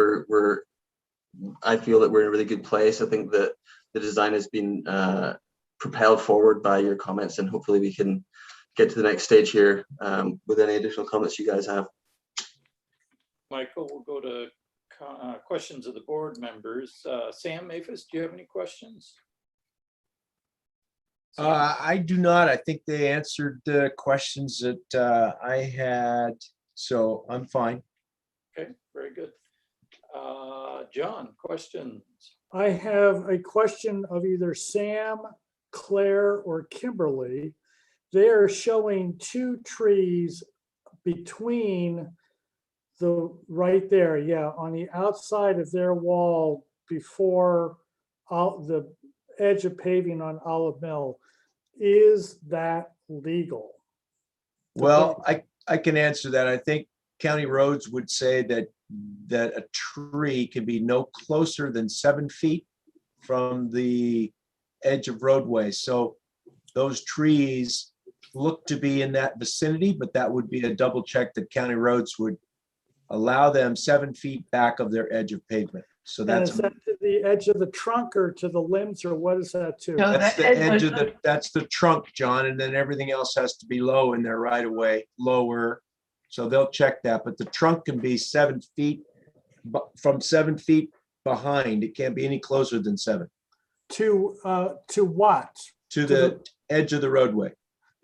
I feel that we're in a really good place. I think that the design has been propelled forward by your comments, and hopefully we can get to the next stage here with any additional comments you guys have. Michael, we'll go to questions of the board members. Sam Maphis, do you have any questions? I do not. I think they answered the questions that I had, so I'm fine. Okay, very good. John, questions? I have a question of either Sam, Claire, or Kimberly. They are showing 2 trees between right there, yeah, on the outside of their wall before the edge of paving on Olive Mill. Is that legal? Well, I can answer that. I think county roads would say that a tree can be no closer than 7 feet from the edge of roadway. So those trees look to be in that vicinity, but that would be a double check that county roads would allow them 7 feet back of their edge of pavement. So that's is that to the edge of the trunk or to the limbs, or what is that to? No, that's the edge of that's the trunk, John, and then everything else has to be low in there right away, lower. So they'll check that, but the trunk can be 7 feet, from 7 feet behind. It can't be any closer than 7. To what? To the edge of the roadway.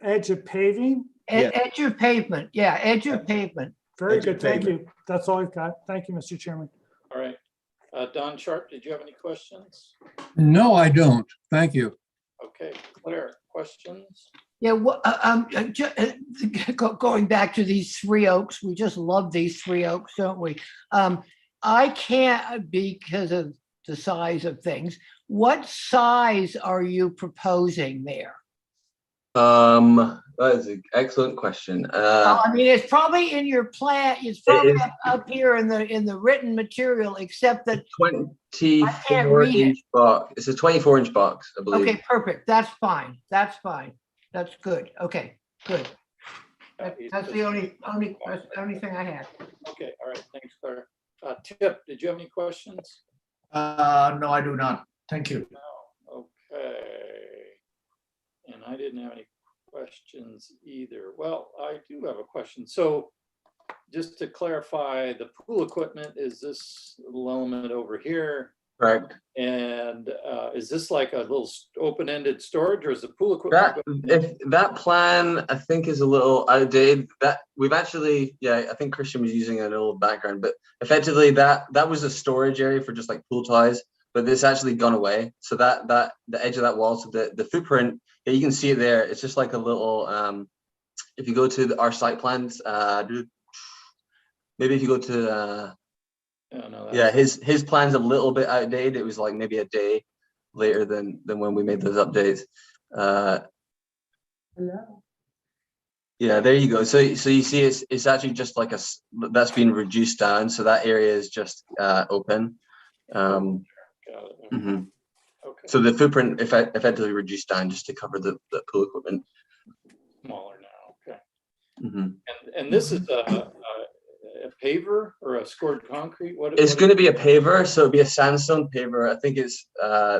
Edge of paving? Edge of pavement, yeah, edge of pavement. Very good, thank you. That's all I've got. Thank you, Mr. Chairman. All right. Don Sharp, did you have any questions? No, I don't. Thank you. Okay, Claire, questions? Yeah, going back to these 3 oaks, we just love these 3 oaks, don't we? I can't, because of the size of things, what size are you proposing there? That is an excellent question. I mean, it's probably in your plan, it's probably up here in the written material, except that 24-inch box. It's a 24-inch box, I believe. Okay, perfect. That's fine. That's fine. That's good. Okay, good. That's the only thing I had. Okay, all right, thanks, Claire. Tip, did you have any questions? No, I do not. Thank you. No, okay. And I didn't have any questions either. Well, I do have a question. So just to clarify, the pool equipment is this little element over here? Correct. And is this like a little open-ended storage, or is the pool equipment? That plan, I think, is a little outdated. That we've actually, yeah, I think Christian was using an old background, but effectively that was a storage area for just like pool ties, but it's actually gone away. So that the edge of that wall, so the footprint, yeah, you can see it there. It's just like a little. If you go to our site plans, maybe if you go to. Yeah, his plan's a little bit outdated. It was like maybe a day later than when we made those updates. Yeah, there you go. So you see, it's actually just like that's been reduced down. So that area is just open. Okay. So the footprint effectively reduced down just to cover the pool equipment. Smaller now. Okay. Mm-hmm. And this is a paver or a scored concrete? It's going to be a paver, so it'll be a sandstone paver. I think it's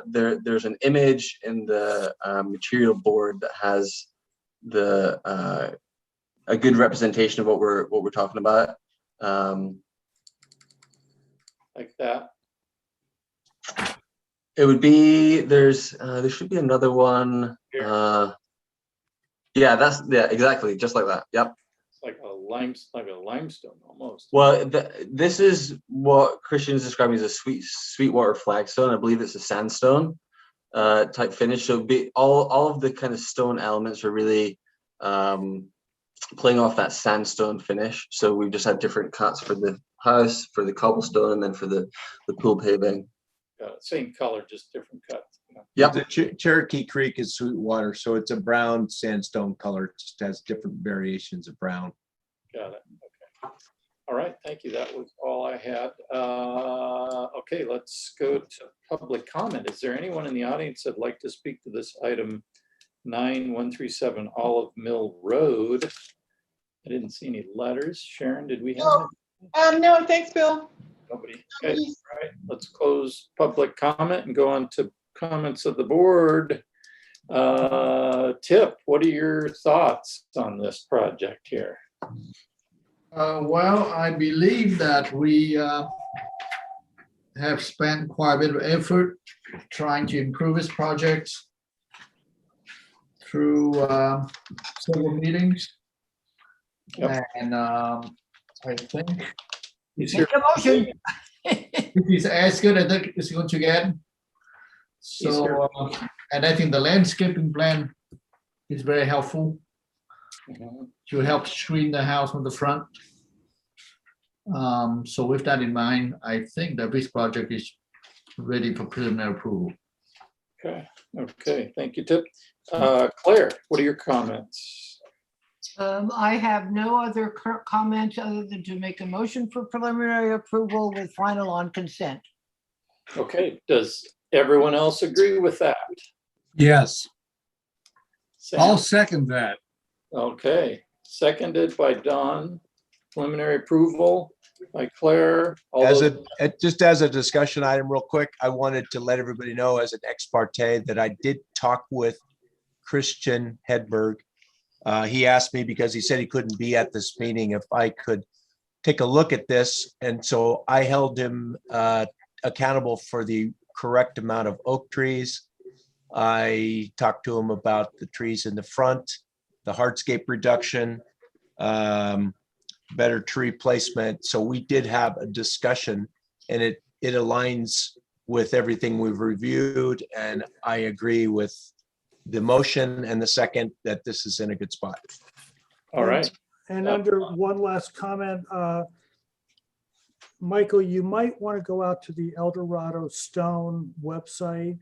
there's an image in the material board that has a good representation of what we're talking about. Like that. It would be there should be another one. Yeah, exactly, just like that. Yep. Like a limestone almost. Well, this is what Christian's describing as a sweetwater flagstone. I believe it's a sandstone type finish. So all of the kind of stone elements are really playing off that sandstone finish. So we've just had different cuts for the house, for the cobblestone, and then for the pool paving. Same color, just different cuts. Yeah. The Cherokee Creek is Sweetwater, so it's a brown sandstone color. It just has different variations of brown. Got it. Okay. All right. Thank you. That was all I had. Okay, let's go to public comment. Is there anyone in the audience that'd like to speak to this item 9137 Olive Mill Road? I didn't see any letters. Sharon, did we have? No, thanks, Bill. Nobody. Okay. All right. Let's close public comment and go on to comments of the board. Tip, what are your thoughts on this project here? Well, I believe that we have spent quite a bit of effort trying to improve this project through several meetings. Yep. And I think this is as good as it's going to get. So, and I think the landscaping plan is very helpful to help screen the house from the front. So with that in mind, I think that this project is ready for preliminary approval. Okay. Okay. Thank you, Tip. Claire, what are your comments? I have no other comments other than to make a motion for preliminary approval with final on consent. Okay. Does everyone else agree with that? Yes. Sam? I'll second that. Okay. Seconded by Don. Preliminary approval by Claire. Just as a discussion item real quick, I wanted to let everybody know as an ex parte that I did talk with Christian Hedberg. He asked me, because he said he couldn't be at this meeting, if I could take a look at this. And so I held him accountable for the correct amount of oak trees. I talked to him about the trees in the front, the hardscape reduction, better tree placement. So we did have a discussion, and it aligns with everything we've reviewed. And I agree with the motion and the second that this is in a good spot. All right. And under one last comment, Michael, you might want to go out to the El Dorado Stone website.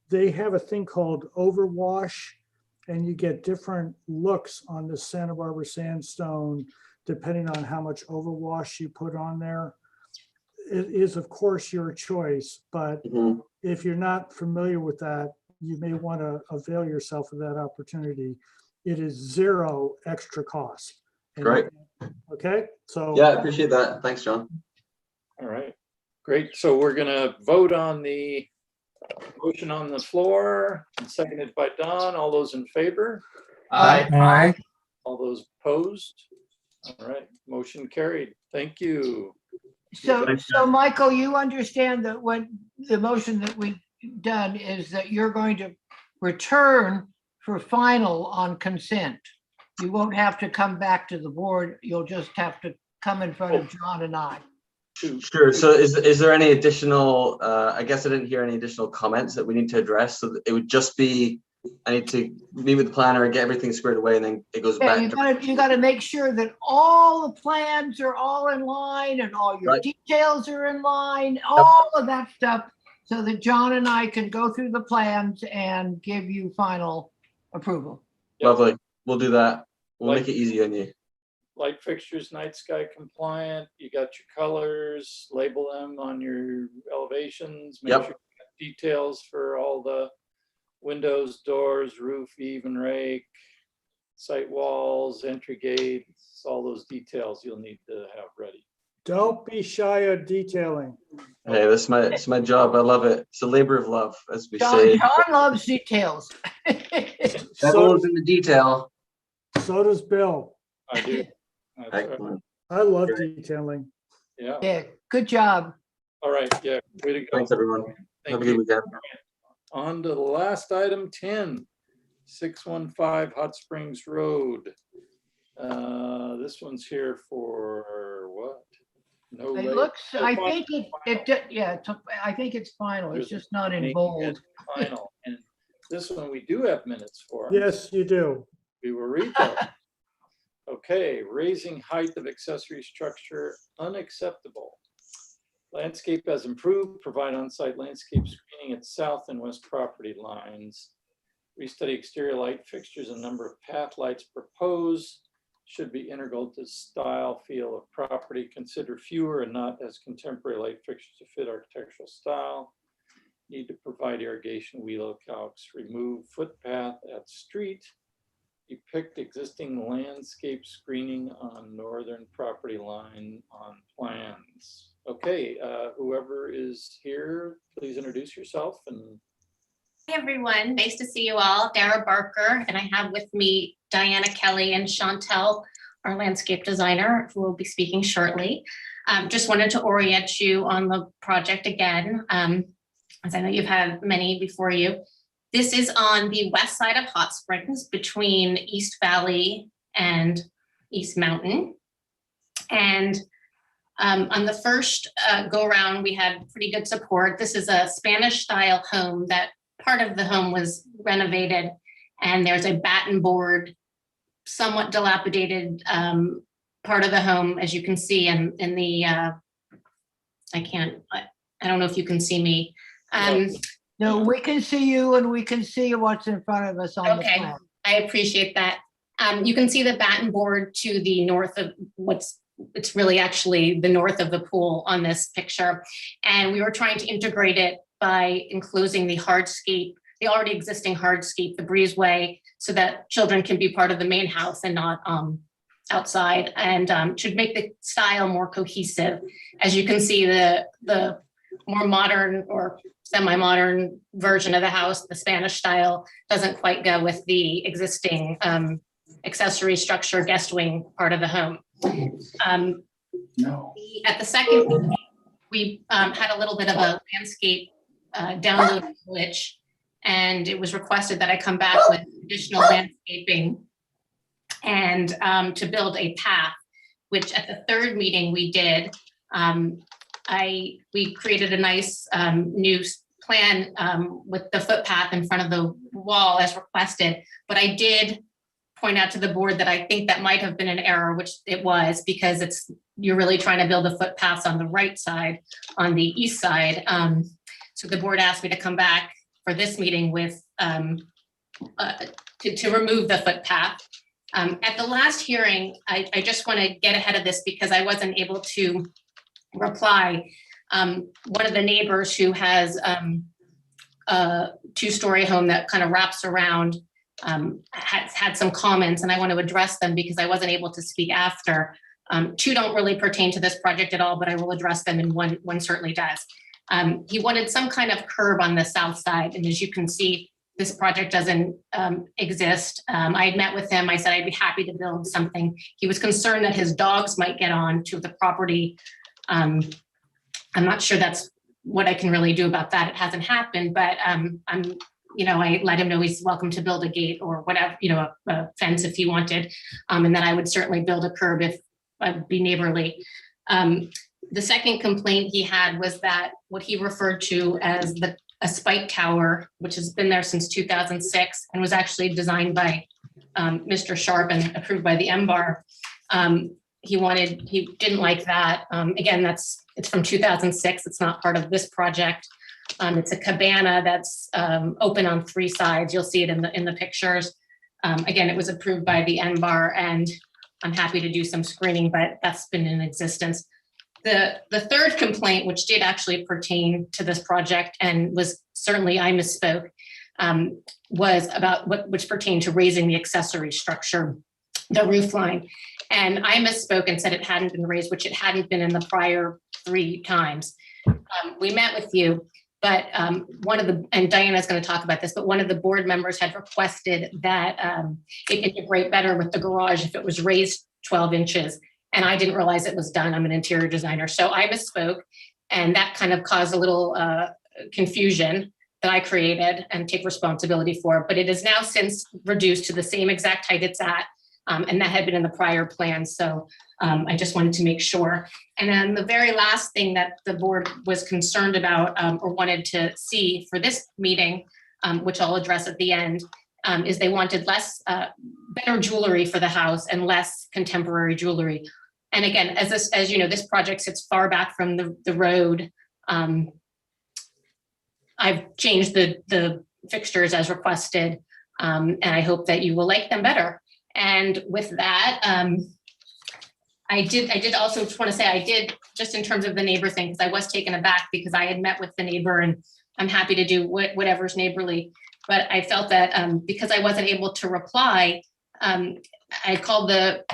They have a thing called Overwash, and you get different looks on the Santa Barbara sandstone depending on how much overwash you put on there. It is, of course, your choice, but if you're not familiar with that, you may want to avail yourself of that opportunity. It is zero extra cost. Great. Okay, so. Yeah, I appreciate that. Thanks, John. All right, great. So we're gonna vote on the motion on the floor, and seconded by Don. All those in favor? Aye. Aye. All those opposed? All right, motion carried. Thank you. So Michael, you understand that what the motion that we've done is that you're going to return for final on consent. You won't have to come back to the board. You'll just have to come in front of John and I. Sure. So is there any additional, I guess I didn't hear any additional comments that we need to address. So it would just be, I need to meet with the planner and get everything squared away, and then it goes back. You gotta make sure that all the plans are all in line and all your details are in line, all of that stuff, so that John and I can go through the plans and give you final approval. Lovely. We'll do that. We'll make it easy on you. Light fixtures, night sky compliant. You got your colors, label them on your elevations. Make sure you got details for all the windows, doors, roof, eave and rake, site walls, entry gates, all those details you'll need to have ready. Don't be shy of detailing. Hey, it's my job. I love it. It's a labor of love, as we say. John loves details. Devil is in the detail. So does Bill. I do. Excellent. I love detailing. Yeah. Yeah, good job. All right. Yeah. Way to go. Thanks, everyone. Have a good weekend. On to the last item, 10, 615 Hot Springs Road. This one's here for what? No. It looks, I think I think it's final. It's just not in bold. Final. And this one we do have minutes for. Yes, you do. We will read those. Okay, raising height of accessory structure unacceptable. Landscape has improved, provide on-site landscape screening at south and west property lines. Restudy exterior light fixtures and number of path lights proposed. Should be integral to style, feel of property. Consider fewer and not as contemporary light fixtures to fit architectural style. Need to provide irrigation wheel calcs. Remove footpath at street. Depict existing landscape screening on northern property line on plans. Okay, whoever is here, please introduce yourself. And hi everyone, nice to see you all. Dara Barker, and I have with me Diana Kelly and Chantel, our landscape designer, who will be speaking shortly. Just wanted to orient you on the project again, as I know you've had many before you. This is on the west side of Hot Springs between East Valley and East Mountain. And on the first go around, we had pretty good support. This is a Spanish style home that part of the home was renovated, and there's a batten board, somewhat dilapidated part of the home, as you can see in the, I don't know if you can see me. No, we can see you and we can see what's in front of us on the plan. I appreciate that. You can see the batten board to the north of it's really actually the north of the pool on this picture. And we were trying to integrate it by enclosing the hardscape, the already existing hardscape, the breezeway, so that children can be part of the main house and not outside, and should make the style more cohesive. As you can see, the more modern or semi-modern version of the house, the Spanish style, doesn't quite go with the existing accessory structure guest wing part of the home. At the second meeting, we had a little bit of a landscape download glitch, and it was requested that I come back with additional landscaping and to build a path, which at the third meeting we did. We created a nice new plan with the footpath in front of the wall as requested, but I did point out to the board that I think that might have been an error, which it was, because you're really trying to build a footpath on the right side, on the east side. So the board asked me to come back for this meeting with to remove the footpath. At the last hearing, I just want to get ahead of this because I wasn't able to reply. One of the neighbors who has a two-story home that kind of wraps around had some comments, and I want to address them because I wasn't able to speak after. Two don't really pertain to this project at all, but I will address them, and one certainly does. He wanted some kind of curb on the south side, and as you can see, this project doesn't exist. I had met with him. I said I'd be happy to build something. He was concerned that his dogs might get on to the property. I'm not sure that's what I can really do about that. It hasn't happened, but I let him know he's welcome to build a gate or whatever, a fence if he wanted, and that I would certainly build a curb if I'd be neighborly. The second complaint he had was that what he referred to as a spike tower, which has been there since 2006 and was actually designed by Mr. Sharp and approved by the MBAR. He didn't like that. Again, it's from 2006. It's not part of this project. It's a cabana that's open on three sides. You'll see it in the pictures. Again, it was approved by the MBAR, and I'm happy to do some screening, but that's been in existence. The third complaint, which did actually pertain to this project and was certainly, I misspoke, was about which pertained to raising the accessory structure, the roof line. And I misspoke and said it hadn't been raised, which it hadn't been in the prior 3 times. We met with you, but and Diana's going to talk about this, but one of the board members had requested that it integrate better with the garage if it was raised 12 inches. And I didn't realize it was done. I'm an interior designer. So I misspoke, and that kind of caused a little confusion that I created and take responsibility for. But it is now since reduced to the same exact height it's at. And that had been in the prior plan. So I just wanted to make sure. And then the very last thing that the board was concerned about or wanted to see for this meeting, which I'll address at the end, is they wanted better jewelry for the house and less contemporary jewelry. And again, as you know, this project sits far back from the road. I've changed the fixtures as requested, and I hope that you will like them better. And with that, I did also just want to say just in terms of the neighbor thing, because I was taken aback because I had met with the neighbor, and I'm happy to do whatever's neighborly. But I felt that because I wasn't able to reply, I called the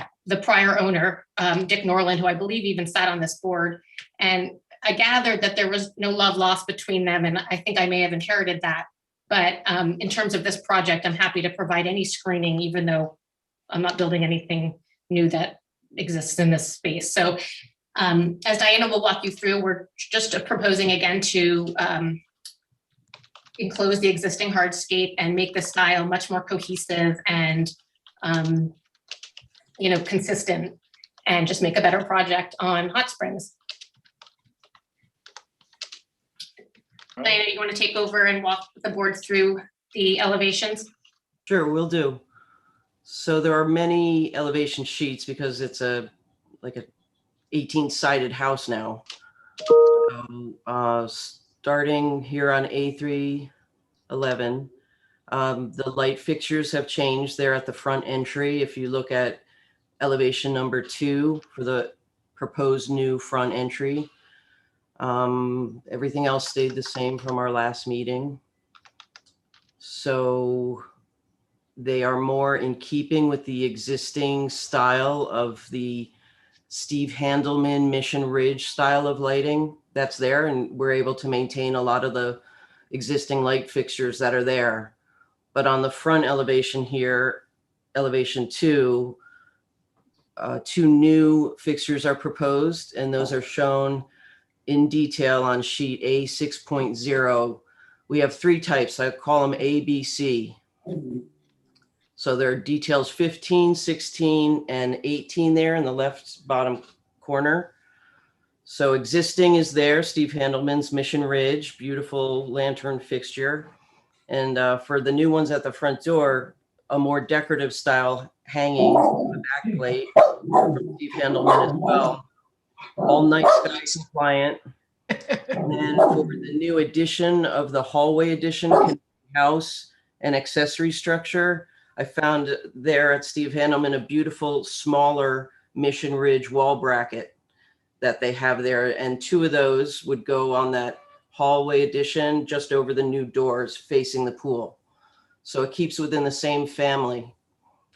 prior owner, Dick Norland, who I believe even sat on this board. And I gathered that there was no love lost between them. And I think I may have inherited that. But in terms of this project, I'm happy to provide any screening, even though I'm not building anything new that exists in this space. So as Diana will walk you through, we're just proposing again to enclose the existing hardscape and make the style much more cohesive and consistent, and just make a better project on Hot Springs. Diana, you want to take over and walk the board through the elevations? Sure, will do. So there are many elevation sheets because it's like a 18-sided house now. Starting here on A311, the light fixtures have changed there at the front entry. If you look at elevation number 2 for the proposed new front entry, everything else stayed the same from our last meeting. So they are more in keeping with the existing style of the Steve Handelman Mission Ridge style of lighting that's there, and we're able to maintain a lot of the existing light fixtures that are there. But on the front elevation here, elevation 2, 2 new fixtures are proposed, and those are shown in detail on sheet A6.0. We have 3 types. I call them A, B, C. So there are details 15, 16, and 18 there in the left bottom corner. So existing is there, Steve Handelman's Mission Ridge, beautiful lantern fixture. And for the new ones at the front door, a more decorative style hanging on the back plate from Steve Handelman as well. All night sky compliant. And then for the new addition of the hallway addition, house and accessory structure, I found there at Steve Handelman a beautiful smaller Mission Ridge wall bracket that they have there. And 2 of those would go on that hallway addition just over the new doors facing the pool. So it keeps within the same family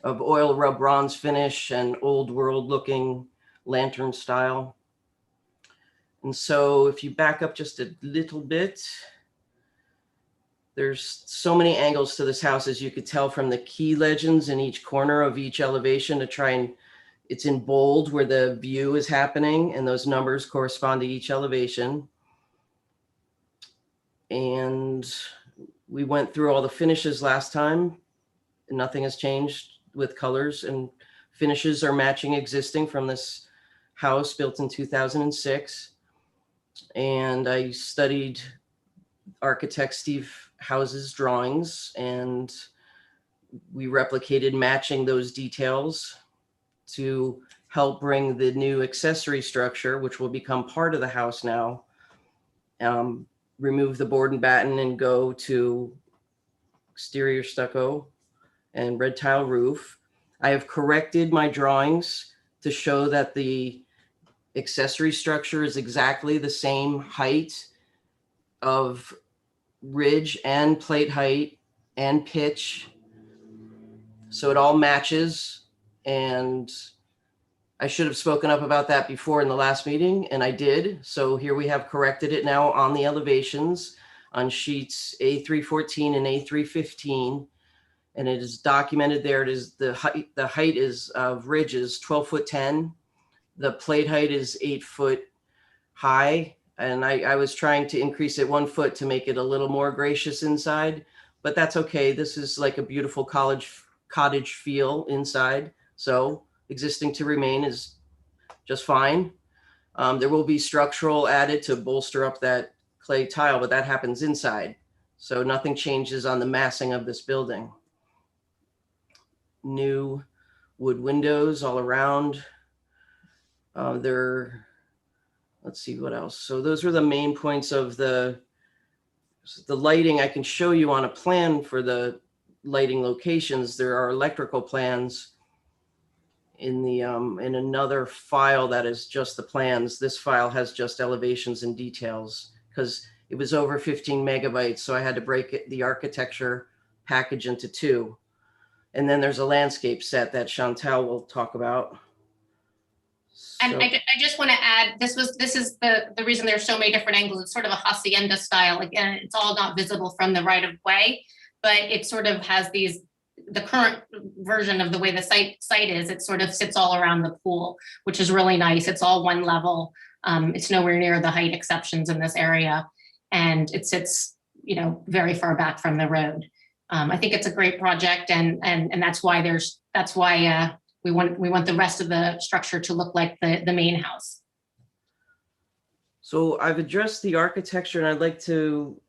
of oil rub bronze finish and old world looking lantern style. And so if you back up just a little bit, there's so many angles to this house, as you could tell from the key legends in each corner of each elevation to try and it's in bold where the view is happening and those numbers correspond to each elevation. And we went through all the finishes last time. Nothing has changed with colors, and finishes are matching existing from this house built in 2006. And I studied architect Steve House's drawings, and we replicated matching those details to help bring the new accessory structure, which will become part of the house now, remove the board and batten and go to exterior stucco and red tile roof. I have corrected my drawings to show that the accessory structure is exactly the same height of ridge and plate height and pitch. So it all matches. And I should have spoken up about that before in the last meeting, and I did. So here we have corrected it now on the elevations on sheets A314 and A315. And it is documented there. It is the height is of ridge is 12'10". The plate height is 8 foot high. And I was trying to increase it 1 foot to make it a little more gracious inside, but that's okay. This is like a beautiful cottage feel inside. So existing to remain is just fine. There will be structural added to bolster up that clay tile, but that happens inside. So nothing changes on the massing of this building. New wood windows all around. Let's see what else. So those were the main points of the lighting. I can show you on a plan for the lighting locations. There are electrical plans in the in another file that is just the plans. This file has just elevations and details because it was over 15 megabytes. So I had to break the architecture package into 2. And then there's a landscape set that Chantal will talk about. And I just want to add, this is the reason there's so many different angles. It's sort of a hacienda style. Again, it's all not visible from the right of way, but it sort of has the current version of the way the site is, it sort of sits all around the pool, which is really nice. It's all one level. It's nowhere near the height exceptions in this area. And it sits, very far back from the road. I think it's a great project, and that's why we want the rest of the structure to look like the main house. So I've addressed the architecture, and I'd like to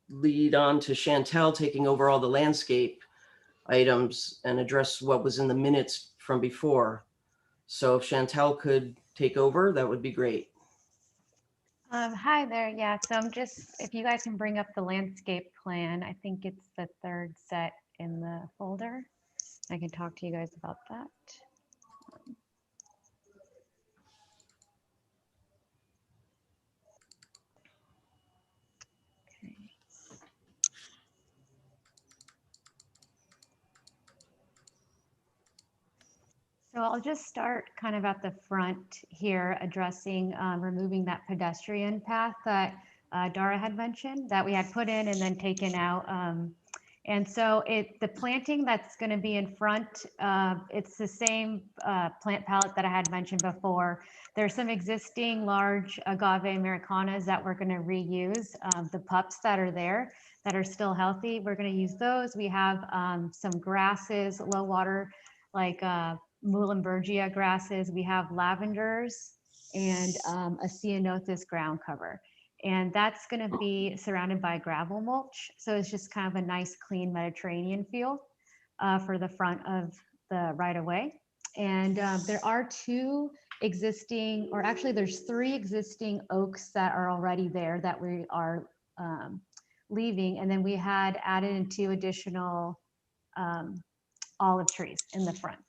lead on to Chantal taking over all the landscape items and address what was in the minutes from before. So if Chantal could take over, that would be great. Hi there. Yeah, so if you guys can bring up the landscape plan, I think it's the 3rd set in the folder. I can talk to you guys about that. Okay. So I'll just start kind of at the front here, addressing removing that pedestrian path that Dara had mentioned that we had put in and then taken out. And so the planting that's going to be in front, it's the same plant palette that I had mentioned before. There's some existing large agave americanas that we're going to reuse. The pups that are there that are still healthy, we're going to use those. We have some grasses, low water, like Muhlenbergia grasses. We have lavenders and a ceanothus ground cover. And that's going to be surrounded by gravel mulch. So it's just kind of a nice, clean Mediterranean feel for the front of the right of way. And there are two existing, or actually there's 3 existing oaks that are already there that we are leaving. And then we had added in 2 additional olive trees in the front.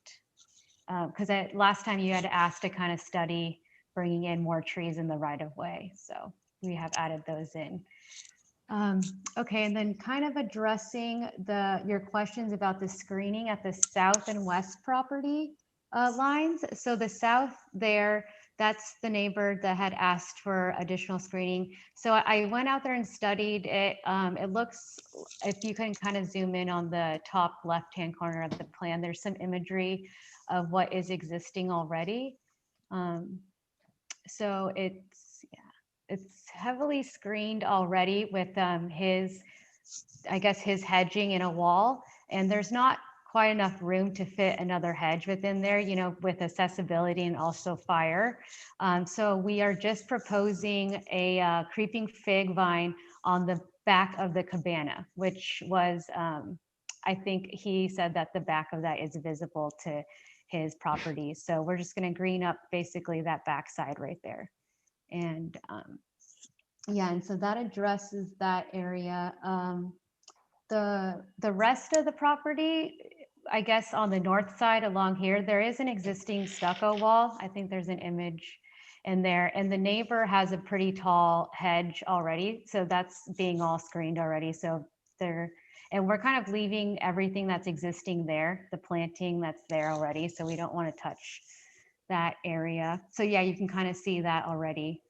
Because last time you had asked to kind of study bringing in more trees in the right of way. So we have added those in. Okay, and then kind of addressing your questions about the screening at the south and west property lines. So the south there, that's the neighbor that had asked for additional screening. So I went out there and studied it. It looks, if you can kind of zoom in on the top left-hand corner of the plan, there's some imagery of what is existing already. So it's heavily screened already with his hedging in a wall, and there's not quite enough room to fit another hedge within there, you know, with accessibility and also fire. So we are just proposing a creeping fig vine on the back of the cabana, which was, I think he said that the back of that is visible to his property. So we're just going to green up basically that backside right there. And yeah, and so that addresses that area. The rest of the property, I guess on the north side along here, there is an existing stucco wall. I think there's an image in there, and the neighbor has a pretty tall hedge already. So that's being all screened already. So and we're kind of leaving everything that's existing there, the planting that's there already. So we don't want to touch that area. So yeah, you can kind of see that already.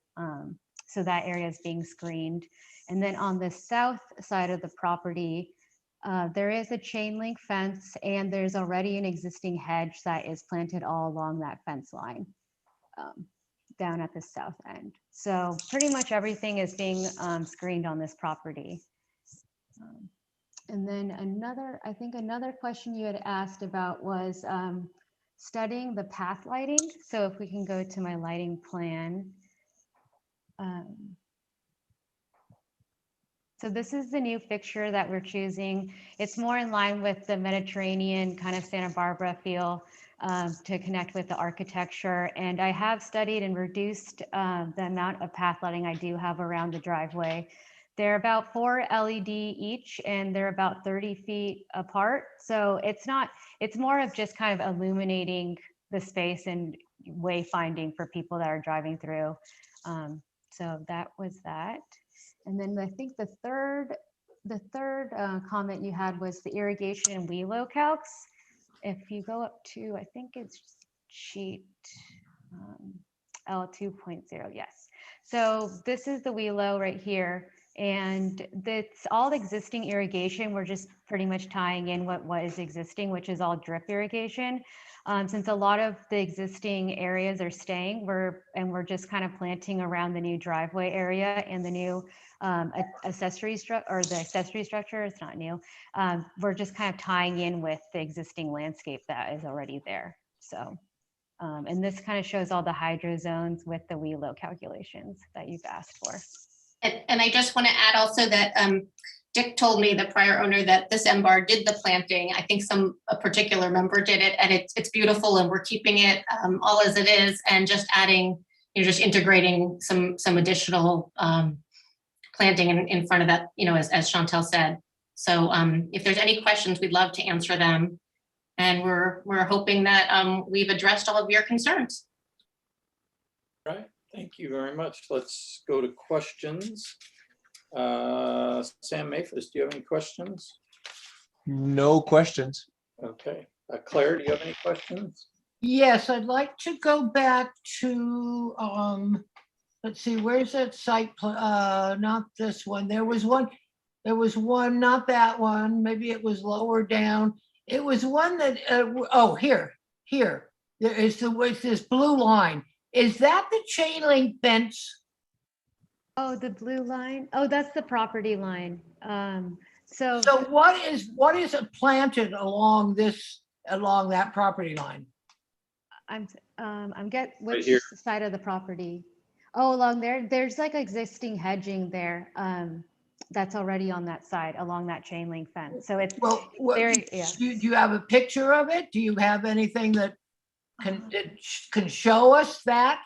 So that area is being screened. And then on the south side of the property, there is a chain link fence, and there's already an existing hedge that is planted all along that fence line down at the south end. So pretty much everything is being screened on this property. And then another question you had asked about was studying the path lighting. So if we can go to my lighting plan. So this is the new fixture that we're choosing. It's more in line with the Mediterranean kind of Santa Barbara feel to connect with the architecture. And I have studied and reduced the amount of path lighting I do have around the driveway. They're about 4 LED each, and they're about 30 feet apart. So it's more of just kind of illuminating the space and wayfinding for people that are driving through. So that was that. And then I think the third comment you had was the irrigation and WELO calcs. If you go up to, I think it's sheet L2.0, yes. So this is the WELO right here. And that's all existing irrigation. We're just pretty much tying in what is existing, which is all drip irrigation. Since a lot of the existing areas are staying, we're just kind of planting around the new driveway area and the new accessory structure. It's not new. We're just kind of tying in with the existing landscape that is already there. So, and this kind of shows all the hydro zones with the WELO calculations that you've asked for. And I just want to add also that Dick told me, the prior owner, that this MBAR did the planting. I think a particular member did it, and it's beautiful, and we're keeping it all as it is, and just adding, just integrating some additional planting in front of that, as Chantel said. So if there's any questions, we'd love to answer them, and we're hoping that we've addressed all of your concerns. Right. Thank you very much. Let's go to questions. Sam Maphis, do you have any questions? No questions. Okay. Claire, do you have any questions? Yes, I'd like to go back to, let's see, where's that site? Not this one. There was one, not that one. Maybe it was lower down. It was one that, here. There is this blue line. Is that the chain link fence? Oh, the blue line. Oh, that's the property line. So what is planted along that property line? I'm which Right here. side of the property? Oh, along there, there's like existing hedging there. That's already on that side along that chain link fence. So it's Well, very, yeah. do you have a picture of it? Do you have anything that can show us that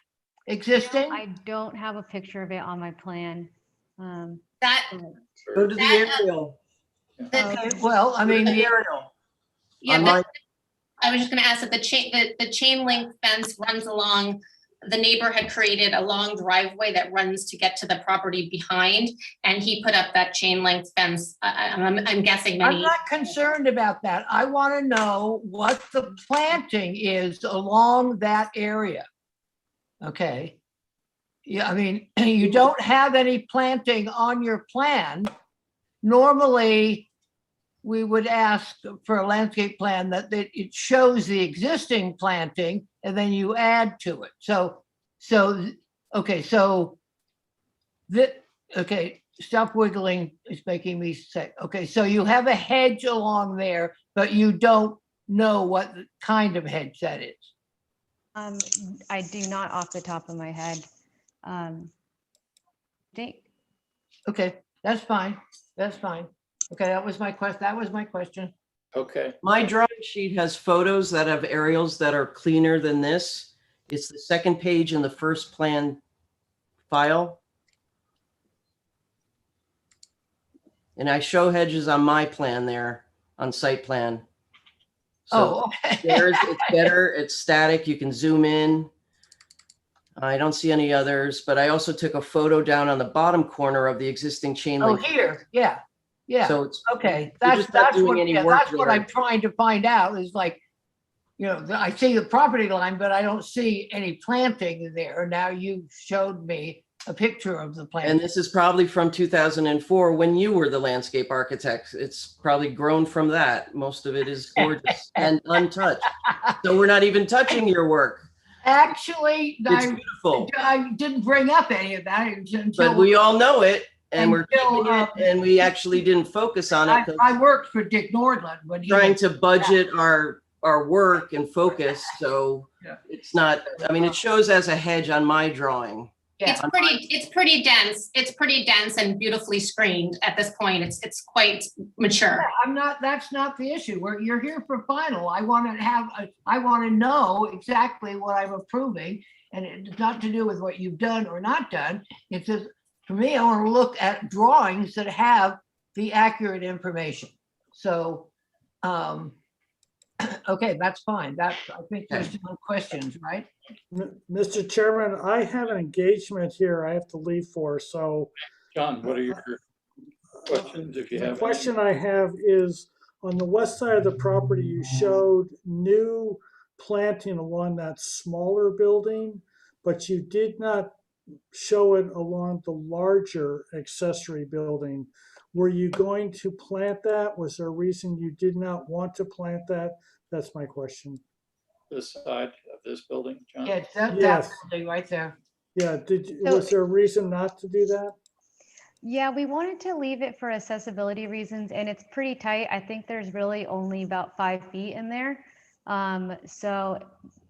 existing? I don't have a picture of it on my plan. That, Go to the that, aerial. Okay, well, I mean, the aerial. yeah, On that, my- I was just gonna ask that the chain link fence runs along, the neighbor had created a long driveway that runs to get to the property behind, and he put up that chain link fence. I'm guessing I'm many. not concerned about that. I want to know what the planting is along that area. Okay. Yeah, I mean, you don't have any planting on your plan. Normally, we would ask for a landscape plan that it shows the existing planting and then you add to it. Okay, stop wiggling. It's making me sick. Okay, so you have a hedge along there, but you don't know what kind of hedge that is. I do not off the top of my head. Okay, that's fine. That's fine. Okay, that was my question. Okay. My drawing sheet has photos that have aerials that are cleaner than this. It's the second page in the first plan file. And I show hedges on my plan there, on site plan. So okay. There's, it's better, it's static, you can zoom in. I don't see any others, but I also took a photo down on the bottom corner of the existing chain Oh, link. here, yeah, yeah. So it's Okay, you're that's just not doing what, any yeah, work that's what there. I'm trying to find out is like, you know, I see the property line, but I don't see any planting there. Now you showed me a picture of the And planting. this is probably from 2004 when you were the landscape architect. It's probably grown from that. Most of it is gorgeous and untouched. So we're not even touching your work. Actually, It's beautiful. I didn't bring up any of that until. But we all know it and we're Until, keeping it and we actually didn't focus on it. 'cause I worked for Dick Nordland when he trying was- to budget our work and focus. So it's not, I mean, it shows as a hedge on my drawing. It's pretty dense. It's pretty dense and beautifully screened at this point. It's quite mature. That's not the issue. You're here for final. I want to know exactly what I'm approving, and it's not to do with what you've done or not done. It's just, for me, I want to look at drawings that have the accurate information. So, okay, that's fine. I think there's no questions, right? Mr. Chairman, I have an engagement here I have to leave for, so. John, what are your questions if you The have? question I have is, on the west side of the property, you showed new planting along that smaller building, but you did not show it along the larger accessory building. Were you going to plant that? Was there a reason you did not want to plant that? That's my question. This side of this building, John? Yeah, that Yes. building right there. Yeah, was there a reason not to do that? Yeah, we wanted to leave it for accessibility reasons, and it's pretty tight. I think there's really only about 5 feet in there. So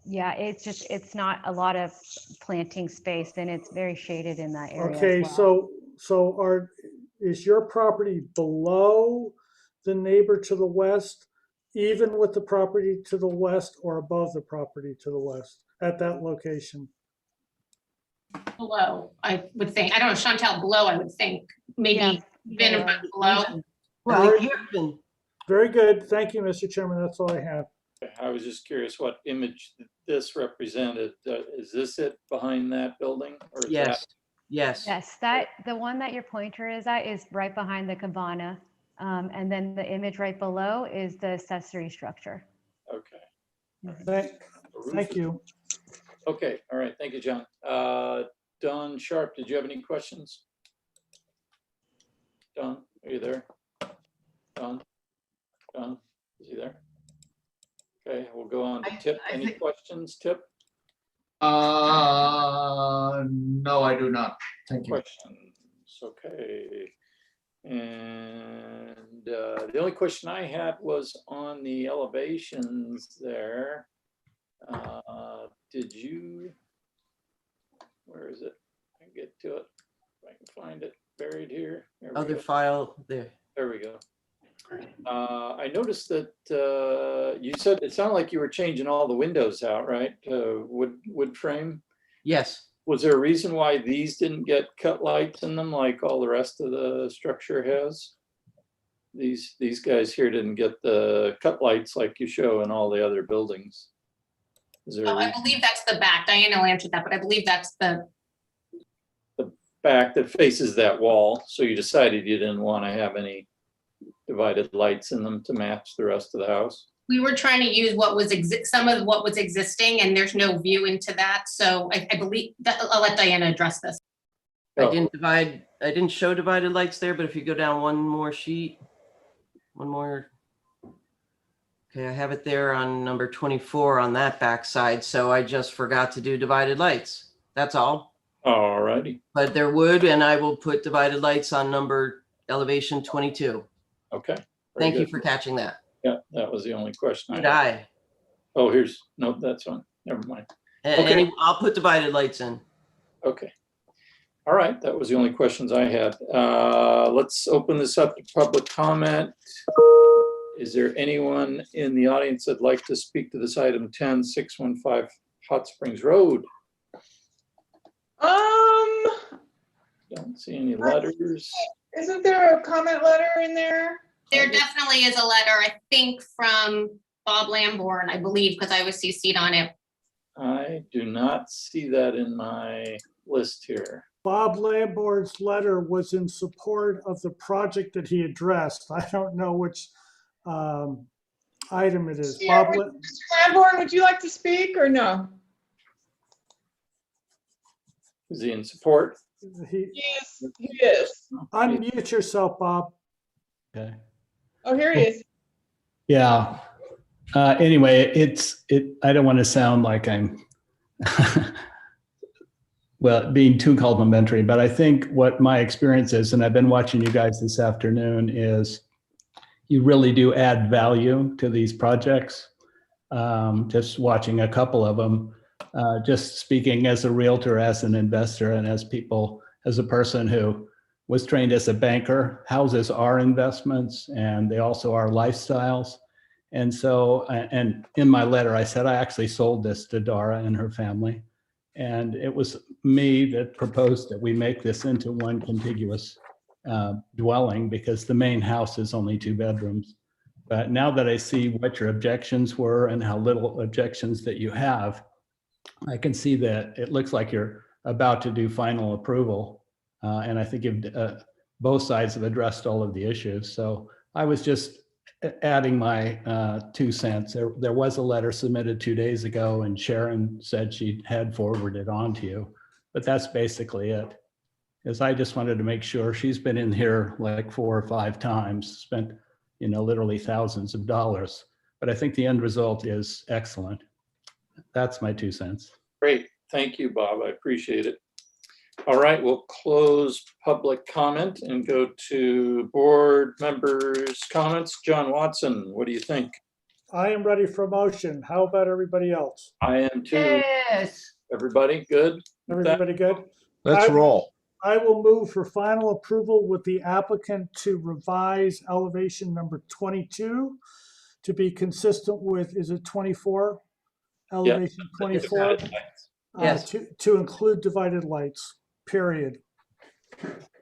yeah, it's not a lot of planting space, and it's very shaded in that area. Okay, as well. so is your property below the neighbor to the west, even with the property to the west, or above the property to the west at that location? Below, I would think. I don't know, Chantel, below, I would think. Maybe even about below. Well, very good. Thank you, Mr. Chairman. That's all I have. I was just curious what image this represented. Is this it behind that building? Or is Yes. that- Yes. Yes, the one that your pointer is at is right behind the cabana. And then the image right below is the accessory structure. Okay. Thank you. Okay, all right. Thank you, John. Don Sharp, did you have any questions? Don, are you there? Don, is he there? Okay, we'll go on to Tip. Any questions, Tip? No, I do not. Thank you. Questions, okay. And the only question I had was on the elevations there. Did you, where is it? get to it. If I can find it buried here. There we Other go. file there. There we go. I noticed that you said it sounded like you were changing all the windows out, right? Wood frame. Yes. Was there a reason why these didn't get cut lights in them like all the rest of the structure has? These guys here didn't get the cut lights like you show in all the other buildings. Is there a I reason? believe that's the back. Diana answered that, but I believe that's the Back that faces that wall? So you decided you didn't want to have any divided lights in them to match the rest of the house? we were trying to use what was some of what was existing, and there's no view into that. So I believe that I'll let Diana address this. Oh. I didn't show divided lights there, but if you go down one more sheet, one more. Okay, I have it there on number 24 on that back side. So I just forgot to do divided lights. That's all. All righty. But there would, and I will put divided lights on number elevation 22. Okay. Thank you good. for catching that. Yeah, that was the only question Did I had. I? Oh, here's, no, that's one. Never mind. And I'll put divided lights in. Okay. All right, that was the only questions I had. Let's open this up to public comment. Is there anyone in the audience that'd like to speak to this item 10615 Hot Springs Road? Don't see any letters. Isn't there a comment letter in there? There definitely is a letter, I think, from Bob Lamborn, I believe, because I was CC'd on it. I do not see that in my list here. Bob Lamborn's letter was in support of the project that he addressed. I don't know which item it is. Yeah, Bob, Mr. Lamborn, would you like to speak or no? Is he in support? Yes, he is. Unmute yourself, Bob. Okay. Oh, here he is. Yeah. Anyway, I don't want to sound like I'm, well, being too complimentary, but I think what my experience is, and I've been watching you guys this afternoon, is you really do add value to these projects. Just watching a couple of them, just speaking as a realtor, as an investor, and as a person who was trained as a banker. Houses are investments, and they also are lifestyles. And so, and in my letter, I said I actually sold this to Dara and her family. And it was me that proposed that we make this into one contiguous dwelling, because the main house is only 2 bedrooms. But now that I see what your objections were and how little objections that you have, I can see that it looks like you're about to do final approval. And I think both sides have addressed all of the issues. So I was just adding my 2 cents. There was a letter submitted 2 days ago, and Sharon said she had forwarded on to you, but that's basically it. Because I just wanted to make sure. She's been in here like 4 or 5 times, spent, literally thousands of dollars. But I think the end result is excellent. That's my 2 cents. Great. Thank you, Bob. I appreciate it. All right, we'll close public comment and go to board members' comments. John Watson, what do you think? I am ready for a motion. How about everybody else? I am too. Yes. Everybody good? Everybody good? Let's roll. I will move for final approval with the applicant to revise elevation number 22 to be consistent with, is it 24? Elevation 24? Yes. To include divided lights, period.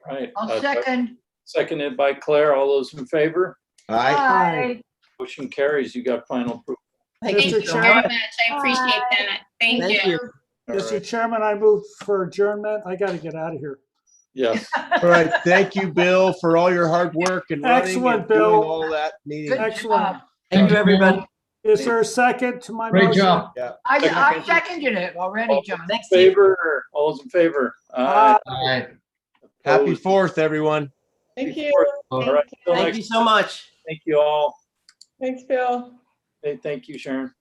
Right. I'll second. Seconded by Claire. All those in favor? Aye. Motion carries. You got final approval. Thank you Mr. very Chairman, much. I appreciate that. Thank you. Mr. Chairman, I move for adjournment. I got to get out of here. Yes. All right. Thank you, Bill, for all your hard work and running Excellent, and doing Bill. all that meeting. Excellent. Thank you, everybody. Is there a second to my Great motion? job. Yeah. I seconded it already, John. Thanks. Favor? All those in favor? Aye. All right. Happy Opposed? 4th, everyone. Thank you. All right. Till Thank next you so much. Thank you all. Thanks, Bill. Hey, thank you, Sharon.